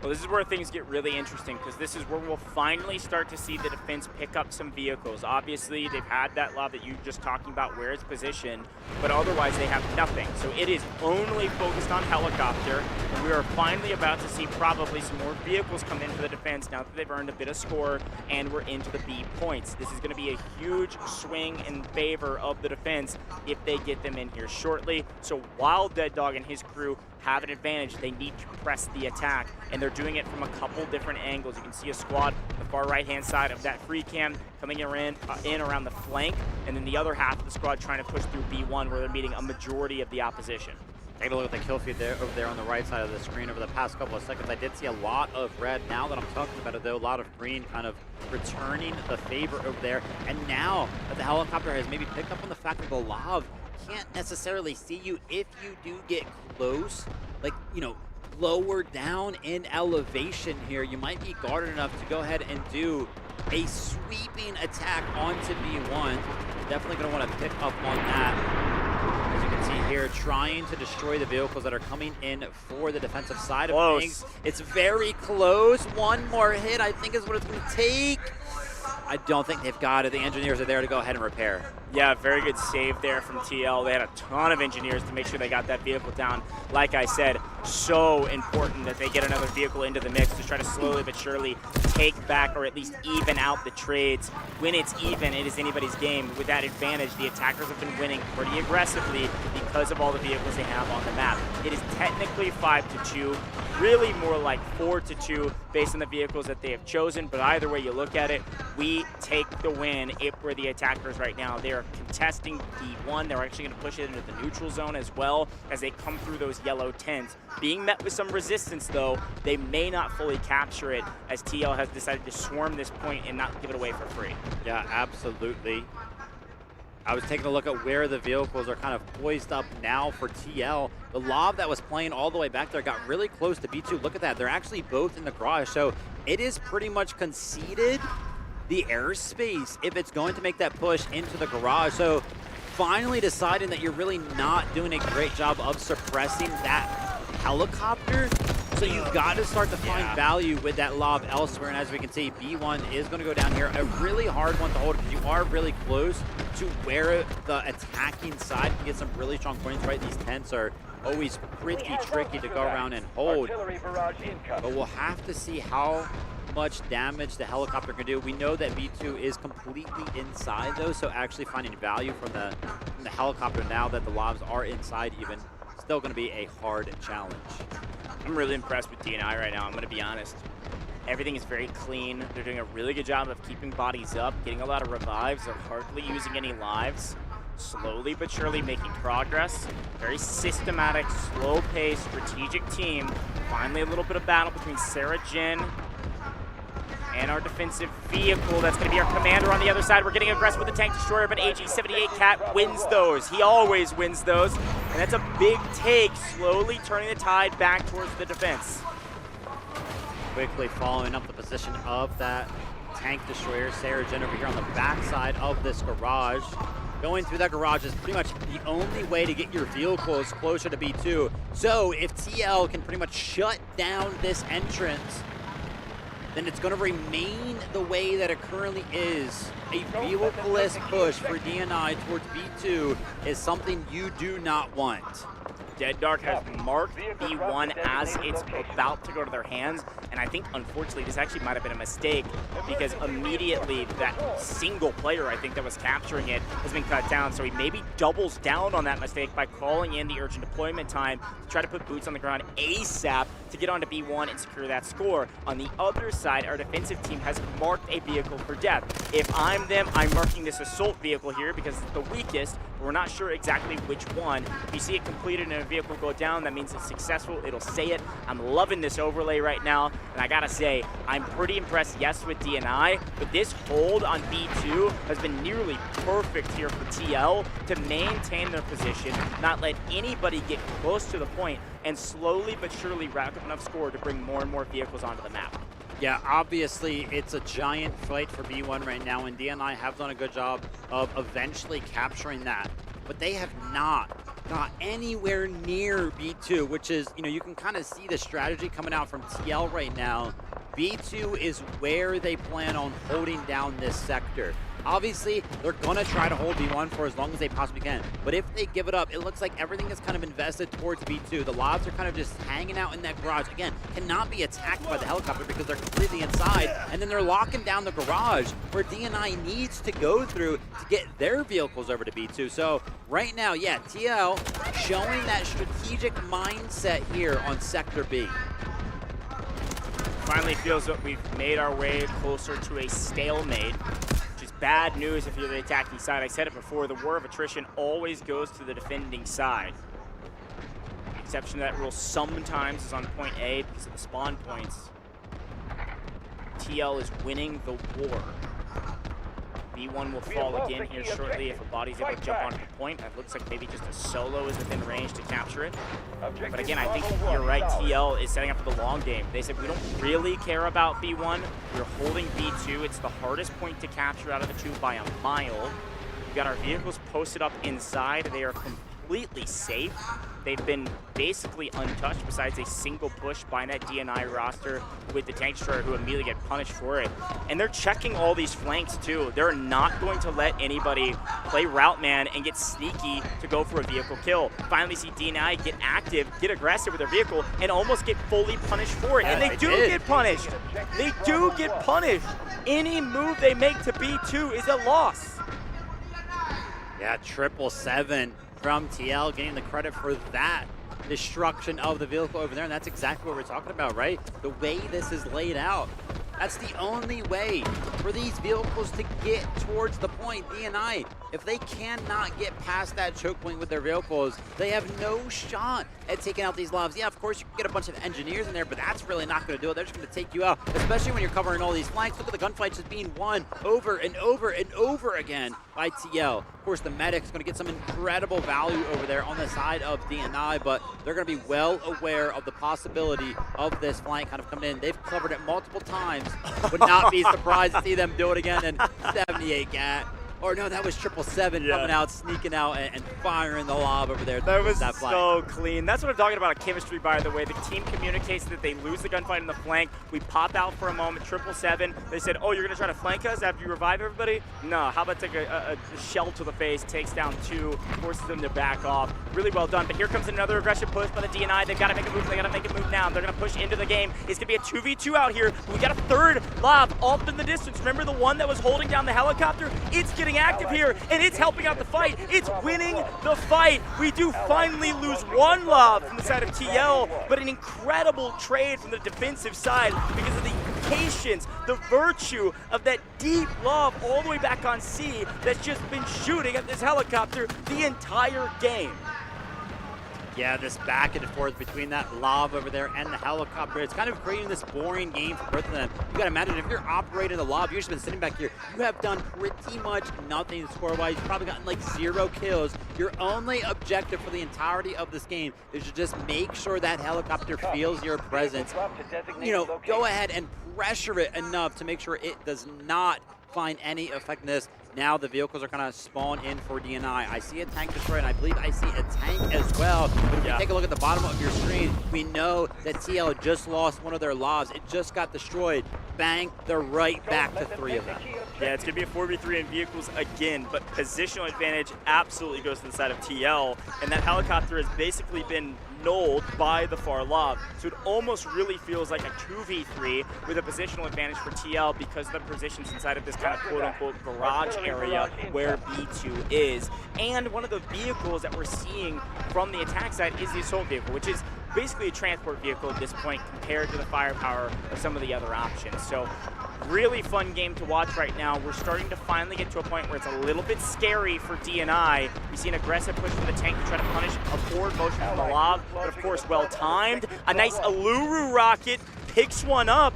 Well, this is where things get really interesting, because this is where we'll finally start to see the defense pick up some vehicles. Obviously, they've had that Lav that you were just talking about where it's positioned, but otherwise they have nothing. So it is only focused on helicopter, and we are finally about to see probably some more vehicles come in for the defense now that they've earned a bit of score, and we're into the B points. This is going to be a huge swing in favor of the defense if they get them in here shortly. So while Dead Dog and his crew have an advantage, they need to press the attack, and they're doing it from a couple different angles. You can see a squad on the far right-hand side of that free cam coming in around the flank, and then the other half of the squad trying to push through B1 where they're meeting a majority of the opposition. Take a look at the kill feed there over there on the right side of the screen over the past couple of seconds. I did see a lot of red. Now that I'm talking about it, though, a lot of green kind of returning the favor over there. And now that the helicopter has maybe picked up on the fact that the Lav can't necessarily see you if you do get close, like, you know, lower down in elevation here, you might be guarded enough to go ahead and do a sweeping attack onto B1. Definitely going to want to pick up on that. As you can see here, trying to destroy the vehicles that are coming in for the defensive side of things. It's very close. One more hit, I think, is what it's going to take. I don't think they've got it. The engineers are there to go ahead and repair. Yeah, very good save there from TL. They had a ton of engineers to make sure they got that vehicle down. Like I said, so important that they get another vehicle into the mix to try to slowly but surely take back or at least even out the trades. When it's even, it is anybody's game. With that advantage, the attackers have been winning pretty aggressively because of all the vehicles they have on the map. It is technically 5-2, really more like 4-2 based on the vehicles that they have chosen, but either way you look at it, we take the win if we're the attackers right now. They are contesting B1. They're actually going to push it into the neutral zone as well as they come through those yellow tents. Being met with some resistance, though, they may not fully capture it as TL has decided to swarm this point and not give it away for free. Yeah, absolutely. I was taking a look at where the vehicles are kind of poised up now for TL. The Lob that was playing all the way back there got really close to B2. Look at that. They're actually both in the garage. So it is pretty much conceded the airspace if it's going to make that push into the garage. So finally deciding that you're really not doing a great job of suppressing that helicopter. So you've got to start to find value with that lob elsewhere. And as we can see, B1 is going to go down here. A really hard one to hold because you are really close to where the attacking side can get some really strong points, right? These tents are always pretty tricky to go around and hold. But we'll have to see how much damage the helicopter can do. We know that B2 is completely inside though, so actually finding value from the helicopter now that the lobs are inside even, still going to be a hard challenge. I'm really impressed with DNI right now, I'm going to be honest. Everything is very clean. They're doing a really good job of keeping bodies up, getting a lot of revives. They're hardly using any lives. Slowly but surely making progress. Very systematic, slow-paced, strategic team. Finally a little bit of battle between Sarah Jin and our defensive vehicle. That's going to be our commander on the other side. We're getting aggressive with the tank destroyer, but AG-78 Cat wins those. He always wins those. And that's a big take, slowly turning the tide back towards the defense. Quickly following up the position of that tank destroyer, Sarah Jin over here on the backside of this garage. Going through that garage is pretty much the only way to get your vehicles closer to B2. So if TL can pretty much shut down this entrance, then it's going to remain the way that it currently is. A vehicle-less push for DNI towards B2 is something you do not want. Dead Dark has marked B1 as it's about to go to their hands, and I think, unfortunately, this actually might have been a mistake because immediately that single player, I think, that was capturing it has been cut down, so he maybe doubles down on that mistake by calling in the urgent deployment time to try to put boots on the ground ASAP to get onto B1 and secure that score. On the other side, our defensive team has marked a vehicle for death. If I'm them, I'm marking this assault vehicle here because it's the weakest. We're not sure exactly which one. If you see it completed and a vehicle go down, that means it's successful. It'll say it. I'm loving this overlay right now, and I gotta say, I'm pretty impressed, yes, with DNI, but this hold on B2 has been nearly perfect here for TL to maintain their position, not let anybody get close to the point, and slowly but surely rack up enough score to bring more and more vehicles onto the map. Yeah, obviously it's a giant fight for B1 right now, and DNI have done a good job of eventually capturing that. But they have not got anywhere near B2, which is, you know, you can kind of see the strategy coming out from TL right now. B2 is where they plan on holding down this sector. Obviously, they're going to try to hold B1 for as long as they possibly can. But if they give it up, it looks like everything is kind of invested towards B2. The lobs are kind of just hanging out in that garage. Again, cannot be attacked by the helicopter because they're completely inside. And then they're locking down the garage where DNI needs to go through to get their vehicles over to B2. So right now, yeah, TL showing that strategic mindset here on Sector B. Finally feels that we've made our way closer to a stalemate. Bad news if you're the attacking side. I said it before, the war of attrition always goes to the defending side. Exception to that rule sometimes is on point A because of the spawn points. TL is winning the war. B1 will fall again here shortly if a body's able to jump onto the point. That looks like maybe just a solo is within range to capture it. But again, I think you're right, TL is setting up for the long game. They said we don't really care about B1. We're holding B2. It's the hardest point to capture out of the two by a mile. We've got our vehicles posted up inside. They are completely safe. They've been basically untouched besides a single push by that DNI roster with the tank destroyer who immediately get punished for it. And they're checking all these flanks too. They're not going to let anybody play route man and get sneaky to go for a vehicle kill. Finally see DNI get active, get aggressive with their vehicle, and almost get fully punished for it. And they do get punished. They do get punished. Any move they make to B2 is a loss. Yeah, 777 from TL getting the credit for that destruction of the vehicle over there, and that's exactly what we're talking about, right? The way this is laid out, that's the only way for these vehicles to get towards the point. DNI, if they cannot get past that choke point with their vehicles, they have no shot at taking out these lives. Yeah, of course you can get a bunch of engineers in there, but that's really not going to do it. They're just going to take you out, especially when you're covering all these flanks. Look at the gunfights just being won over and over and over again by TL. Of course, the medic's going to get some incredible value over there on the side of DNI, but they're going to be well aware of the possibility of this flank kind of coming in. They've covered it multiple times. Would not be surprised to see them do it again. And 78 gat. Or no, that was 777 coming out, sneaking out, and firing the lob over there. That was so clean. That's what I'm talking about, a chemistry, by the way. The team communicates that they lose the gunfight in the flank. We pop out for a moment, 777. They said, oh, you're going to try to flank us after you revive everybody? No, how about take a shell to the face, takes down 2, forces them to back off. Really well done. But here comes another aggressive push by the DNI. They've got to make a move. They got to make a move now. They're going to push into the game. It's going to be a 2v2 out here. We got a third lob off in the distance. Remember the one that was holding down the helicopter? It's getting active here, and it's helping out the fight. It's winning the fight. We do finally lose one lob from the side of TL, but an incredible trade from the defensive side because of the patience, the virtue of that deep lob all the way back on C that's just been shooting at this helicopter the entire game. Yeah, this back and forth between that lob over there and the helicopter, it's kind of creating this boring game for both of them. You gotta imagine if you're operating the lob, you've just been sitting back here, you have done pretty much nothing score-wise. You've probably gotten like 0 kills. Your only objective for the entirety of this game is to just make sure that helicopter feels your presence. You know, go ahead and pressure it enough to make sure it does not find any effectiveness. Now the vehicles are kind of spawn in for DNI. I see a tank destroyed, and I believe I see a tank as well. But if you take a look at the bottom of your screen, we know that TL just lost one of their lobs. It just got destroyed. Bang, they're right back to 3 of them. Yeah, it's going to be a 4v3 in vehicles again, but positional advantage absolutely goes to the side of TL, and that helicopter has basically been nulled by the far lob. So it almost really feels like a 2v3 with a positional advantage for TL because of the positions inside of this kind of quote-unquote garage area where B2 is. And one of the vehicles that we're seeing from the attack side is the assault vehicle, which is basically a transport vehicle at this point compared to the firepower of some of the other options. So really fun game to watch right now. We're starting to finally get to a point where it's a little bit scary for DNI. We see an aggressive push from the tank to try to punish a forward motion from the lob, but of course well timed. A nice Aluru rocket picks one up.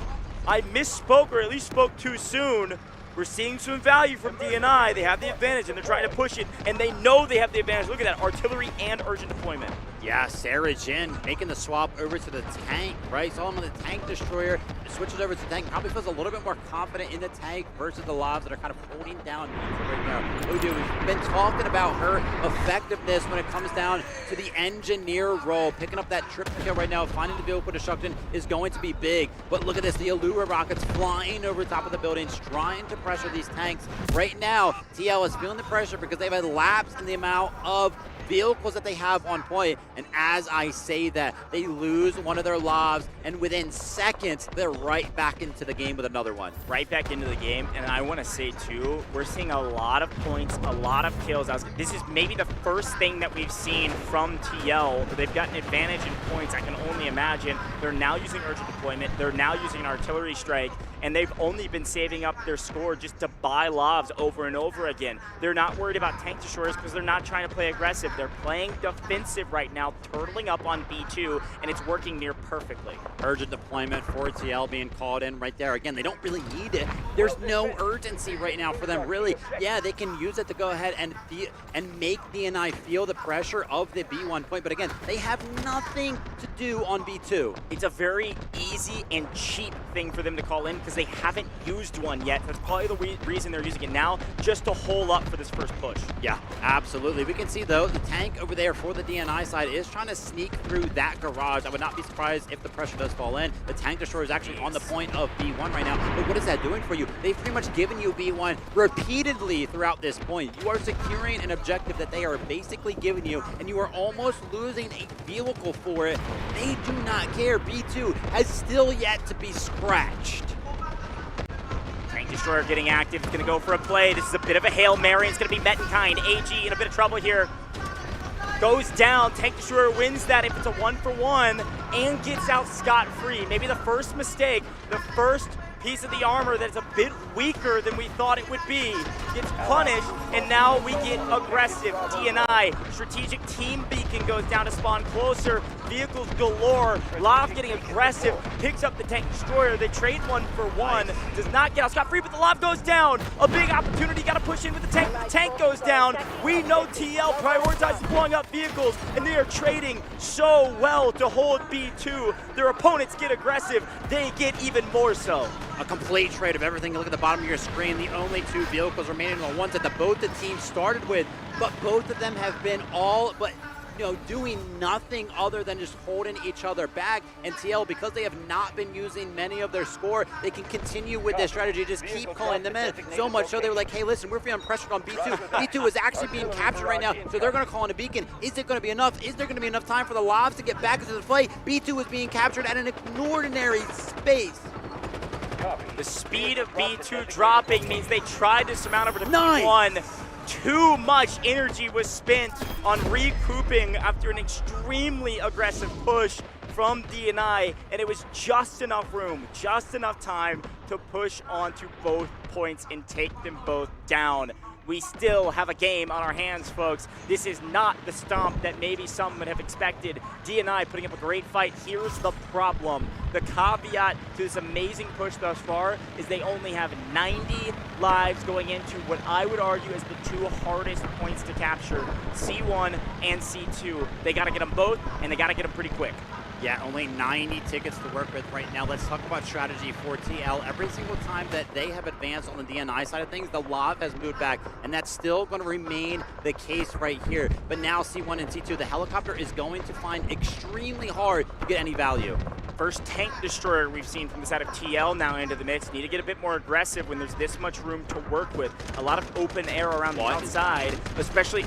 I misspoke, or at least spoke too soon. We're seeing some value from DNI. They have the advantage and they're trying to push it, and they know they have the advantage. Look at that, artillery and urgent deployment. Yeah, Sarah Jin making the swap over to the tank, right? Saw him on the tank destroyer, switches over to the tank, probably feels a little bit more confident in the tank versus the lobs that are kind of holding down right now. Udu, we've been talking about her effectiveness when it comes down to the engineer role. Picking up that triple kill right now, finding the vehicle destruction is going to be big. But look at this, the Allura rockets flying over top of the buildings, trying to pressure these tanks. Right now, TL is feeling the pressure because they've had lapse in the amount of vehicles that they have on point, and as I say that, they lose one of their lobs, and within seconds, they're right back into the game with another one. Right back into the game, and I want to say too, we're seeing a lot of points, a lot of kills. This is maybe the first thing that we've seen from TL. They've got an advantage in points, I can only imagine. They're now using urgent deployment, they're now using an artillery strike, and they've only been saving up their score just to buy lobs over and over again. They're not worried about tank destroyers because they're not trying to play aggressive. They're playing defensive right now, turtling up on B2, and it's working near perfectly. Urgent deployment for TL being called in right there. Again, they don't really need it. There's no urgency right now for them, really. Yeah, they can use it to go ahead and make DNI feel the pressure of the B1 point, but again, they have nothing to do on B2. It's a very easy and cheap thing for them to call in because they haven't used one yet. That's probably the reason they're using it now, just to hole up for this first push. Yeah, absolutely. We can see, though, the tank over there for the DNI side is trying to sneak through that garage. I would not be surprised if the pressure does fall in. The tank destroyer is actually on the point of B1 right now, but what is that doing for you? They've pretty much given you B1 repeatedly throughout this point. You are securing an objective that they are basically giving you, and you are almost losing a vehicle for it. They do not care. B2 has still yet to be scratched. Tank destroyer getting active. It's going to go for a play. This is a bit of a Hail Mary. It's going to be met in kind. AG in a bit of trouble here. Goes down. Tank destroyer wins that if it's a 1-for-1 and gets out scot-free. Maybe the first mistake, the first piece of the armor that's a bit weaker than we thought it would be gets punished, and now we get aggressive. DNI, strategic team beacon goes down to spawn closer. Vehicles galore. Lav getting aggressive, picks up the tank destroyer. They trade 1-for-1. Does not get out scot-free, but the Lav goes down. A big opportunity. Got to push in with the tank. The tank goes down. We know TL prioritizes blowing up vehicles, and they are trading so well to hold B2. Their opponents get aggressive. They get even more so. A complete trade of everything. Look at the bottom of your screen. The only two vehicles remaining are the ones that both the teams started with, but both of them have been all but doing nothing other than just holding each other back. And TL, because they have not been using many of their score, they can continue with this strategy, just keep calling them in. So much so they were like, hey, listen, we're feeling pressured on B2. B2 is actually being captured right now, so they're going to call in a beacon. Is it going to be enough? Is there going to be enough time for the Lobs to get back into the play? B2 is being captured at an extraordinary space. The speed of B2 dropping means they tried to surmount over to B1. Too much energy was spent on recouping after an extremely aggressive push from DNI, and it was just enough room, just enough time to push onto both points and take them both down. We still have a game on our hands, folks. This is not the stomp that maybe some would have expected. DNI putting up a great fight. Here's the problem. The caveat to this amazing push thus far is they only have 90 lives going into what I would argue is the two hardest points to capture, C1 and C2. They got to get them both, and they got to get them pretty quick. Yeah, only 90 tickets to work with right now. Let's talk about strategy for TL. Every single time that they have advanced on the DNI side of things, the Lav has moved back, and that's still going to remain the case right here. But now C1 and C2, the helicopter is going to find extremely hard to get any value. First tank destroyer we've seen from the side of TL now into the mix. Need to get a bit more aggressive when there's this much room to work with. A lot of open air around the outside, especially,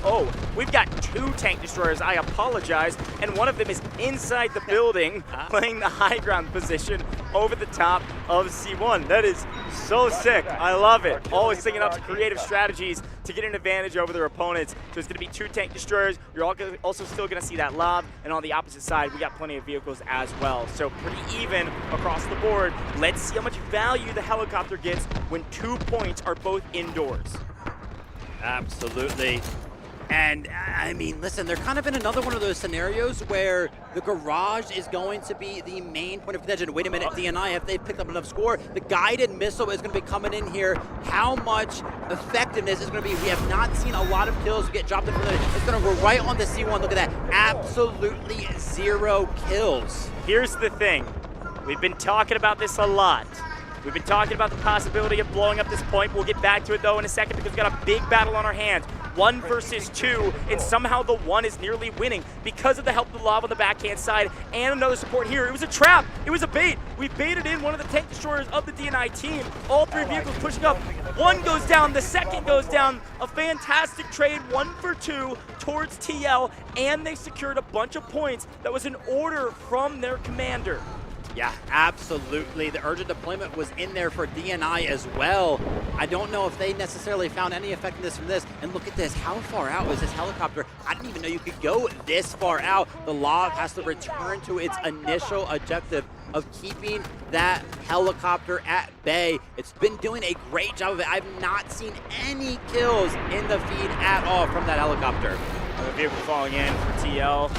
we've got two tank destroyers, I apologize, and one of them is inside the building, playing the high ground position over the top of C1. That is so sick. I love it. Always thinking up creative strategies to get an advantage over their opponents. So it's going to be two tank destroyers. You're also still going to see that Lav, and on the opposite side, we got plenty of vehicles as well. So pretty even across the board. Let's see how much value the helicopter gets when 2 points are both indoors. Absolutely. And, I mean, listen, they're kind of in another one of those scenarios where the garage is going to be the main point of contention. Wait a minute, DNI, if they've picked up enough score, the guided missile is going to be coming in here. How much effectiveness is going to be? We have not seen a lot of kills get dropped in. It's going to go right on the C1. Look at that. Absolutely 0 kills. Here's the thing. We've been talking about this a lot. We've been talking about the possibility of blowing up this point. We'll get back to it, though, in a second because we've got a big battle on our hands. 1 versus 2, and somehow the 1 is nearly winning because of the help of the Lav on the backhand side and another support here. It was a trap. It was a bait. We baited in one of the tank destroyers of the DNI team. All 3 vehicles pushing up. 1 goes down. The second goes down. A fantastic trade, 1 for 2 towards TL, and they secured a bunch of points that was an order from their commander. Yeah, absolutely. The urgent deployment was in there for DNI as well. I don't know if they necessarily found any effectiveness from this. And look at this. How far out is this helicopter? I didn't even know you could go this far out. The Lob has to return to its initial objective of keeping that helicopter at bay. It's been doing a great job of it. I've not seen any kills in the feed at all from that helicopter. The vehicle falling in for TL.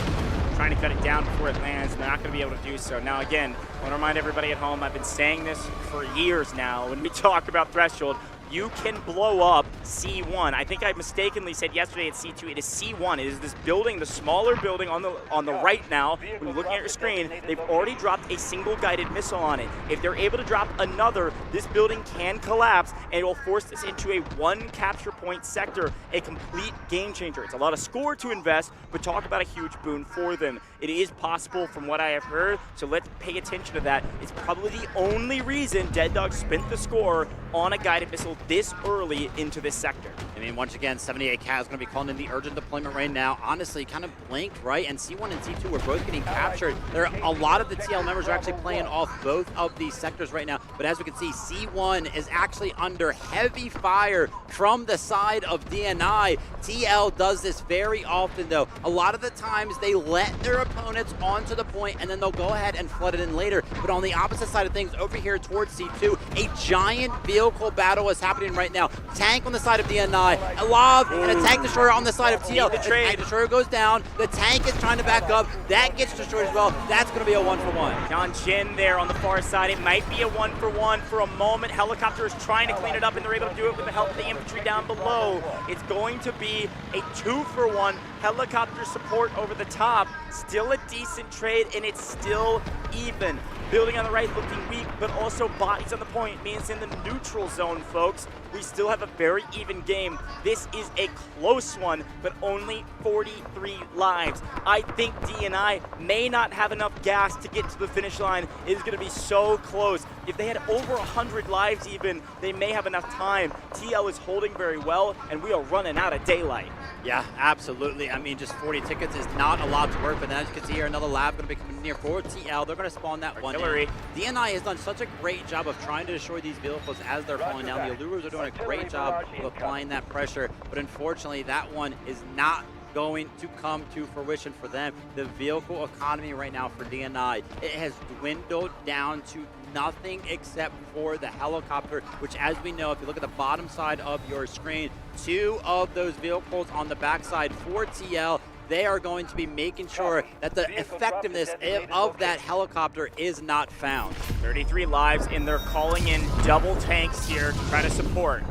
Trying to cut it down before it lands, and they're not going to be able to do so. Now, again, I want to remind everybody at home, I've been saying this for years now when we talk about Threshold. You can blow up C1. I think I mistakenly said yesterday it's C2. It is C1. It is this building, the smaller building on the right now. When you're looking at your screen, they've already dropped a single guided missile on it. If they're able to drop another, this building can collapse, and it will force this into a one capture point sector, a complete game changer. It's a lot of score to invest, but talk about a huge boon for them. It is possible from what I have heard, so let's pay attention to that. It's probably the only reason Dead Dog spent the score on a guided missile this early into this sector. I mean, once again, 78 Cat is going to be calling in the urgent deployment right now. Honestly, kind of blinked, right? And C1 and C2 were both getting captured. There are a lot of the TL members are actually playing off both of these sectors right now. But as we can see, C1 is actually under heavy fire from the side of DNI. TL does this very often, though. A lot of the times they let their opponents onto the point, and then they'll go ahead and flood it in later. But on the opposite side of things, over here towards C2, a giant vehicle battle is happening right now. Tank on the side of DNI, a Lob, and a tank destroyer on the side of TL. The tank destroyer goes down. The tank is trying to back up. That gets destroyed as well. That's going to be a 1-for-1. John Jin there on the far side. It might be a 1-for-1 for a moment. Helicopter is trying to clean it up, and they're able to do it with the help of the infantry down below. It's going to be a 2-for-1. Helicopter support over the top. Still a decent trade, and it's still even. Building on the right looking weak, but also bodies on the point means in the neutral zone, folks, we still have a very even game. This is a close one, but only 43 lives. I think DNI may not have enough gas to get to the finish line. It is going to be so close. If they had over 100 lives even, they may have enough time. TL is holding very well, and we are running out of daylight. Yeah, absolutely. I mean, just 40 tickets is not a lot to work with. And as you can see here, another lab going to be coming near for TL. They're going to spawn that one. DNI has done such a great job of trying to destroy these vehicles as they're falling down. The Allurers are doing a great job of applying that pressure, but unfortunately that one is not going to come to fruition for them. The vehicle economy right now for DNI, it has dwindled down to nothing except for the helicopter, which, as we know, if you look at the bottom side of your screen, 2 of those vehicles on the backside for TL, they are going to be making sure that the effectiveness of that helicopter is not found. 33 lives, and they're calling in double tanks here to try to support.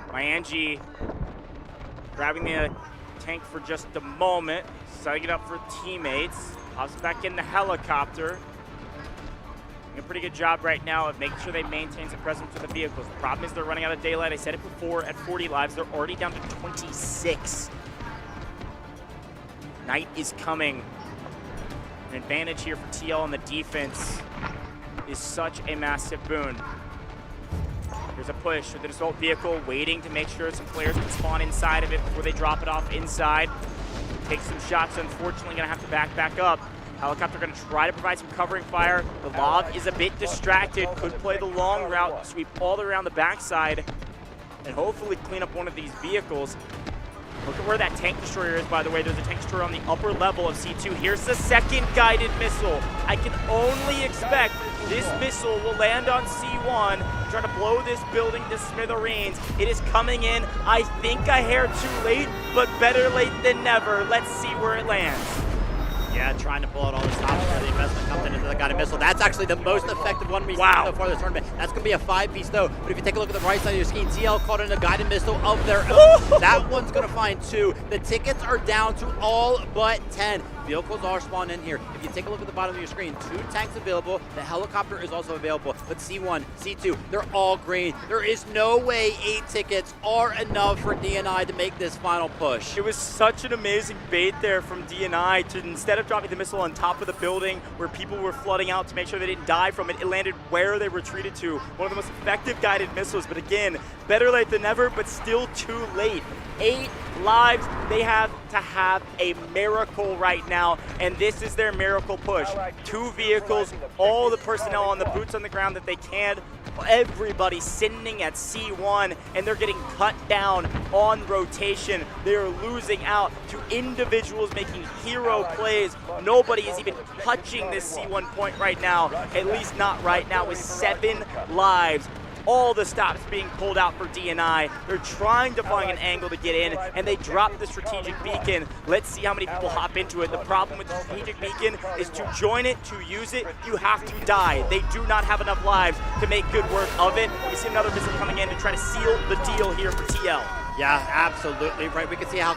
Myanji grabbing the tank for just a moment, setting it up for teammates, hops back in the helicopter. Doing a pretty good job right now of making sure they maintain some presence with the vehicles. The problem is they're running out of daylight. I said it before, at 40 lives, they're already down to 26. Night is coming. An advantage here for TL on the defense is such a massive boon. There's a push with the assault vehicle waiting to make sure some players can spawn inside of it before they drop it off inside. Take some shots, unfortunately gonna have to back up. Helicopter gonna try to provide some covering fire. The Lob is a bit distracted, could play the long route, sweep all the way around the backside, and hopefully clean up one of these vehicles. Look at where that tank destroyer is, by the way. There's a tank destroyer on the upper level of C2. Here's the second guided missile. I can only expect this missile will land on C1, try to blow this building to smithereens. It is coming in, I think a hair too late, but better late than never. Let's see where it lands. Yeah, trying to pull out all the stops where the investment comes into the guided missile. That's actually the most effective one we've seen so far this tournament. That's going to be a 5-piece though. But if you take a look at the right side of your screen, TL caught in a guided missile of their own. That one's going to find 2. The tickets are down to all but 10. Vehicles are spawned in here. If you take a look at the bottom of your screen, 2 tanks available. The helicopter is also available. But C1, C2, they're all green. There is no way 8 tickets are enough for DNI to make this final push. It was such an amazing bait there from DNI to, instead of dropping the missile on top of the building where people were flooding out to make sure they didn't die from it, it landed where they retreated to. One of the most effective guided missiles, but again, better late than never, but still too late. 8 lives, they have to have a miracle right now, and this is their miracle push. 2 vehicles, all the personnel on the boots on the ground that they can, everybody sitting at C1, and they're getting cut down on rotation. They're losing out to individuals making hero plays. Nobody is even touching this C1 point right now, at least not right now, with 7 lives. All the stops being pulled out for DNI. They're trying to find an angle to get in, and they drop the strategic beacon. Let's see how many people hop into it. The problem with the strategic beacon is to join it, to use it, you have to die. They do not have enough lives to make good work of it. We see another missile coming in to try to seal the deal here for TL. Yeah, absolutely right. We can see how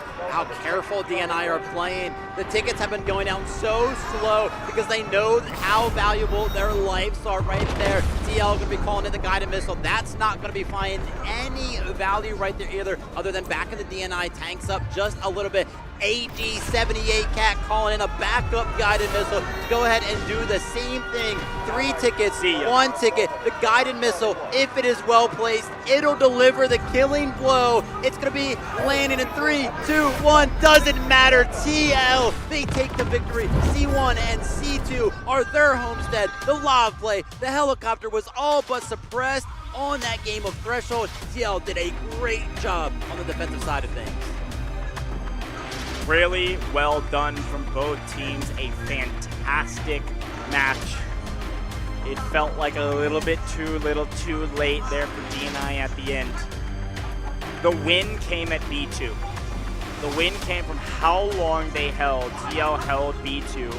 careful DNI are playing. The tickets have been going down so slow because they know how valuable their lives are right there. TL going to be calling in the guided missile. That's not going to be finding any value right there either, other than backing the DNI tanks up just a little bit. AG78 Cat calling in a backup guided missile to go ahead and do the same thing. 3 tickets, 1 ticket. The guided missile, if it is well placed, it'll deliver the killing blow. It's going to be landing in 3, 2, 1. Doesn't matter. TL, they take the victory. C1 and C2 are their homestead. The live play, the helicopter was all but suppressed on that game of Threshold. TL did a great job on the defensive side of things. Really well done from both teams. A fantastic match. It felt like a little bit too late there for DNI at the end. The win came at B2. The win came from how long they held. TL held B2.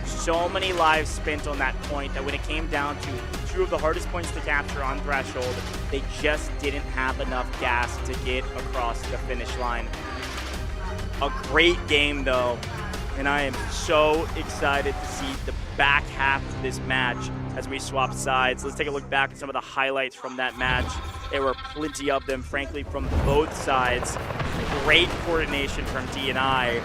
So many lives spent on that point that when it came down to 2 of the hardest points to capture on Threshold, they just didn't have enough gas to get across the finish line. A great game though, and I am so excited to see the back half of this match as we swap sides. Let's take a look back at some of the highlights from that match. There were plenty of them, frankly, from both sides. Great coordination from DNI.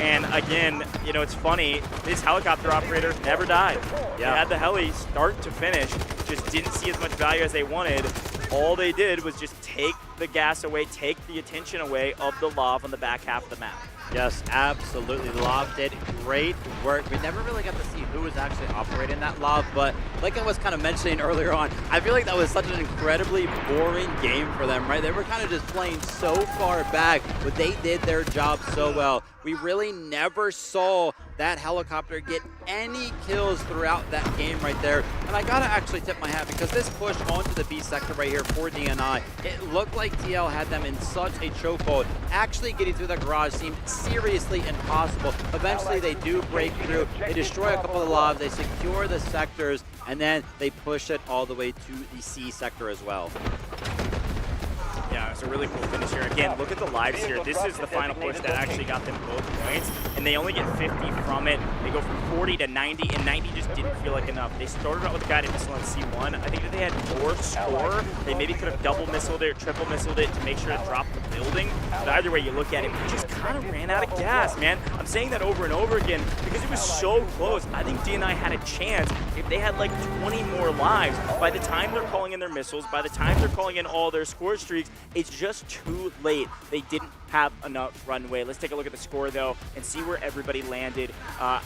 And again, you know, it's funny, this helicopter operator never died. They had the heli start to finish, just didn't see as much value as they wanted. All they did was just take the gas away, take the attention away of the Lav on the back half of the map. Yes, absolutely. Lav did great work. We never really got to see who was actually operating that Lav, but like I was kind of mentioning earlier on, I feel like that was such an incredibly boring game for them, right? They were kind of just playing so far back, but they did their job so well. We really never saw that helicopter get any kills throughout that game right there. And I gotta actually tip my hat because this push onto the B sector right here for DNI, it looked like TL had them in such a chokehold. Actually getting through the garage seemed seriously impossible. Eventually they do break through, they destroy a couple of lobs, they secure the sectors, and then they push it all the way to the C sector as well. Yeah, it's a really cool finish here. Again, look at the lives here. This is the final push that actually got them both points, and they only get 50 from it. They go from 40 to 90, and 90 just didn't feel like enough. They started out with a guided missile on C1. I think if they had more score, they maybe could have double missiled it, triple missiled it to make sure to drop the building. But either way you look at it, we just kind of ran out of gas, man. I'm saying that over and over again because it was so close. I think DNI had a chance if they had like 20 more lives. By the time they're calling in their missiles, by the time they're calling in all their score streaks, it's just too late. They didn't have enough runway. Let's take a look at the score though and see where everybody landed.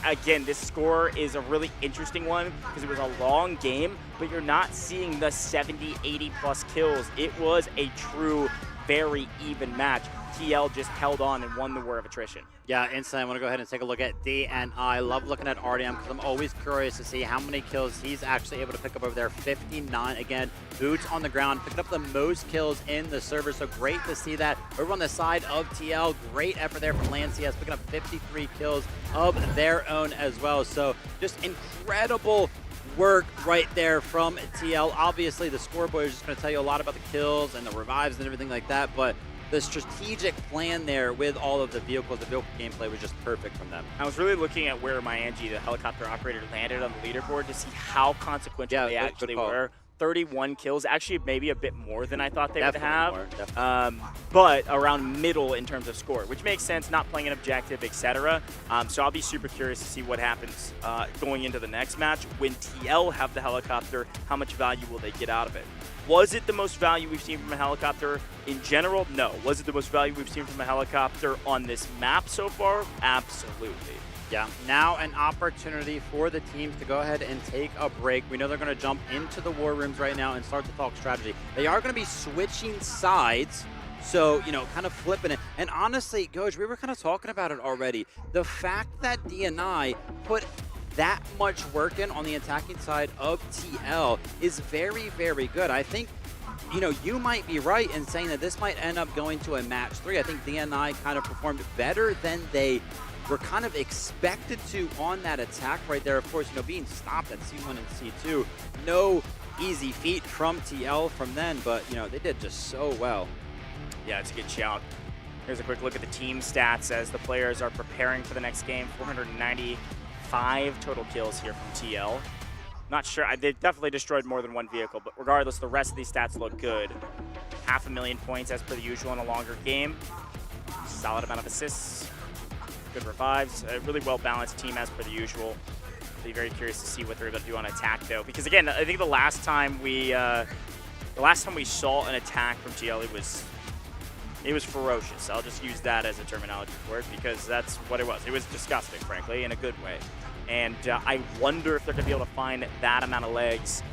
Again, this score is a really interesting one because it was a long game, but you're not seeing the 70, 80 plus kills. It was a true, very even match. TL just held on and won the war of attrition. Yeah, instantly I want to go ahead and take a look at DNI. I love looking at RDM because I'm always curious to see how many kills he's actually able to pick up over there. 59 again, boots on the ground, picking up the most kills in the server, so great to see that. Over on the side of TL, great effort there from Land CS, picking up 53 kills of their own as well. So just incredible work right there from TL. Obviously, the scoreboard is just going to tell you a lot about the kills and the revives and everything like that, but the strategic plan there with all of the vehicles, the vehicle gameplay was just perfect from them. I was really looking at where Myanji, the helicopter operator, landed on the leaderboard to see how consequential they actually were. 31 kills, actually maybe a bit more than I thought they Definitely would more, have, but around middle in terms of score, which makes sense, not playing an objective, etc. So I'll be super curious to see what happens going into the next match. When TL have the helicopter, how much value will they get out of it? Was it the most value we've seen from a helicopter in general? No. Was it the most value we've seen from a helicopter on this map so far? Absolutely. Yeah, now an opportunity for the teams to go ahead and take a break. We know they're going to jump into the war rooms right now and start to talk strategy. They are going to be switching sides, so, you know, kind of flipping it. And honestly, Goj, we were kind of talking about it already. The fact that DNI put that much work in on the attacking side of TL is very, very good. I think, you know, you might be right in saying that this might end up going to a match 3. I think DNI kind of performed better than they were kind of expected to on that attack right there. Of course, you know, being stopped at C1 and C2, no easy feat from TL from then, but, you know, they did just so well. Yeah, it's a good shout. Here's a quick look at the team stats as the players are preparing for the next game. 495 total kills here from TL. Not sure, they've definitely destroyed more than one vehicle, but regardless, the rest of these stats look good. 500,000 points as per the usual in a longer game. Solid amount of assists. Good revives, a really well-balanced team as per the usual. Be very curious to see what they're able to do on attack, though, because again, I think the last time we saw an attack from TL, it was ferocious. I'll just use that as a terminology for it because that's what it was. It was disgusting, frankly, in a good way. And I wonder if they're going to be able to find that amount of legs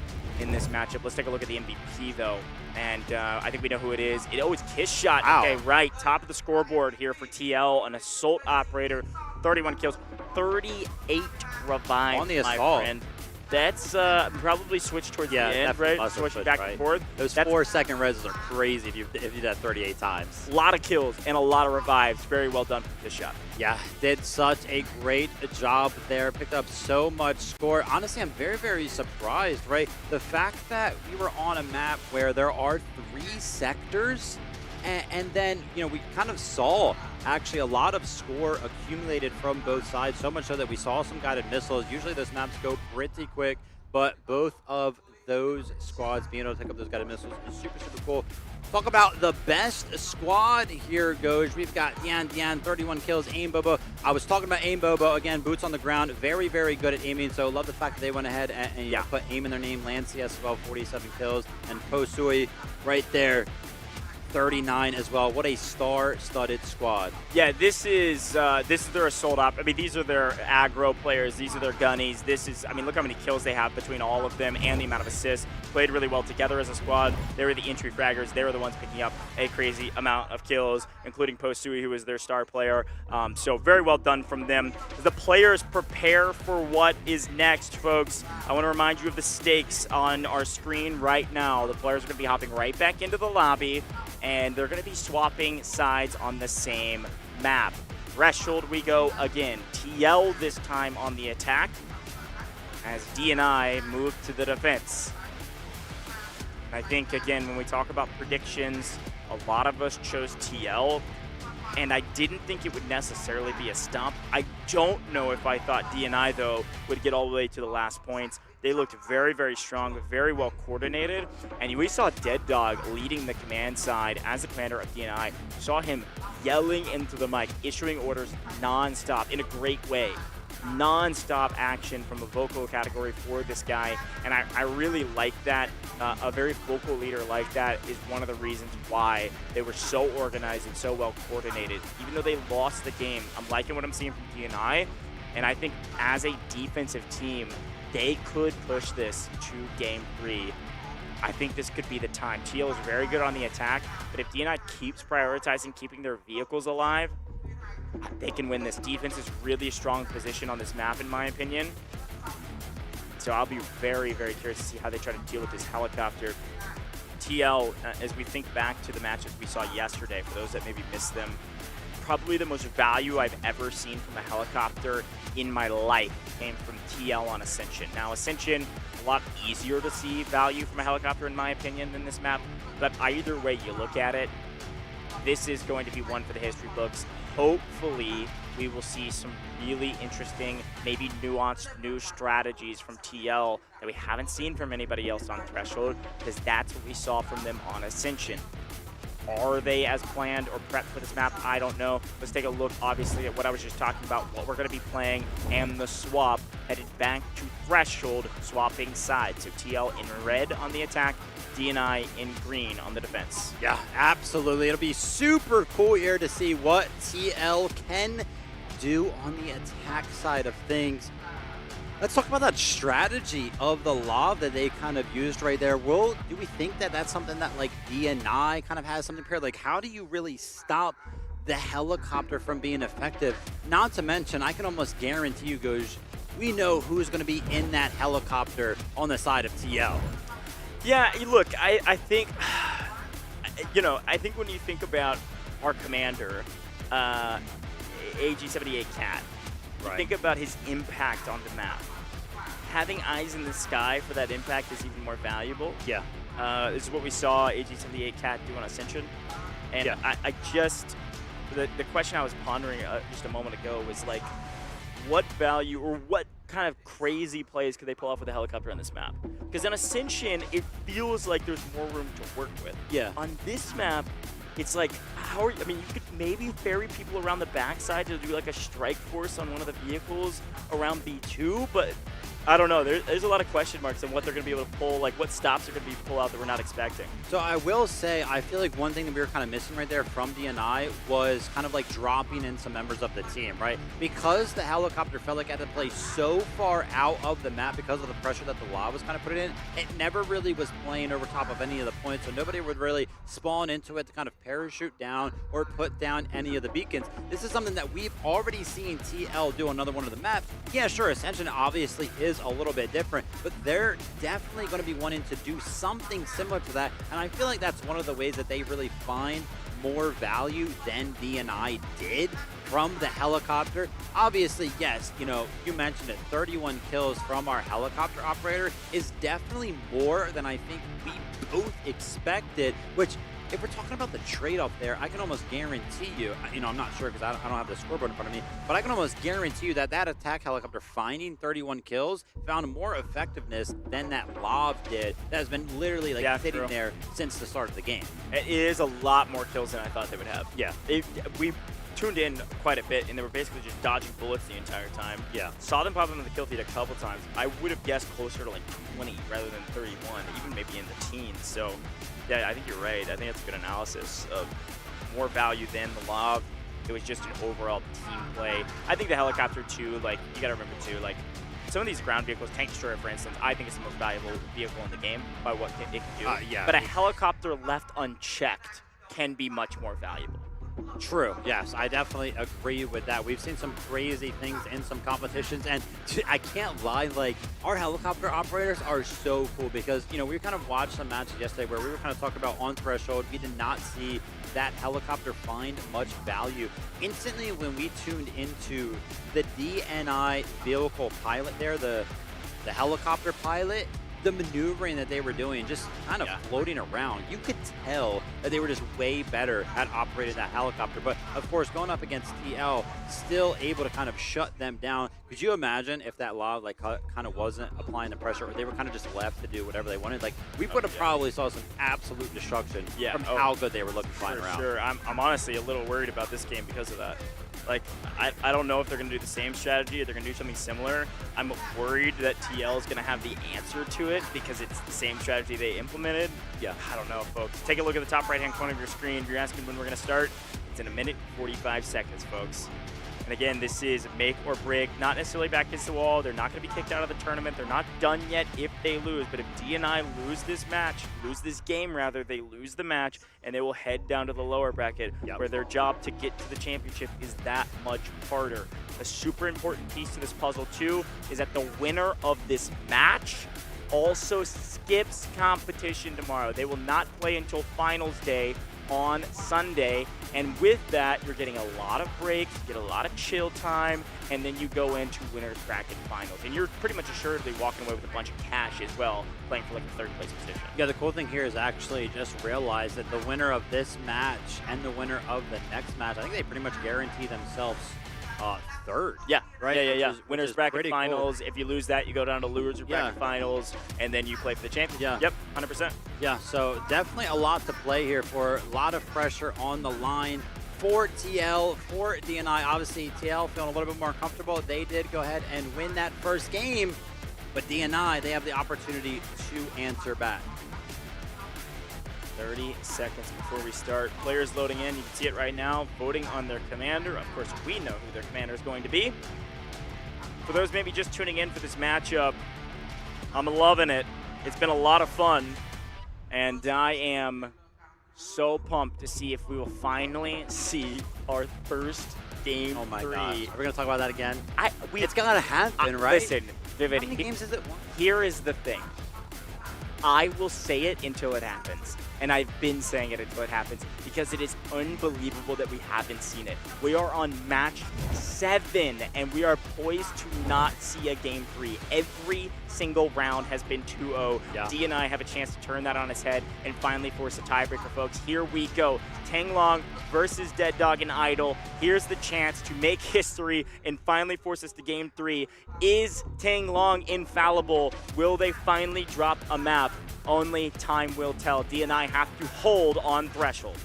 in this matchup. Let's take a look at the MVP, though. And I think we know who it is. It's Kiss Shot. Wow. Okay, right. Top of the scoreboard here for TL. An assault operator. 31 kills. 38 revives, on the my assault. friend. That's probably switched towards the end, definitely right? must have Switching switched, back right? and forth. Those 4-second reses are crazy if you did that 38 times. A lot of kills and a lot of revives. Very well done from Kiss Shot. Yeah, did such a great job there. Picked up so much score. Honestly, I'm very, very surprised, right? The fact that we were on a map where there are 3 sectors, and then, you know, we kind of saw actually a lot of score accumulated from both sides, so much so that we saw some guided missiles. Usually those maps go pretty quick, but both of those squads being able to pick up those guided missiles is super, super cool. Talk about the best squad here, Goj. We've got Dian, 31 kills, Aim Bobo. I was talking about Aim Bobo, again, boots on the ground, very, very good at aiming, so love the fact that they went ahead and you know, put aim in their name. Lancia as well, 47 kills, and Posui right there, 39 as well. What a star-studded squad. Yeah, this is their assault op. I mean, these are their aggro players. These are their gunnies. This is, I mean, look how many kills they have between all of them and the amount of assists. Played really well together as a squad. They were the entry fraggers. They were the ones picking up a crazy amount of kills, including Posui, who is their star player. So very well done from them. As the players prepare for what is next, folks, I want to remind you of the stakes on our screen right now. The players are going to be hopping right back into the lobby, and they're going to be swapping sides on the same map. Threshold we go again. TL this time on the attack as DNI move to the defense. And I think, again, when we talk about predictions, a lot of us chose TL, and I didn't think it would necessarily be a stomp. I don't know if I thought DNI, though, would get all the way to the last points. They looked very, very strong, very well coordinated. And we saw Dead Dog leading the command side as the commander of DNI. Saw him yelling into the mic, issuing orders non-stop in a great way. Non-stop action from the vocal category for this guy. And I really like that. A very vocal leader like that is one of the reasons why they were so organized and so well coordinated. Even though they lost the game, I'm liking what I'm seeing from DNI. And I think as a defensive team, they could push this to Game 3. I think this could be the time. TL is very good on the attack, but if DNI keeps prioritizing keeping their vehicles alive, they can win this. Defense is really a strong position on this map, in my opinion. So I'll be very, very curious to see how they try to deal with this helicopter. TL, as we think back to the matches we saw yesterday, for those that maybe missed them, probably the most value I've ever seen from a helicopter in my life came from TL on Ascension. Now, Ascension, a lot easier to see value from a helicopter, in my opinion, than this map, but either way you look at it, this is going to be one for the history books. Hopefully, we will see some really interesting, maybe nuanced new strategies from TL that we haven't seen from anybody else on Threshold, because that's what we saw from them on Ascension. Are they as planned or prepped for this map? I don't know. Let's take a look, obviously, at what I was just talking about, what we're going to be playing, and the swap headed back to Threshold, swapping sides. So TL in red on the attack, DNI in green on the defense. Yeah, absolutely. It'll be super cool here to see what TL can do on the attack side of things. Let's talk about that strategy of the lob that they kind of used right there. Do we think that that's something that like DNI kind of has something paired? Like, how do you really stop the helicopter from being effective? Not to mention, I can almost guarantee you, Goj, we know who's going to be in that helicopter on the side of TL. Yeah, look, I think, you know, I think when you think about our commander, AG78 Cat, Right. think about his impact on the map. Having eyes in the sky for that impact is even more valuable. Yeah. This is what we saw AG78 Cat do on Ascension. And Yeah. I just, the question I was pondering just a moment ago was like, what value or what kind of crazy plays could they pull off with a helicopter on this map? Because on Ascension, it feels like there's more room to work with. Yeah. On this map, it's like, how are you, I mean, you could maybe ferry people around the backside to do like a strike force on one of the vehicles around B2, but I don't know. There's a lot of question marks on what they're going to be able to pull, like what stops are going to be pulled out that we're not expecting. So I will say, I feel like one thing that we were kind of missing right there from DNI was kind of like dropping in some members of the team, right? Because the helicopter felt like it had to play so far out of the map because of the pressure that the law was kind of put in, it never really was playing over top of any of the points, so nobody would really spawn into it to kind of parachute down or put down any of the beacons. This is something that we've already seen TL do on another one of the maps. Yeah, sure, Ascension obviously is a little bit different, but they're definitely going to be wanting to do something similar to that, and I feel like that's one of the ways that they really find more value than DNI did from the helicopter. Obviously, yes, you know, you mentioned it, 31 kills from our helicopter operator is definitely more than I think we both expected, which if we're talking about the trade-off there, I can almost guarantee you, I'm not sure because I don't have the scoreboard in front of me, but I can almost guarantee you that that attack helicopter finding 31 kills found more effectiveness than that lob did that has been literally like sitting there since the start of the game. It is a lot more kills than I thought they would have. Yeah. We tuned in quite a bit, and they were basically just dodging bullets the entire time. Yeah. Saw them pop them in the kill feed a couple times. I would have guessed closer to like 20 rather than 31, even maybe in the teens. So, yeah, I think you're right. I think that's a good analysis of more value than the lob. It was just an overall team play. I think the helicopter, too, like, you got to remember, too, like, some of these ground vehicles, Tank Destroyer, for instance, I think is the most valuable vehicle in the game by what it can do. Yeah. But a helicopter left unchecked can be much more valuable. True. Yes, I definitely agree with that. We've seen some crazy things in some competitions, and I can't lie, like, our helicopter operators are so cool because, we kind of watched some matches yesterday where we were kind of talking about on Threshold. We did not see that helicopter find much value. Instantly, when we tuned into the DNI vehicle pilot there, the helicopter pilot, the maneuvering that they were doing, just kind of floating around, you could tell that they were just way better at operating that helicopter. But of course, going up against TL, still able to kind of shut them down. Could you imagine if that lob kind of wasn't applying the pressure, or they were kind of just left to do whatever they wanted? Like, we would have probably saw some absolute destruction from how good they were looking flying around. Sure, I'm honestly a little worried about this game because of that. Like, I don't know if they're going to do the same strategy or they're going to do something similar. I'm worried that TL is going to have the answer to it because it's the same strategy they implemented. Yeah. I don't know, folks. Take a look at the top right-hand corner of your screen. If you're asking when we're going to start, it's in 1 minute 45 seconds, folks. And again, this is make or break, not necessarily back against the wall. They're not going to be kicked out of the tournament. They're not done yet if they lose. But if DNI lose this game, they lose the match, and they will head down to the lower bracket where their job to get to the championship is that much harder. A super important piece to this puzzle, too, is that the winner of this match also skips competition tomorrow. They will not play until finals day on Sunday. And with that, you're getting a lot of breaks, you get a lot of chill time, and then you go into winners bracket finals. And you're pretty much assuredly walking away with a bunch of cash as well, playing for like a third place position. Yeah, the cool thing here is actually just realize that the winner of this match and the winner of the next match, I think they pretty much guarantee themselves third. Yeah, right. Yeah. Which Winners is bracket pretty finals. Cool. If you lose that, you go down to loser bracket finals, and then you play for the championship. Yeah. Yep, 100%. Yeah, so definitely a lot to play here for. A lot of pressure on the line for TL, for DNI. Obviously, TL feeling a little bit more comfortable. They did go ahead and win that first game, but DNI, they have the opportunity to answer back. 30 seconds before we start. Players loading in. You can see it right now, voting on their commander. Of course, we know who their commander is going to be. For those maybe just tuning in for this matchup, I'm loving it. It's been a lot of fun, and I am so pumped to see if we will finally see our first game 3. Oh my gosh. Are we going to talk about that again? It's got to happen, right? Listen, Vivid, how many games is it? Here is the thing. I will say it until it happens. And I've been saying it until it happens because it is unbelievable that we haven't seen it. We are on match 7 and we are poised to not see a game 3. Every single round has been 2-0. Yeah. DNI have a chance to turn that on its head and finally force a tiebreaker, folks. Here we go. Tanglong versus Dead Dog and Idol. Here's the chance to make history and finally force us to game 3. Is Tanglong infallible? Will they finally drop a map? Only time will tell. DNI have to hold on Threshold.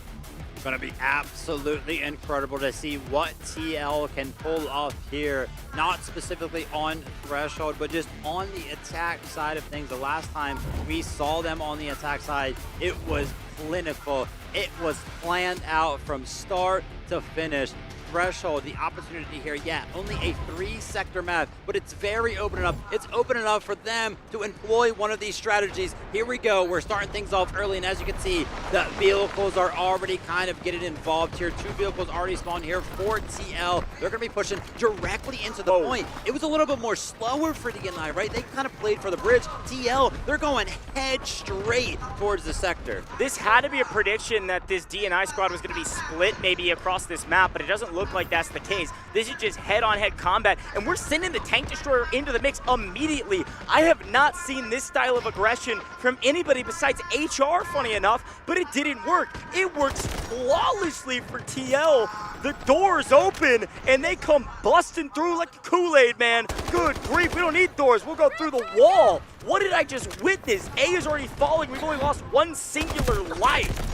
It's going to be absolutely incredible to see what TL can pull off here. Not specifically on Threshold, but just on the attack side of things. The last time we saw them on the attack side, it was clinical. It was planned out from start to finish. Threshold, the opportunity here, yeah, only a 3-sector map, but it's very open enough. It's open enough for them to employ one of these strategies. Here we go. We're starting things off early, and as you can see, the vehicles are already kind of getting involved here. 2 vehicles already spawned here for TL. They're going to be pushing directly into the point. It was a little bit more slower for DNI, right? They kind of played for the bridge. TL, they're going head straight towards the sector. This had to be a prediction that this DNI squad was going to be split maybe across this map, but it doesn't look like that's the case. This is just head-on-head combat, and we're sending the tank destroyer into the mix immediately. I have not seen this style of aggression from anybody besides HR, funny enough, but it didn't work. It works flawlessly for TL. The doors open, and they come busting through like the Kool-Aid, man. Good grief, we don't need doors. We'll go through the wall. What did I just witness? A is already falling. We've only lost one singular life.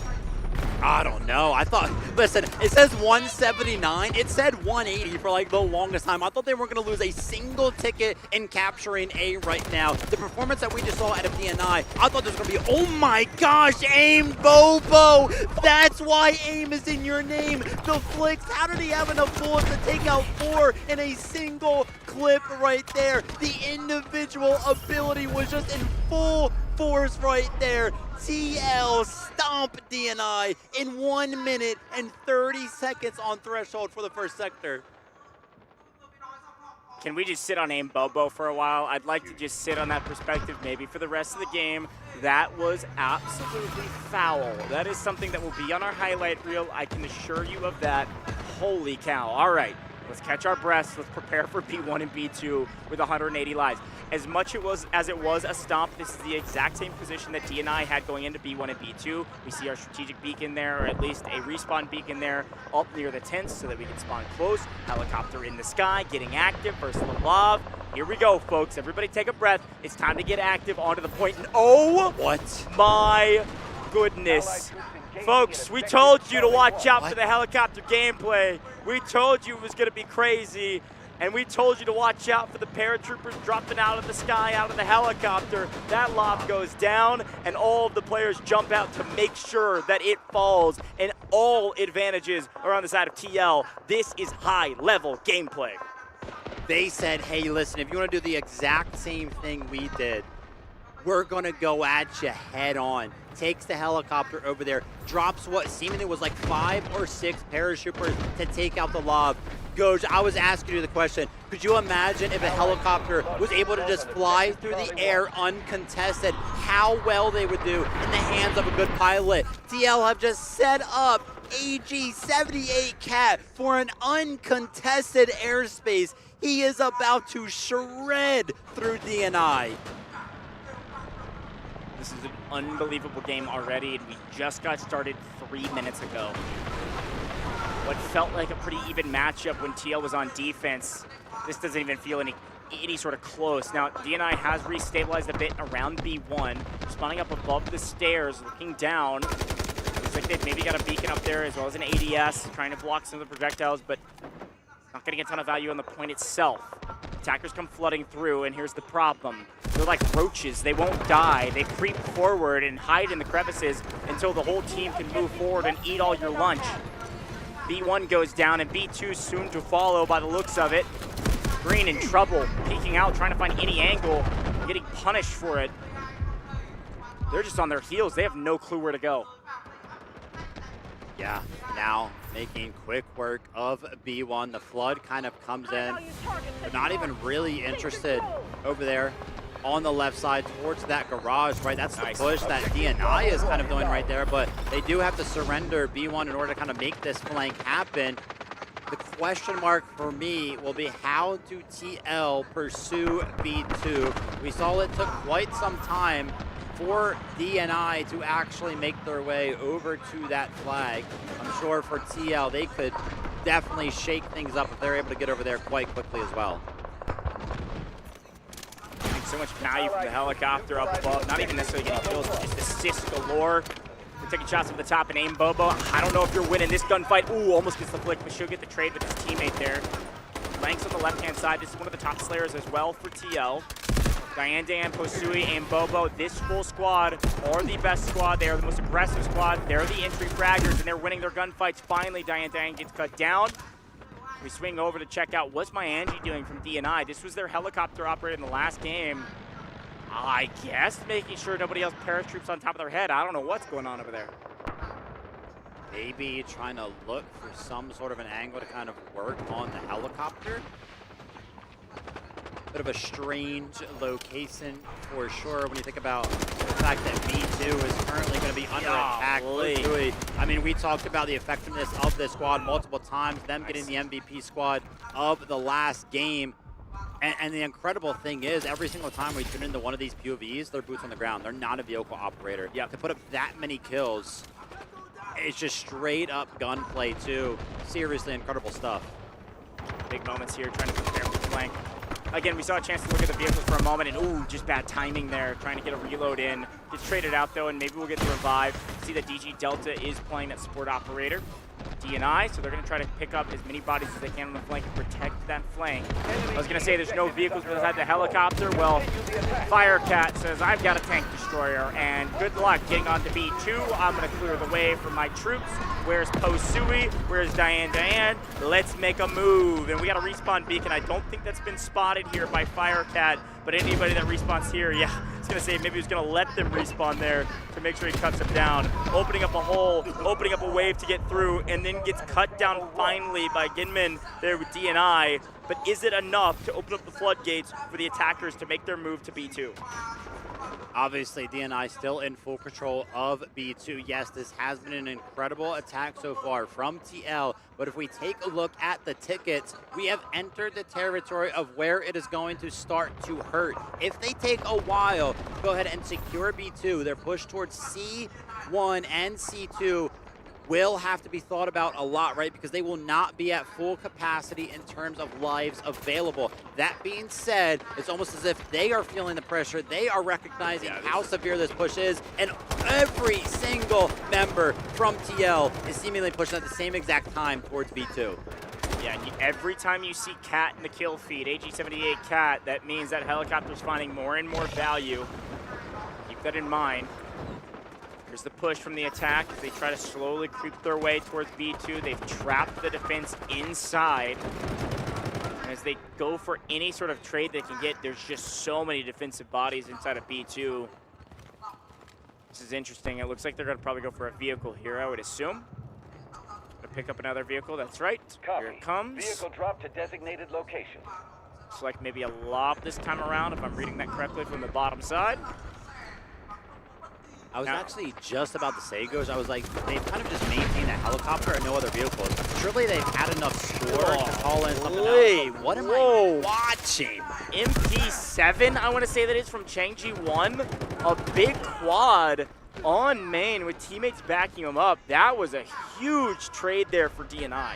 I don't know. I thought, listen, it says 179. It said 180 for like the longest time. I thought they weren't going to lose a single ticket in capturing A right now. The performance that we just saw out of DNI, I thought there was going to be, oh my gosh, AIM Bobo. That's why AIM is in your name. The flicks, how did he have enough bullets to take out 4 in a single clip right there? The individual ability was just in full force right there. TL stomp DNI in 1 minute and 30 seconds on Threshold for the first sector. Can we just sit on AIM Bobo for a while? I'd like to just sit on that perspective maybe for the rest of the game. That was absolutely foul. That is something that will be on our highlight reel. I can assure you of that. Holy cow. All right. Let's catch our breaths. Let's prepare for B1 and B2 with 180 lives. As much as it was a stomp, this is the exact same position that DNI had going into B1 and B2. We see our strategic beacon there, or at least a respawn beacon there up near the tents so that we can spawn close. Helicopter in the sky, getting active versus Love. Here we go, folks. Everybody take a breath. It's time to get active onto the point. And oh, what? My goodness. Folks, we told you to watch out for the helicopter gameplay. We told you it was going to be crazy. And we told you to watch out for the paratroopers dropping out of the sky, out of the helicopter. That lob goes down, and all of the players jump out to make sure that it falls. And all advantages are on the side of TL. This is high-level gameplay. They said, hey, listen, if you want to do the exact same thing we did, we're going to go at you head on. Takes the helicopter over there, drops what seemingly was like 5 or 6 paratroopers to take out the lob. Goj, I was asking you the question. Could you imagine if a helicopter was able to just fly through the air uncontested, how well they would do in the hands of a good pilot? TL have just set up AG-78 Cat for an uncontested airspace. He is about to shred through DNI. This is an unbelievable game already, and we just got started 3 minutes ago. What felt like a pretty even matchup when TL was on defense, this doesn't even feel any sort of close. Now, DNI has restabilized a bit around B1, spawning up above the stairs, looking down. Looks like they've maybe got a beacon up there as well as an ADS, trying to block some of the projectiles, but not getting a ton of value on the point itself. Attackers come flooding through, and here's the problem. They're like roaches. They won't die. They creep forward and hide in the crevices until the whole team can move forward and eat all your lunch. B1 goes down, and B2 soon to follow by the looks of it. Green in trouble, peeking out, trying to find any angle, getting punished for it. They're just on their heels. They have no clue where to go. Yeah, now making quick work of B1. The flood kind of comes in. They're not even really interested over there on the left side towards that garage, right? That's the push that DNI is kind of doing right there, but they do have to surrender B1 in order to kind of make this flank happen. The question mark for me will be, how do TL pursue B2? We saw it took quite some time for DNI to actually make their way over to that flag. I'm sure for TL, they could definitely shake things up if they're able to get over there quite quickly as well. So much value from the helicopter up above, not even necessarily getting kills, but just assists galore. We're taking shots from the top and aim Bobo. I don't know if you're winning this gunfight. Ooh, almost gets the flick, but she'll get the trade with his teammate there. Lanks on the left-hand side. This is one of the top slayers as well for TL. Diane, Posui, and Bobo, this full squad are the best squad. They are the most aggressive squad. They're the entry fraggers, and they're winning their gunfights. Finally, Diane gets cut down. We swing over to check out what's my Angie doing from DNI. This was their helicopter operator in the last game. I guess making sure nobody else paratroops on top of their head. I don't know what's going on over there. Maybe trying to look for some sort of an angle to kind of work on the helicopter. Bit of a strange location for sure when you think about the fact that B2 is currently going to be under attack. I mean, we talked about the effectiveness of this squad multiple times, them getting the MVP squad of the last game. And the incredible thing is, every single time we tune into one of these POVs, they're boots on the ground. They're not a vehicle operator. To put up that many kills, it's just straight up gunplay too. Seriously incredible stuff. Big moments here, trying to prepare for the flank. Again, we saw a chance to look at the vehicles for a moment, and ooh, just bad timing there, trying to get a reload in. Gets traded out though, and maybe we'll get the revive. See that DG Delta is playing that support operator. DNI, so they're going to try to pick up as many bodies as they can on the flank and protect that flank. I was going to say there's no vehicles beside the helicopter. Well, Firecat says, I've got a tank destroyer, and good luck getting on to B2. I'm going to clear the way for my troops. Where's Posui? Where's Diane? Let's make a move. And we got a respawn beacon. I don't think that's been spotted here by Firecat, but anybody that respawns here, yeah, I was going to say maybe he was going to let them respawn there to make sure he cuts them down. Opening up a hole, opening up a wave to get through, and then gets cut down finally by Ginman there with DNI. But is it enough to open up the floodgates for the attackers to make their move to B2? Obviously, DNI still in full control of B2. Yes, this has been an incredible attack so far from TL, but if we take a look at the tickets, we have entered the territory of where it is going to start to hurt. If they take a while to go ahead and secure B2, their push towards C1 and C2 will have to be thought about a lot, right? Because they will not be at full capacity in terms of lives available. That being said, it's almost as if they are feeling the pressure. They are recognizing how severe this push is, and every single member from TL is seemingly pushing at the same exact time towards B2. Yeah, every time you see Cat in the kill feed, AG-78 Cat, that means that helicopter's finding more and more value. Keep that in mind. Here's the push from the attack. They try to slowly creep their way towards B2. They've trapped the defense inside. And as they go for any sort of trade they can get, there's just so many defensive bodies inside of B2. This is interesting. It looks like they're going to probably go for a vehicle here, I would assume. Gonna pick up another vehicle. That's right. Copy. Here it comes. Vehicle drop to designated location. Looks like maybe a lob this time around, if I'm reading that correctly from the bottom side. I was actually just about to say, Goes, I was like, they've kind of just maintained a helicopter and no other vehicles. Surely they've had enough score to call in something else. But what am I watching? MP7, I want to say that is from Changji 1. A big quad on main with teammates backing him up. That was a huge trade there for DNI.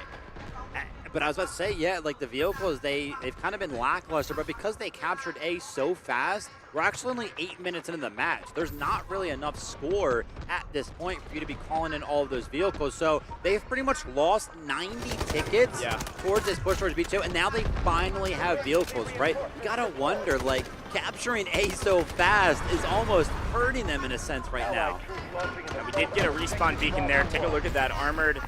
But I was about to say, yeah, like the vehicles, they've kind of been lackluster, but because they captured A so fast, we're actually only 8 minutes into the match. There's not really enough score at this point for you to be calling in all of those vehicles. So they've pretty much lost 90 tickets towards this push towards B2, and now they finally have vehicles, right? You gotta wonder, like, capturing A so fast is almost hurting them in a sense right now. We did get a respawn beacon there. Take a look at that armored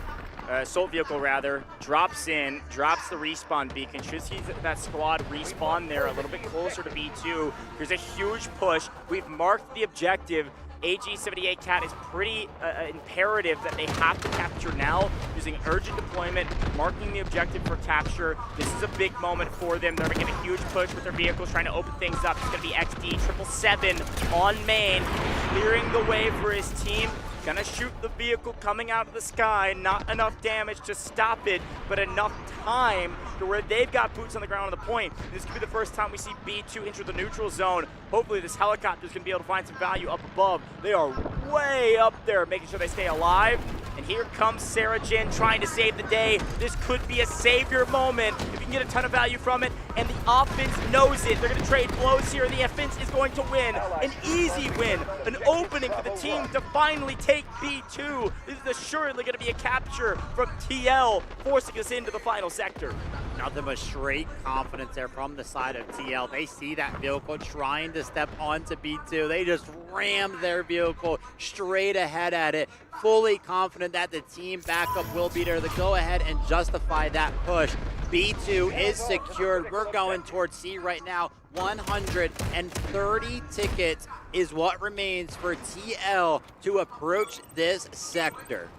assault vehicle rather, drops in, drops the respawn beacon. Should see that squad respawn there a little bit closer to B2. There's a huge push. We've marked the objective. AG78 Cat is pretty imperative that they have to capture now, using urgent deployment, marking the objective for capture. This is a big moment for them. They're making a huge push with their vehicles, trying to open things up. It's going to be XD 777 on main, clearing the way for his team. Gonna shoot the vehicle coming out of the sky. Not enough damage to stop it, but enough time to where they've got boots on the ground on the point. This could be the first time we see B2 enter the neutral zone. Hopefully this helicopter is gonna be able to find some value up above. They are way up there, making sure they stay alive. And here comes Sarah Jin trying to save the day. This could be a savior moment if you can get a ton of value from it. And the offense knows it. They're going to trade blows here. The offense is going to win. An easy win. An opening for the team to finally take B2. This is assuredly going to be a capture from TL, forcing us into the final sector. Nothing but straight confidence there from the side of TL. They see that vehicle trying to step onto B2. They just rammed their vehicle straight ahead at it, fully confident that the team backup will be there to go ahead and justify that push. B2 is secured. We're going towards C right now. 130 tickets is what remains for TL to approach this sector.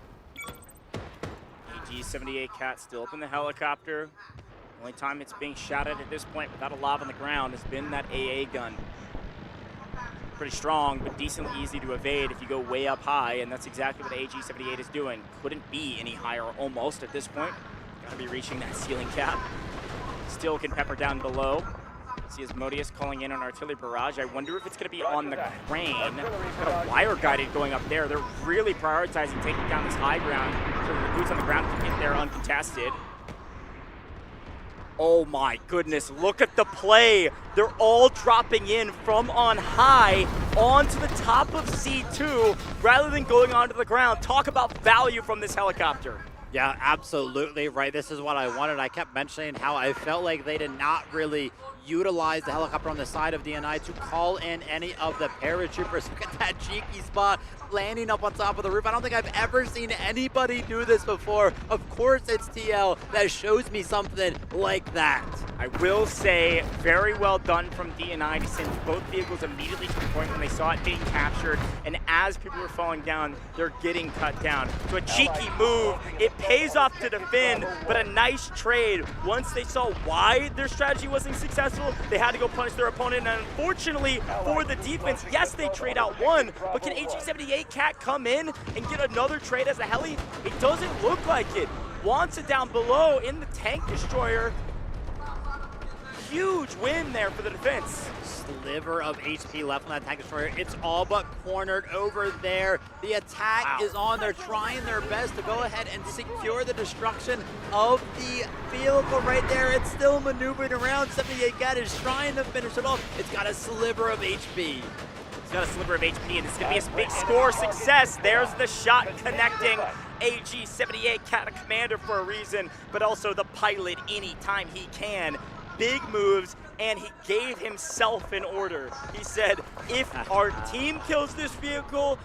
AG78 Cat still up in the helicopter. Only time it's being shot at this point without a lob on the ground has been that AA gun. Pretty strong, but decently easy to evade if you go way up high, and that's exactly what AG78 is doing. Couldn't be any higher almost at this point. Gotta be reaching that ceiling cap. Still can pepper down below. See Asmodeus calling in an artillery barrage. I wonder if it's gonna be on the crane. Got a wire guided going up there. They're really prioritizing taking down this high ground so that the boots on the ground can get there uncontested. Oh my goodness, look at the play. They're all dropping in from on high onto the top of C2 rather than going onto the ground. Talk about value from this helicopter. Yeah, absolutely right. This is what I wanted. I kept mentioning how I felt like they did not really utilize the helicopter on the side of DNI to call in any of the paratroopers. Look at that cheeky spot, landing up on top of the roof. I don't think I've ever seen anybody do this before. Of course it's TL that shows me something like that. I will say, very well done from DNI to send both vehicles immediately to the point when they saw it being captured, and as people were falling down, they're getting cut down. So a cheeky move. It pays off to defend, but a nice trade. Once they saw why their strategy wasn't successful, they had to go punish their opponent, and unfortunately for the defense, yes, they trade out one, but can AG78 Cat come in and get another trade as a heli? It doesn't look like it. Wants it down below in the tank destroyer. Huge win there for the defense. Sliver of HP left on that tank destroyer. It's all but cornered over there. The attack is on. They're trying their best to go ahead and secure the destruction of the vehicle right there. It's still maneuvering around. 78 Cat is trying to finish it off. It's got a sliver of HP. It's got a sliver of HP, and it's going to be a big score success. There's the shot connecting. AG78 Cat, a commander for a reason, but also the pilot anytime he can. Big moves, and he gave himself an order. He said, if our team kills this vehicle,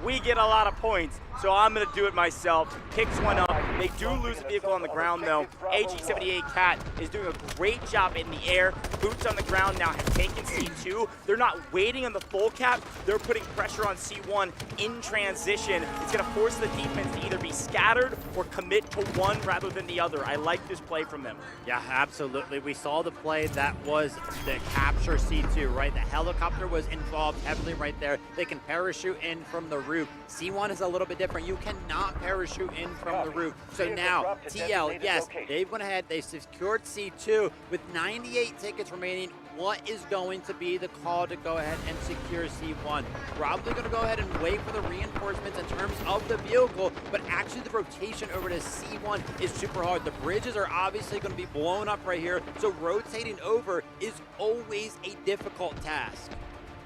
we get a lot of points. So I'm going to do it myself. Picks one up. They do lose a vehicle on the ground, though. AG78 Cat is doing a great job in the air. Boots on the ground now have taken C2. They're not waiting on the full cap. They're putting pressure on C1 in transition. It's going to force the defense to either be scattered or commit to one rather than the other. I like this play from them. Yeah, absolutely. We saw the play that was the capture C2, right? The helicopter was involved heavily right there. They can parachute in from the roof. C1 is a little bit different. You cannot parachute in from the roof. So now, TL, yes, they went ahead. They secured C2 with 98 tickets remaining. What is going to be the call to go ahead and secure C1? Probably going to go ahead and wait for the reinforcements in terms of the vehicle, but actually the rotation over to C1 is super hard. The bridges are obviously going to be blown up right here, so rotating over is always a difficult task.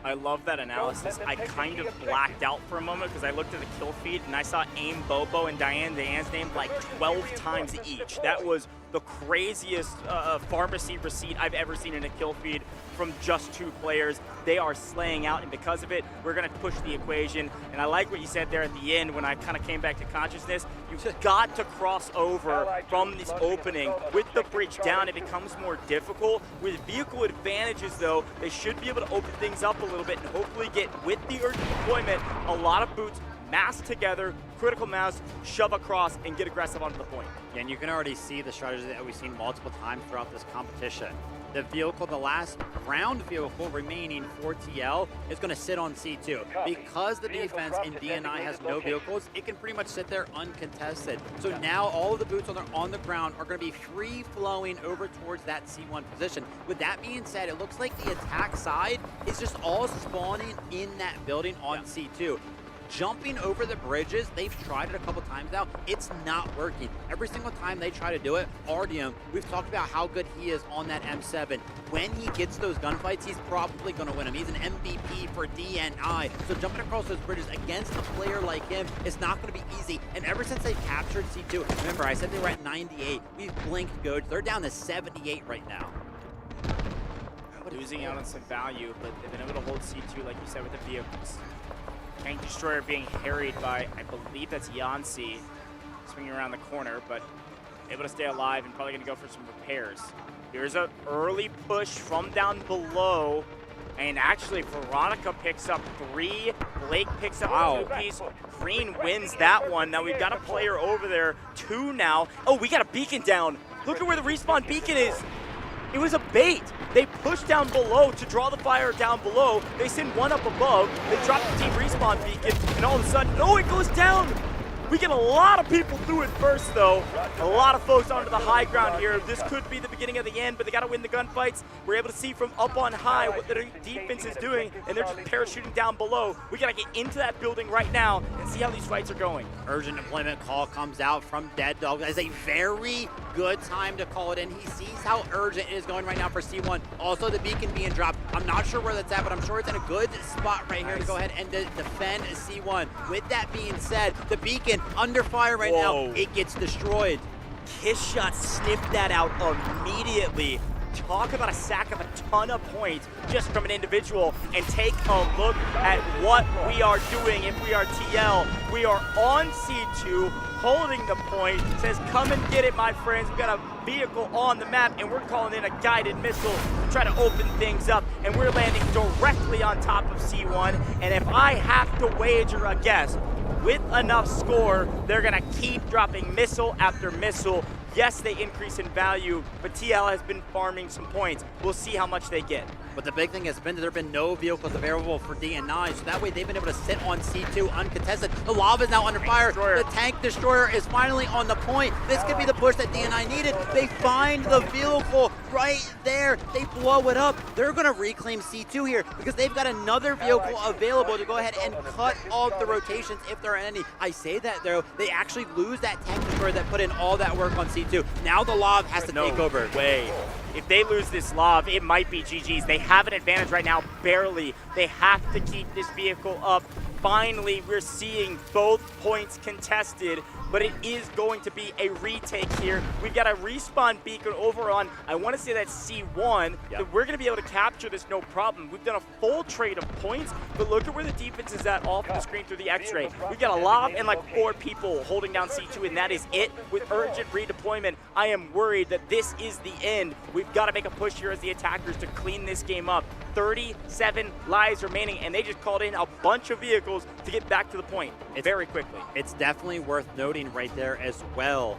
I love that analysis. I kind of blacked out for a moment because I looked at the kill feed and I saw Aim, Bobo, and Diane's name like 12 times each. That was the craziest pharmacy receipt I've ever seen in a kill feed from just two players. They are slaying out, and because of it, we're going to push the equation. And I like what you said there at the end when I kind of came back to consciousness. You've got to cross over from this opening. With the bridge down, it becomes more difficult. With vehicle advantages, though, they should be able to open things up a little bit and hopefully get, with the urgent deployment, a lot of boots mass together, critical mass, shove across, and get aggressive onto the point. Yeah, and you can already see the strategy that we've seen multiple times throughout this competition. The vehicle, the last ground vehicle remaining for TL, is going to sit on C2. Because the defense in DNI has no vehicles, it can pretty much sit there uncontested. So now all of the boots on the ground are going to be free-flowing over towards that C1 position. With that being said, it looks like the attack side is just all spawning in that building on C2. Jumping over the bridges, they've tried it a couple times now. It's not working. Every single time they try to do it, Artyom, we've talked about how good he is on that M7. When he gets those gunfights, he's probably going to win them. He's an MVP for DNI. So jumping across those bridges against a player like him is not going to be easy. And ever since they've captured C2, remember I said they were at 98. We've blinked good. They're down to 78 right now. Losing out on some value, but they've been able to hold C2, like you said, with the vehicles. Tank Destroyer being harried by, I believe that's Yancy, swinging around the corner, but able to stay alive and probably going to go for some repairs. Here's an early push from down below, and actually Veronica picks up 3, Blake picks up 2 piece, Green wins that one. Now we've got a player over there, 2 now. Oh, we got a beacon down. Look at where the respawn beacon is. It was a bait. They push down below to draw the fire down below. They send one up above. They drop the team respawn beacon, and all of a sudden, no, it goes down. We get a lot of people through it first, though. A lot of folks onto the high ground here. This could be the beginning of the end, but they got to win the gunfights. We're able to see from up on high what the defense is doing, and they're just parachuting down below. We got to get into that building right now and see how these fights are going. Urgent deployment call comes out from Dead Dog. That is a very good time to call it in. He sees how urgent it is going right now for C1. Also, the beacon being dropped. I'm not sure where that's at, but I'm sure it's in a good spot right here to go ahead and defend C1. With that being said, the beacon under fire right now. It gets destroyed. Kiss Shot sniffed that out immediately. Talk about a sack of a ton of points just from an individual, and take a look at what we are doing. If we are TL, we are on C2, holding the point. Says, come and get it, my friends. We got a vehicle on the map, and we're calling in a guided missile to try to open things up, and we're landing directly on top of C1. And if I have to wager a guess, with enough score, they're gonna keep dropping missile after missile. Yes, they increase in value, but TL has been farming some points. We'll see how much they get. But the big thing has been that there have been no vehicles available for DNI, so that way they've been able to sit on C2 uncontested. The lava is now under fire. The Tank Destroyer is finally on the point. This could be the push that DNI needed. They find the vehicle right there. They blow it up. They're going to reclaim C2 here because they've got another vehicle available to go ahead and cut off the rotations if there are any. I say that, though, they actually lose that Tank Destroyer that put in all that work on C2. Now the Lav has to take over. Way. If they lose this Lav, it might be GG's. They have an advantage right now, barely. They have to keep this vehicle up. Finally, we're seeing both points contested, but it is going to be a retake here. We've got a respawn beacon over on, I want to say that's C1, that we're going to be able to capture this no problem. We've done a full trade of points, but look at where the defense is at off the screen through the X-ray. We've got a lob and like 4 people holding down C2, and that is it. With urgent redeployment, I am worried that this is the end. We've got to make a push here as the attackers to clean this game up. 37 lives remaining, and they just called in a bunch of vehicles to get back to the point very quickly. It's definitely worth noting right there as well.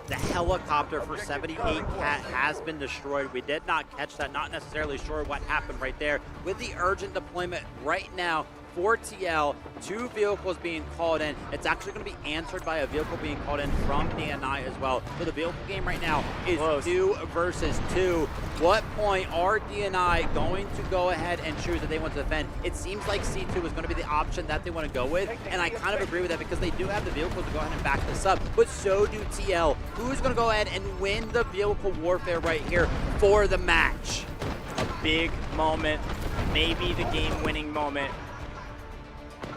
The helicopter for 78 Cat has been destroyed. We did not catch that, not necessarily sure what happened right there. With the urgent deployment right now for TL, 2 vehicles being called in. It's actually going to be answered by a vehicle being called in from DNI as well. So the vehicle game right now is 2 versus 2. What point are DNI going to go ahead and choose that they want to defend? It seems like C2 is going to be the option that they want to go with, and I kind of agree with that because they do have the vehicles to go ahead and back this up, but so do TL. Who's going to go ahead and win the vehicle warfare right here for the match? A big moment, maybe the game-winning moment.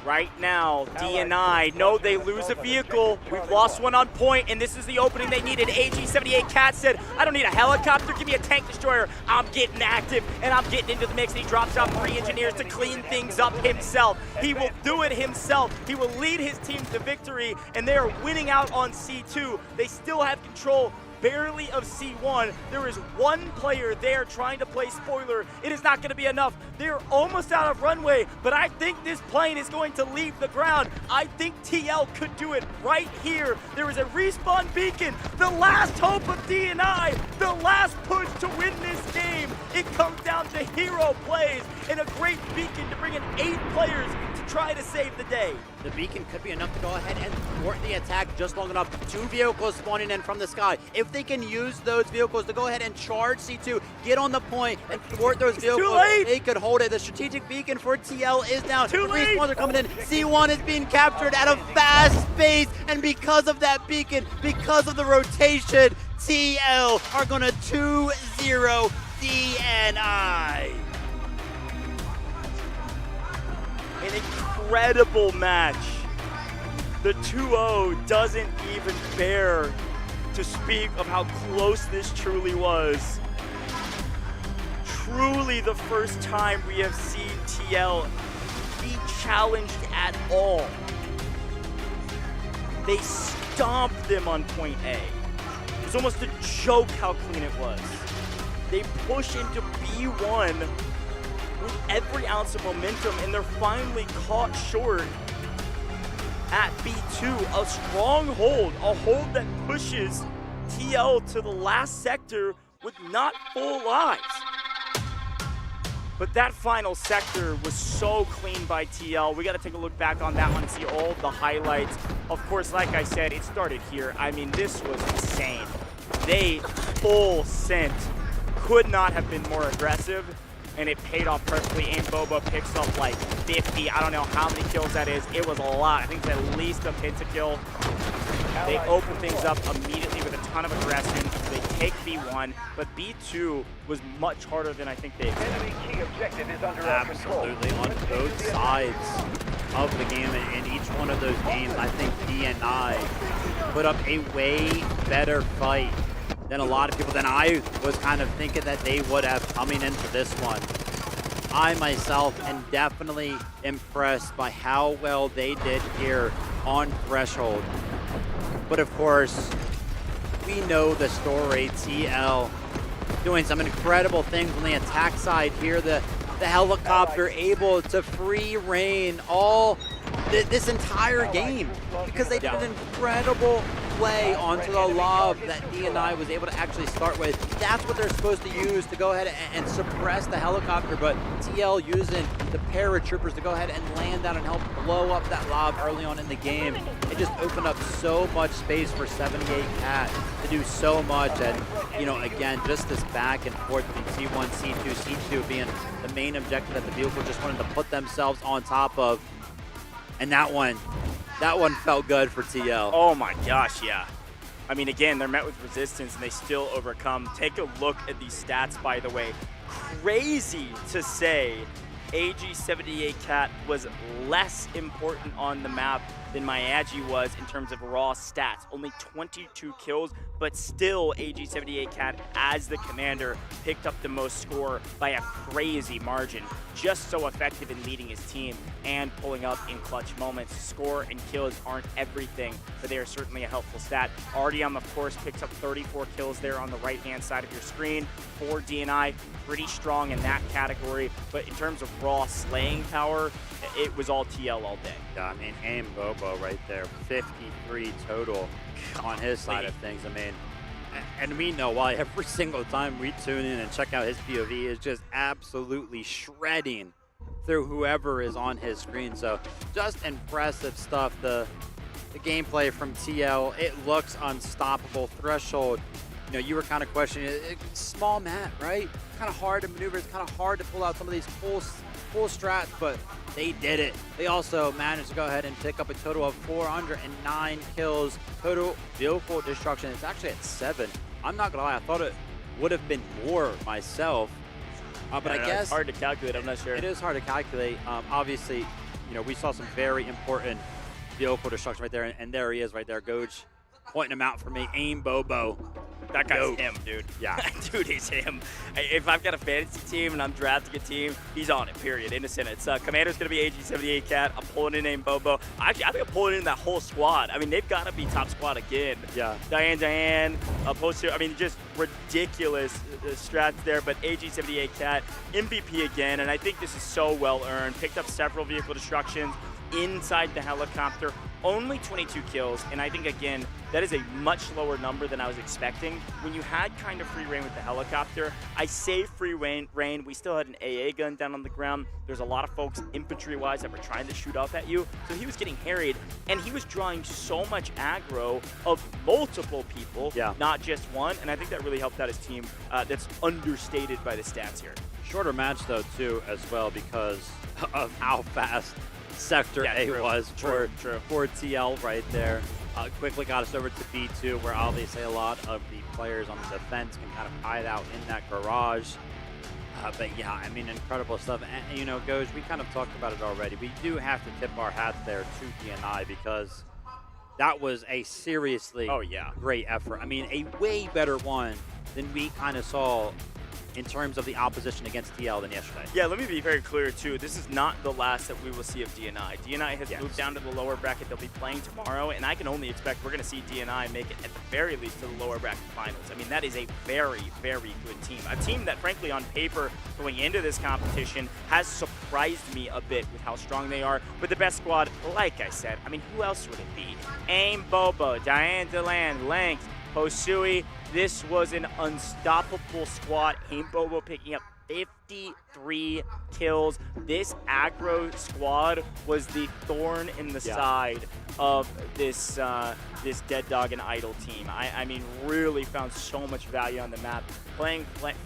Right now, DNI, no, they lose a vehicle. We've lost one on point, and this is the opening they needed. AG78 Cat said, I don't need a helicopter, give me a tank destroyer. I'm getting active, and I'm getting into the mix, and he drops out 3 engineers to clean things up himself. He will do it himself. He will lead his team to victory, and they are winning out on C2. They still have control barely of C1. There is 1 player there trying to play spoiler. It is not going to be enough. They're almost out of runway, but I think this plane is going to leave the ground. I think TL could do it right here. There is a respawn beacon, the last hope of DNI, the last push to win this game. It comes down to hero plays and a great beacon to bring in 8 players to try to save the day. The beacon could be enough to go ahead and thwart the attack just long enough. 2 vehicles spawning in from the sky. If they can use those vehicles to go ahead and charge C2, get on the point, and thwart those vehicles, they could hold it. The strategic beacon for TL is down. Too late. Respawns are coming in. C1 is being captured at a fast pace, and because of that beacon, because of the rotation, TL are going to 2-0 DNI. An incredible match. The 2-0 doesn't even bear to speak of how close this truly was. Truly the first time we have seen TL be challenged at all. They stomped them on point A. It was almost a joke how clean it was. They push into B1 with every ounce of momentum, and they're finally caught short at B2. A strong hold, a hold that pushes TL to the last sector with not full lives. But that final sector was so clean by TL. We got to take a look back on that one and see all the highlights. Of course, like I said, it started here. I mean, this was insane. They full sent. Could not have been more aggressive, and it paid off perfectly. Aim Boba picks up like 50. I don't know how many kills that is. It was a lot. I think it's at least a pentakill. They open things up immediately with a ton of aggression. They take B1, but B2 was much harder than I think they expected. Enemy key objective is under our control. Absolutely, on both sides of the game, and in each one of those games, I think DNI put up a way better fight than a lot of people, than I was kind of thinking that they would have coming into this one. I myself am definitely impressed by how well they did here on Threshold. But of course, we know the story. TL doing some incredible things on the attack side here. The helicopter able to free reign all this entire game because they did an incredible play onto the lob that DNI was able to actually start with. That's what they're supposed to use to go ahead and suppress the helicopter, but TL using the paratroopers to go ahead and land down and help blow up that lob early on in the game. It just opened up so much space for 78 Cat to do so much, and you know, again, just this back and forth between C1, C2, C2 being the main objective that the vehicle just wanted to put themselves on top of, and that one felt good for TL. Oh my gosh, yeah. I mean, again, they're met with resistance and they still overcome. Take a look at these stats, by the way. Crazy to say AG78 Cat was less important on the map than my Agi was in terms of raw stats. Only 22 kills, but still AG78 Cat, as the commander, picked up the most score by a crazy margin. Just so effective in leading his team and pulling up in clutch moments. Score and kills aren't everything, but they are certainly a helpful stat. Artyom, of course, picks up 34 kills there on the right-hand side of your screen. For DNI, pretty strong in that category, but in terms of raw slaying power, it was all TL all day. Yeah, I mean, Aim Bobo right there, 53 total on his side of things. I mean, and we know why every single time we tune in and check out his POV is just absolutely shredding through whoever is on his screen. So just impressive stuff. The gameplay from TL, it looks unstoppable. Threshold, you know, you were kind of questioning it. Small map, right? Kind of hard to maneuver. It's kind of hard to pull out some of these full strats, but they did it. They also managed to go ahead and pick up a total of 409 kills. Total vehicle destruction is actually at 7. I'm not gonna lie, I thought it would have been more myself. But I guess it's hard to calculate. I'm not sure. It is hard to calculate. Obviously, you know, we saw some very important vehicle destruction right there, and there he is right there, Goj, pointing him out for me. Aim Bobo. That guy's him, dude. Yeah. Dude, he's him. If I've got a fantasy team and I'm drafting a team, he's on it, period. In a sentence. Commander's going to be AG78 Cat. I'm pulling in Aim Bobo. Actually, I think I'm pulling in that whole squad. I mean, they've got to be top squad again. Yeah. Diane, Poster. I mean, just ridiculous strats there. But AG78 Cat, MVP again. And I think this is so well earned. Picked up several vehicle destructions inside the helicopter. Only 22 kills, and I think, again, that is a much lower number than I was expecting. When you had kind of free reign with the helicopter, I say free reign, we still had an AA gun down on the ground. There's a lot of folks, infantry-wise, that were trying to shoot up at you, so he was getting harried, and he was drawing so much aggro of multiple people, not just one, and I think that really helped out his team. That's understated by the stats here. Shorter match, though, too, as well, because of how fast Sector A was for TL right there. Quickly got us over to B2, where obviously a lot of the players on the defense can kind of hide out in that garage. But yeah, I mean, incredible stuff. And you know, Goj, we kind of talked about it already. We do have to tip our hats there to DNI because that was a seriously great effort. I mean, a way better one than we kind of saw in terms of the opposition against TL than yesterday. Yeah, let me be very clear, too. This is not the last that we will see of DNI. DNI has moved down to the lower bracket. They'll be playing tomorrow, and I can only expect we're going to see DNI make it, at the very least, to the lower bracket finals. I mean, that is a very, very good team. A team that, frankly, on paper, going into this competition, has surprised me a bit with how strong they are. With the best squad, like I said, I mean, who else would it be? Aim Bobo, Diane Deland, Length, Hosui. This was an unstoppable squad. Aim Bobo picking up 53 kills. This aggro squad was the thorn in the side of this this Dead Dog and Idol team. I mean, really found so much value on the map. Playing flank,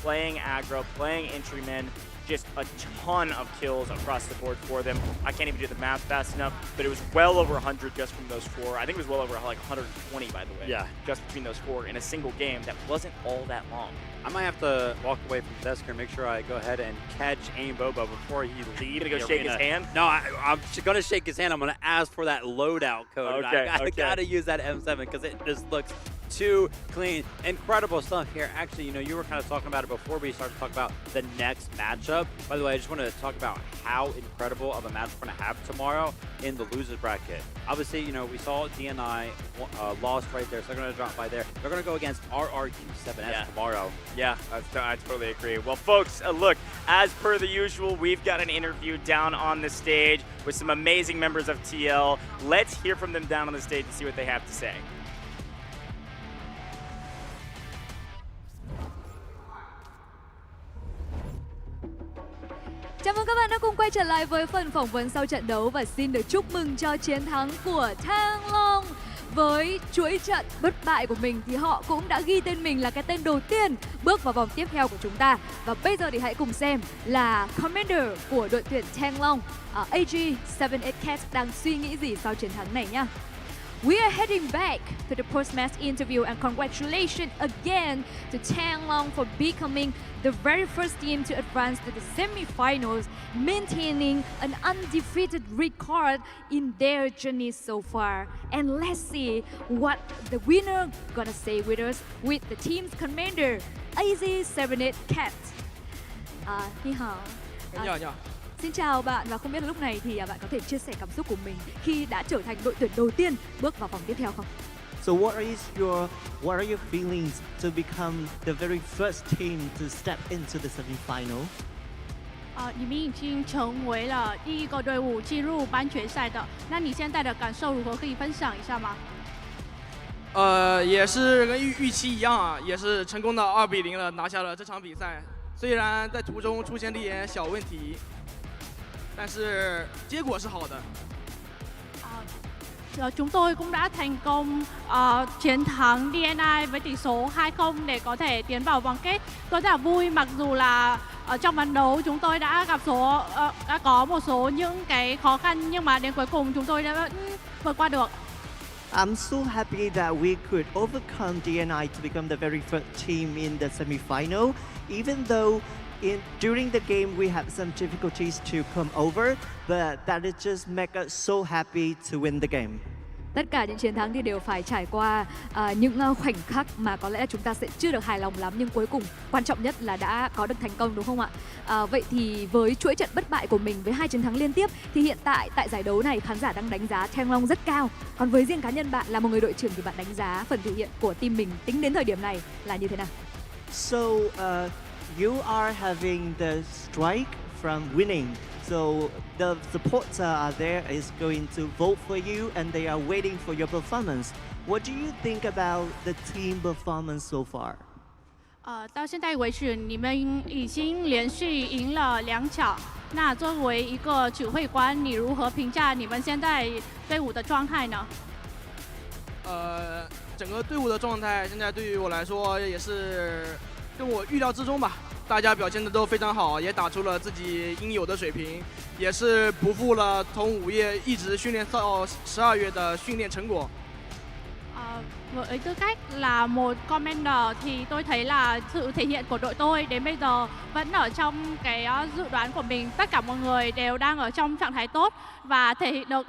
playing aggro, playing entrymen. Just a ton of kills across the board for them. I can't even do the math fast enough, but it was well over 100 just from those 4. I think it was well over like 120, by the way. Yeah. Just between those 4 in a single game that wasn't all that long. I might have to walk away from the desk here and make sure I go ahead and catch Aim Bobo before he leaves. You gonna go shake his hand? No, I'm going to shake his hand. I'm going to ask for that loadout code. I got to use that M7 because it just looks too clean. Incredible stuff here. Actually, you know, you were kind of talking about it before we started to talk about the next matchup. By the way, I just want to talk about how incredible of a match we're going to have tomorrow in the losers bracket. Obviously, you know, we saw DNI lost right there, so they're going to drop by there. They're going to go against RRQ7S tomorrow. Yeah, I totally agree. Well, folks, look, as per the usual, we've got an interview down on the stage with some amazing members of TL. Let's hear from them down on the stage and see what they have to say. Chào mừng các bạn đã cùng quay trở lại với phần phỏng vấn sau trận đấu và xin được chúc mừng cho chiến thắng của Thang Long. Với chuỗi trận bất bại của mình thì họ cũng đã ghi tên mình là cái tên đầu tiên bước vào vòng tiếp theo của chúng ta. Và bây giờ thì hãy cùng xem là Commander của đội tuyển Thang Long, AG78 Cats đang suy nghĩ gì sau chiến thắng này nhá. We are heading back to the post-match interview and congratulations again to Changlong for becoming the very first team to advance to the semi-finals, maintaining an undefeated record in their journey so far. And let's see what the winner gonna say with us with the team's commander, AZ78 Cat. Ni hao. Xin chào bạn và không biết là lúc này thì bạn có thể chia sẻ cảm xúc của mình khi đã trở thành đội tuyển đầu tiên bước vào vòng tiếp theo không? So what are your feelings to become the very first team to step into the semi-final? 你们已经成为了第一个队伍进入半决赛的，那你现在的感受如何？可以分享一下吗？也是跟预期一样啊，也是成功的2-0了拿下了这场比赛。虽然在途中出现了一点小问题，但是结果是好的。Chúng tôi cũng đã thành công chiến thắng DNI với tỷ số 2-0 để có thể tiến vào vòng kết. Tôi rất là vui mặc dù là ở trong ván đấu chúng tôi đã có một số những cái khó khăn nhưng mà đến cuối cùng chúng tôi đã vượt qua được. I'm so happy that we could overcome DNI to become the very first team in the semi-final, even though during the game we had some difficulties to come over, but that it just make us so happy to win the game. Tất cả những chiến thắng thì đều phải trải qua những khoảnh khắc mà có lẽ chúng ta sẽ chưa được hài lòng lắm, nhưng cuối cùng quan trọng nhất là đã có được thành công, đúng không ạ? Vậy thì với chuỗi trận bất bại của mình với 2 chiến thắng liên tiếp thì hiện tại giải đấu này khán giả đang đánh giá Changlong rất cao. Còn với riêng cá nhân bạn là một người đội trưởng thì bạn đánh giá phần thể hiện của team mình tính đến thời điểm này là như thế nào? So you are having the strike from winning. So the supporters are there is going to vote for you and they are waiting for your performance. What do you think about the team performance so far? 到现在为止，你们已经连续赢了2场。那作为一个指挥官，你如何评价你们现在队伍的状态呢？整个队伍的状态现在对于我来说也是跟我预料之中吧。大家表现的都非常好，也打出了自己应有的水平，也是不负了从5月一直训练到12月的训练成果。Với tư cách là một commander thì tôi thấy là sự thể hiện của đội tôi đến bây giờ vẫn ở trong cái dự đoán của mình. Tất cả mọi người đều đang ở trong trạng thái tốt và thể hiện được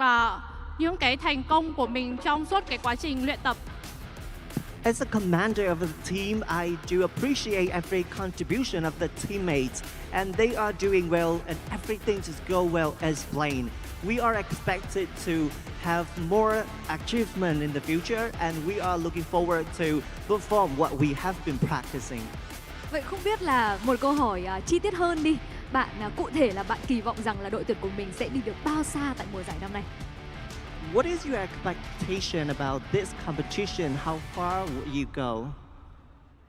những cái thành công của mình trong suốt cái quá trình luyện tập. As a commander of the team, I do appreciate every contribution of the teammates, and they are doing well, and everything just go well as planned. We are expected to have more achievement in the future, and we are looking forward to perform what we have been practicing. Vậy không biết là một câu hỏi chi tiết hơn đi. Bạn cụ thể là bạn kỳ vọng rằng là đội tuyển của mình sẽ đi được bao xa tại mùa giải năm nay? What is your expectation about this competition? How far will you go?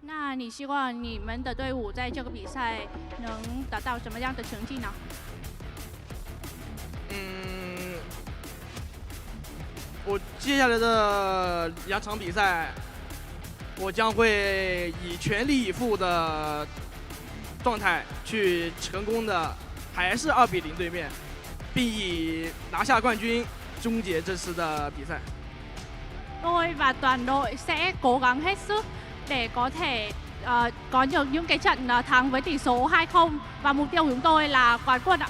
那你希望你们的队伍在这个比赛能达到什么样的成绩呢？我接下来的2场比赛，我将会以全力以赴的状态去成功的，还是2-0对面，并以拿下冠军终结这次的比赛。Tôi và toàn đội sẽ cố gắng hết sức để có thể có được những cái trận thắng với tỷ số 2-0 và mục tiêu của chúng tôi là quán quân ạ.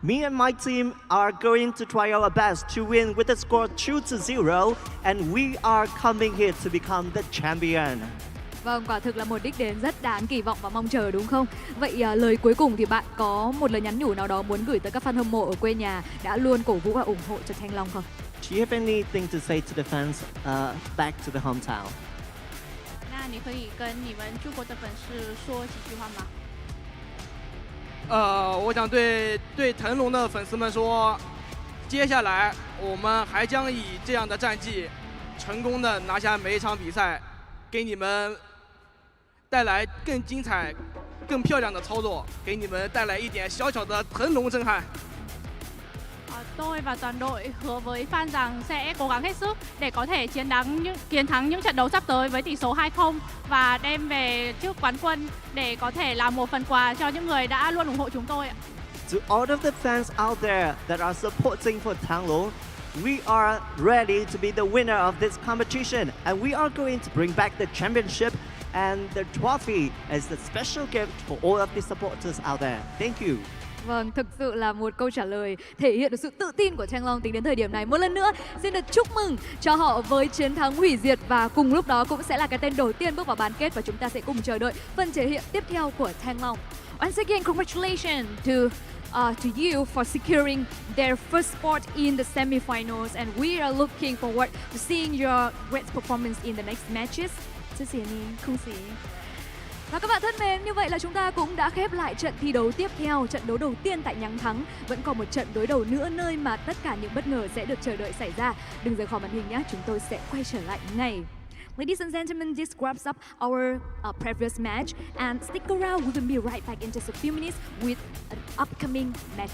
Me and my team are going to try our best to win with a score 2-0, and we are coming here to become the champion. Vâng, quả thực là một đích đến rất đáng kỳ vọng và mong chờ đúng không? Vậy lời cuối cùng thì bạn có một lời nhắn nhủ nào đó muốn gửi tới các fan hâm mộ ở quê nhà đã luôn cổ vũ và ủng hộ cho Changlong không? Do you have anything to say to the fans back to the hometown? 那你可以跟你们中国的粉丝说几句话吗？我想对腾龙的粉丝们说，接下来我们还将以这样的战绩，成功的拿下每一场比赛，给你们带来更精彩、更漂亮的操作，给你们带来一点小小的腾龙震撼。 Tôi và toàn đội hứa với fan rằng sẽ cố gắng hết sức để có thể chiến thắng những trận đấu sắp tới với tỷ số 2-0 và đem về chức quán quân để có thể làm một phần quà cho những người đã luôn ủng hộ chúng tôi. To all of the fans out there that are supporting for Changlong, we are ready to be the winner of this competition, and we are going to bring back the championship and the trophy as a special gift for all of the supporters out there. Thank you. Vâng, thực sự là một câu trả lời thể hiện được sự tự tin của Changlong tính đến thời điểm này. Một lần nữa, xin được chúc mừng cho họ với chiến thắng hủy diệt và cùng lúc đó cũng sẽ là cái tên đầu tiên bước vào bán kết và chúng ta sẽ cùng chờ đợi phần thể hiện tiếp theo của Changlong. Once again, congratulations to you for securing their first spot in the semi-finals, and we are looking forward to seeing your great performance in the next matches. Không xí. Và các bạn thân mến, như vậy là chúng ta cũng đã khép lại trận thi đấu tiếp theo, trận đấu đầu tiên tại Nhắng Thắng. Vẫn còn một trận đối đầu nữa nơi mà tất cả những bất ngờ sẽ được chờ đợi xảy ra. Đừng rời khỏi màn hình nhé, chúng tôi sẽ quay trở lại ngay. Ladies and gentlemen, this wraps up our previous match, and stick around, we will be right back in just a few minutes with an upcoming match.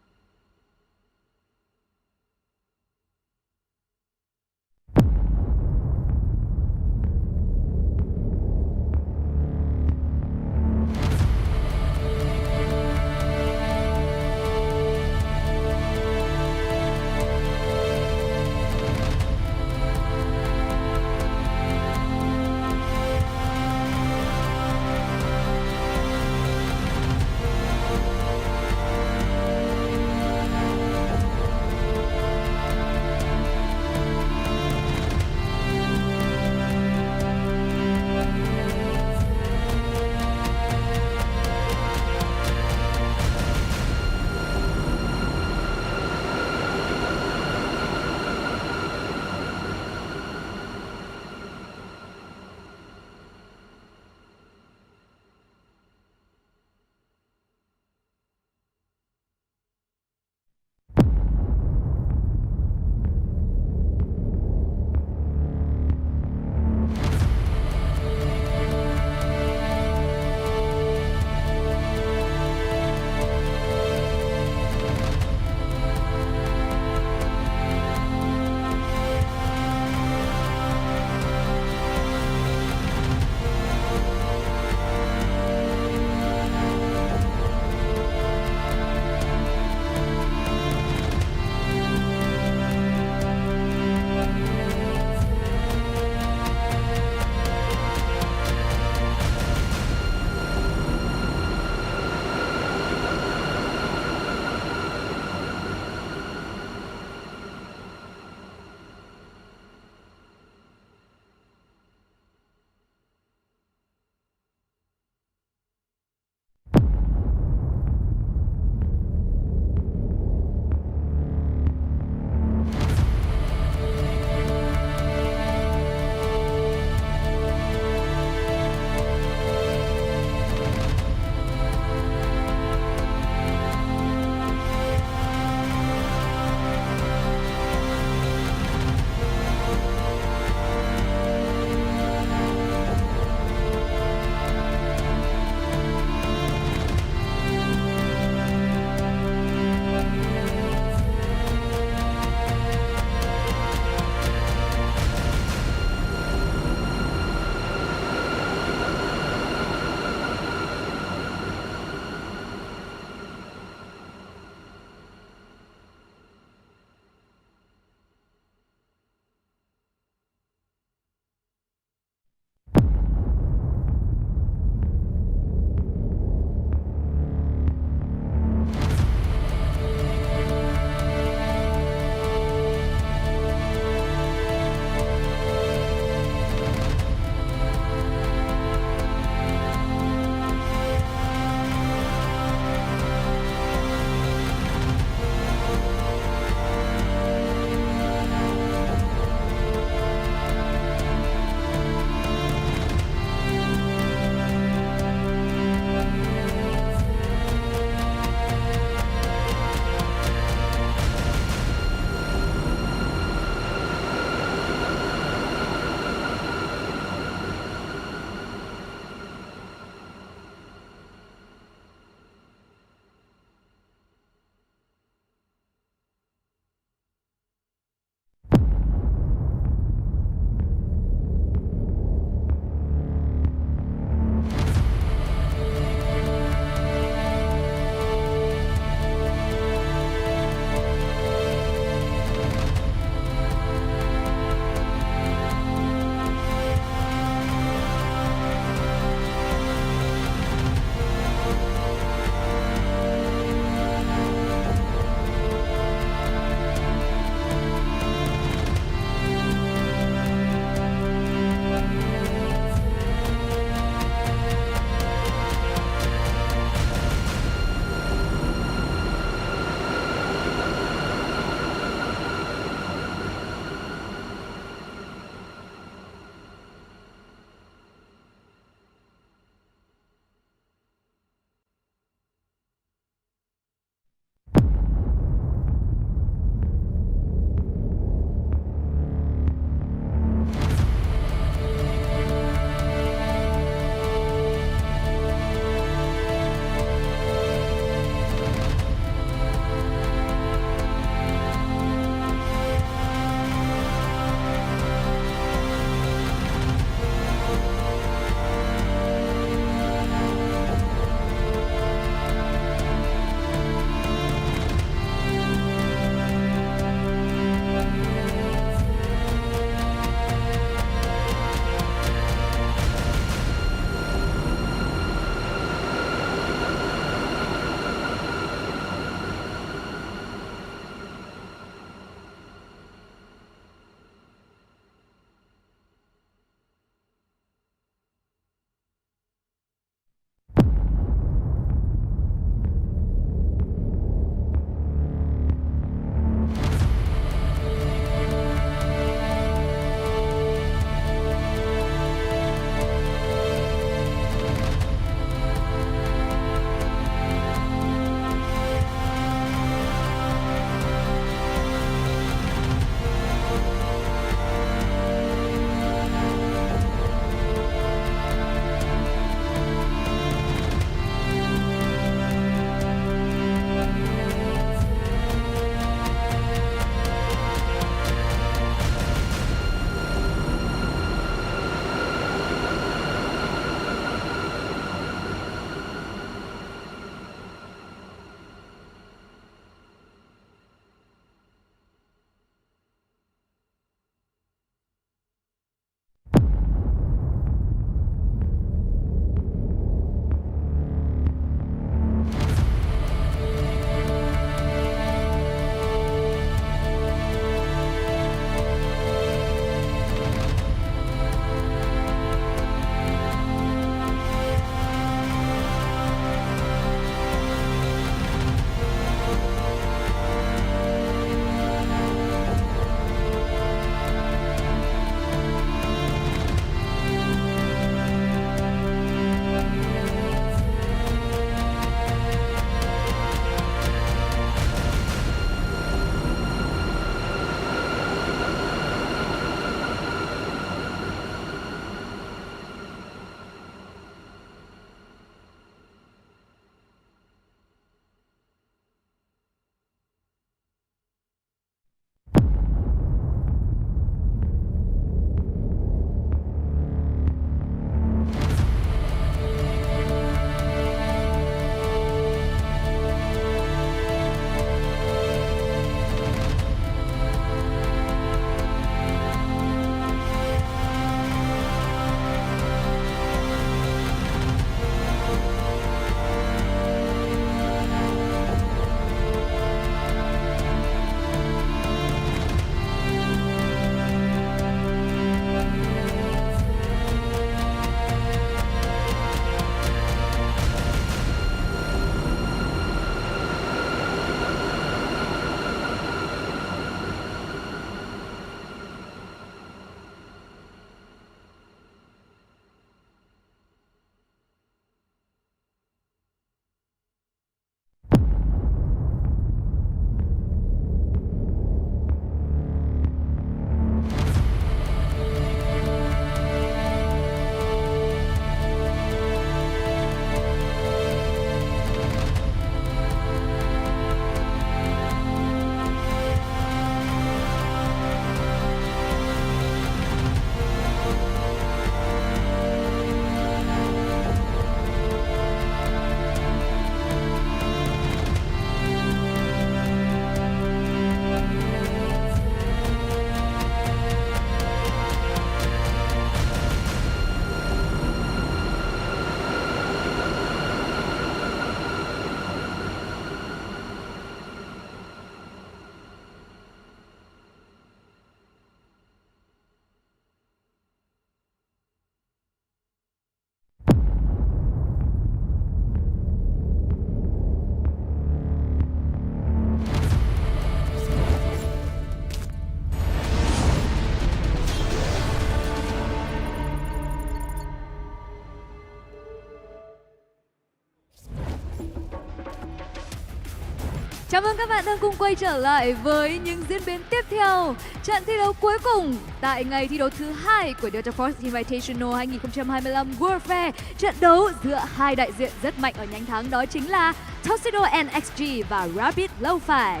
Chào mừng các bạn đang cùng quay trở lại với những diễn biến tiếp theo. Trận thi đấu cuối cùng tại ngày thi đấu thứ 2 của Delta Force Invitational 2025 Warfare. Trận đấu giữa hai đại diện rất mạnh ở nhánh thắng, đó chính là Tuxedo NXG và Rapid Lo-Fi.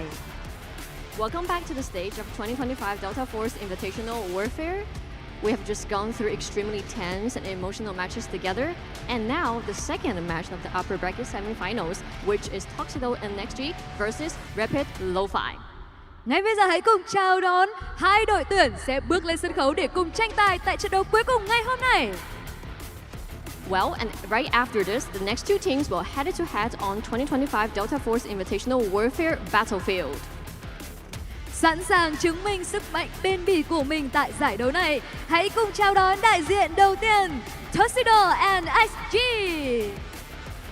Welcome back to the stage of 2025 Delta Force Invitational Warfare. We have just gone through extremely tense and emotional matches together, and now the second match of the upper bracket semifinals, which is Tuxedo NXG versus Rapid Lo-Fi. Ngay bây giờ hãy cùng chào đón hai đội tuyển sẽ bước lên sân khấu để cùng tranh tài tại trận đấu cuối cùng ngày hôm nay. Well, and right after this, the next two teams will head to head on 2025 Delta Force Invitational Warfare Battlefield. Sẵn sàng chứng minh sức mạnh bền bỉ của mình tại giải đấu này. Hãy cùng chào đón đại diện đầu tiên, Tuxedo NXG.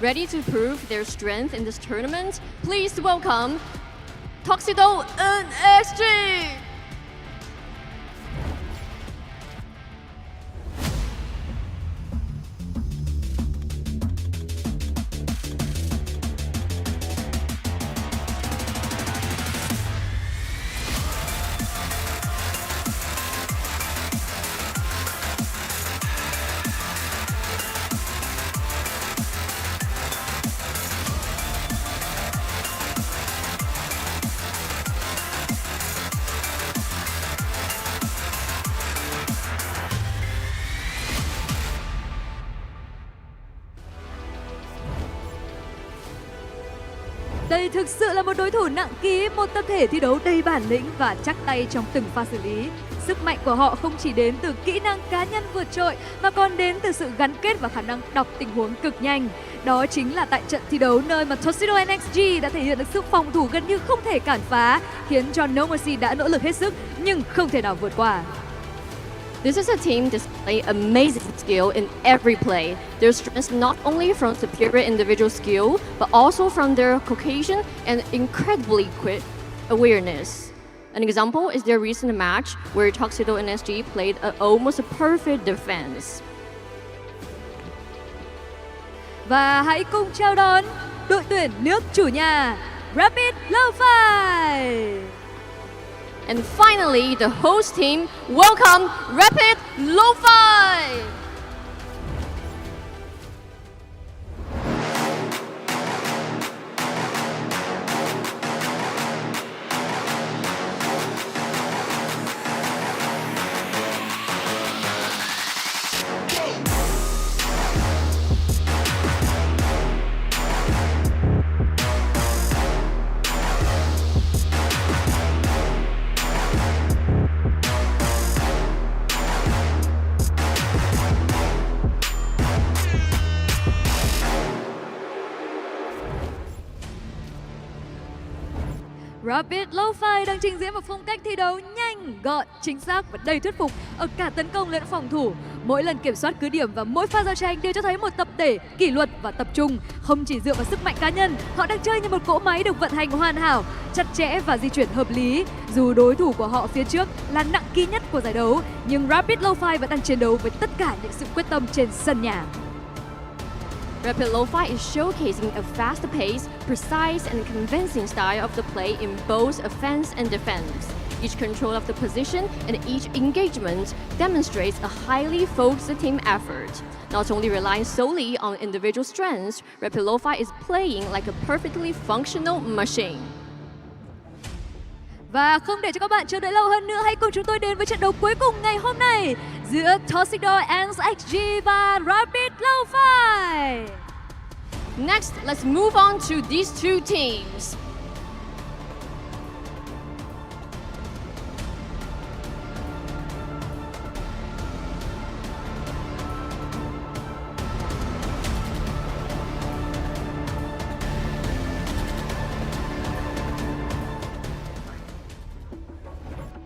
Ready to prove their strength in this tournament, please welcome Tuxedo NXG. Đây thực sự là một đối thủ nặng ký, một tập thể thi đấu đầy bản lĩnh và chắc tay trong từng pha xử lý. Sức mạnh của họ không chỉ đến từ kỹ năng cá nhân vượt trội mà còn đến từ sự gắn kết và khả năng đọc tình huống cực nhanh. Đó chính là tại trận thi đấu nơi mà Tuxedo NXG đã thể hiện được sự phòng thủ gần như không thể cản phá, khiến cho No Mercy đã nỗ lực hết sức nhưng không thể nào vượt qua. This is a team displaying amazing skill in every play. Their strengths not only from superior individual skill, but also from their cohesion and incredibly quick awareness. An example is their recent match where Tuxedo NSG played almost a perfect defense. Và hãy cùng chào đón đội tuyển nước chủ nhà, Rapid Lo-Fi. And finally, the host team, welcome Rapid Lo-Fi! Rapid Lo-Fi đang trình diễn một phong cách thi đấu nhanh, gọn, chính xác và đầy thuyết phục ở cả tấn công lẫn phòng thủ. Mỗi lần kiểm soát cứ điểm và mỗi pha giao tranh đều cho thấy một tập thể kỷ luật và tập trung. Không chỉ dựa vào sức mạnh cá nhân, họ đang chơi như một cỗ máy được vận hành hoàn hảo, chặt chẽ và di chuyển hợp lý. Dù đối thủ của họ phía trước là nặng ký nhất của giải đấu, nhưng Rapid Lo-Fi vẫn đang chiến đấu với tất cả những sự quyết tâm trên sân nhà. Rapid Lo-Fi is showcasing a fast-paced, precise and convincing style of the play in both offense and defense. Each control of the position and each engagement demonstrates a highly focused team effort. Not only relying solely on individual strengths, Rapid Lo-Fi is playing like a perfectly functional machine. Và không để cho các bạn chờ đợi lâu hơn nữa, hãy cùng chúng tôi đến với trận đấu cuối cùng ngày hôm nay giữa Tuxedo NXG và Rapid Lo-Fi. Next, let's move on to these two teams.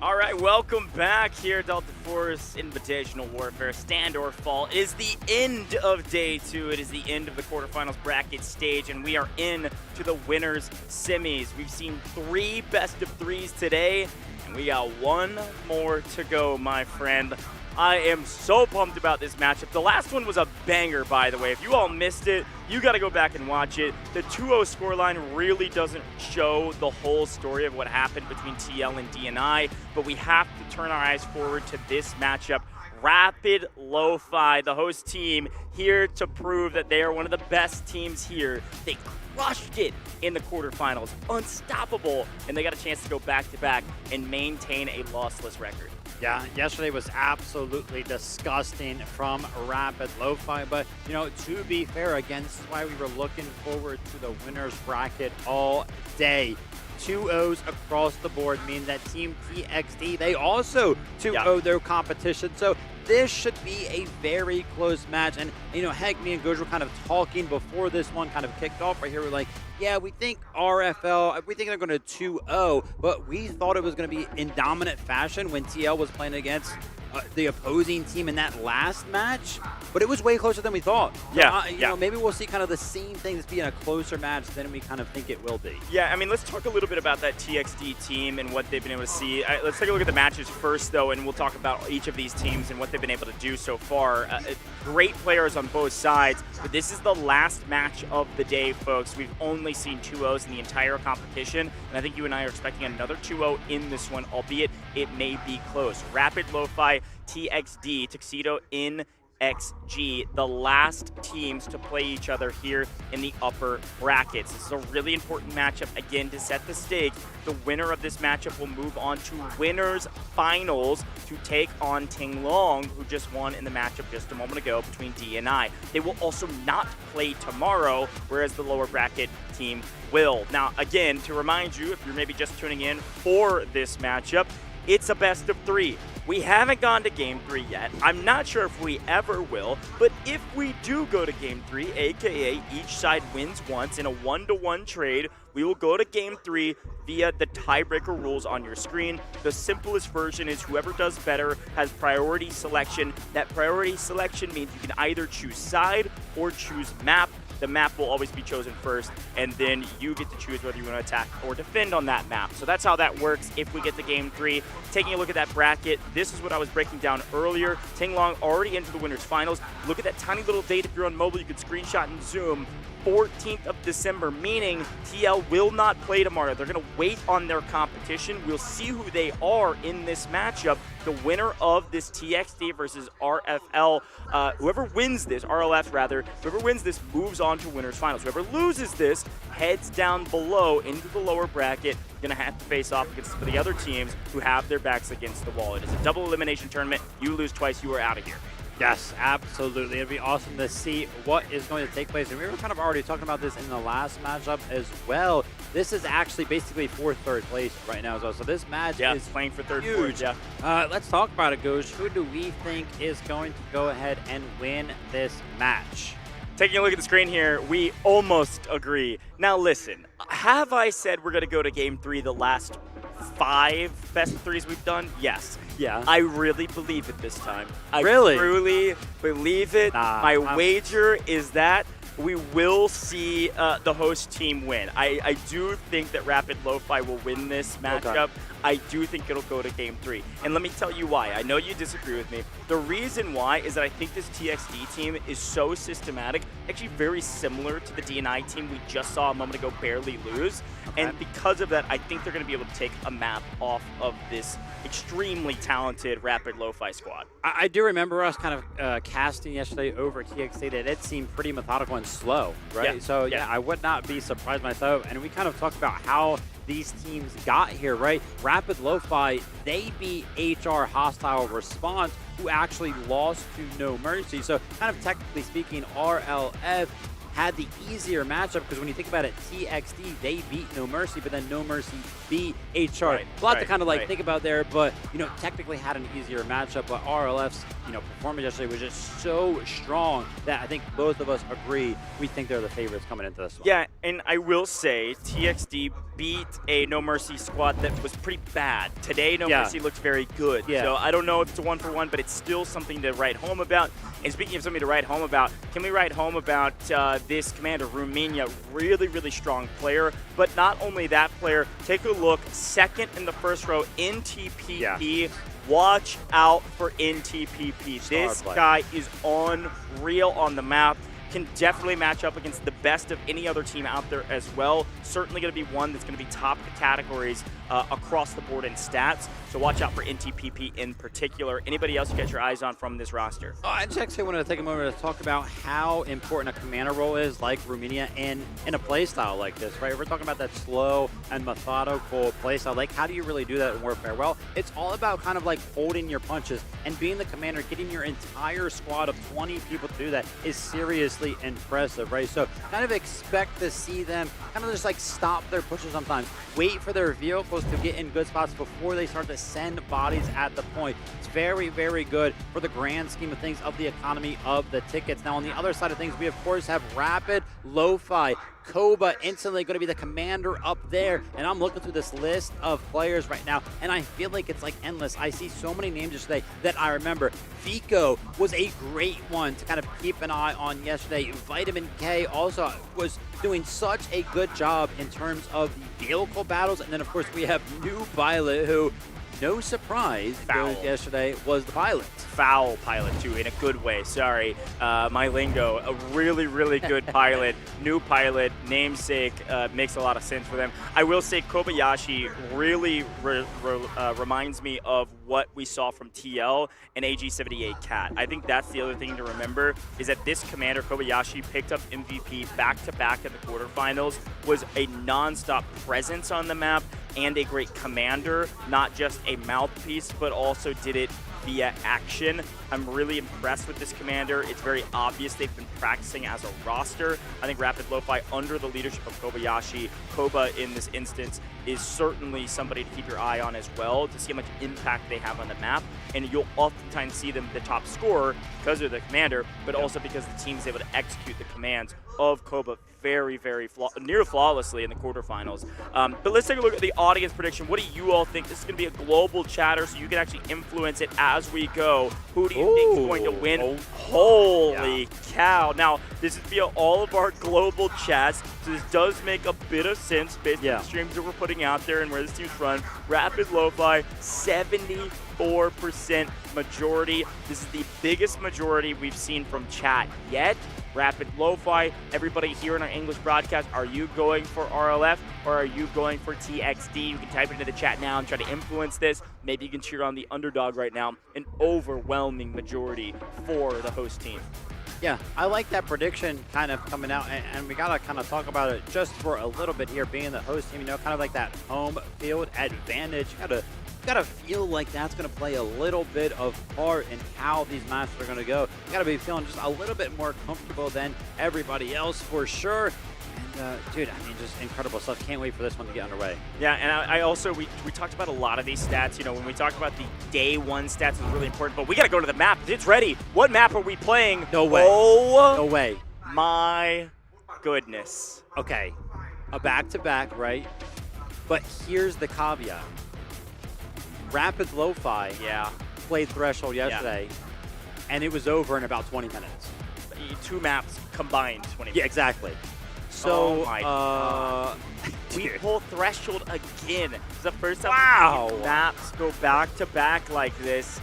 All right, welcome back here at Delta Force Invitational Warfare. Stand or Fall is the end of day 2. It is the end of the quarterfinals bracket stage, and we are in to the winners semis. We've seen 3 best of 3s today, and we got 1 more to go, my friend. I am so pumped about this matchup. The last one was a banger, by the way. If you all missed it, you got to go back and watch it. The 2-0 scoreline really doesn't show the whole story of what happened between TL and DNI, but we have to turn our eyes forward to this matchup. Rapid Lo-Fi, the host team, here to prove that they are one of the best teams here. They crushed it in the quarterfinals, unstoppable, and they got a chance to go back-to-back and maintain a lossless record. Yeah, yesterday was absolutely disgusting from Rapid Lo-Fi, but, you know, to be fair, again, this is why we were looking forward to the winner's bracket all day. 2-0s across the board mean that Team TXD, they also 2-0 their competition. So this should be a very close match. And, you know, heck, me and Goj were kind of talking before this one kind of kicked off right here. We're like, yeah, we think RFL, we think they're going to 2-0, but we thought it was going to be in dominant fashion when TL was playing against the opposing team in that last match, but it was way closer than we thought. So, you know, maybe we'll see kind of the same thing that's being a closer match than we kind of think it will be. Yeah, I mean, let's talk a little bit about that TXD team and what they've been able to see. Let's take a look at the matches first, though, and we'll talk about each of these teams and what they've been able to do so far. Great players on both sides, but this is the last match of the day, folks. We've only seen 2-0s in the entire competition, and I think you and I are expecting another 2-0 in this one, albeit it may be close. Rapid Lo-Fi, TXD, Tuxedo in XG, the last teams to play each other here in the upper brackets. This is a really important matchup, again, to set the stage. The winner of this matchup will move on to winners finals to take on Ting Long, who just won in the matchup just a moment ago between D and I. They will also not play tomorrow, whereas the lower bracket team will. Now, again, to remind you, if you're maybe just tuning in for this matchup, it's a best of 3. We haven't gone to Game 3 yet. I'm not sure if we ever will, but if we do go to Game 3, aka each side wins once in a 1-to-1 trade, we will go to Game 3 via the tiebreaker rules on your screen. The simplest version is whoever does better has priority selection. That priority selection means you can either choose side or choose map. The map will always be chosen first, and then you get to choose whether you want to attack or defend on that map. So that's how that works if we get to Game 3. Taking a look at that bracket, this is what I was breaking down earlier. Ting Long already into the winners finals. Look at that tiny little date. If you're on mobile, you can screenshot and zoom. 14th of December, meaning TL will not play tomorrow. They're going to wait on their competition. We'll see who they are in this matchup. The winner of this TXD versus RFL, whoever wins this, RLF rather, whoever wins this moves on to winners finals. Whoever loses this heads down below into the lower bracket. Going to have to face off against some of the other teams who have their backs against the wall. It is a double elimination tournament. You lose twice, you are out of here. Yes, absolutely. It'd be awesome to see what is going to take place. And we were kind of already talking about this in the last matchup as well. This is actually basically for third place right now as well. So this match is playing for third huge. Place, let's talk about it, Goj. Who do we think is going to go ahead and win this match? Taking a look at the screen here, we almost agree. Now listen, have I said we're going to go to Game 3 the last 5 best of 3s we've done? Yes. Yeah. I really believe it this time. I really? truly believe it. My wager is that we will see the host team win. I do think that Rapid Lo-Fi will win this matchup. Okay. I do think it'll go to Game 3. And let me tell you why. I know you disagree with me. The reason why is that I think this TXD team is so systematic, actually very similar to the DNI team we just saw a moment ago barely lose. Okay. And because of that, I think they're going to be able to take a map off of this extremely talented Rapid Lo-Fi squad. I do remember us kind of casting yesterday over TXD that it seemed pretty methodical and slow, right? Yeah. So, yeah, I would not be surprised myself. And we kind of talked about how these teams got here, right? Rapid Lo-Fi, they beat HR Hostile Response, who actually lost to No Mercy. So kind of technically speaking, RLF had the easier matchup because when you think about it, TXD, they beat No Mercy, but then No Mercy beat HR. A lot to kind of like think about there, but, you know, technically had an easier matchup, but RLF's, you know, performance yesterday was just so strong that I think both of us agree we think they're the favorites coming into this one. Yeah, and I will say TXD beat a No Mercy squad that was pretty bad. Today, No Mercy looked very good. So I don't know if it's a 1-for-1, but it's still something to write home about. And speaking of something to write home about, can we write home about this commander, Romania? Really, really strong player. But not only that player, take a look, second in the first row in TPP. watch out for NTPP. This guy is unreal on the map. Can definitely match up against the best of any other team out there as well. Certainly going to be one that's going to be top of the categories across the board in stats. So watch out for NTPP in particular. Anybody else you got your eyes on from this roster? I just actually wanted to take a moment to talk about how important a commander role is, like Romania, in a playstyle like this, right? We're talking about that slow and methodical playstyle. Like, how do you really do that in Warfare? Well, it's all about kind of like holding your punches and being the commander, getting your entire squad of 20 people to do that is seriously impressive, right? So kind of expect to see them kind of just like stop their pushes sometimes, wait for their vehicles to get in good spots before they start to send bodies at the point. It's very, very good for the grand scheme of things of the economy of the tickets. Now on the other side of things, we of course have Rapid, Lo-Fi, Koba instantly going to be the commander up there, and I'm looking through this list of players right now, and I feel like it's like endless. I see so many names yesterday that I remember. Vico was a great one to kind of keep an eye on yesterday. Vitamin K also was doing such a good job in terms of the vehicle battles, and then of course we have New Pilot, who, no surprise, yesterday was the pilot. Foul pilot, too, in a good way. Sorry, my lingo. A really, really good pilot. New pilot, namesake, makes a lot of sense for them. I will say Kobayashi really reminds me of what we saw from TL and AG78 Cat. I think that's the other thing to remember, is that this commander, Kobayashi, picked up MVP back-to-back at the quarterfinals, was a non-stop presence on the map, and a great commander, not just a mouthpiece, but also did it via action. I'm really impressed with this commander. It's very obvious they've been practicing as a roster. I think Rapid Lo-Fi, under the leadership of Kobayashi, Koba in this instance, is certainly somebody to keep your eye on as well, to see how much impact they have on the map. And you'll oftentimes see them the top scorer because they're the commander, but also because the team's able to execute the commands of Koba very, very near flawlessly in the quarterfinals. But let's take a look at the audience prediction. What do you all think? This is going to be a global chatter, so you can actually influence it as we go. Who do you think is going to win? Holy cow. Now, this is via all of our global chats, so this does make a bit of sense based on the streams that we're putting out there and where this team's run. Rapid Lo-Fi, 74% majority. This is the biggest majority we've seen from chat yet. Rapid Lo-Fi, everybody here in our English broadcast, are you going for RLF or are you going for TXD? You can type it into the chat now and try to influence this. Maybe you can cheer on the underdog right now. An overwhelming majority for the host team. Yeah, I like that prediction kind of coming out, and we got to kind of talk about it just for a little bit here, being the host team, you know, kind of like that home field advantage. You gotta feel like that's gonna play a little bit of part in how these matches are gonna go. You gotta be feeling just a little bit more comfortable than everybody else for sure. And dude, I mean, just incredible stuff. Can't wait for this one to get underway. Yeah, and I also, we talked about a lot of these stats. You know, when we talked about the day one stats, it's really important, but we gotta go to the map. It's ready. What map are we playing? No way. Oh, no way. My goodness. Okay, a back-to-back, right? But here's the caveat. Rapid Lo-Fi played Threshold yesterday, and it was over in about 20 minutes. 2 maps combined, 20 minutes. Yeah, exactly. So, oh my God. We pull Threshold again. It's the first time maps go back-to-back like this.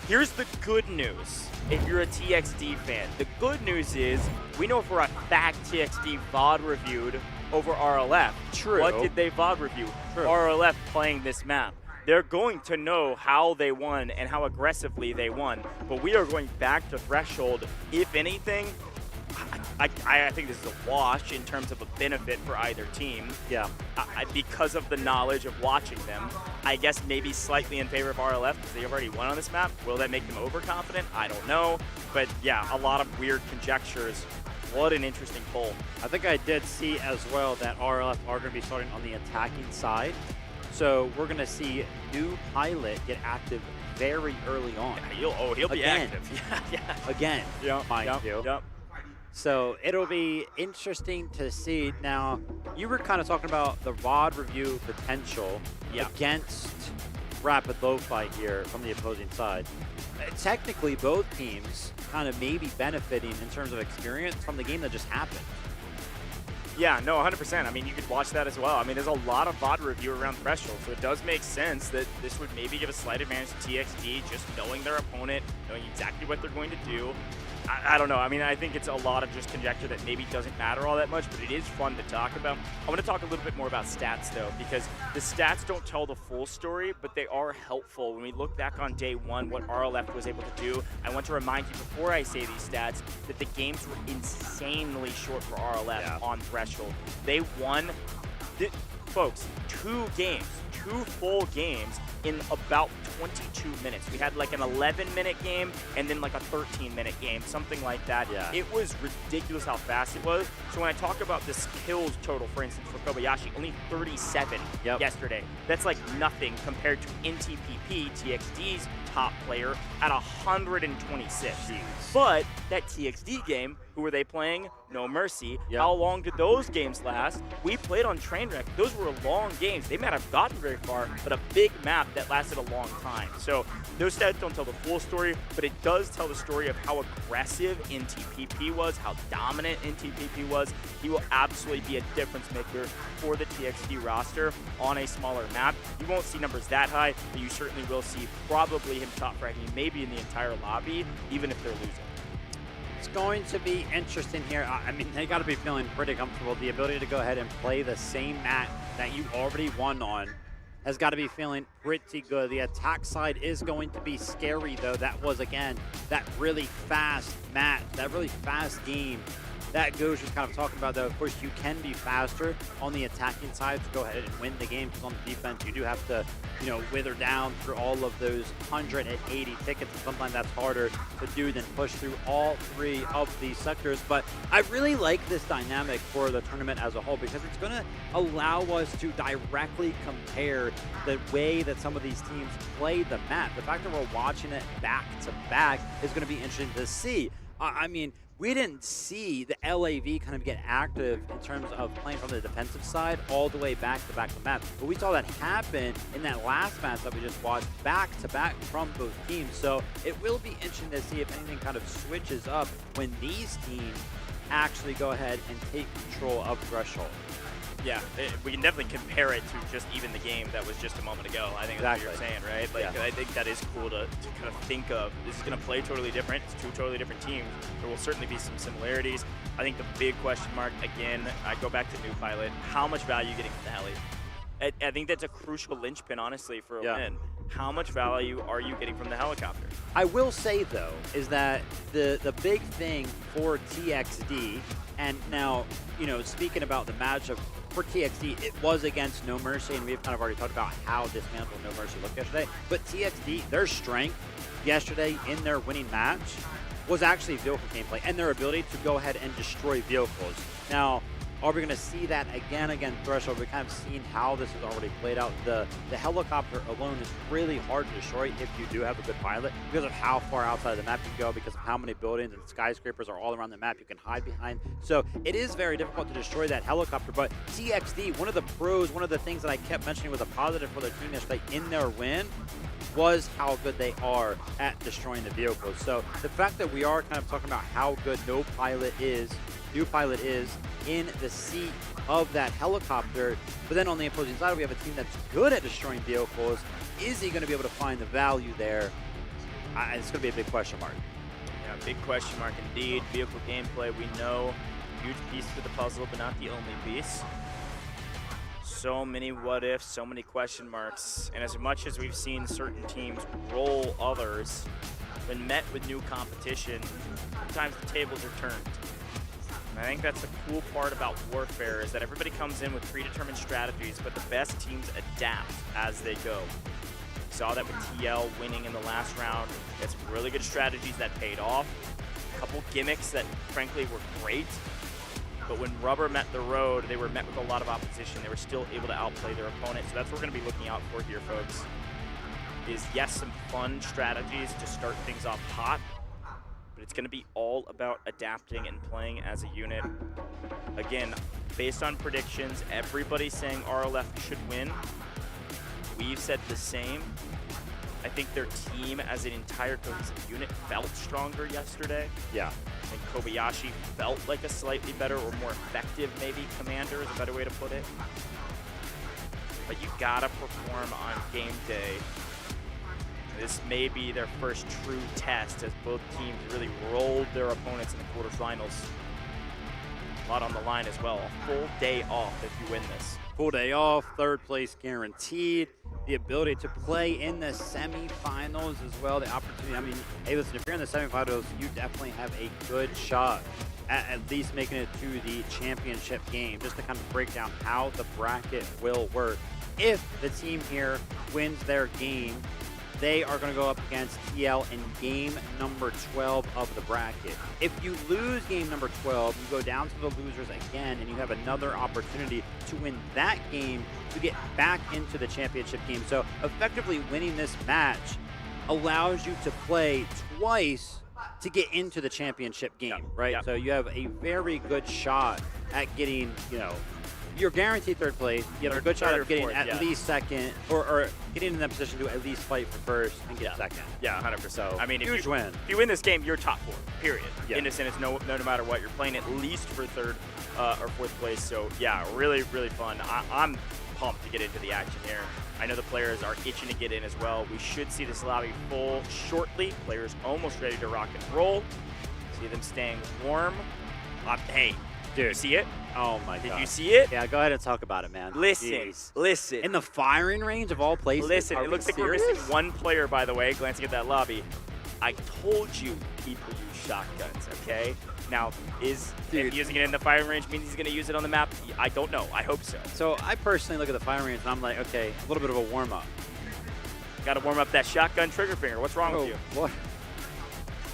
Here's the good news. If you're a TXD fan, the good news is we know for a fact TXD VOD reviewed over RLF. True. What did they VOD review? True. RLF playing this map. They're going to know how they won and how aggressively they won. But we are going back to Threshold. If anything, I think this is a wash in terms of a benefit for either team. Yeah. Because of the knowledge of watching them. I guess maybe slightly in favor of RLF because they've already won on this map. Will that make them overconfident? I don't know. But yeah, a lot of weird conjectures. What an interesting poll. I think I did see as well that RLF are going to be starting on the attacking side. So we're going to see New Pilot get active very early on. Yeah, he'll be active. Yeah. Again, mind you. Yep. So it'll be interesting to see. Now, you were kind of talking about the VOD review potential against Rapid Lo-Fi here from the opposing side. Technically, both teams kind of maybe benefiting in terms of experience from the game that just happened. Yeah, no, 100%. I mean, you could watch that as well. I mean, there's a lot of VOD review around Threshold, so it does make sense that this would maybe give a slight advantage to TXD, just knowing their opponent, knowing exactly what they're going to do. I don't know. I mean, I think it's a lot of just conjecture that maybe doesn't matter all that much, but it is fun to talk about. I want to talk a little bit more about stats, though, because the stats don't tell the full story, but they are helpful. When we look back on day one, what RLF was able to do, I want to remind you before I say these stats that the games were insanely short for RLF on Threshold. They won, folks, 2 full games in about 22 minutes. We had like an 11-minute game and then like a 13-minute game, something like that. Yeah. It was ridiculous how fast it was. So when I talk about this kills total, for instance, for Kobayashi, only 37 yesterday. That's like nothing compared to NTPP, TXD's top player, at 126. Jeez. But that TXD game, who were they playing? No Mercy. How long did those games last? We played on Trainwreck. Those were long games. They might have gotten very far, but a big map that lasted a long time. So those stats don't tell the full story, but it does tell the story of how aggressive NTPP was, how dominant NTPP was. He will absolutely be a difference maker for the TXD roster on a smaller map. You won't see numbers that high, but you certainly will see probably him top ranking, maybe in the entire lobby, even if they're losing. It's going to be interesting here. I mean, they got to be feeling pretty comfortable. The ability to go ahead and play the same map that you already won on has got to be feeling pretty good. The attack side is going to be scary, though. That was, again, that really fast match, that really fast game that Ghost was kind of talking about, though. Of course, you can be faster on the attacking side to go ahead and win the game, because on the defense, you do have to, you know, wither down through all of those 180 tickets, and sometimes that's harder to do than push through all 3 of these sectors. But I really like this dynamic for the tournament as a whole, because it's going to allow us to directly compare the way that some of these teams play the map. The fact that we're watching it back to back is going to be interesting to see. I mean, we didn't see the LAV kind of get active in terms of playing from the defensive side all the way back to the map. But we saw that happen in that last match that we just watched back to back from both teams. So it will be interesting to see if anything kind of switches up when these teams actually go ahead and take control of Threshold. Yeah, we can definitely compare it to just even the game that was just a moment ago. I think that's what you're saying, right? Like, I think that is cool to kind of think of. This is going to play totally different. It's 2 totally different teams. There will certainly be some similarities. I think the big question mark, again, I go back to New Pilot. How much value are you getting from the heli? I think that's a crucial linchpin, honestly, for a win. How much value are you getting from the helicopter? I will say, though, is that the big thing for TXD, and now, you know, speaking about the matchup for TXD, it was against No Mercy, and we've kind of already talked about how dismantled No Mercy looked yesterday. But TXD, their strength yesterday in their winning match was actually vehicle gameplay and their ability to go ahead and destroy vehicles. Now, are we going to see that again Threshold? We've kind of seen how this has already played out. The helicopter alone is really hard to destroy if you do have a good pilot, because of how far outside of the map you can go, because of how many buildings and skyscrapers are all around the map you can hide behind. So it is very difficult to destroy that helicopter. But TXD, one of the pros, one of the things that I kept mentioning was a positive for their team yesterday in their win, was how good they are at destroying the vehicles. So the fact that we are kind of talking about how good New Pilot is in the seat of that helicopter, but then on the opposing side we have a team that's good at destroying vehicles. Is he going to be able to find the value there? It's going to be a big question mark. Yeah, big question mark indeed. Vehicle gameplay, we know, huge piece to the puzzle, but not the only piece. So many what ifs, so many question marks, and as much as we've seen certain teams roll others, when met with new competition, sometimes the tables are turned. And I think that's the cool part about Warfare, is that everybody comes in with predetermined strategies, but the best teams adapt as they go. We saw that with TL winning in the last round. They had some really good strategies that paid off. A couple gimmicks that, frankly, were great. But when rubber met the road, they were met with a lot of opposition. They were still able to outplay their opponent. So that's what we're going to be looking out for here, folks. Is, yes, some fun strategies to start things off hot, but it's going to be all about adapting and playing as a unit. Again, based on predictions, everybody's saying RLF should win. We've said the same. I think their team as an entire cohesive unit felt stronger yesterday. Yeah. I think Kobayashi felt like a slightly better or more effective, maybe, commander is a better way to put it. But you gotta perform on game day. This may be their first true test as both teams really rolled their opponents in the quarterfinals. A lot on the line as well. A full day off if you win this. Full day off, third place guaranteed. The ability to play in the semifinals as well. The opportunity, I mean, hey, listen, if you're in the semifinals, you definitely have a good shot at least making it to the championship game. Just to kind of break down how the bracket will work. If the team here wins their game, they are going to go up against TL in game number 12 of the bracket. If you lose game number 12, you go down to the losers again, and you have another opportunity to win that game to get back into the championship game. So effectively winning this match allows you to play twice to get into the championship game, right? Yep. So you have a very good shot at getting, you know, you're guaranteed third place. You have a good shot Third or of getting fourth, at yeah. least second, or getting in that position to at least fight for first and get second. Yeah, 100%. So, I mean, huge win. If you win this game, you're top 4, period. Yeah. In a sense, no matter what, you're playing at least for third or fourth place. So, yeah, really, really fun. I'm pumped to get into the action here. I know the players are itching to get in as well. We should see this lobby full shortly. Players almost ready to rock and roll. See them staying warm. Hey, dude, you see it? Oh my god. Did you see it? Yeah, go ahead and talk about it, man. Listen, Jeez. listen. In the firing range of all places. Listen, Are it we looks like serious? we're missing one player, by the way, glancing at that lobby. I told you people use shotguns, okay? Now, if using it in the firing range means he's going to use it on the map? I don't know. I hope so. So I personally look at the firing range and I'm like, okay, a little bit of a warm-up. Got to warm up that shotgun trigger finger. What's wrong with you? What?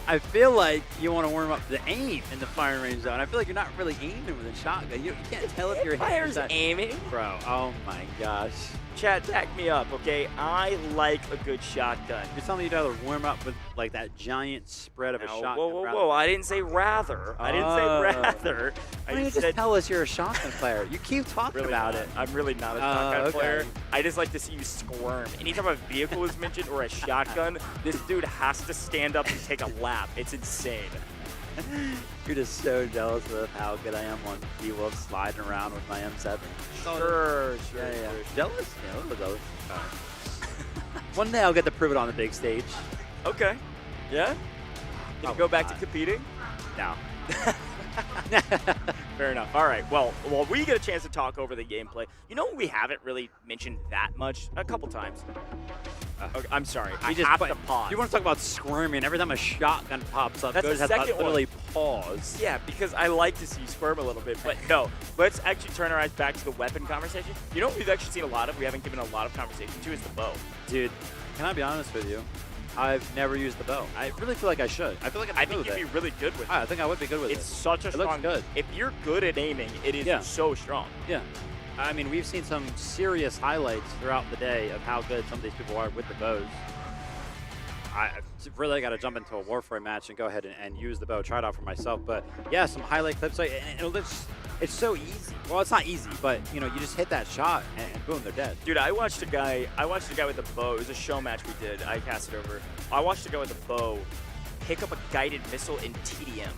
I feel like you want to warm up the aim in the firing range zone. I feel like you're not really aiming with a shotgun. You can't tell if you're Fire's aiming. Bro, oh my gosh. Chat, back me up, okay? I like a good shotgun. You're telling me you'd rather warm up with like that giant spread of a Now, shotgun? whoa. I didn't say rather. I didn't say rather. Why don't you just tell us you're a shotgun player? You keep talking Really about not. it. I'm really not a shotgun okay. player. I just like to see you squirm. Anytime a vehicle is mentioned or a shotgun, this dude has to stand up and take a lap. It's insane. You're just so jealous of how good I am on D-Wolf sliding around with my M7. Sure. Yeah. Jealous? Yeah, a little jealous. One day I'll get to prove it on the big stage. Okay. Yeah? Can you go back to competing? No. Fair enough. All right. Well, we get a chance to talk over the gameplay. You know what we haven't really mentioned that much? A couple times. Okay, I'm sorry. I have to pause. You want to talk about squirming? Every time a shotgun pops up, That's Gojo the has to second literally one. pause. Yeah, because I like to see you squirm a little bit. But no, let's actually turn our eyes back to the weapon conversation. You know what we've actually seen a lot of? We haven't given a lot of conversation to is the bow. Dude, can I be honest with you? I've never used the bow. I really feel like I should. I feel like I think you'd be really good with it. I think I would be good with it. It's such a It looks strong. good. If you're good at aiming, it is so strong. Yeah. I mean, we've seen some serious highlights throughout the day of how good some of these people are with the bows. I really got to jump into a Warframe match and go ahead and use the bow, try it out for myself. But yeah, some highlight clips. Like, it's so easy. Well, it's not easy, but you know, you just hit that shot and boom, they're dead. Dude, I watched a guy with a bow. It was a show match we did. I cast it over. I watched a guy with a bow pick up a guided missile in TDM.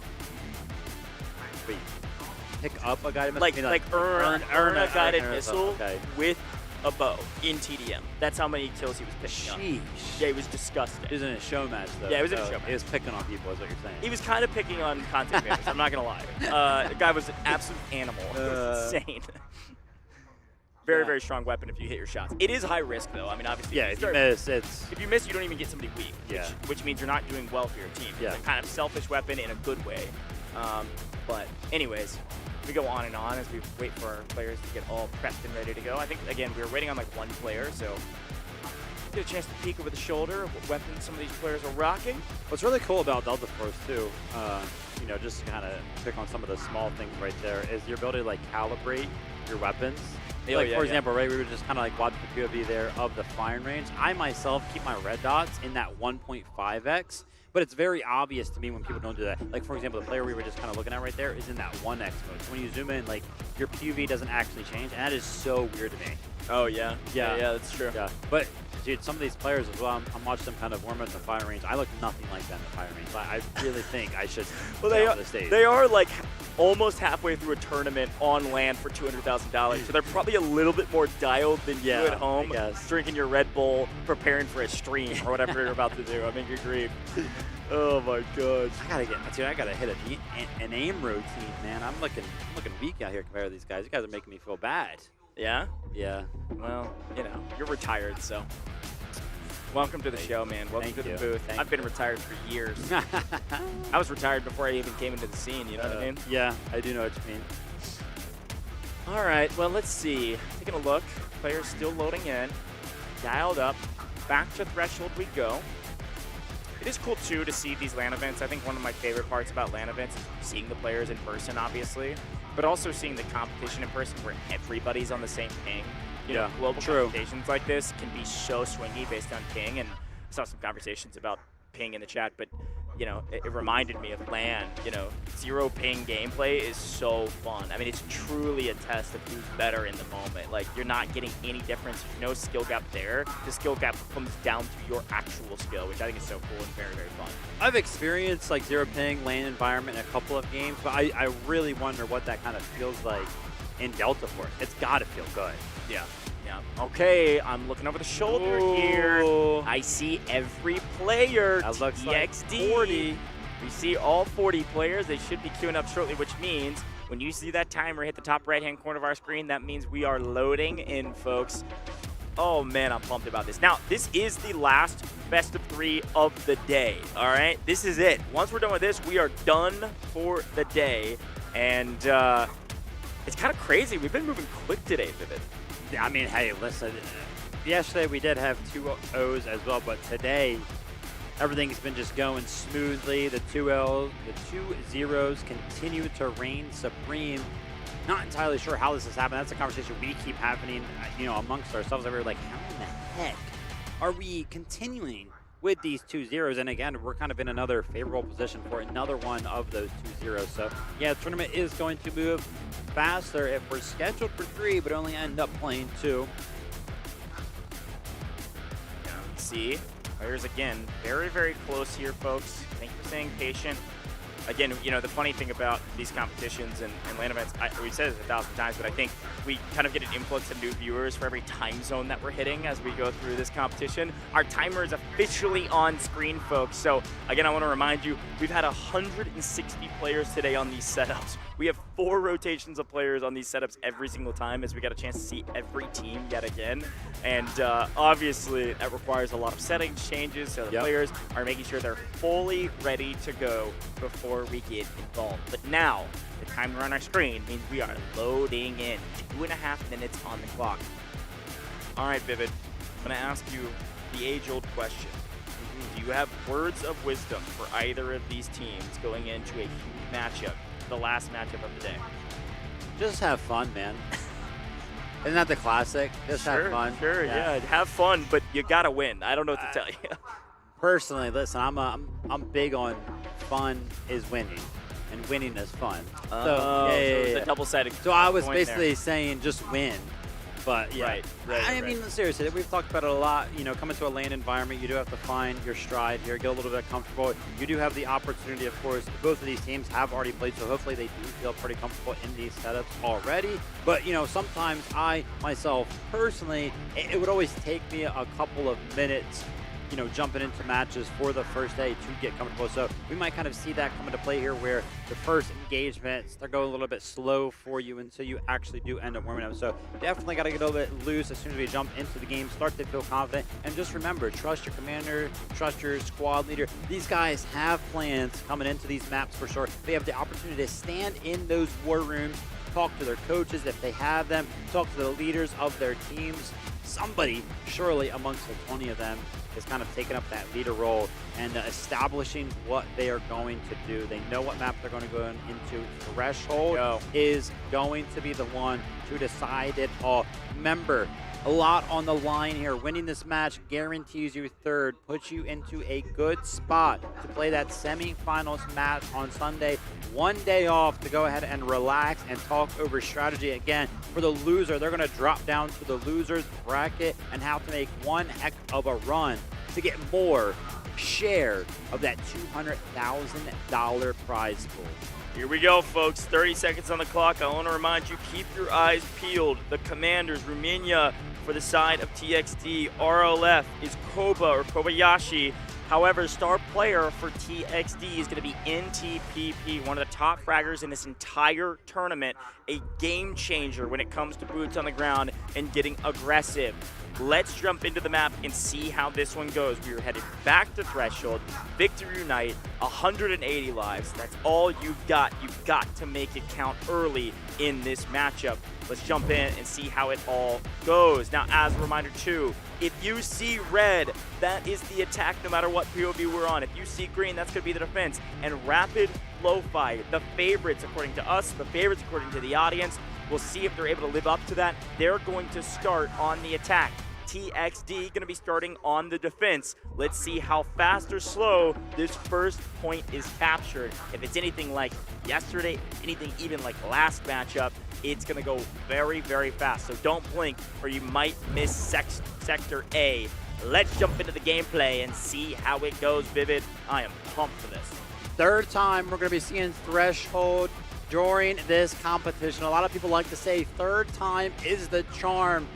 Wait, pick up a guided missile? Like earn a guided missile okay. with a bow in TDM. That's how many kills he was picking up. Sheesh. Yeah, it was disgusting. It was in a show match, though. Yeah, it was in a so show match. It was picking on people, is what you're saying. He was kind of picking on content creators. I'm not gonna lie. The guy was an absolute animal. It was insane. Very, very strong weapon if you hit your shots. It is high risk, though. I mean, obviously. Yeah, if you miss, If you miss, you don't even get somebody weak. Yeah. Which means you're not doing well for your team. Yeah. It's a kind of selfish weapon in a good way. But anyways, we go on and on as we wait for our players to get all prepped and ready to go. I think, again, we were waiting on like one player, so get a chance to peek over the shoulder of what weapons some of these players are rocking. What's really cool about Delta Force, too, you know, just to kind of pick on some of the small things right there, is your ability to like calibrate your weapons. For example, right, we were just kind of like watching the POV there of the firing range. I myself keep my red dots in that 1.5x, but it's very obvious to me when people don't do that. Like, for example, the player we were just kind of looking at right there is in that 1x mode. So when you zoom in, like, your POV doesn't actually change, and that is so weird to me. Oh, yeah. Yeah, that's true. Yeah, but Dude, some of these players as well, I'm watching them kind of warm up in the firing range. I look nothing like that in the firing range. I really think I should get on the stage. They are like almost halfway through a tournament on land for $200,000, so they're probably a little bit more dialed than you at home, drinking your Red Bull, preparing for a stream or whatever you're about to do. I mean, good grief. Oh my gosh. I gotta hit an aim routine, man. I'm looking weak out here compared to these guys. You guys are making me feel bad. Yeah? Yeah. Well, you know, you're retired, so. Welcome to the show, man. Welcome to the booth. I've been retired for years. I was retired before I even came into the scene, you know what I mean? Yeah, I do know what you mean. All right, well, let's see. Taking a look. Players still loading in. Dialed up. Back to Threshold we go. It is cool, too, to see these LAN events. I think one of my favorite parts about LAN events is seeing the players in person, obviously, but also seeing the competition in person where everybody's on the same ping. You know, global competitions like this can be so swingy based on ping, and I saw some conversations about ping in the chat, but, you know, it reminded me of LAN. You know, zero ping gameplay is so fun. I mean, it's truly a test of who's better in the moment. Like, you're not getting any difference. There's no skill gap there. The skill gap comes down to your actual skill, which I think is so cool and very, very fun. I've experienced like zero ping LAN environment in a couple of games, but I really wonder what that kind of feels like in Delta Force. It's got to feel good. Yeah. Yeah. Okay, I'm looking over the shoulder here. I see every player. That looks like 40. We see all 40 players. They should be queuing up shortly, which means when you see that timer hit the top right-hand corner of our screen, that means we are loading in, folks. Oh, man, I'm pumped about this. Now, this is the last best of 3 of the day, all right? This is it. Once we're done with this, we are done for the day. And it's kind of crazy. We've been moving quick today, Vivid. Yeah, I mean, hey, listen, yesterday we did have 2 O's as well, but today everything's been just going smoothly. The 2 zeros continue to reign supreme. Not entirely sure how this has happened. That's a conversation we keep having, you know, amongst ourselves. We're like, how in the heck are we continuing with these 2 zeros? And again, we're kind of in another favorable position for another one of those 2 zeros. So yeah, the tournament is going to move faster if we're scheduled for 3, but only end up playing 2. See, players again, very, very close here, folks. Thank you for staying patient. Again, you know, the funny thing about these competitions and LAN events, we've said this 1,000 times, but I think we kind of get an influx of new viewers for every time zone that we're hitting as we go through this competition. Our timer is officially on screen, folks. So again, I want to remind you, we've had 160 players today on these setups. We have 4 rotations of players on these setups every single time as we got a chance to see every team yet again. And obviously, that requires a lot of settings changes, so the players are making sure they're fully ready to go before we get involved. But now, the timer on our screen means we are loading in. 2.5 minutes on the clock. All right, Vivid, I'm going to ask you the age-old question. Do you have words of wisdom for either of these teams going into a huge matchup, the last matchup of the day? Just have fun, man. Isn't that the classic? Just have fun. Sure, yeah. Have fun, but you gotta win. I don't know what to tell you. Personally, listen, I'm big on fun is winning, and winning is fun. So it's a double-sided. So I was basically saying just win. But yeah, I mean, seriously, we've talked about it a lot. You know, coming to a LAN environment, you do have to find your stride here, get a little bit comfortable. You do have the opportunity, of course. Both of these teams have already played, so hopefully they do feel pretty comfortable in these setups already. But, you know, sometimes I, myself, personally, it would always take me a couple of minutes, you know, jumping into matches for the first day to get comfortable. So we might kind of see that come into play here where the first engagements, they're going a little bit slow for you until you actually do end up warming up. So definitely got to get a little bit loose as soon as we jump into the game, start to feel confident. And just remember, trust your commander, trust your squad leader. These guys have plans coming into these maps for sure. They have the opportunity to stand in those war rooms, talk to their coaches if they have them, talk to the leaders of their teams. Somebody, surely amongst the 20 of them, is kind of taking up that leader role and establishing what they are going to do. They know what map they're going to go into. Threshold is going to be the one to decide it all. Remember, a lot on the line here. Winning this match guarantees you third, puts you into a good spot to play that semifinals match on Sunday. 1 day off to go ahead and relax and talk over strategy. Again, for the loser, they're going to drop down to the loser's bracket and have to make one heck of a run to get more share of that $200,000 prize pool. Here we go, folks. 30 seconds on the clock. I want to remind you, keep your eyes peeled. The commanders, Rumania for the side of TXT. RLF is Koba or Kobayashi. However, star player for TXD is going to be NTPP, one of the top fraggers in this entire tournament, a game changer when it comes to boots on the ground and getting aggressive. Let's jump into the map and see how this one goes. We are headed back to Threshold, Victory Unite, 180 lives. That's all you've got. You've got to make it count early in this matchup. Let's jump in and see how it all goes. Now, as a reminder too, if you see red, that is the attack no matter what POV we're on. If you see green, that's going to be the defense. And Rapid Lo-Fi, the favorites according to us, the favorites according to the audience, we'll see if they're able to live up to that. They're going to start on the attack. TXD going to be starting on the defense. Let's see how fast or slow this first point is captured. If it's anything like yesterday, anything even like last matchup, it's going to go very, very fast. So don't blink or you might miss Sector A. Let's jump into the gameplay and see how it goes, Vivid. I am pumped for this. Third time we're going to be seeing Threshold during this competition. A lot of people like to say third time is the charm.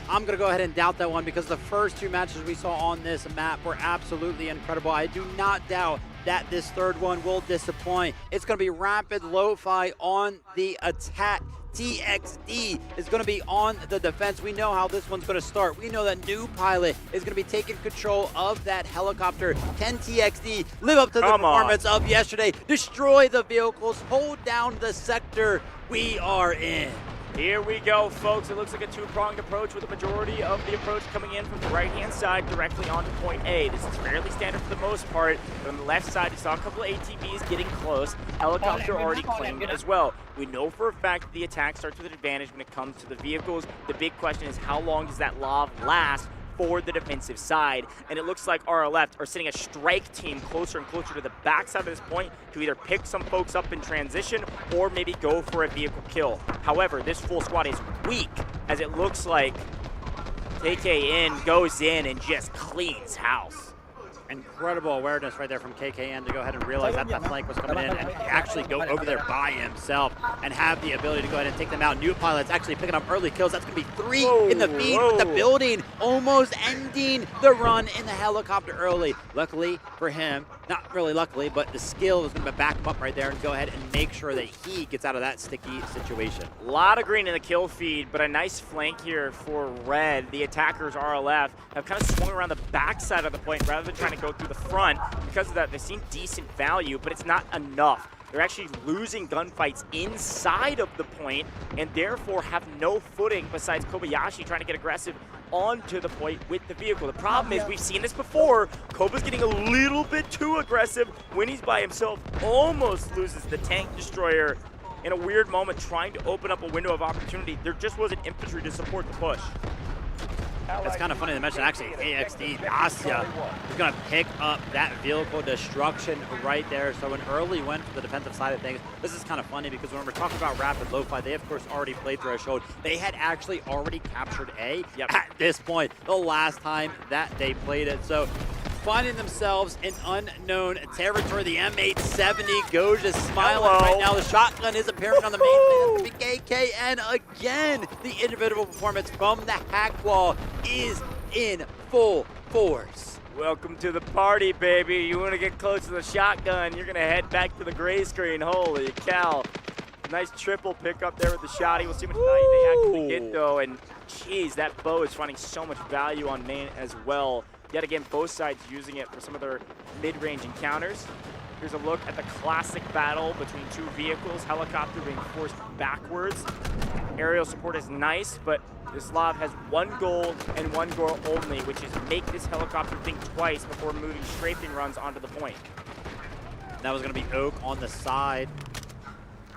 I'm going to go ahead and doubt that one because the first two matches we saw on this map were absolutely incredible. I do not doubt that this third one will disappoint. It's going to be Rapid Lo-Fi on the attack. TXD is going to be on the defense. We know how this one's going to start. We know that new pilot is going to be taking control of that helicopter. Can TXD live up to the performance of yesterday? Destroy the vehicles, hold down the sector. We are in. Here we go, folks. It looks like a two-pronged approach with the majority of the approach coming in from the right-hand side directly onto point A. This is fairly standard for the most part. But on the left side, we saw a couple of ATVs getting close. Helicopter already claimed as well. We know for a fact that the attack starts with an advantage when it comes to the vehicles. The big question is how long does that lob last for the defensive side, and it looks like RLF are sending a strike team closer and closer to the backside of this point to either pick some folks up in transition or maybe go for a vehicle kill. However, this full squad is weak, as it looks like KKN goes in and just cleans house. Incredible awareness right there from KKN to go ahead and realize that that flank was coming in and actually go over there by himself and have the ability to go ahead and take them out. New pilot's actually picking up early kills. That's going to be 3 in the feed with the building, almost ending the run in the helicopter early. Luckily for him, not really luckily, but the skill is going to back him up right there and go ahead and make sure that he gets out of that sticky situation. A lot of green in the kill feed, but a nice flank here for red. The attackers, RLF, have kind of swung around the backside of the point rather than trying to go through the front. Because of that, they seem decent value, but it's not enough. They're actually losing gunfights inside of the point and therefore have no footing besides Kobayashi trying to get aggressive onto the point with the vehicle. The problem is we've seen this before. Koba's getting a little bit too aggressive when he's by himself. Almost loses the tank destroyer in a weird moment trying to open up a window of opportunity. There just wasn't infantry to support the push. It's kind of funny to mention, actually, AXD, Nasya is going to pick up that vehicle destruction right there. So an early win for the defensive side of things. This is kind of funny because when we're talking about Rapid Lo-Fi, they, of course, already played Threshold. They had actually already captured A at this point, the last time that they played it. So finding themselves in unknown territory. The M870 goes just smiling right now. The shotgun is appearing on the main plane. That's going to be KKN again. The individual performance from the hack wall is in full force. Welcome to the party, baby. You want to get close to the shotgun, you're going to head back to the gray screen. Holy cow. Nice triple pick up there with the shotty. We'll see how much value they actually get, though. And, geez, that bow is finding so much value on main as well. Yet again, both sides using it for some of their mid-range encounters. Here's a look at the classic battle between two vehicles. Helicopter being forced backwards. Aerial support is nice, but this Slav has one goal and one goal only, which is make this helicopter think twice before moving strafing runs onto the point. That was going to be Oak on the side.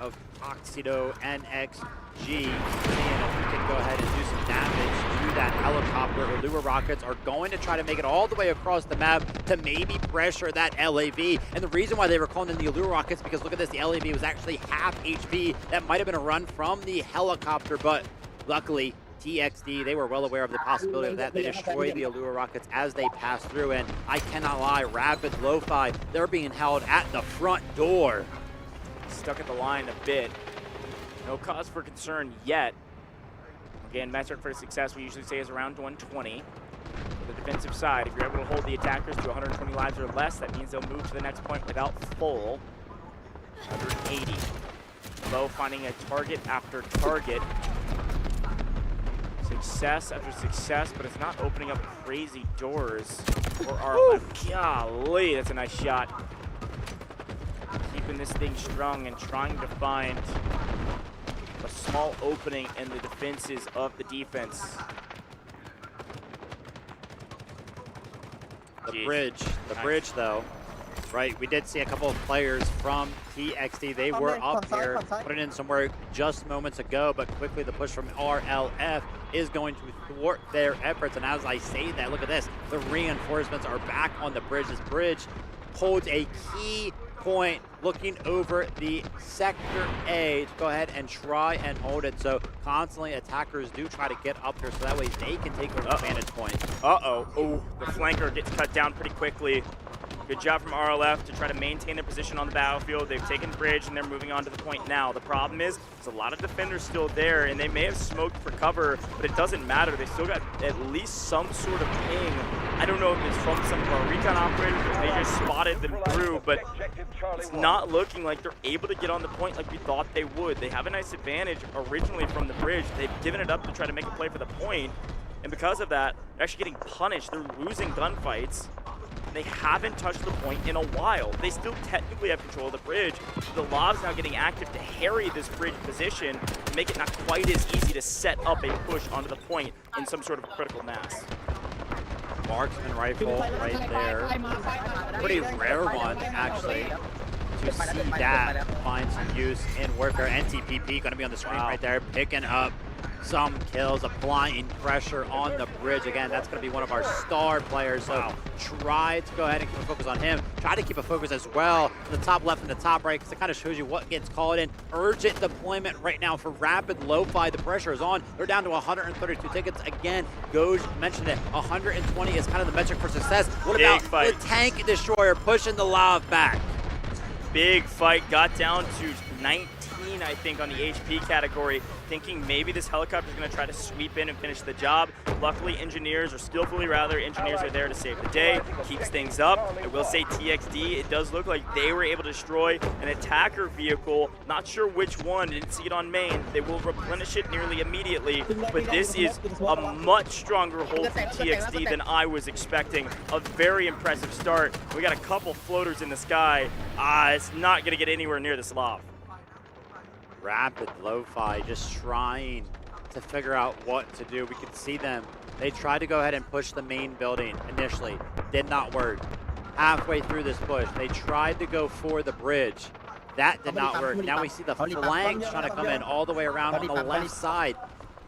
of Oxido NXG, seeing if we can go ahead and do some damage to that helicopter. Allura Rockets are going to try to make it all the way across the map to maybe pressure that LAV. And the reason why they were calling in the Allura Rockets, because look at this, the LAV was actually half HP. That might have been a run from the helicopter, but luckily, TXD, they were well aware of the possibility of that. They destroyed the Allura Rockets as they passed through, and I cannot lie, Rapid Lo-Fi, they're being held at the front door. Stuck at the line a bit. No cause for concern yet. Again, metric for success we usually say is around 120. For the defensive side, if you're able to hold the attackers to 120 lives or less, that means they'll move to the next point without full. 180. Low finding a target after target. Success after success, but it's not opening up crazy doors for our golly, that's a nice shot. Keeping this thing strong and trying to find a small opening in the defenses of the defense. The bridge though, right? We did see a couple of players from TXT. They were up here, putting in some work just moments ago, but quickly the push from RLF is going to thwart their efforts. And as I say that, look at this. The reinforcements are back on the bridge. This bridge holds a key point looking over the Sector A to go ahead and try and hold it. So constantly attackers do try to get up here so that way they can take their vantage point. Oh, the flanker gets cut down pretty quickly. Good job from RLF to try to maintain their position on the battlefield. They've taken bridge and they're moving on to the point now. The problem is there's a lot of defenders still there and they may have smoked for cover, but it doesn't matter. They still got at least some sort of ping. I don't know if it's from some of our recon operators or they just spotted them through, but it's not looking like they're able to get on the point like we thought they would. They have a nice advantage originally from the bridge. They've given it up to try to make a play for the point, and because of that, they're actually getting punished. They're losing gunfights. They haven't touched the point in a while. They still technically have control of the bridge. The Lav's now getting active to harry this bridge position to make it not quite as easy to set up a push onto the point in some sort of critical mass. Marksman rifle right there. Pretty rare one, actually, to see that find some use in warfare. NTPP going to be on the screen right there, picking up some kills, applying pressure on the bridge. Again, that's going to be one of our star players, so try to go ahead and keep a focus on him. Try to keep a focus as well on the top left and the top right, because it kind of shows you what gets called in. Urgent deployment right now for Rapid Lo-Fi. The pressure is on. They're down to 132 tickets. Again, Goj mentioned it. 120 is kind of the metric for success. What about the tank destroyer pushing the Lav back? Big fight, got down to 19, I think, on the HP category, thinking maybe this helicopter is going to try to sweep in and finish the job. Luckily, engineers, or skillfully rather, engineers are there to save the day, keeps things up. I will say TXD, it does look like they were able to destroy an attacker vehicle. Not sure which one, didn't see it on main. They will replenish it nearly immediately, but this is a much stronger hold from TXD than I was expecting. A very impressive start. We got a couple floaters in the sky. It's not going to get anywhere near this Lav. Rapid Lo-Fi just trying to figure out what to do. We could see them. They tried to go ahead and push the main building initially. Did not work. Halfway through this push, they tried to go for the bridge. That did not work. Now we see the flanks trying to come in all the way around on the left side,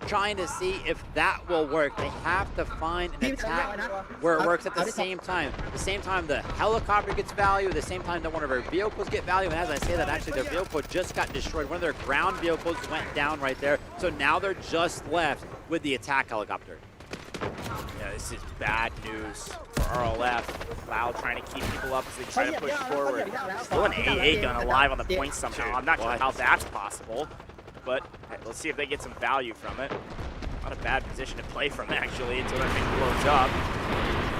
trying to see if that will work. They have to find an attack where it works at the same time. At the same time, the helicopter gets value. At the same time, that one of their vehicles get value. And as I say that, actually, their vehicle just got destroyed. One of their ground vehicles went down right there. So now they're just left with the attack helicopter. Yeah, this is bad news for RLF. Lau trying to keep people up as they try to push forward. Still an AA gun alive on the point somehow. I'm not sure how that's possible. But let's see if they get some value from it. Not a bad position to play from, actually, until that thing blows up.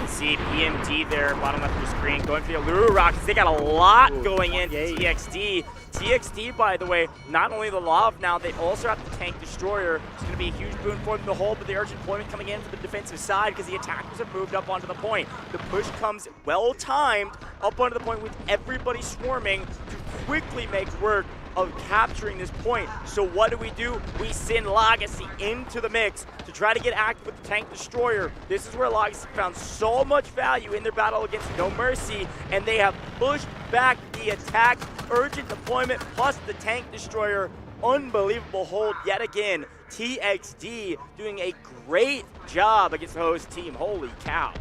You see PMD there, bottom left of the screen, going for the Allura Rockets. They got a lot going in TXD. TXD, by the way, not only the Lav now, they also have the tank destroyer. It's going to be a huge boon for them to hold, but the urgent deployment coming in for the defensive side because the attackers have moved up onto the point. The push comes well-timed up onto the point with everybody swarming to quickly make work of capturing this point. So what do? We send Legacy into the mix to try to get active with the tank destroyer. This is where Legacy found so much value in their battle against No Mercy, and they have pushed back the attack, urgent deployment, plus the tank destroyer. Unbelievable hold yet again. TXD doing a great job against the host team. Holy cow.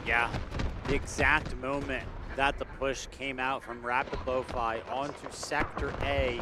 Yeah, the exact moment that the push came out from Rapid Lo-Fi onto Sector A,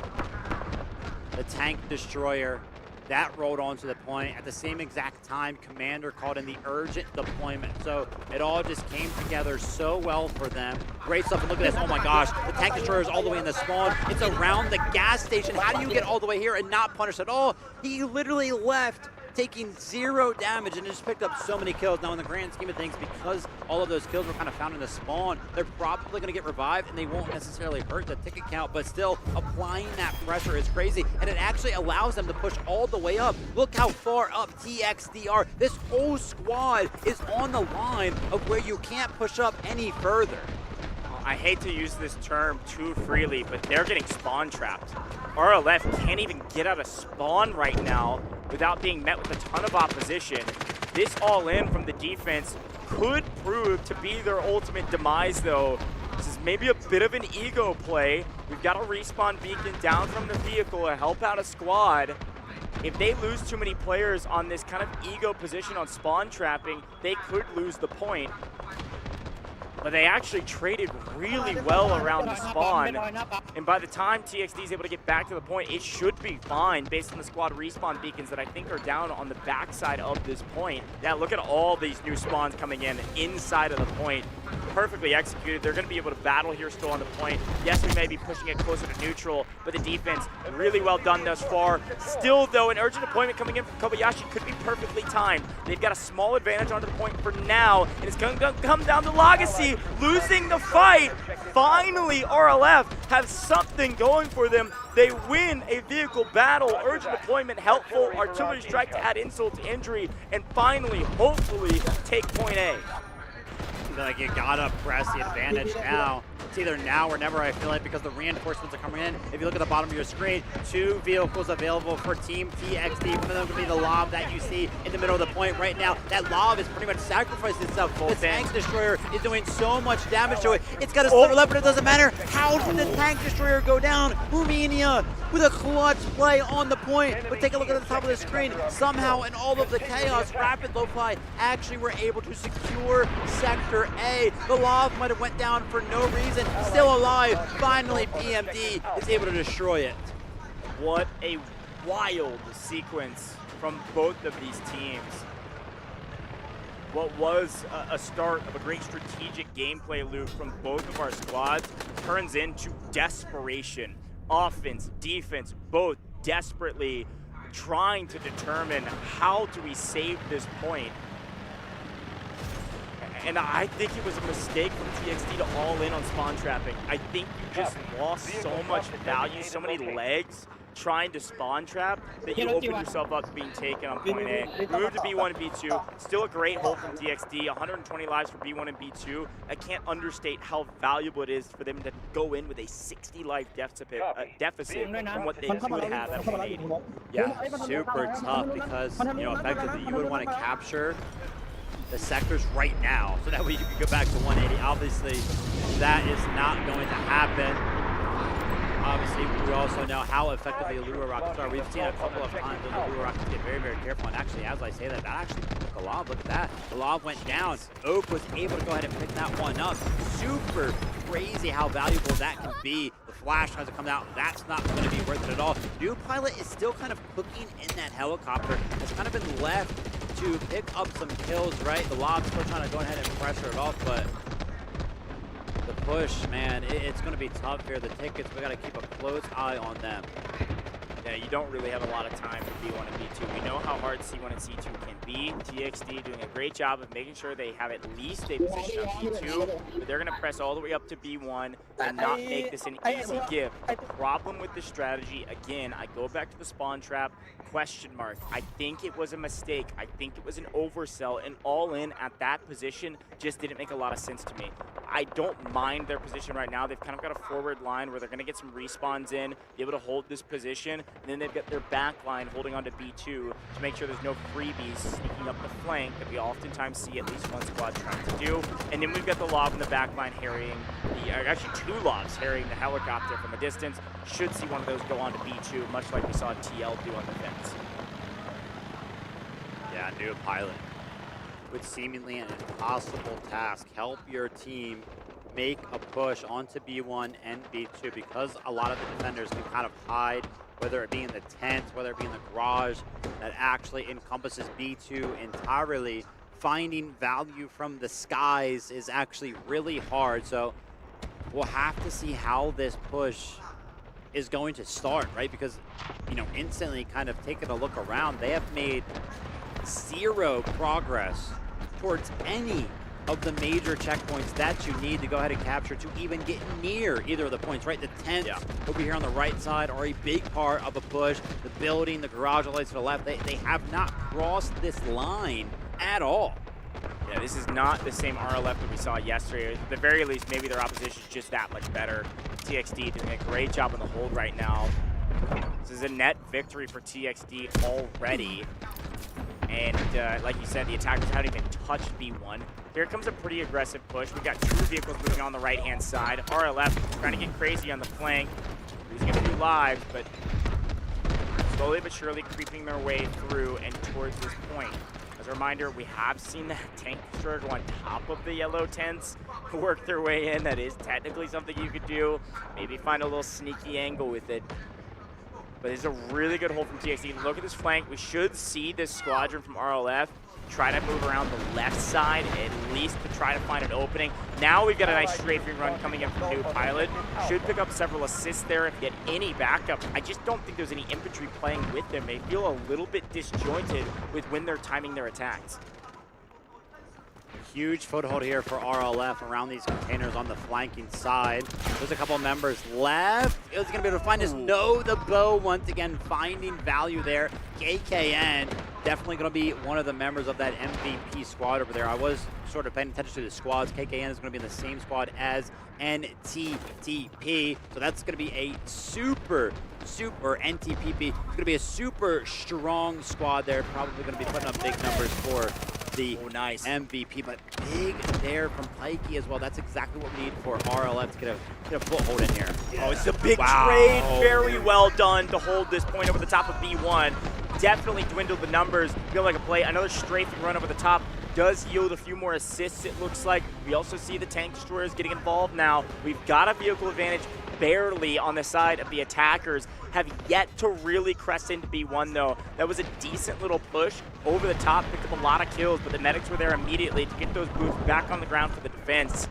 the tank destroyer, that rolled onto the point. At the same exact time, Commander called in the urgent deployment. So it all just came together so well for them. Great stuff, and look at this, oh my gosh, the tank destroyer is all the way in the spawn. It's around the gas station. How do you get all the way here and not punish at all? He literally left taking 0 damage and just picked up so many kills. Now in the grand scheme of things, because all of those kills were kind of found in the spawn, they're probably going to get revived and they won't necessarily hurt the ticket count, but still applying that pressure is crazy, and it actually allows them to push all the way up. Look how far up TXD are. This whole squad is on the line of where you can't push up any further. I hate to use this term too freely, but they're getting spawn trapped. RLF can't even get out of spawn right now without being met with a ton of opposition. This all-in from the defense could prove to be their ultimate demise, though. This is maybe a bit of an ego play. We've got a respawn beacon down from the vehicle to help out a squad. If they lose too many players on this kind of ego position on spawn trapping, they could lose the point. But they actually traded really well around the spawn. And by the time TXD is able to get back to the point, it should be fine based on the squad respawn beacons that I think are down on the backside of this point. Yeah, look at all these new spawns coming in inside of the point. Perfectly executed. They're going to be able to battle here still on the point. Yes, we may be pushing it closer to neutral, but the defense really well done thus far. Still, though, an urgent deployment coming in from Kobayashi could be perfectly timed. They've got a small advantage onto the point for now, and it's going to come down to Legacy losing the fight. Finally, RLF have something going for them. They win a vehicle battle, urgent deployment helpful, artillery strike to add insult to injury, and finally, hopefully, take point A. Like, you gotta press the advantage now. It's either now or never, I feel like, because the reinforcements are coming in. If you look at the bottom of your screen, 2 vehicles available for Team TXD. One of them going to be the Lob that you see in the middle of the point right now. That Lob is pretty much sacrificed itself. The tank destroyer is doing so much damage to it. It's got a sliver left, but it doesn't matter. How did the tank destroyer go down? Romania with a clutch play on the point. But take a look at the top of the screen. Somehow, in all of the chaos, Rapid Lo-Fi actually were able to secure Sector A. The Lob might have went down for no reason. Still alive. Finally, PMD is able to destroy it. What a wild sequence from both of these teams. What was a start of a great strategic gameplay loop from both of our squads turns into desperation. Offense, defense, both desperately trying to determine how do we save this point. And I think it was a mistake from TXD to all in on spawn trapping. I think you just lost so much value, so many legs trying to spawn trap that you open yourself up to being taken on point A. Move to B1 and B2. Still a great hold from TXD. 120 lives for B1 and B2. I can't understate how valuable it is for them to go in with a 60 life deficit from what they would have at 180. Yeah, super tough because, you know, effectively you would want to capture the sectors right now so that way you can go back to 180. Obviously, that is not going to happen. Obviously, we also know how effective the Allura rockets are. We've seen a couple of times those Allura rockets get very, very careful. And actually, as I say that, that actually took a lob. Look at that. The lob went down. Oak was able to go ahead and pick that one up. Super crazy how valuable that can be. The flash tries to come out. That's not going to be worth it at all. New Pilot is still kind of cooking in that helicopter. Has kind of been left to pick up some kills, right? The lob's still trying to go ahead and pressure it off, but the push, man, it's going to be tough here. The tickets, we got to keep a close eye on them. Yeah, you don't really have a lot of time for B1 and B2. We know how hard C1 and C2 can be. TXD doing a great job of making sure they have at least a position on B2, but they're going to press all the way up to B1 and not make this an easy give. The problem with this strategy, again, I go back to the spawn trap, question mark. I think it was a mistake. I think it was an oversell, and all in at that position just didn't make a lot of sense to me. I don't mind their position right now. They've kind of got a forward line where they're going to get some respawns in, be able to hold this position, and then they've got their back line holding on to B2 to make sure there's no freebies sneaking up the flank that we oftentimes see at least one squad trying to do. And then we've got the lob in the back line harrying, actually 2 lobs harrying the helicopter from a distance. Should see one of those go on to B2, much like we saw TL do on the fence. Yeah, new pilot. With seemingly an impossible task, help your team make a push onto B1 and B2 because a lot of the defenders can kind of hide, whether it be in the tent, whether it be in the garage, that actually encompasses B2 entirely. Finding value from the skies is actually really hard, so we'll have to see how this push is going to start, right? Because, you know, instantly kind of taking a look around, they have made 0 progress towards any of the major checkpoints that you need to go ahead and capture to even get near either of the points, right? The tent over here on the right side are a big part of a push. The building, the garage lights to the left, they have not crossed this line at all. Yeah, this is not the same RLF that we saw yesterday. At the very least, maybe their opposition is just that much better. TXD doing a great job on the hold right now. This is a net victory for TXD already. And like you said, the attackers haven't even touched B1. Here comes a pretty aggressive push. We've got 2 vehicles moving on the right-hand side. RLF trying to get crazy on the flank, losing a few lives, but slowly but surely creeping their way through and towards this point. As a reminder, we have seen that tank destroyer go on top of the yellow tents, work their way in. That is technically something you could do. Maybe find a little sneaky angle with it. But it's a really good hold from TXD. Look at this flank. We should see this squadron from RLF try to move around the left side, at least to try to find an opening. Now we've got a nice strafing run coming in from new pilot. Should pick up several assists there and get any backup. I just don't think there's any infantry playing with them. They feel a little bit disjointed with when they're timing their attacks. Huge foothold here for RLF around these containers on the flanking side. There's a couple of members left. Is going to be able to find his No the Bow once again, finding value there. KKN definitely going to be one of the members of that MVP squad over there. I was sort of paying attention to the squads. KKN is going to be in the same squad as NTTP. So that's going to be a super NTPP. It's going to be a super strong squad there. Probably going to be putting up big numbers for the MVP, but big there from Pikey as well. That's exactly what we need for RLF to get a foothold in here. Yeah. Oh, it's a big trade. Very well done to hold this point over the top of B1. Definitely dwindled the numbers. Feel like a play. Another strafing run over the top does yield a few more assists, it looks like. We also see the tank destroyers getting involved now. We've got a vehicle advantage barely on the side of the attackers. Have yet to really crest into B1 though. That was a decent little push over the top, picked up a lot of kills, but the medics were there immediately to get those boots back on the ground for the defense.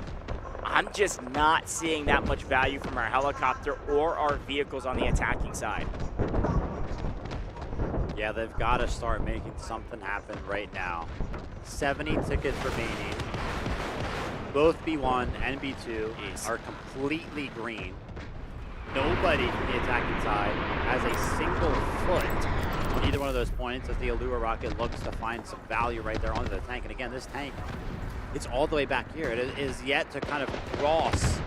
I'm just not seeing that much value from our helicopter or our vehicles on the attacking side. Yeah, they've got to start making something happen right now. 70 tickets remaining. Both B1 and B2 are completely green. Nobody from the attacking side has a single foot on either one of those points as the Allure rocket looks to find some value right there onto the tank. And again, this tank, it's all the way back here. It is yet to kind of cross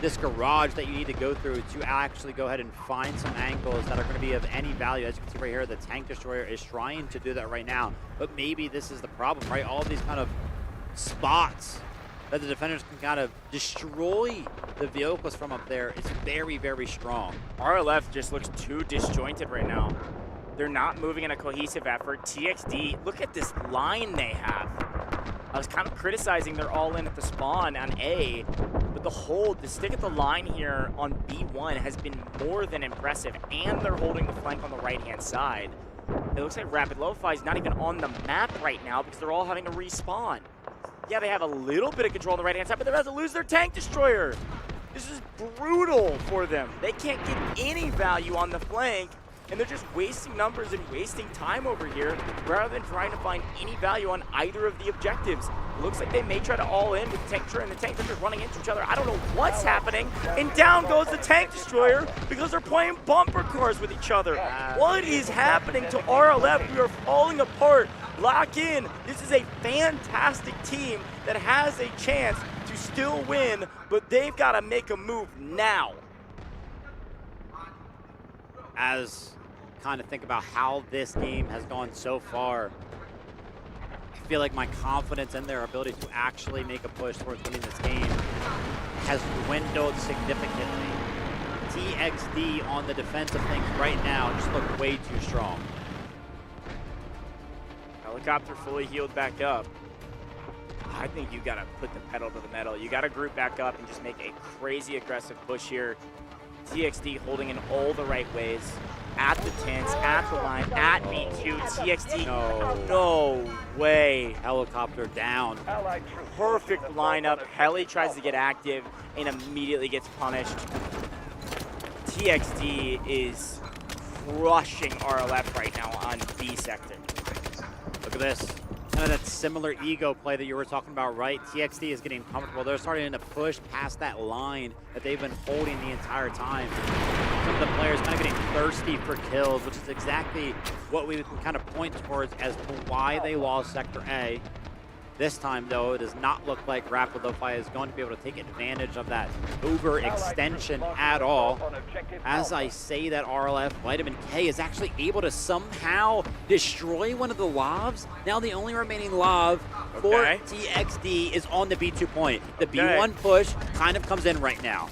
this garage that you need to go through to actually go ahead and find some angles that are going to be of any value. As you can see right here, the tank destroyer is trying to do that right now. But maybe this is the problem, right? All of these kind of spots that the defenders can kind of destroy the vehicles from up there is very, very strong. RLF just looks too disjointed right now. They're not moving in a cohesive effort. TXD, look at this line they have. I was kind of criticizing they're all in at the spawn on A, but the hold, the stick at the line here on B1 has been more than impressive, and they're holding the flank on the right-hand side. It looks like Rapid Lo-Fi is not even on the map right now because they're all having to respawn. Yeah, they have a little bit of control on the right-hand side, but they're about to lose their tank destroyer. This is brutal for them. They can't get any value on the flank, and they're just wasting numbers and wasting time over here rather than trying to find any value on either of the objectives. It looks like they may try to all in with the tank destroyer and the tank destroyer running into each other. I don't know what's happening. And down goes the tank destroyer because they're playing bumper cars with each other. What is happening to RLF? We are falling apart. Lock in. This is a fantastic team that has a chance to still win, but they've got to make a move now. As kind of think about how this game has gone so far, I feel like my confidence in their ability to actually make a push towards winning this game has dwindled significantly. TXD on the defensive things right now just look way too strong. Helicopter fully healed back up. I think you got to put the pedal to the metal. You got to group back up and just make a crazy aggressive push here. TXD holding in all the right ways. At the tents, at the line, at B2. TXD, no way. Helicopter down. Perfect lineup. Heli tries to get active and immediately gets punished. TXD is crushing RLF right now on B sector. Look at this. Kind of that similar ego play that you were talking about, right? TXD is getting comfortable. They're starting to push past that line that they've been holding the entire time. Some of the players kind of getting thirsty for kills, which is exactly what we can kind of point towards as to why they lost Sector A. This time, though, it does not look like Rapid Lo-Fi is going to be able to take advantage of that overextension at all. As I say that, RLF, Vitamin K is actually able to somehow destroy one of the lobs. Now the only remaining lob for TXD is on the B2 point. The B1 push kind of comes in right now.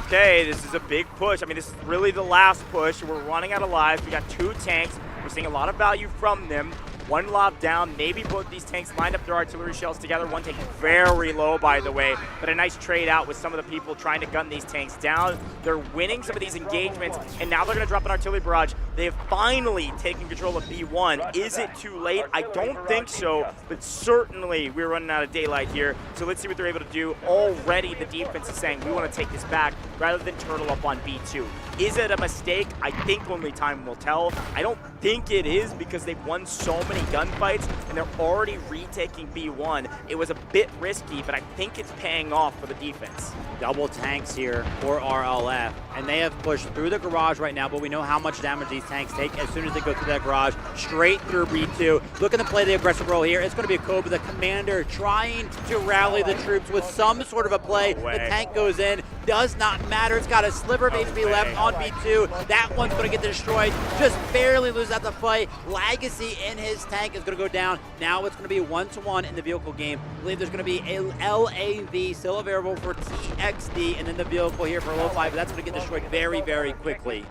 Okay, this is a big push. I mean, this is really the last push. We're running out of lives. We got 2 tanks. We're seeing a lot of value from them. 1 lob down, maybe both these tanks lined up their artillery shells together. One tank very low, by the way, but a nice trade out with some of the people trying to gun these tanks down. They're winning some of these engagements, and now they're going to drop an artillery barrage. They have finally taken control of B1. Is it too late? I don't think so, but certainly we're running out of daylight here. So let's see what they're able to do. Already the defense is saying we want to take this back rather than turtle up on B2. Is it a mistake? I think only time will tell. I don't think it is because they've won so many gunfights and they're already retaking B1. It was a bit risky, but I think it's paying off for the defense. Double tanks here for RLF, and they have pushed through the garage right now, but we know how much damage these tanks take as soon as they go through that garage, straight through B2. Looking to play the aggressive role here. It's going to be a Cobra, the commander, trying to rally the troops with some sort of a play. The tank goes in. Does not matter. It's got a sliver of HP left on B2. That one's going to get destroyed. Just barely loses out the fight. Legacy in his tank is going to go down. Now it's going to be 1-to-1 in the vehicle game. I believe there's going to be a LAV still available for TXD, and then the vehicle here for Lo-Fi, but that's going to get destroyed very quickly.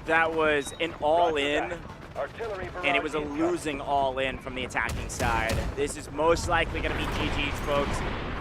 That was an all-in, and it was a losing all-in from the attacking side. This is most likely going to be GG's, folks.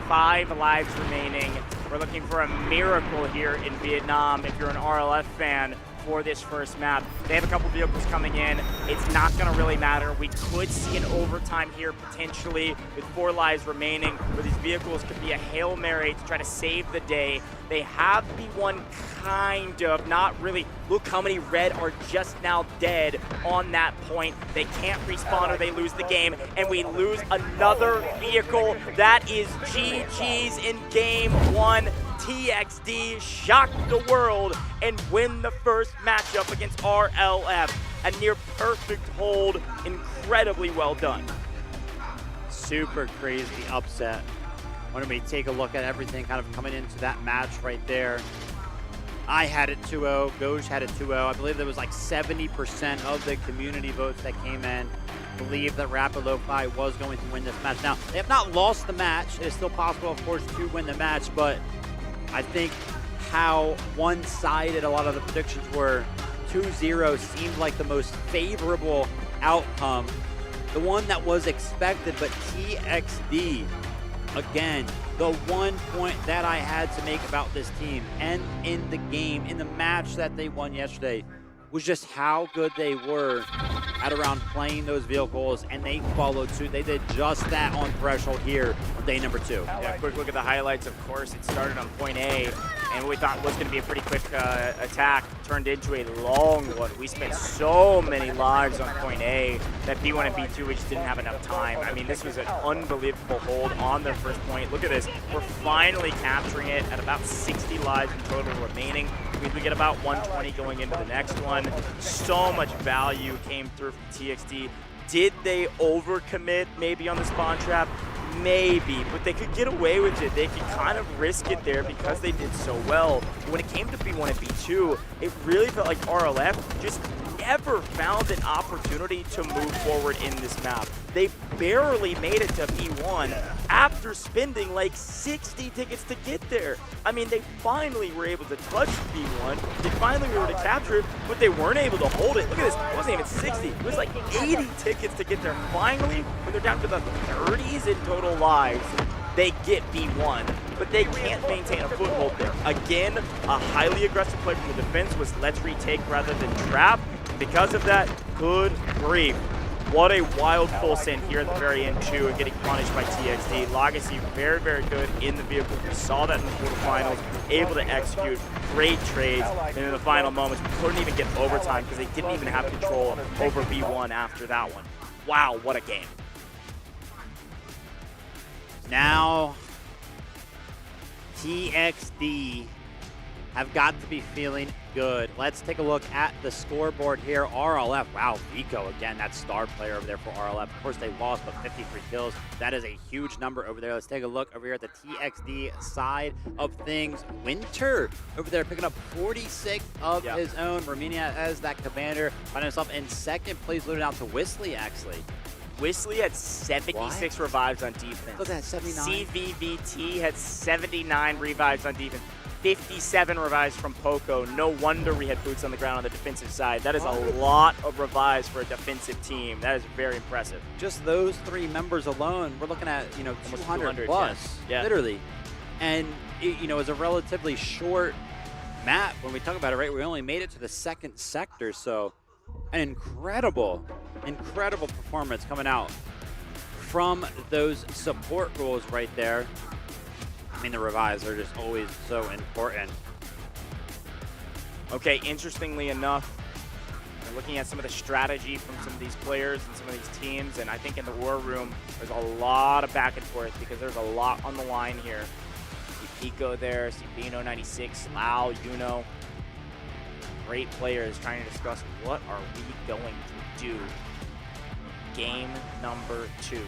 5 lives remaining. We're looking for a miracle here in Vietnam if you're an RLF fan for this first map. They have a couple vehicles coming in. It's not going to really matter. We could see an overtime here potentially with 4 lives remaining where these vehicles could be a Hail Mary to try to save the day. They have B1 kind of, not really. Look how many red are just now dead on that point. They can't respawn or they lose the game, and we lose another vehicle. That is GG's in game 1. TXD shock the world and win the first matchup against RLF. A near perfect hold, incredibly well done. Super crazy upset. When we take a look at everything kind of coming into that match right there. I had it 2-0, Goj had it 2-0. I believe there was like 70% of the community votes that came in believe that Rapid Lo-Fi was going to win this match. Now, they have not lost the match. It's still possible, of course, to win the match, but I think how one-sided a lot of the predictions were, 2-0 seemed like the most favorable outcome. The one that was expected, but TXD, again, the one point that I had to make about this team and in the game, in the match that they won yesterday, was just how good they were at around playing those vehicles, and they followed suit. They did just that on Threshold here on day number 2. Yeah, quick look at the highlights. Of course, it started on point A, and what we thought was going to be a pretty quick attack turned into a long one. We spent so many lives on point A that B1 and B2, we just didn't have enough time. I mean, this was an unbelievable hold on their first point. Look at this. We're finally capturing it at about 60 lives in total remaining. We get about 120 going into the next one. So much value came through from TXD. Did they overcommit maybe on the spawn trap? Maybe, but they could get away with it. They could kind of risk it there because they did so well. But when it came to B1 and B2, it really felt like RLF just never found an opportunity to move forward in this map. They barely made it to B1 after spending like 60 tickets to get there. I mean, they finally were able to touch B1. They finally were able to capture it, but they weren't able to hold it. Look at this. It wasn't even 60. It was like 80 tickets to get there. Finally, when they're down to the 30s in total lives, they get B1, but they can't maintain a foothold there. Again, a highly aggressive play from the defense was let's retake rather than trap. Because of that, good grief. What a wild full send here at the very end, too, and getting punished by TXD. Legacy very, very good in the vehicle. We saw that in the quarterfinals, able to execute great trades. And in the final moments, we couldn't even get overtime because they didn't even have control over B1 after that one. Wow, what a game. Now, TXD have got to be feeling good. Let's take a look at the scoreboard here. RLF, wow, Vico again, that star player over there for RLF. Of course, they lost, but 53 kills. That is a huge number over there. Let's take a look over here at the TXD side of things. Winter over there picking up 46 of his own. Romania as that commander, finding himself in second place, looting out to Whistly, actually. Whistly had 76 revives on defense. Look at that, 79. CVVT had 79 revives on defense. 57 revives from Poco. No wonder we had boots on the ground on the defensive side. That is a lot of revives for a defensive team. That is very impressive. Just those three members alone, we're looking at, you know, 200 plus, literally. And, it was a relatively short map when we talk about it, right? We only made it to the second sector, so an incredible performance coming out from those support roles right there. I mean, the revives are just always so important. Okay, interestingly enough, we're looking at some of the strategy from some of these players and some of these teams, and I think in the war room, there's a lot of back and forth because there's a lot on the line here. See Pico there, see Bino 96, Lau, Yuno. Great players trying to discuss what are we going to do. Game number 2.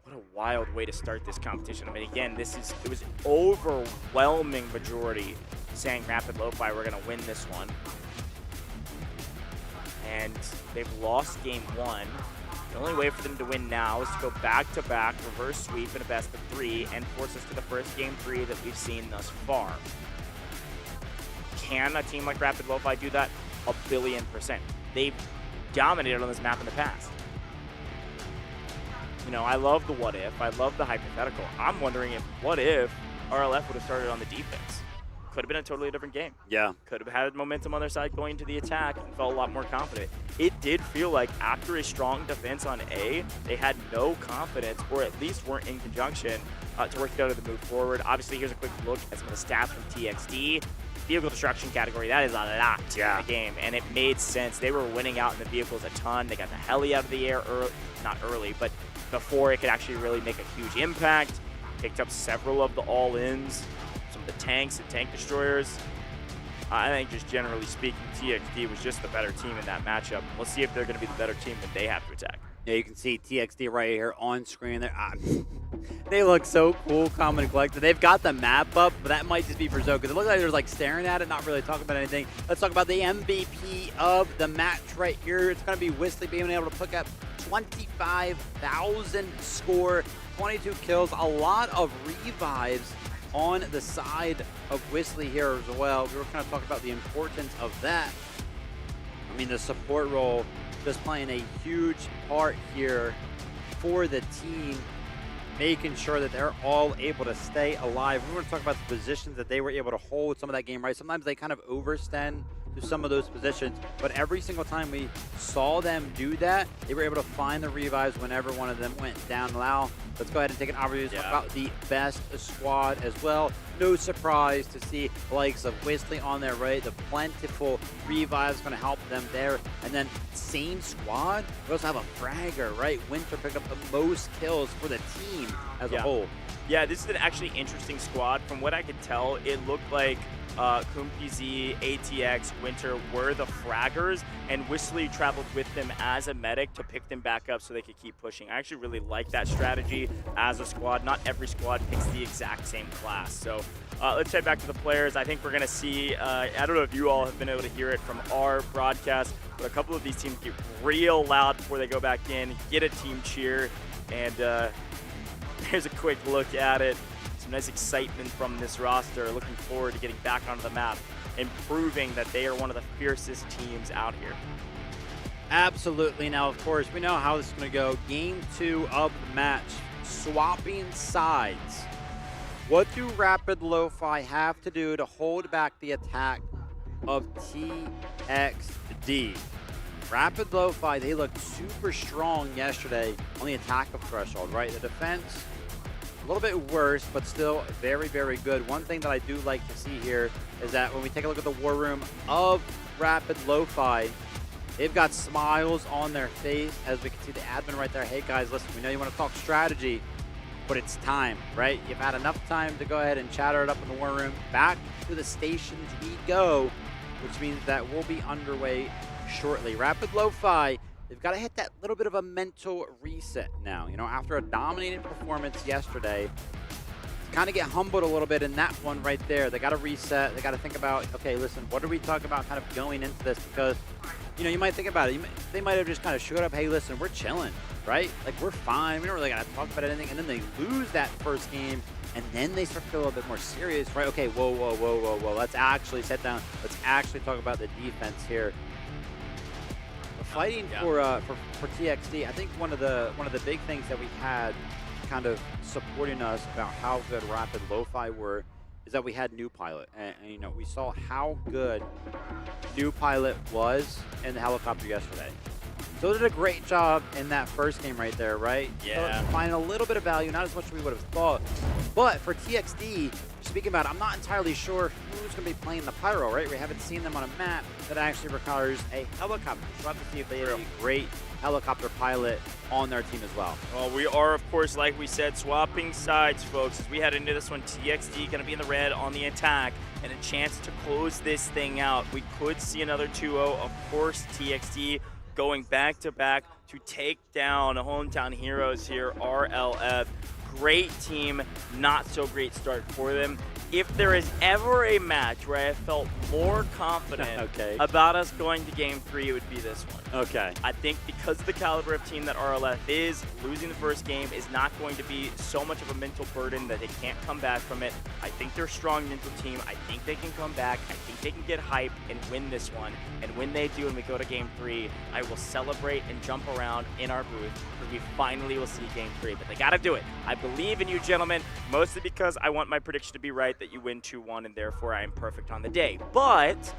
What a wild way to start this competition. I mean, again, it was overwhelming majority saying Rapid Lo-Fi we're going to win this one. And they've lost game 1. The only way for them to win now is to go back-to-back, reverse sweep in a best of 3, and force us to the first game 3 that we've seen thus far. Can a team like Rapid Lo-Fi do that? 1,000,000,000%. They've dominated on this map in the past. You know, I love the what if, I love the hypothetical. I'm wondering if what if RLF would have started on the defense. Could have been a totally different game. Yeah. Could have had momentum on their side going to the attack and felt a lot more confident. It did feel like after a strong defense on A, they had no confidence, or at least weren't in conjunction to work together to move forward. Obviously, here's a quick look at some of the stats from TXD. Vehicle destruction category, that is a lot in the game, and it made sense. They were winning out in the vehicles a ton. They got the heli out of the air early, not early, but before it could actually really make a huge impact. Picked up several of the all-ins, some of the tanks and tank destroyers. I think just generally speaking, TXD was just the better team in that matchup. Let's see if they're going to be the better team when they have to attack. Yeah, you can see TXD right here on screen there. They look so cool, calm and collected. They've got the map up, but that might just be for Zoe, because it looks like they're like staring at it, not really talking about anything. Let's talk about the MVP of the match right here. It's going to be Whistly being able to pick up 25,000 score, 22 kills, a lot of revives on the side of Whistly here as well. We were kind of talking about the importance of that. I mean, the support role just playing a huge part here for the team, making sure that they're all able to stay alive. We want to talk about the positions that they were able to hold some of that game, right? Sometimes they kind of overextend to some of those positions, but every single time we saw them do that, they were able to find the revives whenever one of them went down. Lau, let's go ahead and take an opportunity to talk about the best squad as well. No surprise to see the likes of Whistly on there, right? The plentiful revives going to help them there. And then same squad, we also have a fragger, right? Winter picked up the most kills for the team as a whole. Yeah, this is an actually interesting squad. From what I could tell, it looked like KumpZ, ATX, Winter were the fraggers, and Whistly traveled with them as a medic to pick them back up so they could keep pushing. I actually really like that strategy as a squad. Not every squad picks the exact same class. So let's head back to the players. I think we're going to see, I don't know if you all have been able to hear it from our broadcast, but a couple of these teams get real loud before they go back in, get a team cheer, and here's a quick look at it. Some nice excitement from this roster, looking forward to getting back onto the map and proving that they are one of the fiercest teams out here. Absolutely. Now, of course, we know how this is going to go. Game 2 of the match, swapping sides. What do Rapid Lo-Fi have to do to hold back the attack of TXD? Rapid Lo-Fi, they looked super strong yesterday on the attack of Threshold, right? The defense, a little bit worse, but still very, very good. One thing that I do like to see here is that when we take a look at the war room of Rapid Lo-Fi, they've got smiles on their face as we can see the admin right there. Hey guys, listen, we know you want to talk strategy, but it's time, right? You've had enough time to go ahead and chatter it up in the war room. Back to the stations we go, which means that we'll be underway shortly. Rapid Lo-Fi, they've got to hit that little bit of a mental reset now. You know, after a dominating performance yesterday, kind of get humbled a little bit in that one right there. They got to reset. They got to think about, okay, listen, what are we talking about kind of going into this? Because, you know, you might think about it. They might have just kind of showed up, hey, listen, we're chilling, right? Like, we're fine. We don't really got to talk about anything. And then they lose that first game, and then they start to feel a little bit more serious, right? Okay, whoa, whoa, whoa, whoa, whoa. Let's actually sit down. Let's actually talk about the defense here. Fighting for TXD, I think one of the big things that we had kind of supporting us about how good Rapid Lo-Fi were is that we had New Pilot, and you know, we saw how good New Pilot was in the helicopter yesterday. So they did a great job in that first game right there, right? Yeah. So finding a little bit of value, not as much as we would have thought. But for TXD, speaking about it, I'm not entirely sure who's going to be playing the Pyro, right? We haven't seen them on a map that actually requires a helicopter. So we'll have to see if they have a great helicopter pilot on their team as well. Well, we are, of course, like we said, swapping sides, folks. As we head into this one, TXD going to be in the red on the attack and a chance to close this thing out. We could see another 2-0. Of course, TXD going back-to-back to take down hometown heroes here, RLF. Great team, not so great start for them. If there is ever a match where I felt more confident about us going to Game 3, it would be this one. Okay. I think because of the caliber of team that RLF is, losing the first game is not going to be so much of a mental burden that they can't come back from it. I think they're a strong mental team. I think they can come back. I think they can get hype and win this one. And when they do and we go to Game 3, I will celebrate and jump around in our booth because we finally will see Game 3. But they got to do it. I believe in you, gentlemen, mostly because I want my prediction to be right that you win 2-1 and therefore I am perfect on the day. But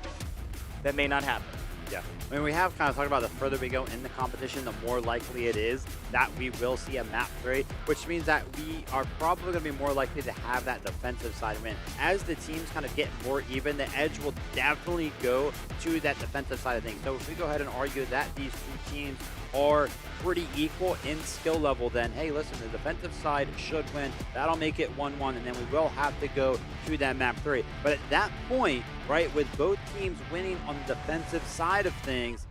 that may not happen. Yeah. I mean, we have kind of talked about the further we go in the competition, the more likely it is that we will see a map 3, which means that we are probably going to be more likely to have that defensive side win. As the teams kind of get more even, the edge will definitely go to that defensive side of things. So if we go ahead and argue that these two teams are pretty equal in skill level, then hey, listen, the defensive side should win. That'll make it 1-1, and then we will have to go to that map 3. But at that point, right, with both teams winning on the defensive side of things,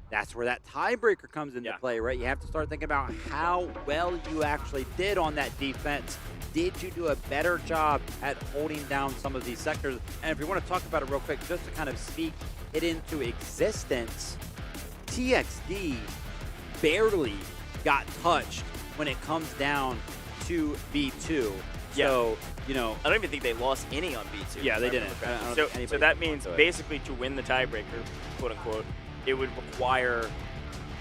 that's where that tiebreaker comes into play, right? You have to start thinking about how well you actually did on that defense. Did you do a better job at holding down some of these sectors? And if you want to talk about it real quick, just to kind of speak it into existence, TXD barely got touched when it comes down to B2. So, you know, I don't even think they lost any on B2. Yeah, they didn't. So that means basically to win the tiebreaker, quote unquote, it would require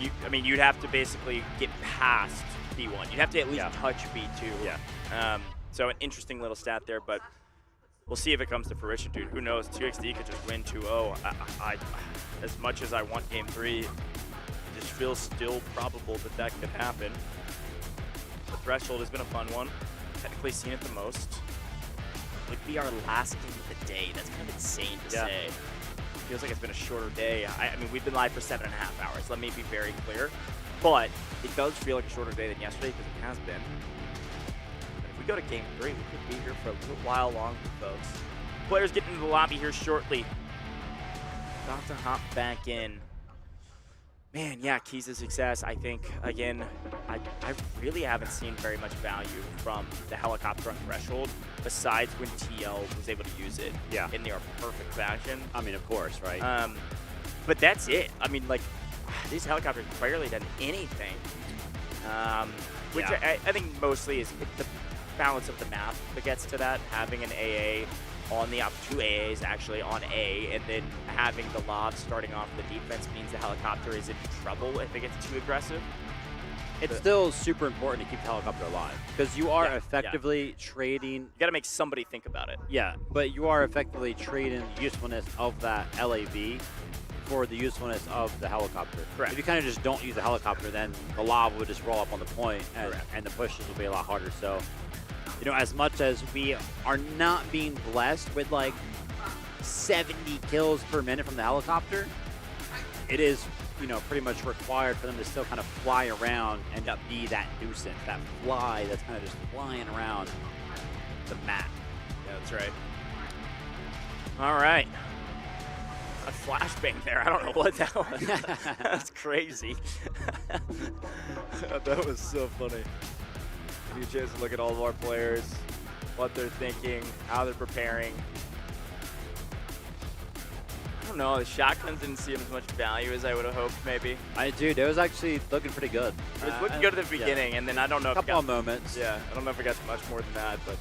you'd have to basically get past B1. You'd have to at least touch B2. Yeah. So an interesting little stat there, but we'll see if it comes to fruition, dude. Who knows? 2XD could just win 2-0. I as much as I want Game 3, it just feels still probable that that could happen. The Threshold has been a fun one. Technically seen it the most. Would be our last game of the day. That's kind of insane to say. Feels like it's been a shorter day. I mean, we've been live for 7.5 hours. Let me be very clear. But it does feel like a shorter day than yesterday because it has been. But if we go to Game 3, we could be here for a little while longer, folks. Players get into the lobby here shortly. About to hop back in. Man, yeah, keys to success. I think, again, I really haven't seen very much value from the helicopter on Threshold, besides when TL was able to use it in their perfect fashion. I mean, of course, right? But that's it. I mean, like, these helicopters barely done anything. Which I think mostly is the balance of the map that gets to that. Having an AA on the 2 AAs actually on A, and then having the lob starting off the defense means the helicopter is in trouble if it gets too aggressive. It's still super important to keep the helicopter alive, because you are effectively trading. You got to make somebody think about it. Yeah, but you are effectively trading the usefulness of that LAV for the usefulness of the helicopter. Correct. If you kind of just don't use the helicopter, then the lob would just roll up on the point, and the pushes will be a lot harder. So, you know, as much as we are not being blessed with like 70 kills per minute from the helicopter, it is, you know, pretty much required for them to still kind of fly around and be that nuisance, that fly that's kind of just flying around the map. Yeah, that's right. All right. A flashbang there. I don't know what that was. That's crazy. That was so funny. Give you a chance to look at all of our players, what they're thinking, how they're preparing. I don't know. The shotguns didn't seem as much value as I would have hoped, maybe. Dude, it was actually looking pretty good. It was looking good at the beginning, and then I don't know if a couple of moments. Yeah, I don't know if it got much more than that, but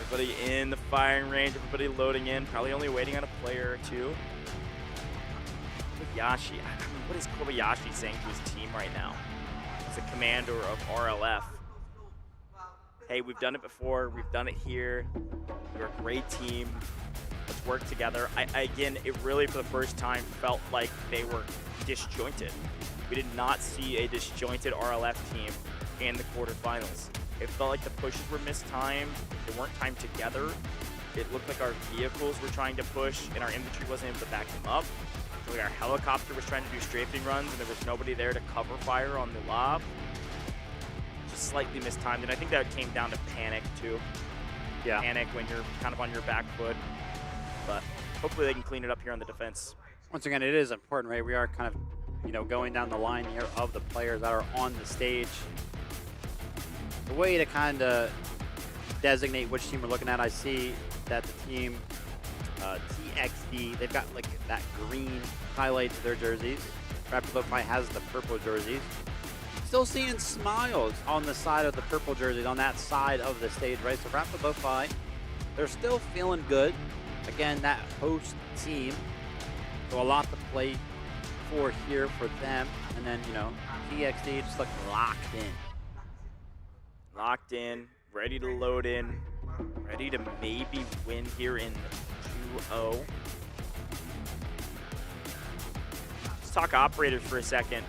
everybody in the firing range, everybody loading in, probably only waiting on a player or two. Kobayashi, I mean, what is Kobayashi saying to his team right now? As the commander of RLF. Hey, we've done it before, we've done it here. We're a great team. Let's work together. Again, it really, for the first time, felt like they were disjointed. We did not see a disjointed RLF team in the quarterfinals. It felt like the pushes were mistimed. They weren't timed together. It looked like our vehicles were trying to push and our infantry wasn't able to back them up. So like our helicopter was trying to do strafing runs and there was nobody there to cover fire on the lob. Just slightly mistimed, and I think that came down to panic too. Yeah. Panic when you're kind of on your back foot. But hopefully they can clean it up here on the defense. Once again, it is important, right? We are kind of, you know, going down the line here of the players that are on the stage. The way to kind of designate which team we're looking at, I see that the team TXD, they've got like that green highlight to their jerseys. Rapid Lo-Fi has the purple jerseys. Still seeing smiles on the side of the purple jerseys, on that side of the stage, right? So Rapid Lo-Fi, they're still feeling good. Again, that host team, so a lot to play for here for them. And then, you know, TXD just look locked in. Locked in, ready to load in, ready to maybe win here in 2-0. Let's talk operators for a second.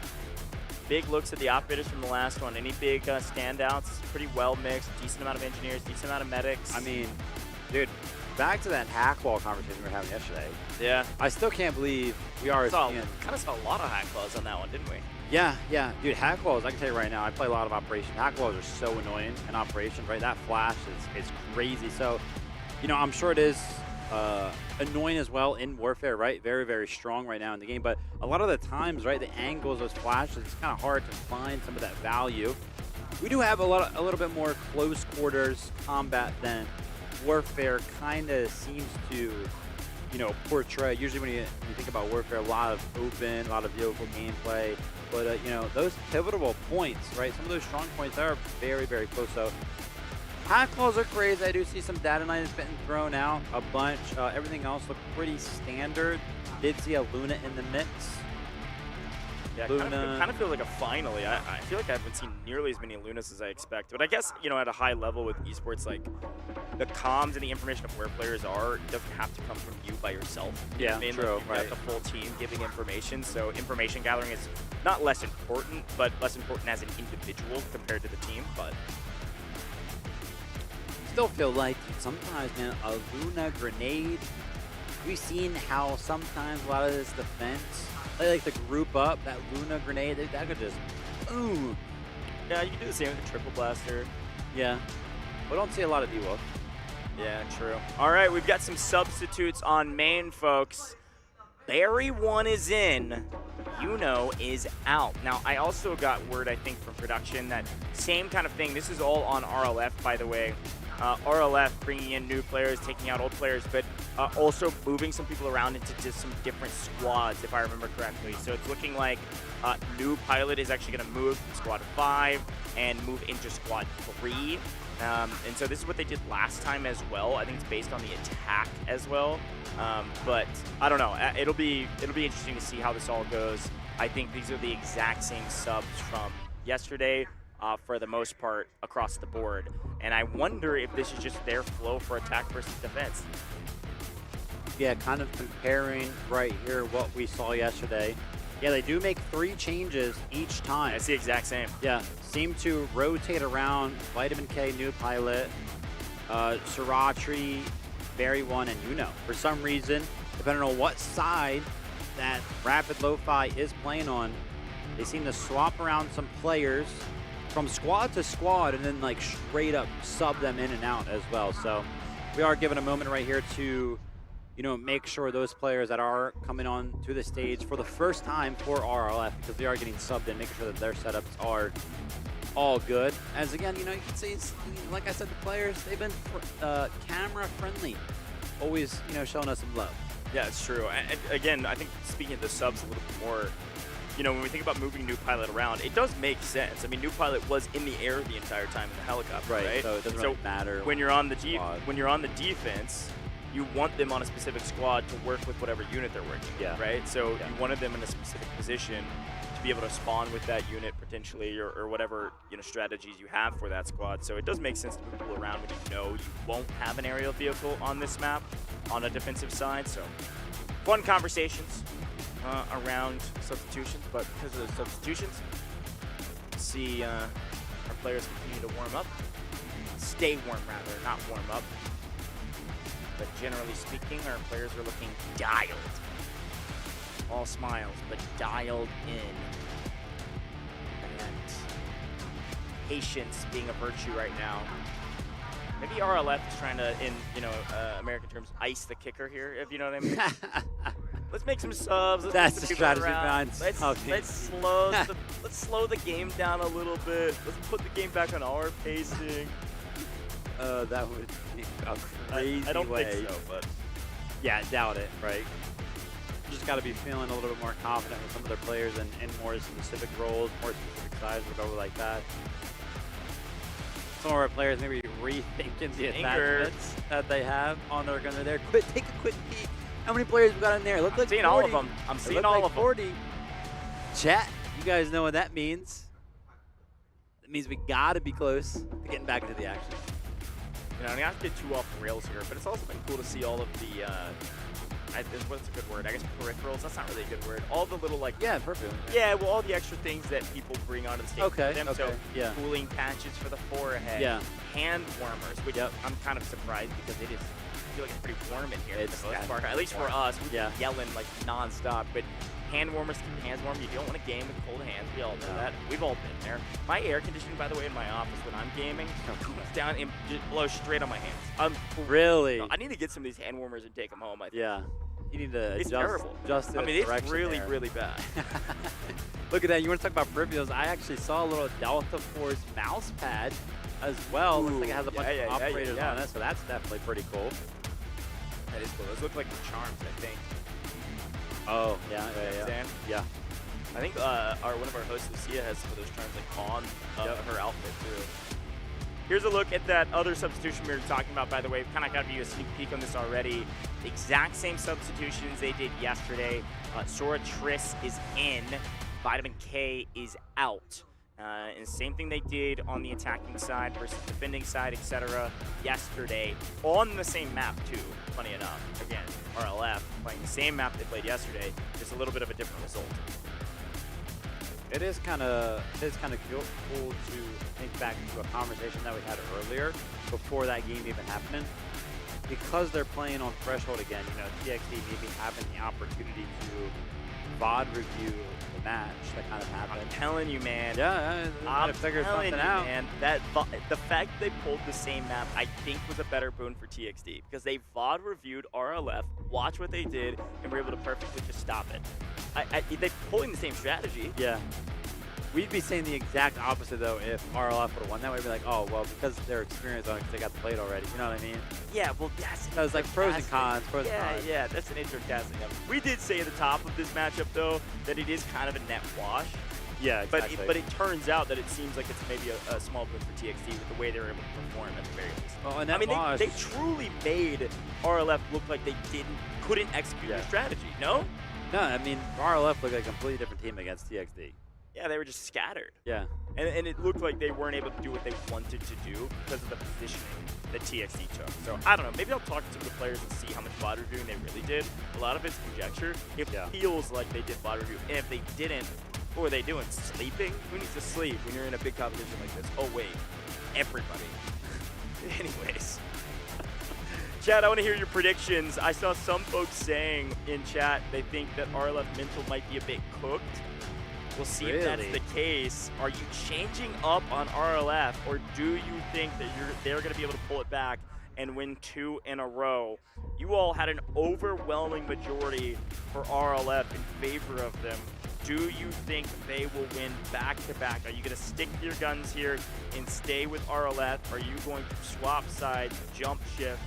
Big looks at the operators from the last one. Any big standouts? Pretty well mixed, decent amount of engineers, decent amount of medics. I mean, dude, back to that hack wall conversation we were having yesterday. Yeah. I still can't believe we are seeing. Kind of saw a lot of hack claws on that one, didn't we? Yeah, dude, hack walls, I can tell you right now, I play a lot of Operation. Hack walls are so annoying in Operation, right? That flash is crazy. So, you know, I'm sure it is annoying as well in Warfare, right? Very, very strong right now in the game. But a lot of the times, right, the angles, those flashes, it's kind of hard to find some of that value. We do have a little bit more close quarters combat than Warfare kind of seems to, you know, portray. Usually when you think about Warfare, a lot of open, a lot of vehicle gameplay. But, you know, those pivotal points, right? Some of those strong points are very, very close. So hack claws are crazy. I do see some data nines getting thrown out a bunch. Everything else looked pretty standard. Did see a Luna in the mix. Yeah, Luna. It kind of feels like a finally. I feel like I haven't seen nearly as many Lunas as I expect. But I guess, you know, at a high level with esports, like the comms and the information of where players are, it doesn't have to come from you by yourself. You know what I mean? True, like, you've got the full team giving information. So information gathering is not less important, but less important as an individual compared to the team. But still feel like sometimes, man, a Luna grenade. We've seen how sometimes a lot of this defense, they like to group up that Luna grenade. That could just boom. Yeah, you can do the same with the triple blaster. Yeah. We don't see a lot of D-Wolf. Yeah, true. All right, we've got some substitutes on main, folks. Barry 1 is in. Yuno is out. Now, I also got word, I think, from production that same kind of thing. This is all on RLF, by the way. RLF bringing in new players, taking out old players, but also moving some people around into just some different squads, if I remember correctly. So it's looking like new pilot is actually going to move from squad 5 and move into squad 3. And so this is what they did last time as well. I think it's based on the attack as well. But I don't know. It'll be interesting to see how this all goes. I think these are the exact same subs from yesterday for the most part across the board. And I wonder if this is just their flow for attack versus defense. Yeah, kind of comparing right here what we saw yesterday. Yeah, they do make 3 changes each time. It's the exact same. Yeah, seem to rotate around Vitamin K, new pilot, Siratri, Barry 1, and Yuno. For some reason, depending on what side that Rapid Lo-Fi is playing on, they seem to swap around some players from squad to squad and then like straight up sub them in and out as well. So we are given a moment right here to, you know, make sure those players that are coming on to the stage for the first time for RLF, because they are getting subbed in, making sure that their setups are all good. As again, you know, you can see, like I said, the players, they've been camera friendly, always, you know, showing us some love. Yeah, it's true. And again, I think speaking of the subs a little bit more, you know, when we think about moving New Pilot around, it does make sense. I mean, New Pilot was in the air the entire time in the helicopter, right? So it doesn't really matter. When you're on the defense, you want them on a specific squad to work with whatever unit they're working with, right? So you wanted them in a specific position to be able to spawn with that unit potentially, or whatever, you know, strategies you have for that squad. So it does make sense to move people around when you know you won't have an aerial vehicle on this map on a defensive side. So fun conversations around substitutions, but because of the substitutions, see our players continue to warm up. Stay warm, rather, not warm up. But generally speaking, our players are looking dialed. All smiles, but dialed in. And patience being a virtue right now. Maybe RLF is trying to, in American terms, ice the kicker here, if you know what I mean. Let's make some subs. That's the strategy behind. Let's slow the game down a little bit. Let's put the game back on our pacing. That would be a crazy I don't way. think so, but yeah, doubt it, right? Just got to be feeling a little bit more confident with some of their players in more specific roles, more specific sides, whatever like that. Some of our players maybe rethinking the attachments that they have on their gunner there. Take a quick peek. How many players we got in there? I'm seeing all of them. I'm seeing all of them. 40. Chat, you guys know what that means. That means we got to be close to getting back into the action. You know, not to get too off the rails here, but it's also been cool to see all of the, what's a good word? I guess peripherals. That's not really a good word. All the little, like... Yeah, perfect. Yeah, well, all the extra things that people bring onto the stage. Okay, for them. okay, So, yeah. cooling patches for the forehead. Yeah. Hand warmers, which I'm kind of surprised because it is, I feel like it's pretty warm in here It's for the most part. At least for us. We're Yeah. yelling, like, nonstop. But hand warmers keep your hands warm. You don't want to game with cold hands. We all know that. We've all been there. My air conditioning, by the way, in my office when I'm gaming, cools down and just blows straight on my hands. Really? I need to get some of these hand warmers and take them home, I think. Yeah. You need to It's adjust, terrible. adjust the I mean, it's direction really, there. really bad. Look at that. You want to talk about peripherals? I actually saw a little Delta Force mouse pad as well. Looks like it has a bunch of operators on it, so that's definitely pretty cool. That is cool. Those look like the charms, I think. Oh, yeah. Yeah. I think one of our hosts, Lucia, has some of those charms like on her outfit too. Here's a look at that other substitution we were talking about, by the way. Kind of got you a sneak peek on this already. The exact same substitutions they did yesterday. Sora Triss is in. Vitamin K is out. And same thing they did on the attacking side versus defending side, etc. yesterday on the same map too, funny enough. Again, RLF playing the same map they played yesterday, just a little bit of a different result. It is kind of cool to think back to a conversation that we had earlier before that game even happening. Because they're playing on Threshold again, you know, TXT maybe having the opportunity to VOD review the match that kind of happened. I'm telling you, man. Yeah, I'm figure telling something you, out. man. The fact they pulled the same map, I think, was a better boon for TXD because they VOD reviewed RLF, watched what they did, and were able to perfectly just stop it. They're pulling the same strategy. Yeah. We'd be saying the exact opposite, though, if RLF would have won that way. We'd be like, oh, well, because they're experienced on it, because they got the plate already. You know what I mean? Yeah, well, that's an So it's like pros and casting. cons, Yeah, that's an intro casting. We did say at the top of this matchup, though, that it is kind of a net wash. Yeah, exactly. But it turns out that it seems like it's maybe a small boon for TXT with the way they were able to perform at the very least. Oh, and I that mean, wash. they truly made RLF look like they couldn't execute their strategy. No? No, I mean, RLF looked like a completely different team against TXD. Yeah, they were just scattered. Yeah. And it looked like they weren't able to do what they wanted to do because of the positioning that TXT took. So, I don't know. Maybe I'll talk to the players and see how much VOD reviewing they really did. A lot of it's conjecture. It feels like they did VOD review. And if they didn't, what were they doing? Sleeping? Who needs to sleep when you're in a big competition like this? Oh, wait. Everybody. Anyways. Chat, I want to hear your predictions. I saw some folks saying in chat they think that RLF Mental might be a bit cooked. We'll see if that's the case. Are you changing up on RLF, or do you think that they're going to be able to pull it back and win 2 in a row? You all had an overwhelming majority for RLF in favor of them. Do you think they will win back-to-back? Are you going to stick to your guns here and stay with RLF? Are you going to swap sides, jump ship,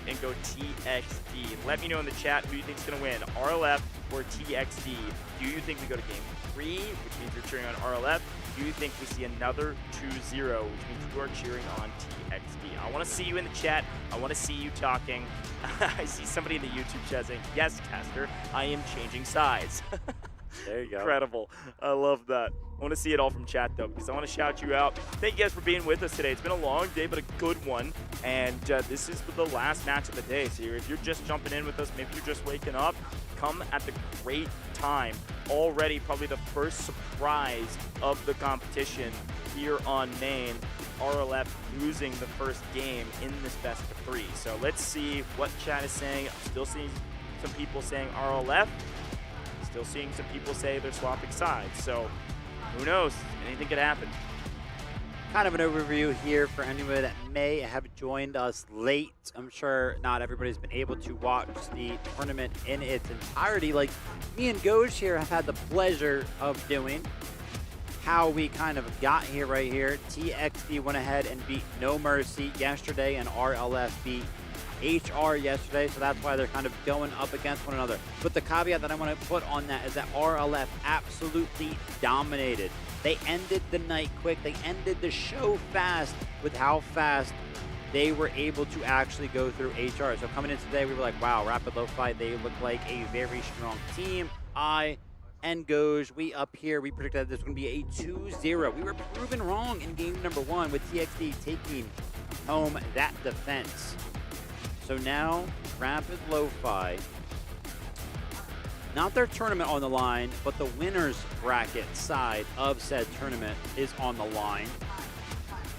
and go TXD? Let me know in the chat who you think is going to win, RLF or TXD. Do you think we go to game 3, which means you're cheering on RLF? Do you think we see another 2-0, which means you are cheering on TXD? I want to see you in the chat. I want to see you talking. I see somebody in the YouTube chat saying, yes, Caster, I am changing sides. There you go. Incredible. I love that. I want to see it all from chat, though, because I want to shout you out. Thank you guys for being with us today. It's been a long day, but a good one. And this is the last match of the day. So if you're just jumping in with us, maybe you're just waking up, come at the great time. Already probably the first surprise of the competition here on main. RLF losing the first game in this best of 3. So let's see what chat is saying. I'm still seeing some people saying RLF. Still seeing some people say they're swapping sides. So who knows? Anything could happen. Kind of an overview here for anyone that may have joined us late. I'm sure not everybody's been able to watch the tournament in its entirety. Like me and Goj here have had the pleasure of doing. How we kind of got here right here. TXD went ahead and beat No Mercy yesterday, and RLF beat HR yesterday, so that's why they're kind of going up against one another. But the caveat that I want to put on that is that RLF absolutely dominated. They ended the night quick. They ended the show fast with how fast they were able to actually go through HR. So coming in today, we were like, wow, Rapid Lo-Fi, they look like a very strong team. And Goj, we up here, we predicted that this was going to be a 2-0. We were proven wrong in game number 1 with TXD taking home that defense. So now, Rapid Lo-Fi, not their tournament on the line, but the winner's bracket side of said tournament is on the line.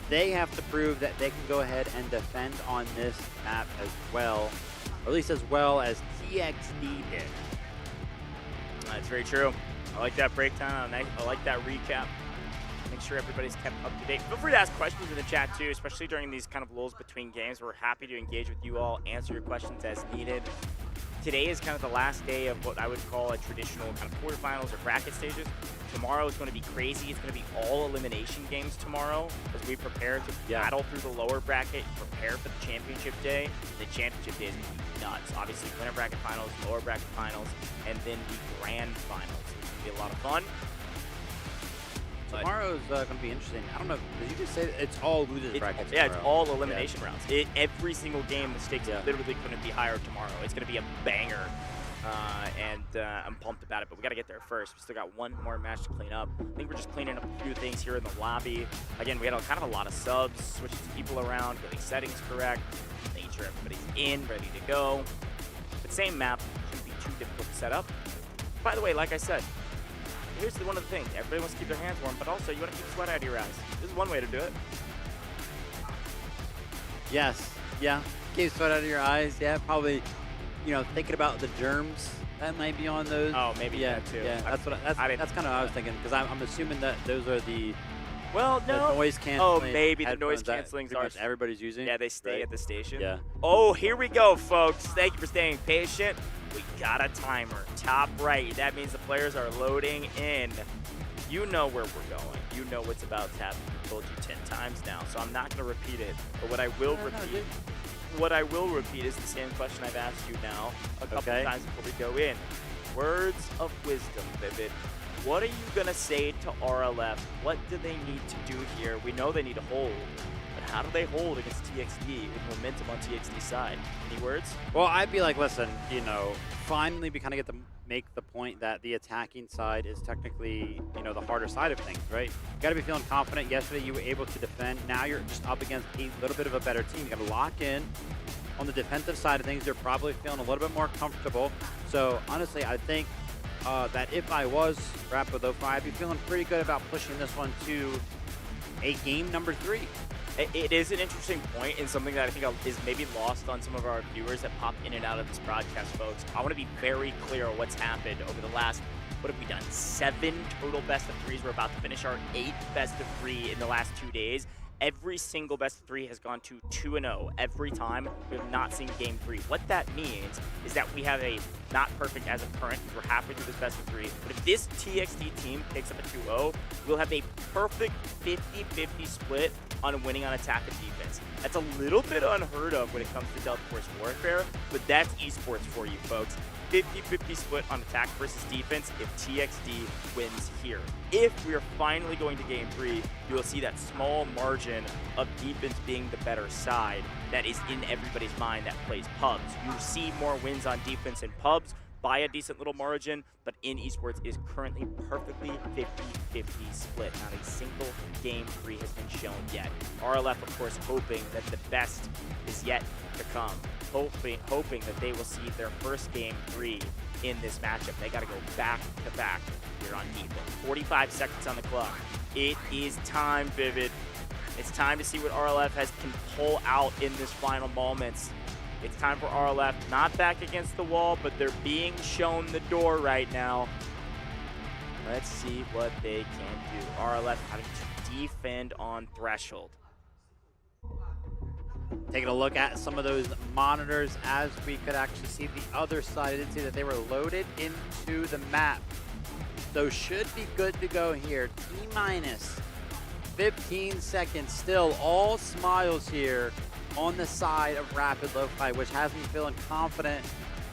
They have to prove that they can go ahead and defend on this map as well, or at least as well as TXD did. That's very true. I like that breakdown. I like that recap. Make sure everybody's kept up to date. Feel free to ask questions in the chat too, especially during these kind of lulls between games. We're happy to engage with you all, answer your questions as needed. Today is kind of the last day of what I would call a traditional kind of quarterfinals or bracket stages. Tomorrow is going to be crazy. It's going to be all elimination games tomorrow as we prepare to battle through the lower bracket, prepare for the championship day. The championship day is going to be nuts. Obviously, winner bracket finals, lower bracket finals, and then the grand finals, which is going to be a lot of fun. Tomorrow's going to be interesting. I don't know, did you just say that it's all losers brackets Yeah, tomorrow? it's all elimination rounds. Every single game, the stakes literally couldn't be higher tomorrow. It's going to be a banger, and I'm pumped about it, but we got to get there first. We still got one more match to clean up. I think we're just cleaning up a few things here in the lobby. Again, we had kind of a lot of subs, switching some people around, getting settings correct, making sure everybody's in, ready to go. But same map, shouldn't be too difficult to set up. By the way, like I said, here's one of the things. Everybody wants to keep their hands warm, but also you want to keep the sweat out of your eyes. This is one way to do it. Yes, yeah. Keep sweat out of your eyes. Yeah, probably, you know, thinking about the germs that might be on those. Oh, maybe yeah, that too. Yeah, that's kind of what I was thinking, because I'm assuming that those are the noise canceling. Oh, maybe the noise headphones that canceling pretty much everybody's using. Yeah, they stay right? at the station. Yeah. Oh, here we go, folks. Thank you for staying patient. We got a timer. Top right. That means the players are loading in. You know where we're going. You know what's about to happen. I told you 10 times now, so I'm not going to repeat it. But what I will repeat is the same question I've asked you now a couple times before we go in. Words of wisdom, Vivid. What are you going to say to RLF? What do they need to do here? We know they need to hold, but how do they hold against TXD with momentum on TXD's side? Any words? Well, I'd be like, listen, finally we kind of get to make the point that the attacking side is technically, the harder side of things, right? You got to be feeling confident. Yesterday you were able to defend. Now you're just up against a little bit of a better team. You got to lock in. On the defensive side of things, you're probably feeling a little bit more comfortable. So honestly, I think that if I was Rapid Lo-Fi, I'd be feeling pretty good about pushing this one to a game number 3. It is an interesting point and something that I think is maybe lost on some of our viewers that pop in and out of this broadcast, folks. I want to be very clear on what's happened over the last, what have we done? 7 total best of 3s. We're about to finish our 8th best of 3 in the last 2 days. Every single best of 3 has gone to 2-0 every time. We have not seen game 3. What that means is that we have a not perfect as of current, because we're halfway through this best of 3. But if this TXD team picks up a 2-0, we'll have a perfect 50-50 split on winning on attack and defense. That's a little bit unheard of when it comes to Delta Force Warfare, but that's esports for you, folks. 50-50 split on attack versus defense if TXD wins here. If we are finally going to game 3, you will see that small margin of defense being the better side that is in everybody's mind that plays pubs. You see more wins on defense in pubs by a decent little margin, but in esports is currently perfectly 50-50 split. Not a single game 3 has been shown yet. RLF, of course, hoping that the best is yet to come. Hoping that they will see their first game 3 in this matchup. They got to go back to back here on defense. 45 seconds on the clock. It is time, Vivid. It's time to see what RLF can pull out in this final moments. It's time for RLF, not back against the wall, but they're being shown the door right now. Let's see what they can do. RLF having to defend on threshold. Taking a look at some of those monitors as we could actually see the other side. I did see that they were loaded into the map. So should be good to go here. T-minus 15 seconds still. All smiles here on the side of Rapid Lo-Fi, which has me feeling confident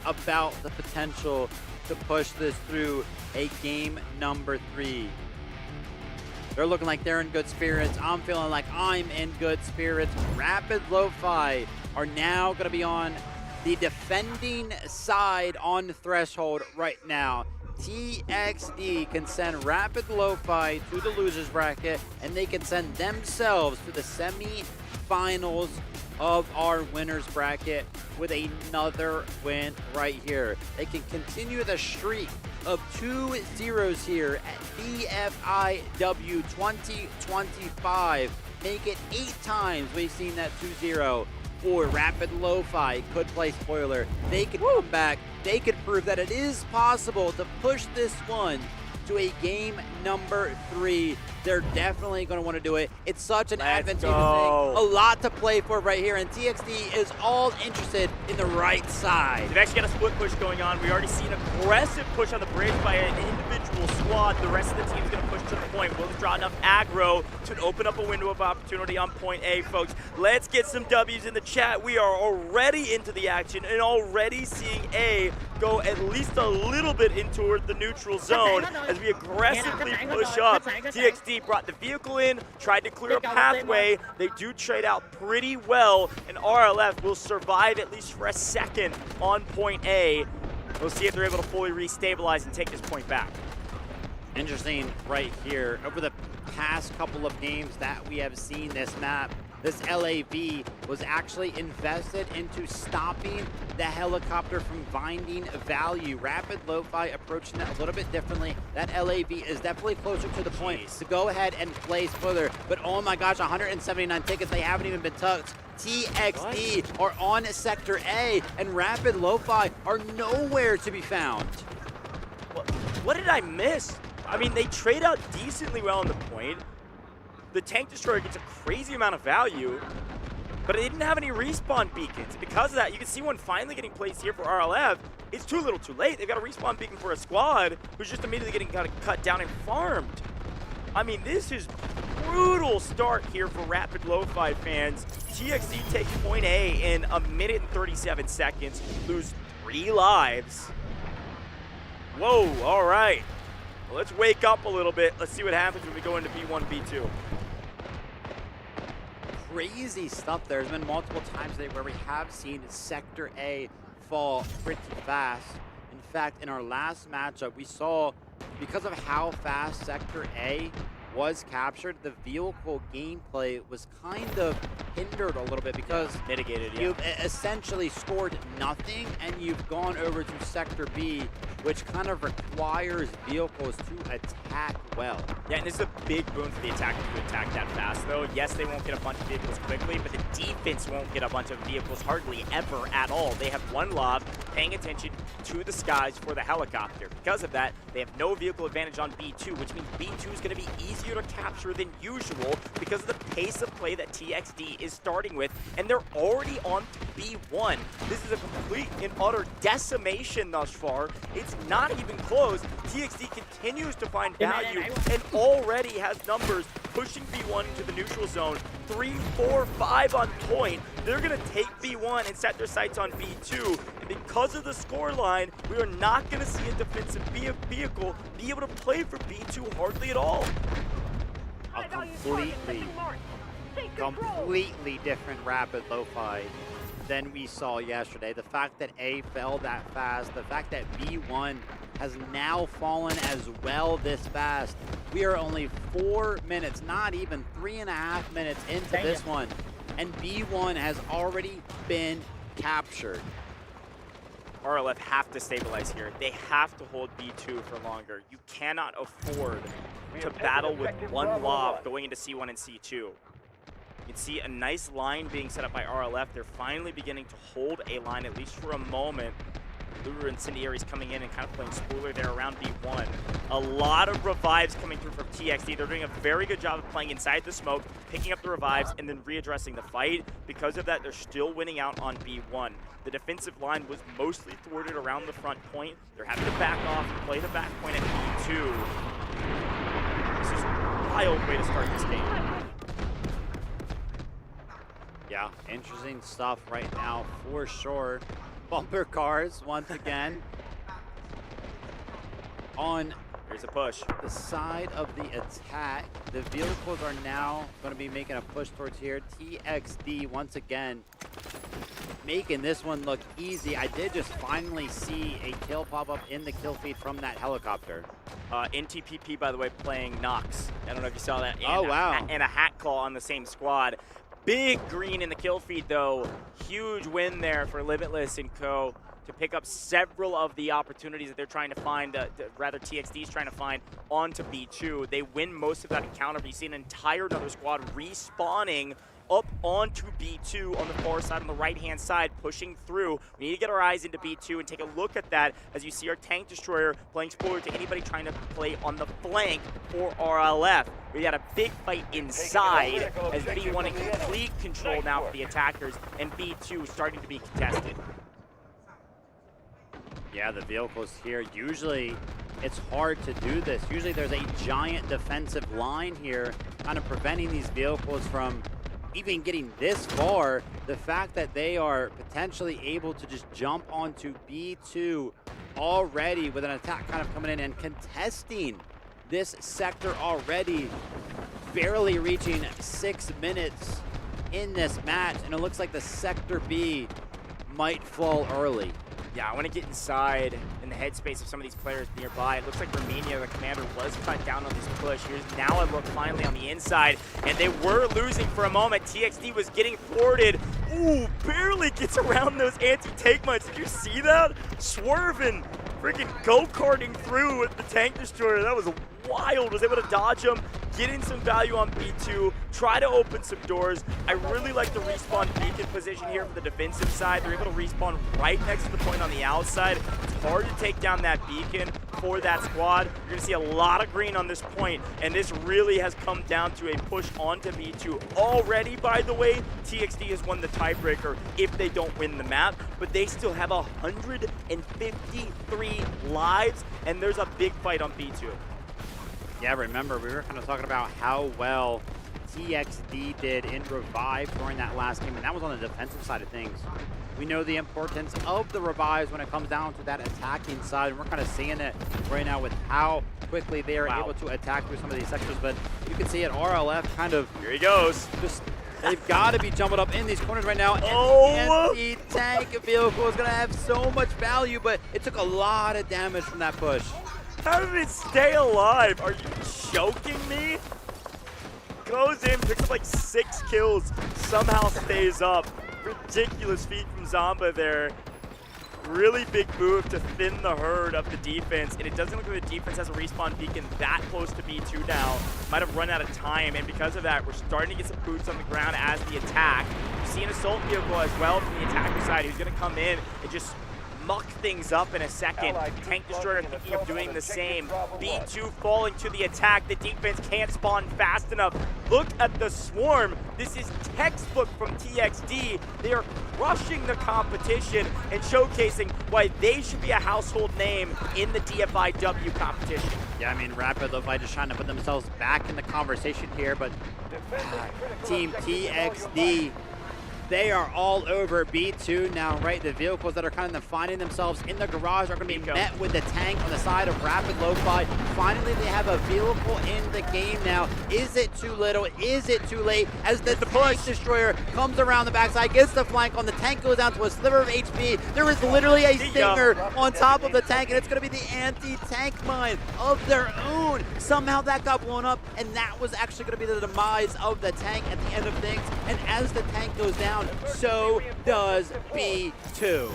about the potential to push this through a game number 3. They're looking like they're in good spirits. I'm feeling like I'm in good spirits. Rapid Lo-Fi are now going to be on the defending side on the threshold right now. TXD can send Rapid Lo-Fi to the losers bracket, and they can send themselves to the semi-finals of our winners bracket with another win right here. They can continue the streak of 2-0s here at BFIW 2025. Make it 8 times we've seen that 2-0 for Rapid Lo-Fi. Could play spoiler. They could come back. They could prove that it is possible to push this one to a game number 3. They're definitely going to want to do it. It's such an advantageous thing. A lot to play for right here, and TXD is all interested in the right side. They've actually got a split push going on. We already see an aggressive push on the bridge by an individual squad. The rest of the team's going to push to the point. Will they draw enough aggro to open up a window of opportunity on point A, folks? Let's get some W's in the chat. We are already into the action and already seeing A go at least a little bit in toward the neutral zone as we aggressively push up. TXD brought the vehicle in, tried to clear a pathway. They do trade out pretty well, and RLF will survive at least for a second on point A. We'll see if they're able to fully restabilize and take this point back. Interesting right here. Over the past couple of games that we have seen this map, this LAV was actually invested into stopping the helicopter from finding value. Rapid Lo-Fi approaching that a little bit differently. That LAV is definitely closer to the point to go ahead and play further. But oh my gosh, 179 tickets, they haven't even been touched. TXD are on Sector A, and Rapid Lo-Fi are nowhere to be found. What did I miss? I mean, they trade out decently well on the point. The Tank Destroyer gets a crazy amount of value, but they didn't have any respawn beacons. Because of that, you can see one finally getting placed here for RLF. It's too little too late. They've got a respawn beacon for a squad who's just immediately getting cut down and farmed. I mean, this is brutal start here for Rapid Lo-Fi fans. TXD takes point A in 1 minute and 37 seconds, lose 3 lives. Whoa, all right. Well, let's wake up a little bit. Let's see what happens when we go into B1, B2. Crazy stuff. There's been multiple times today where we have seen Sector A fall pretty fast. In fact, in our last matchup, we saw, because of how fast Sector A was captured, the vehicle gameplay was kind of hindered a little bit because mitigated, you've essentially scored nothing and you've gone over to Sector B, which kind of requires vehicles to attack well. Yeah, and this is a big boon for the attackers to attack that fast, though. Yes, they won't get a bunch of vehicles quickly, but the defense won't get a bunch of vehicles hardly ever at all. They have one lob, paying attention to the skies for the helicopter. Because of that, they have no vehicle advantage on B2, which means B2 is going to be easier to capture than usual because of the pace of play that TXD is starting with, and they're already on to B1. This is a complete and utter decimation thus far. It's not even close. TXD continues to find value and already has numbers pushing B1 into the neutral zone. 3, 4, 5 on point. They're going to take B1 and set their sights on B2. And because of the scoreline, we are not going to see a defensive vehicle be able to play for B2 hardly at all. A completely different Rapid Lo-Fi than we saw yesterday. The fact that A fell that fast, the fact that B1 has now fallen as well this fast. We are only 4 minutes, not even 3.5 minutes into this one, and B1 has already been captured. RLF have to stabilize here. They have to hold B2 for longer. You cannot afford to battle with one lob going into C1 and C2. You can see a nice line being set up by RLF. They're finally beginning to hold a line, at least for a moment. Lure Incendiaries coming in and kind of playing spoiler there around B1. A lot of revives coming through from TXD. They're doing a very good job of playing inside the smoke, picking up the revives, and then readdressing the fight. Because of that, they're still winning out on B1. The defensive line was mostly thwarted around the front point. They're having to back off and play the back point at B2. This is a wild way to start this game. Yeah, interesting stuff right now for sure. Bumper cars once again on here's a push. The side of the attack. The vehicles are now going to be making a push towards here. TXD once again making this one look easy. I did just finally see a kill pop up in the kill feed from that helicopter. NTPP, by the way, playing Nox. I don't know if you saw that. Oh, wow. And a hat call on the same squad. Big green in the kill feed, though. Huge win there for Limitless and co. to pick up several of the opportunities that they're trying to find, rather TXD's trying to find onto B2. They win most of that encounter, but you see an entire other squad respawning up onto B2 on the far side, on the right-hand side, pushing through. We need to get our eyes into B2 and take a look at that as you see our Tank Destroyer playing spoiler to anybody trying to play on the flank for RLF. We got a big fight inside as B1 in complete control now for the attackers, and B2 starting to be contested. Yeah, the vehicles here, usually it's hard to do this. Usually there's a giant defensive line here kind of preventing these vehicles from even getting this far. The fact that they are potentially able to just jump onto B2 already with an attack kind of coming in and contesting this sector already, barely reaching 6 minutes in this match, and it looks like the Sector B might fall early. Yeah, I want to get inside in the headspace of some of these players nearby. It looks like Romania, the commander, was cut down on this push. Here's now a look finally on the inside, and they were losing for a moment. TXD was getting thwarted. Ooh, barely gets around those anti-tank mines. Did you see that? Swerving, freaking go-karting through with the Tank Destroyer. That was wild. Was able to dodge him, getting some value on B2, try to open some doors. I really like the respawn beacon position here for the defensive side. They're able to respawn right next to the point on the outside. It's hard to take down that beacon for that squad. You're going to see a lot of green on this point, and this really has come down to a push onto B2. Already, by the way, TXD has won the tiebreaker if they don't win the map, but they still have 153 lives, and there's a big fight on B2. Yeah, remember, we were kind of talking about how well TXD did in Revive during that last game, and that was on the defensive side of things. We know the importance of the Revives when it comes down to that attacking side, and we're kind of seeing it right now with how quickly they are able to attack through some of these sectors. But you can see it, RLF kind of, here he goes. Just they've got to be jumping up in these corners right now. Oh! And the tank vehicle is going to have so much value, but it took a lot of damage from that push. How did it stay alive? Are you joking me? Goes in, picks up like 6 kills, somehow stays up. Ridiculous feat from Zomba there. Really big move to thin the herd of the defense, and it doesn't look like the defense has a respawn beacon that close to B2 now. Might have run out of time, and because of that, we're starting to get some boots on the ground as the attack. You see an assault vehicle as well from the attacker side who's going to come in and just muck things up in a second. Tank Destroyer thinking of doing the same. B2 falling to the attack. The defense can't spawn fast enough. Look at the swarm. This is textbook from TXD. They are crushing the competition and showcasing why they should be a household name in the DFIW competition. Yeah, I mean, Rapid Lo-Fi just trying to put themselves back in the conversation here, but Team TXD, they are all over B2 now, right? The vehicles that are kind of finding themselves in the garage are going to be met with the tank on the side of Rapid Lo-Fi. Finally, they have a vehicle in the game now. Is it too little? Is it too late? As the Tank Destroyer comes around the backside, gets the flank on, the tank goes down to a sliver of HP. There is literally a stinger on top of the tank, and it's going to be the anti-tank mine of their own. Somehow that got blown up, and that was actually going to be the demise of the tank at the end of things. And as the tank goes down, so does B2.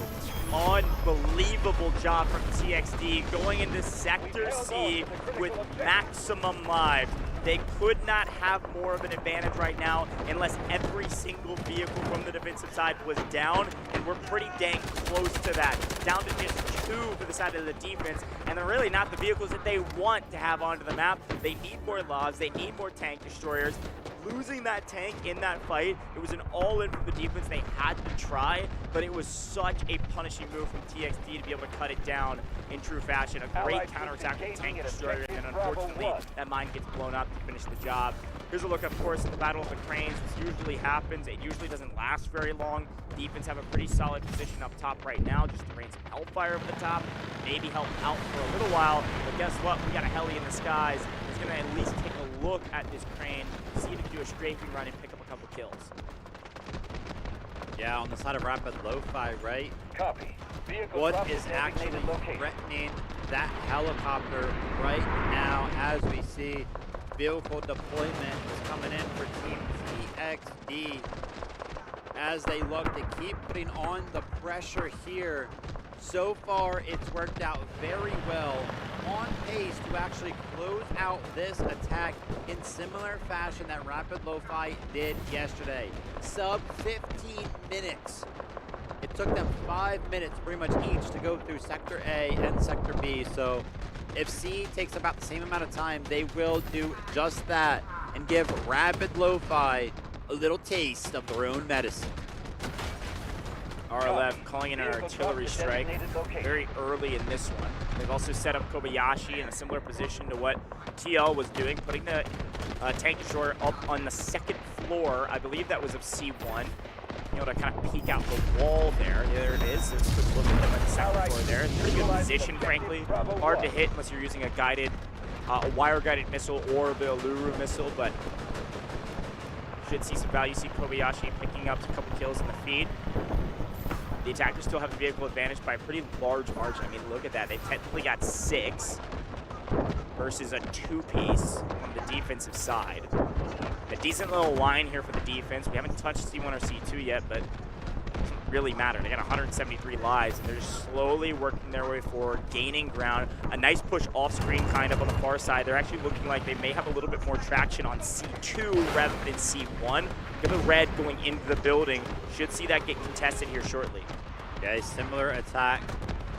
Unbelievable job from TXD going into Sector C with maximum lives. They could not have more of an advantage right now unless every single vehicle from the defensive side was down, and we're pretty dang close to that. Down to just 2 for the side of the defense, and they're really not the vehicles that they want to have onto the map. They need more lavs, they need more tank destroyers. Losing that tank in that fight, it was an all-in from the defense. They had to try, but it was such a punishing move from TXD to be able to cut it down in true fashion. A great counterattack with tank destroyer, and unfortunately, that mine gets blown up to finish the job. Here's a look, of course, at the Battle of the Cranes. This usually happens. It usually doesn't last very long. Defense have a pretty solid position up top right now, just to rain some hellfire over the top, maybe help out for a little while. But guess what? We got a heli in the skies. He's going to at least take a look at this crane, see if he can do a strafing run and pick up a couple kills. Yeah, on the side of Rapid Lo-Fi, right? Copy. What is actually threatening that helicopter right now as we see vehicle deployment is coming in for Team TXD as they look to keep putting on the pressure here. So far, it's worked out very well, on pace to actually close out this attack in similar fashion that Rapid Lo-Fi did yesterday. Sub 15 minutes. It took them 5 minutes pretty much each to go through Sector A and Sector B. So if C takes about the same amount of time, they will do just that and give Rapid Lo-Fi a little taste of their own medicine. RLF calling in an artillery strike very early in this one. They've also set up Kobayashi in a similar position to what TL was doing, putting the tank destroyer up on the 2nd floor. I believe that was of C1. You know, to kind of peek out the wall there. There it is. There's a quick look at them at the 2nd floor there. Pretty good position, frankly. Hard to hit unless you're using a guided, a wire-guided missile or the Alluru missile, but should see some value. See Kobayashi picking up a couple kills in the feed. The attackers still have the vehicle advantage by a pretty large margin. I mean, look at that. They've technically got 6 versus a 2-piece on the defensive side. A decent little line here for the defense. We haven't touched C1 or C2 yet, but some really matter. They got 173 lives, and they're just slowly working their way forward, gaining ground. A nice push off screen kind of on the far side. They're actually looking like they may have a little bit more traction on C2 rather than C1. The red going into the building. Should see that get contested here shortly. Yeah, a similar attack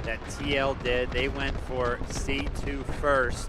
that TL did. They went for C2 first.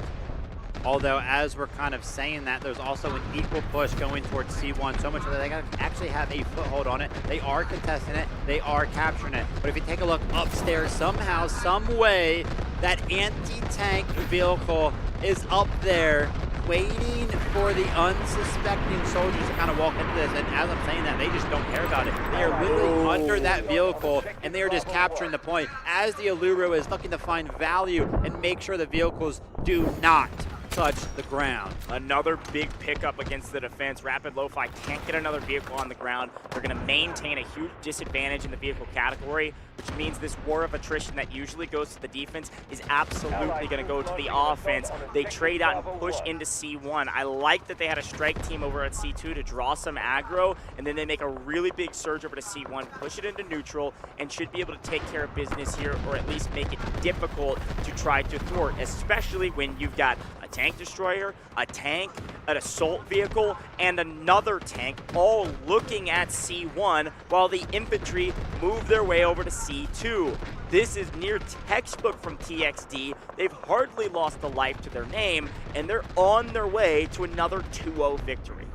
Although, as we're kind of saying that, there's also an equal push going towards C1, so much that they actually have a foothold on it. They are contesting it. They are capturing it. But if you take a look upstairs, somehow, some way, that anti-tank vehicle is up there waiting for the unsuspecting soldiers to kind of walk into this. And as I'm saying that, they just don't care about it. They are literally under that vehicle, and they are just capturing the point as the Alluro is looking to find value and make sure the vehicles do not touch the ground. Another big pickup against the defense. Rapid Lo-Fi can't get another vehicle on the ground. They're going to maintain a huge disadvantage in the vehicle category, which means this war of attrition that usually goes to the defense is absolutely going to go to the offense. They trade out and push into C1. I like that they had a strike team over at C2 to draw some aggro, and then they make a really big surge over to C1, push it into neutral, and should be able to take care of business here, or at least make it difficult to try to thwart, especially when you've got a tank destroyer, a tank, an assault vehicle, and another tank all looking at C1 while the infantry move their way over to C2. This is near textbook from TXD. They've hardly lost a life to their name, and they're on their way to another 2-0 victory.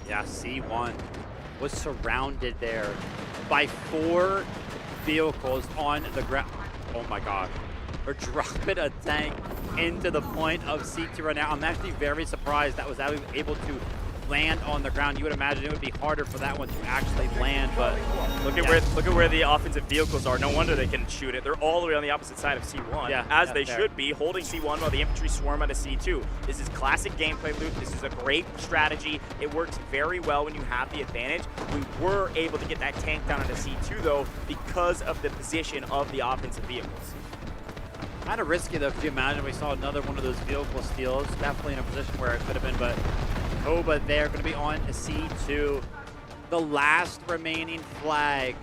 Yeah, C1 was surrounded there by 4 vehicles on the ground. Oh my God. We're dropping a tank into the point of C2 right now. I'm actually very surprised that was able to land on the ground. You would imagine it would be harder for that one to actually land, but look at where the offensive vehicles are. No wonder they can shoot it. They're all the way on the opposite side of C1, as they should be, holding C1 while the infantry swarm onto C2. This is classic gameplay loop. This is a great strategy. It works very well when you have the advantage. We were able to get that tank down into C2 though because of the position of the offensive vehicles. Kind of risky though, could you imagine we saw another one of those vehicle steals? Definitely in a position where it could have been, but Koba there going to be on C2. The last remaining flag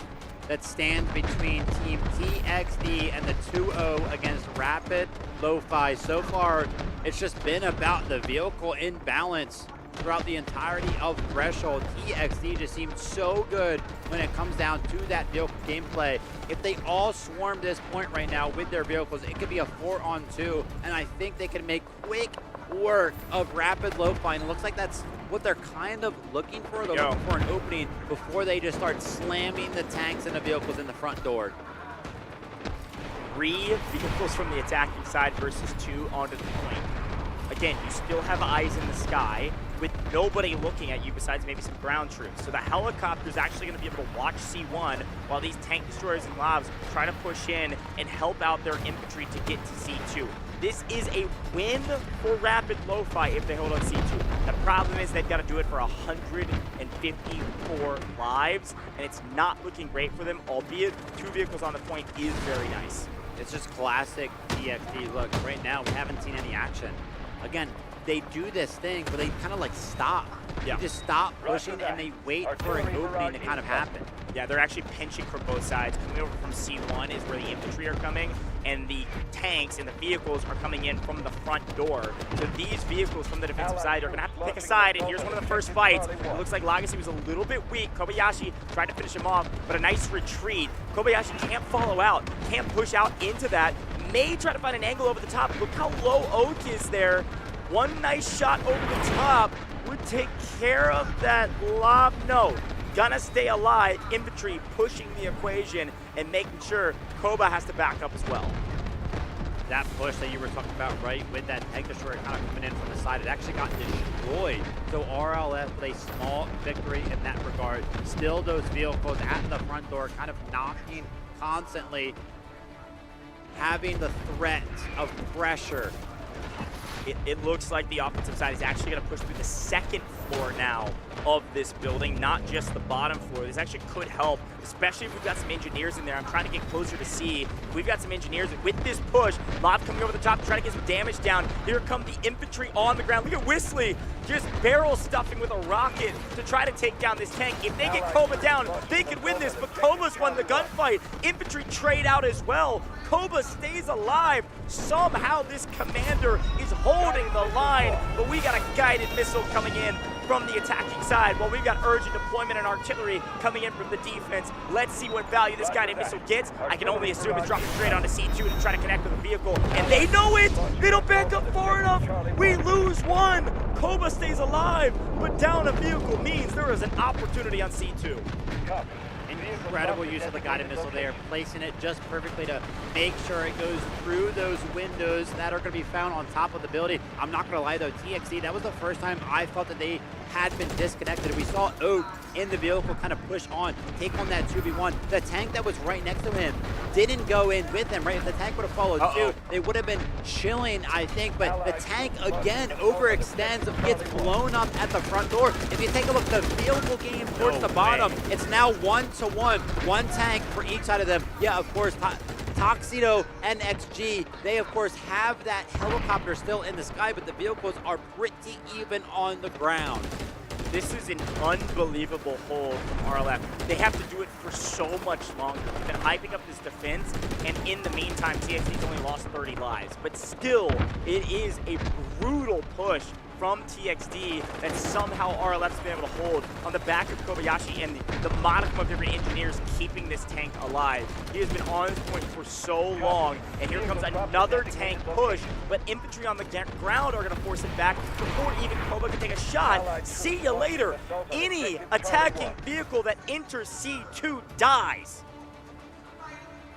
that stands between Team TXD and the 2-0 against Rapid Lo-Fi. So far, it's just been about the vehicle imbalance throughout the entirety of Threshold. TXD just seems so good when it comes down to that vehicle gameplay. If they all swarm this point right now with their vehicles, it could be a 4-on-2, and I think they can make quick work of Rapid Lo-Fi, and it looks like that's what they're kind of looking for. They're looking for an opening before they just start slamming the tanks and the vehicles in the front door. 3 vehicles from the attacking side versus 2 onto the point. Again, you still have eyes in the sky with nobody looking at you besides maybe some ground troops. So the helicopter is actually going to be able to watch C1 while these tank destroyers and labs try to push in and help out their infantry to get to C2. This is a win for Rapid Lo-Fi if they hold on C2. The problem is they've got to do it for 154 lives, and it's not looking great for them, albeit 2 vehicles on the point is very nice. It's just classic TXD. Look, right now we haven't seen any action. Again, they do this thing, but they kind of like stop. They just stop pushing and they wait for an opening to kind of happen. Yeah, they're actually pinching from both sides. Coming over from C1 is where the infantry are coming, and the tanks and the vehicles are coming in from the front door. So these vehicles from the defensive side are going to have to pick a side, and here's one of the first fights. It looks like Legacy was a little bit weak. Kobayashi tried to finish him off, but a nice retreat. Kobayashi can't follow out, can't push out into that. May try to find an angle over the top. Look how low Oak is there. One nice shot over the top would take care of that lob. No, gonna stay alive. Infantry pushing the equation and making sure Koba has to back up as well. That push that you were talking about, right, with that tank destroyer kind of coming in from the side, it actually got destroyed. So RLF with a small victory in that regard. Still those vehicles at the front door kind of knocking constantly, having the threat of pressure. It looks like the offensive side is actually going to push through the second floor now of this building, not just the bottom floor. This actually could help, especially if we've got some engineers in there. I'm trying to get closer to C. We've got some engineers with this push. Lob coming over the top to try to get some damage down. Here come the infantry on the ground. Look at Whistly just barrel stuffing with a rocket to try to take down this tank. If they get Koba down, they could win this, but Koba's won the gunfight. Infantry trade out as well. Koba stays alive. Somehow this commander is holding the line, but we got a guided missile coming in from the attacking side. Well, we've got urgent deployment and artillery coming in from the defense. Let's see what value this guided missile gets. I can only assume it's dropping straight onto C2 to try to connect with the vehicle, and they know it! They don't back up far enough! We lose one! Koba stays alive, but down a vehicle means there is an opportunity on C2. Incredible use of the guided missile there, placing it just perfectly to make sure it goes through those windows that are going to be found on top of the building. I'm not going to lie though, TXD, that was the first time I felt that they had been disconnected. We saw Oak in the vehicle kind of push on, take on that 2v1. The tank that was right next to him didn't go in with him, right? If the tank would have followed suit, they would have been chilling, I think, but the tank again overextends, gets blown up at the front door. If you take a look, the vehicle game towards the bottom, it's now 1-to-1, one tank for each side of them. Yeah, of course, Tuxedo and XG, they of course have that helicopter still in the sky, but the vehicles are pretty even on the ground. This is an unbelievable hold from RLF. They have to do it for so much longer. We've been hyping up this defense, and in the meantime, TXD's only lost 30 lives. But still, it is a brutal push from TXD that somehow RLF's been able to hold on the back of Kobayashi and the modicum of different engineers keeping this tank alive. He has been on this point for so long, and here comes another tank push, but infantry on the ground are going to force it back before even Koba can take a shot. See you later. Any attacking vehicle that enters C2 dies.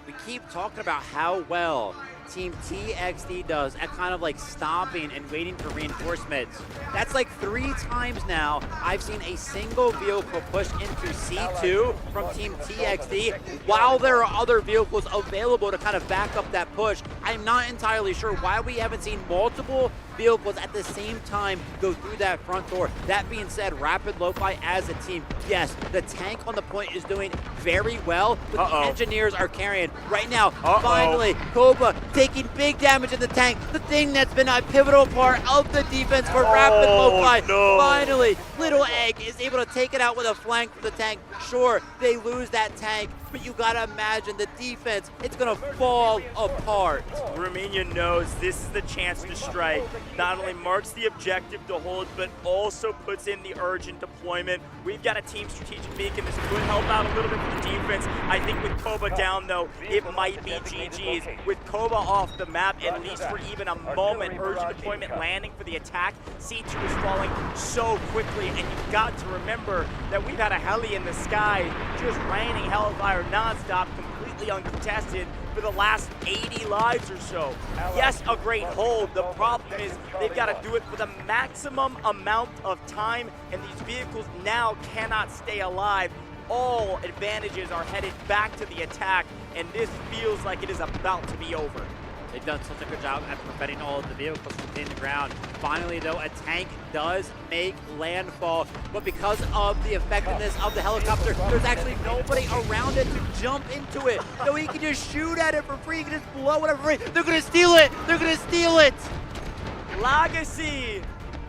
We keep talking about how well Team TXD does at kind of like stopping and waiting for reinforcements. That's like 3 times now I've seen a single vehicle push into C2 from Team TXD while there are other vehicles available to kind of back up that push. I'm not entirely sure why we haven't seen multiple vehicles at the same time go through that front door. That being said, Rapid Lo-Fi as a team, yes, the tank on the point is doing very well, but the engineers are carrying. Right now, finally, Koba taking big damage in the tank, the thing that's been a pivotal part of the defense for Rapid Lo-Fi. No. Finally, Little Egg is able to take it out with a flank from the tank. Sure, they lose that tank, but you gotta imagine the defense, it's gonna fall apart. Romania knows this is the chance to strike. Not only marks the objective to hold, but also puts in the urgent deployment. We've got a team strategic beacon. This could help out a little bit for the defense. I think with Koba down, though, it might be GG's. With Koba off the map, at least for even a moment, urgent deployment landing for the attack. C2 is falling so quickly, and you've got to remember that we've had a heli in the sky just raining hellfire nonstop, completely uncontested for the last 80 lives or so. Yes, a great hold. The problem is they've got to do it for the maximum amount of time, and these vehicles now cannot stay alive. All advantages are headed back to the attack, and this feels like it is about to be over. They've done such a good job at preventing all of the vehicles from hitting the ground. Finally, though, a tank does make landfall, but because of the effectiveness of the helicopter, there's actually nobody around it to jump into it. So he can just shoot at it for free. He can just blow whatever free. They're going to steal it. They're going to steal it. Legacy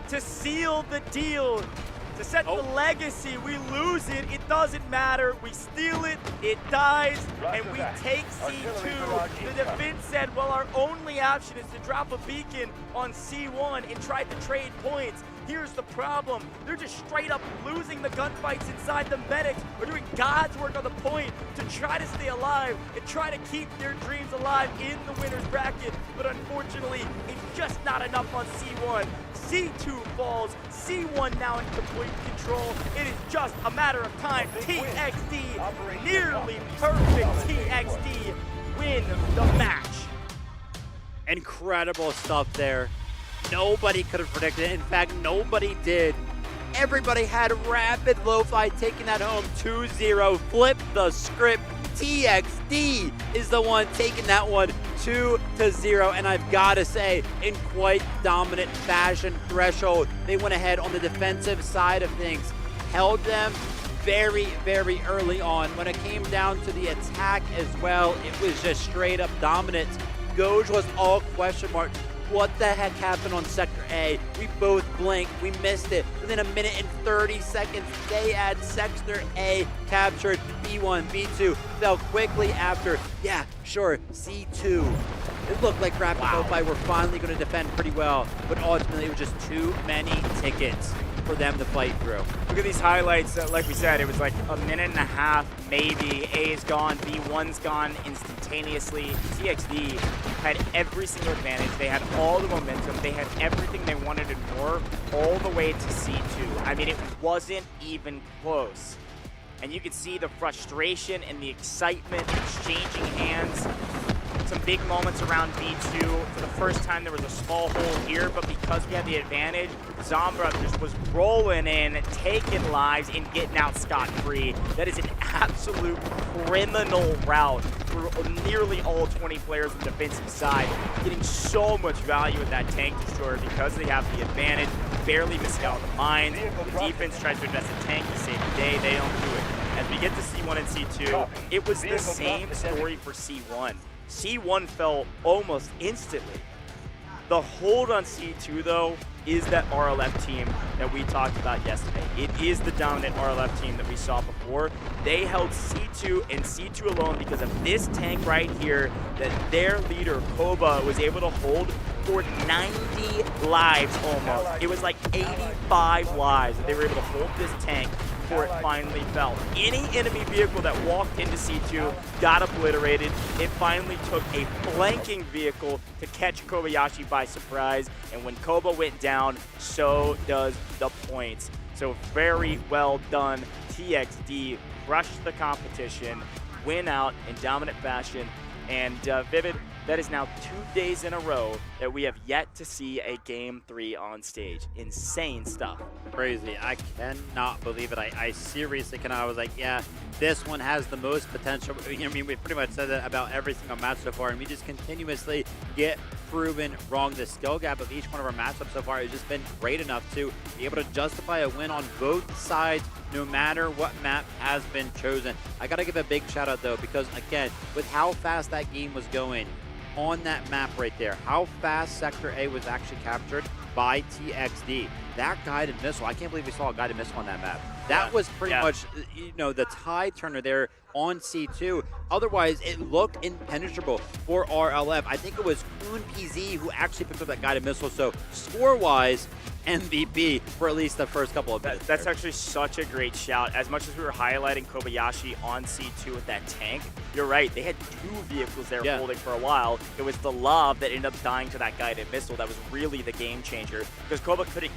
to seal the deal. To set the legacy, we lose it, it doesn't matter. We steal it, it dies, and we take C2. The defense said, well, our only option is to drop a beacon on C1 and try to trade points. Here's the problem. They're just straight up losing the gunfights inside the medics. We're doing God's work on the point to try to stay alive and try to keep their dreams alive in the winner's bracket. But unfortunately, it's just not enough on C1. C2 falls. C1 now in complete control. It is just a matter of time. TXD, nearly perfect TXD, win the match. Incredible stuff there. Nobody could have predicted it. In fact, nobody did. Everybody had Rapid Lo-Fi taking that home 2-0. Flip the script. TXD is the one taking that one 2-0. And I've got to say, in quite dominant fashion, Threshold, they went ahead on the defensive side of things. held them very, very early on. When it came down to the attack as well, it was just straight up dominance. Goj was all question mark. What the heck happened on Sector A? We both blinked. We missed it. Within a minute and 30 seconds, they had Sector A captured. B1, B2 fell quickly after. Yeah, sure, C2. It looked like Rapid were finally going to defend pretty well, but ultimately it was just too many tickets for them to fight through. Look at these highlights. Like we said, it was like a minute and a half, maybe. A is gone, B1's gone instantaneously. TXD had every single advantage. They had all the momentum. They had everything they wanted and more, all the way to C2. I mean, it wasn't even close. And you could see the frustration and the excitement exchanging hands. Some big moments around B2. For the first time, there was a small hole here, but because we had the advantage, Zombra just was rolling in, taking lives, and getting out scot-free. That is an absolute criminal route for nearly all 20 players on the defensive side, getting so much value with that tank destroyer because they have the advantage, barely missing out on the mines. The defense tries to invest in tank to save the day. They don't do it. As we get to C1 and C2, it was the same story for C1. C1 fell almost instantly. The hold on C2, though, is that RLF team that we talked about yesterday. It is the dominant RLF team that we saw before. They held C2 and C2 alone because of this tank right here that their leader, Koba, was able to hold for 90 lives almost. It was like 85 lives that they were able to hold this tank before it finally fell. Any enemy vehicle that walked into C2 got obliterated. It finally took a flanking vehicle to catch Kobayashi by surprise, and when Koba went down, so does the points. So very well done. TXD crushed the competition, win out in dominant fashion, and Vivid, that is now 2 days in a row that we have yet to see a Game 3 on stage. Insane stuff. Crazy. I cannot believe it. I seriously cannot. I was like, yeah, this one has the most potential. I mean, we pretty much said that about every single match so far, and we just continuously get proven wrong. The skill gap of each one of our matchups so far has just been great enough to be able to justify a win on both sides, no matter what map has been chosen. I got to give a big shout out, though, because, again, with how fast that game was going, on that map right there, how fast Sector A was actually captured by TXD. That guided missile, I can't believe we saw a guided missile on that map. That was pretty much, you know, the tide turner there on C2. Otherwise, it looked impenetrable for RLF. I think it was Kuhn PZ who actually picked up that guided missile. So score-wise, MVP for at least the first couple of minutes. That's actually such a great shout. As much as we were highlighting Kobayashi on C2 with that tank, you're right. They had two vehicles there holding for a while. It was the Lob that ended up dying to that guided missile that was really the game changer because Koba couldn't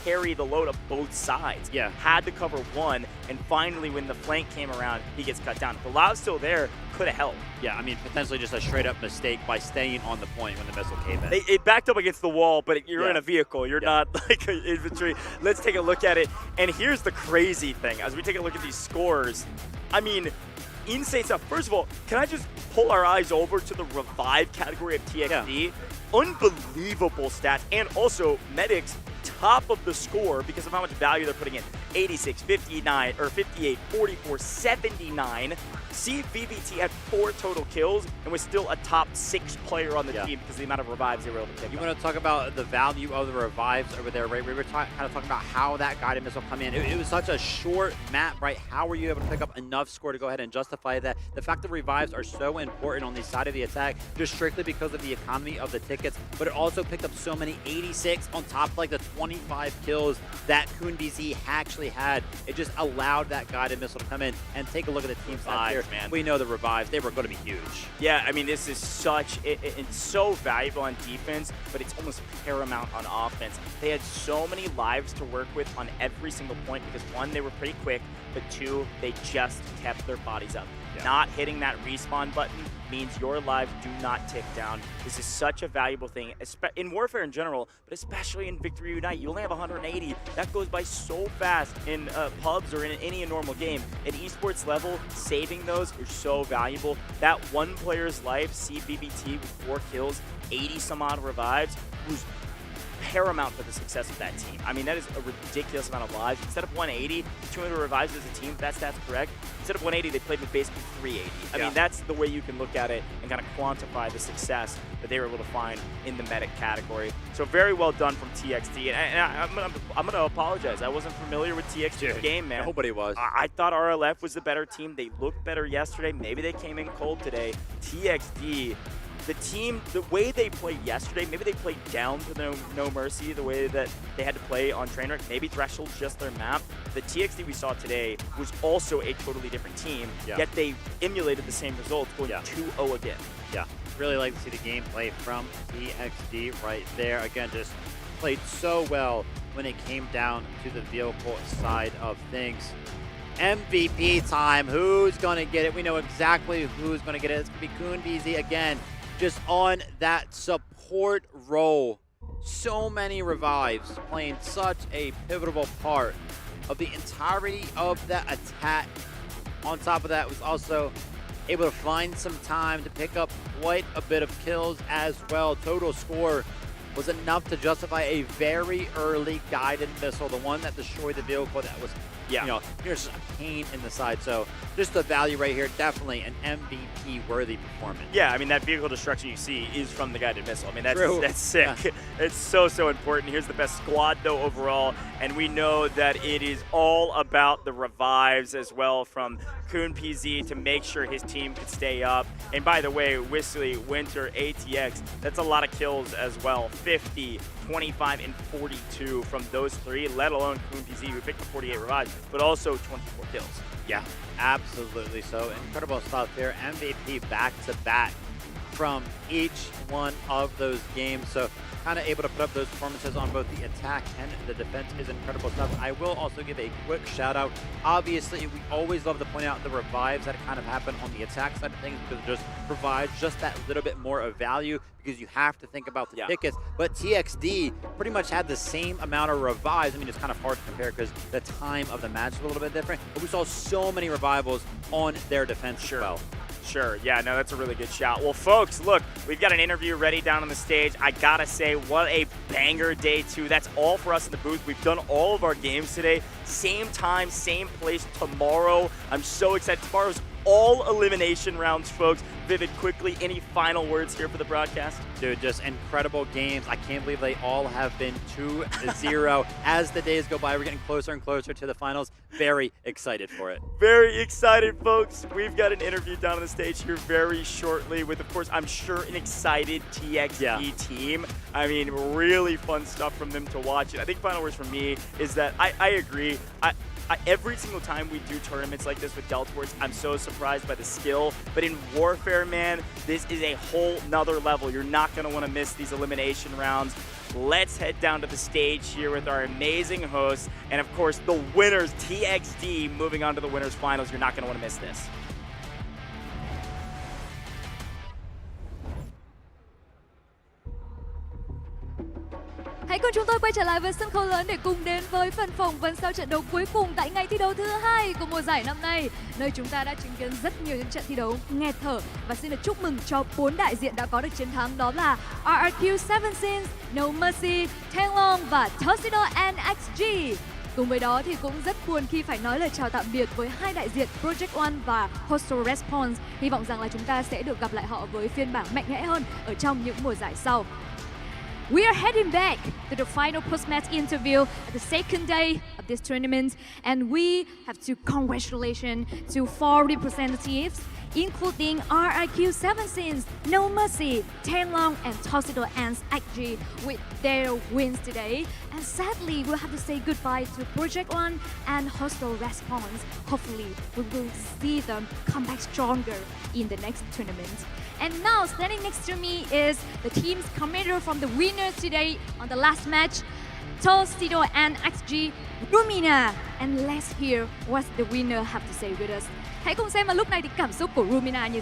carry the load of both sides. Yeah. Had to cover one, and finally when the flank came around, he gets cut down. If the Lob's still there, could have helped. Yeah, I mean, potentially just a straight-up mistake by staying on the point when the missile came in. It backed up against the wall, but you're in a vehicle. You're not like an infantry. Let's take a look at it. And here's the crazy thing. As we take a look at these scores, I mean, insane stuff. First of all, can I just pull our eyes over to the revive category of TXD? Unbelievable stats. And also, Medics, top of the score because of how much value they're putting in. 86, 59, or 58, 44, 79. CVVT had 4 total kills and was still a top 6 player on the team because of the amount of revives they were able to pick You up. want to talk about the value of the revives over there, right? We were kind of talking about how that guided missile come in. It was such a short map, right? How were you able to pick up enough score to go ahead and justify that? The fact that revives are so important on the side of the attack, just strictly because of the economy of the tickets, but it also picked up so many 86 on top of like the 25 kills that Kuhn BZ actually had. It just allowed that guided missile to come in. And take a look at the team stats here. Man. We know the revives, they were going to be huge. Yeah, I mean, this is it's so valuable on defense, but it's almost paramount on offense. They had so many lives to work with on every single point because, one, they were pretty quick, but two, they just kept their bodies up. Not hitting that respawn button means your lives do not tick down. This is such a valuable thing, in Warfare in general, but especially in Victory Unite. You only have 180. That goes by so fast in pubs or in any normal game. At esports level, saving those is so valuable. That one player's life, CBBT with 4 kills, 80 some odd revives, was paramount for the success of that team. I mean, that is a ridiculous amount of lives. Instead of 180, 200 revives as a team, if that stat's correct. Instead of 180, they played with basically 380. I mean, that's the way you can look at it and kind of quantify the success that they were able to find in the medic category. So very well done from TXD. And I'm gonna apologize. I wasn't familiar with TXD's game, man. Nobody was. I thought RLF was the better team. They looked better yesterday. Maybe they came in cold today. TXD, the team, the way they played yesterday, maybe they played down to no Mercy, the way that they had to play on Trainwreck. Maybe Threshold's just their map. The TXD we saw today was also a totally different team, yet they emulated the same results, going 2-0 again. Yeah, really like to see the gameplay from TXD right there. Again, just played so well when it came down to the vehicle side of things. MVP time. Who's going to get it? We know exactly who's going to get it. It's going to be Kun BZ again, just on that support role. So many revives, playing such a pivotal part of the entirety of that attack. On top of that, was also able to find some time to pick up quite a bit of kills as well. Total score was enough to justify a very early guided missile, the one that destroyed the vehicle that was, you know, here's a pain in the side. So just the value right here, definitely an MVP-worthy performance. Yeah, I mean, that vehicle destruction you see is from the guided missile. I mean, that's sick. Yeah. It's so important. Here's the best squad, though, overall, and we know that it is all about the revives as well from Kun PZ to make sure his team could stay up. And by the way, Whistly, Winter, ATX, that's a lot of kills as well. 50, 25, and 42 from those three, let alone Kun PZ, who picked up 48 revives, but also 24 kills. Yeah, absolutely. So incredible stuff here. MVP back-to-back from each one of those games. So kind of able to put up those performances on both the attack and the defense is incredible stuff. I will also give a quick shout out. Obviously, we always love to point out the revives that kind of happen on the attack side of things because it just provides just that little bit more of value because you have to think about the tickets. But TXD pretty much had the same amount of revives. I mean, it's kind of hard to compare because the time of the match is a little bit different, but we saw so many revivals on their defense as well. Sure, yeah, no, that's a really good shout. Well, folks, look, we've got an interview ready down on the stage. I gotta say, what a banger day two. That's all for us in the booth. We've done all of our games today. Same time, same place tomorrow. I'm so excited. Tomorrow's all elimination rounds, folks. Vivid, quickly, any final words here for the broadcast? Dude, just incredible games. I can't believe they all have been 2-0. As the days go by, we're getting closer and closer to the finals. Very excited for it. Very excited, folks. We've got an interview down on the stage here very shortly with, of course, I'm sure an excited TXD team. I mean, really fun stuff from them to watch. And I think final words from me is that I agree. Every single time we do tournaments like this with Delta Wars, I'm so surprised by the skill. But in Warfare, man, this is a whole nother level. You're not going to want to miss these elimination rounds. Let's head down to the stage here with our amazing hosts. And, of course, the winners, TXD, moving on to the winners finals. You're not going to want to miss this. Hãy cùng chúng tôi quay trở lại với sân khấu lớn để cùng đến với phần phỏng vấn sau trận đấu cuối cùng tại ngày thi đấu thứ 2 của mùa giải năm nay, nơi chúng ta đã chứng kiến rất nhiều những trận thi đấu nghẹt thở. Và xin được chúc mừng cho 4 đại diện đã có được chiến thắng, đó là RRQ Seven Sins, No Mercy, Tenglong và Tuxedo NXG. Cùng với đó thì cũng rất buồn khi phải nói lời chào tạm biệt với 2 đại diện Project One và Hostile Response. Hy vọng rằng là chúng ta sẽ được gặp lại họ với phiên bản mạnh mẽ hơn ở trong những mùa giải sau. We are heading back to the final post-match interview at the second day of this tournament, and we have to congratulate to 4 representatives, including RIQ 7 Sins, No Mercy, Tenlong, and Tuxedo NXG with their wins today. And sadly, we'll have to say goodbye to Project One and Hostile Response. Hopefully, we will see them come back stronger in the next tournament. And now, standing next to me is the team's commander from the winners today on the last match, Tuxedo NXG, Rumina. And let's hear what the winner have to say with us. Hãy cùng xem vào lúc này thì cảm xúc của Rumina như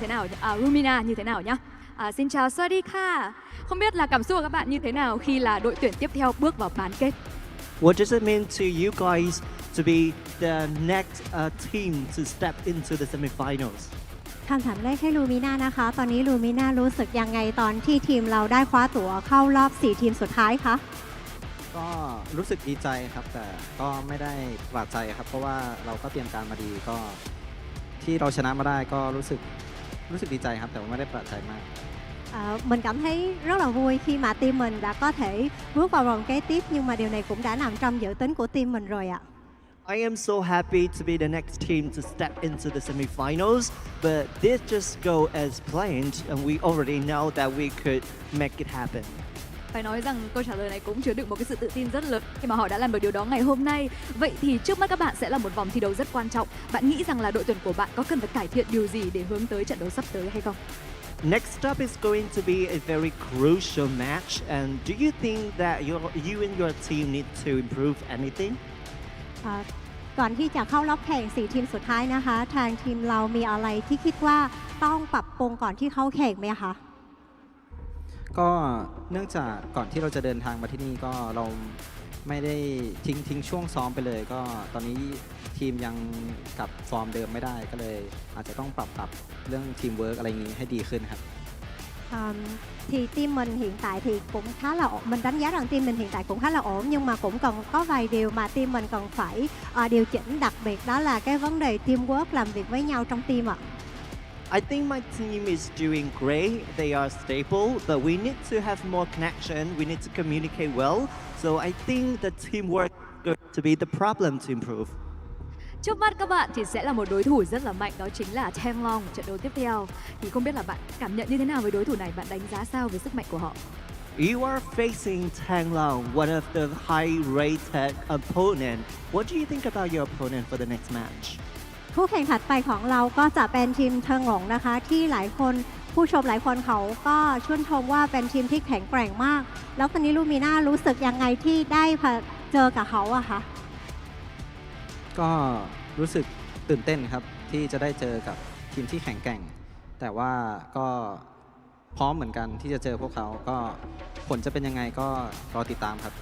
thế nào nhá. Xin chào, Swadika. Không biết là cảm xúc của các bạn như thế nào khi là đội tuyển tiếp theo bước vào bán kết? What does it mean to you guys to be the next team to step into the semifinals? คำถามแรกให้ลูมิน่านะคะตอนนี้ลูมิน่ารู้สึกยังไงตอนที่ทีมเราได้คว้าตั๋วเข้ารอบ4ทีมสุดท้ายคะ ก็รู้สึกดีใจครับแต่ก็ไม่ได้ประหลาดใจครับเพราะว่าเราก็เตรียมการมาดีก็ที่เราชนะมาได้ก็รู้สึกดีใจครับแต่ว่าไม่ได้ประหลาดใจมาก Mình cảm thấy rất là vui khi mà team mình đã có thể bước vào vòng kế tiếp nhưng mà điều này cũng đã nằm trong dự tính của team mình rồi ạ. I am so happy to be the next team to step into the semi-finals, but this just go as planned, and we already know that we could make it happen. Phải nói rằng câu trả lời này cũng chứa đựng một cái sự tự tin rất lớn khi mà họ đã làm được điều đó ngày hôm nay. Vậy thì trước mắt các bạn sẽ là một vòng thi đấu rất quan trọng. Bạn nghĩ rằng là đội tuyển của bạn có cần phải cải thiện điều gì để hướng tới trận đấu sắp tới hay không? Next up is going to be a very crucial match, and do you think that you and your team need to improve anything? ก่อนที่จะเข้ารอบแข่ง4ทีมสุดท้ายนะคะทางทีมเรามีอะไรที่คิดว่าต้องปรับปรุงก่อนที่เข้าแข่งไหมคะ ก็เนื่องจากก่อนที่เราจะเดินทางมาที่นี่ก็เราไม่ได้ทิ้งช่วงซ้อมไปเลยก็ตอนนี้ทีมยังกลับฟอร์มเดิมไม่ได้ก็เลยอาจจะต้องปรับเรื่องทีมเวิร์กอะไรอย่างนี้ให้ดีขึ้นครับ Thì team mình hiện tại thì cũng khá là ổn. Mình đánh giá rằng team mình hiện tại cũng khá là ổn nhưng mà cũng còn có vài điều mà team mình cần phải điều chỉnh, đặc biệt đó là cái vấn đề teamwork, làm việc với nhau trong team ạ. I think my team is doing great. They are stable, but we need to have more connection. We need to communicate well. So I think the teamwork is going to be the problem to improve. Trước mắt các bạn thì sẽ là một đối thủ rất là mạnh, đó chính là Thang Long, trận đấu tiếp theo. Thì không biết là bạn cảm nhận như thế nào với đối thủ này, bạn đánh giá sao về sức mạnh của họ? You are facing Tang Long, one of the high-rated opponent. What do you think about your opponent for the next match? คู่แข่งถัดไปของเราก็จะเป็นทีมเทิงหลงนะคะที่หลายคนผู้ชมหลายคนเขาก็ชื่นชมว่าเป็นทีมที่แข็งแกร่งมาก แล้วตอนนี้ลูมิน่ารู้สึกยังไงที่ได้เจอกับเขาอะคะ ก็รู้สึกตื่นเต้นครับที่จะได้เจอกับทีมที่แข็งแกร่ง แต่ว่าก็พร้อมเหมือนกันที่จะเจอพวกเขาก็ผลจะเป็นยังไงก็รอติดตามครับ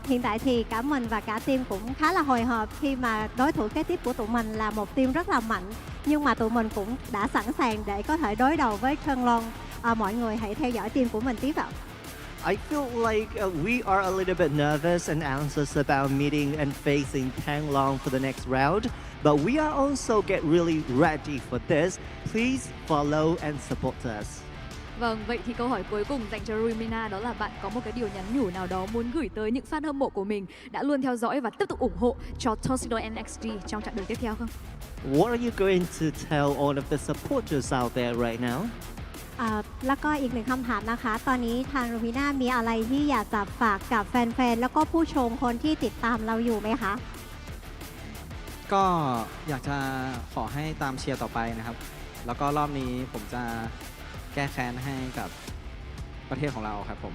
Hiện tại thì cả mình và cả team cũng khá là hồi hộp khi mà đối thủ kế tiếp của tụi mình là một team rất là mạnh, nhưng mà tụi mình cũng đã sẵn sàng để có thể đối đầu với Trân Long. Mọi người hãy theo dõi team của mình tiếp ạ. I feel like we are a little bit nervous and anxious about meeting and facing Tang Long for the next round, but we are also get really ready for this. Please follow and support us. Vâng, vậy thì câu hỏi cuối cùng dành cho Rumina đó là bạn có một cái điều nhắn nhủ nào đó muốn gửi tới những fan hâm mộ của mình đã luôn theo dõi và tiếp tục ủng hộ cho Tuxedo NXT trong chặng đường tiếp theo không? What are you going to tell all of the supporters out there right now? แล้วก็อีกหนึ่งคำถามนะคะ ตอนนี้ทางลูมิน่ามีอะไรที่อยากจะฝากกับแฟนๆ แล้วก็ผู้ชมคนที่ติดตามเราอยู่ไหมคะ ก็อยากจะขอให้ตามเชียร์ต่อไปนะครับ แล้วก็รอบนี้ผมจะแก้แค้นให้กับประเทศของเราครับผม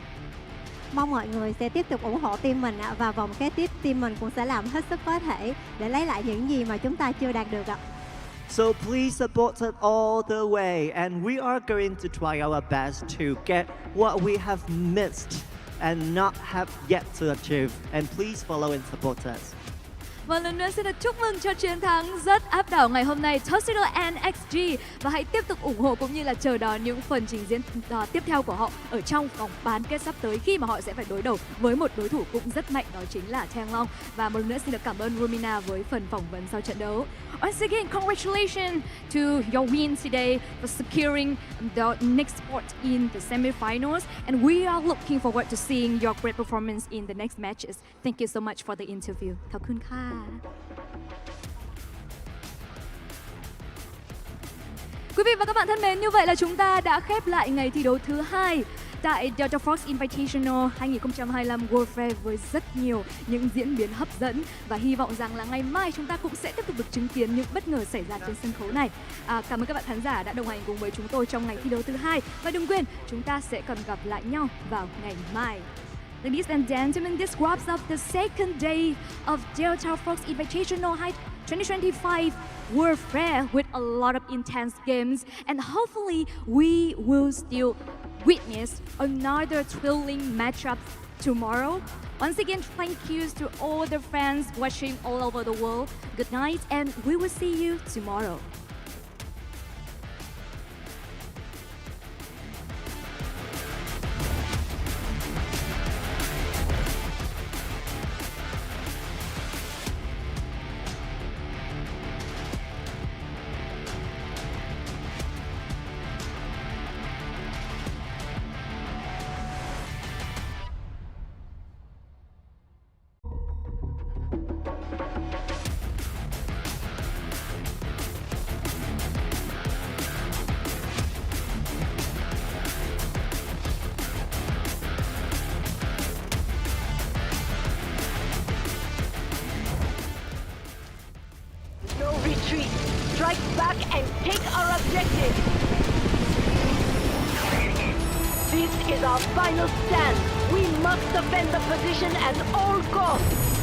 Mong mọi người sẽ tiếp tục ủng hộ team mình ạ, và vòng kế tiếp team mình cũng sẽ làm hết sức có thể để lấy lại những gì mà chúng ta chưa đạt được ạ. So please support us all the way, and we are going to try our best to get what we have missed and not have yet to achieve. And please follow and support us. Và lần nữa xin được chúc mừng cho chiến thắng rất áp đảo ngày hôm nay Tuxedo NXT, và hãy tiếp tục ủng hộ cũng như là chờ đón những phần trình diễn tiếp theo của họ ở trong vòng bán kết sắp tới, khi mà họ sẽ phải đối đầu với một đối thủ cũng rất mạnh, đó chính là Thang Long. Và một lần nữa xin được cảm ơn Rumina với phần phỏng vấn sau trận đấu. Once again, congratulations to your win today for securing the next spot in the semi-finals, and we are looking forward to seeing your great performance in the next matches. Thank you so much for the interview. ขอบคุณค่ะ Quý vị và các bạn thân mến, như vậy là chúng ta đã khép lại ngày thi đấu thứ 2 tại Delta Force Invitational 2025 World Fair với rất nhiều những diễn biến hấp dẫn, và hy vọng rằng là ngày mai chúng ta cũng sẽ tiếp tục được chứng kiến những bất ngờ xảy ra trên sân khấu này. Cảm ơn các bạn khán giả đã đồng hành cùng với chúng tôi trong ngày thi đấu thứ 2, và đừng quên chúng ta sẽ còn gặp lại nhau vào ngày mai. Ladies and gentlemen, this wraps up the second day of Delta Force Invitational 2025 World Fair with a lot of intense games, and hopefully we will still witness another thrilling matchup tomorrow. Once again, thank you to all the fans watching all over the world. Good night, and we will see you tomorrow. objective. This is our final stand. We must defend the position at all costs.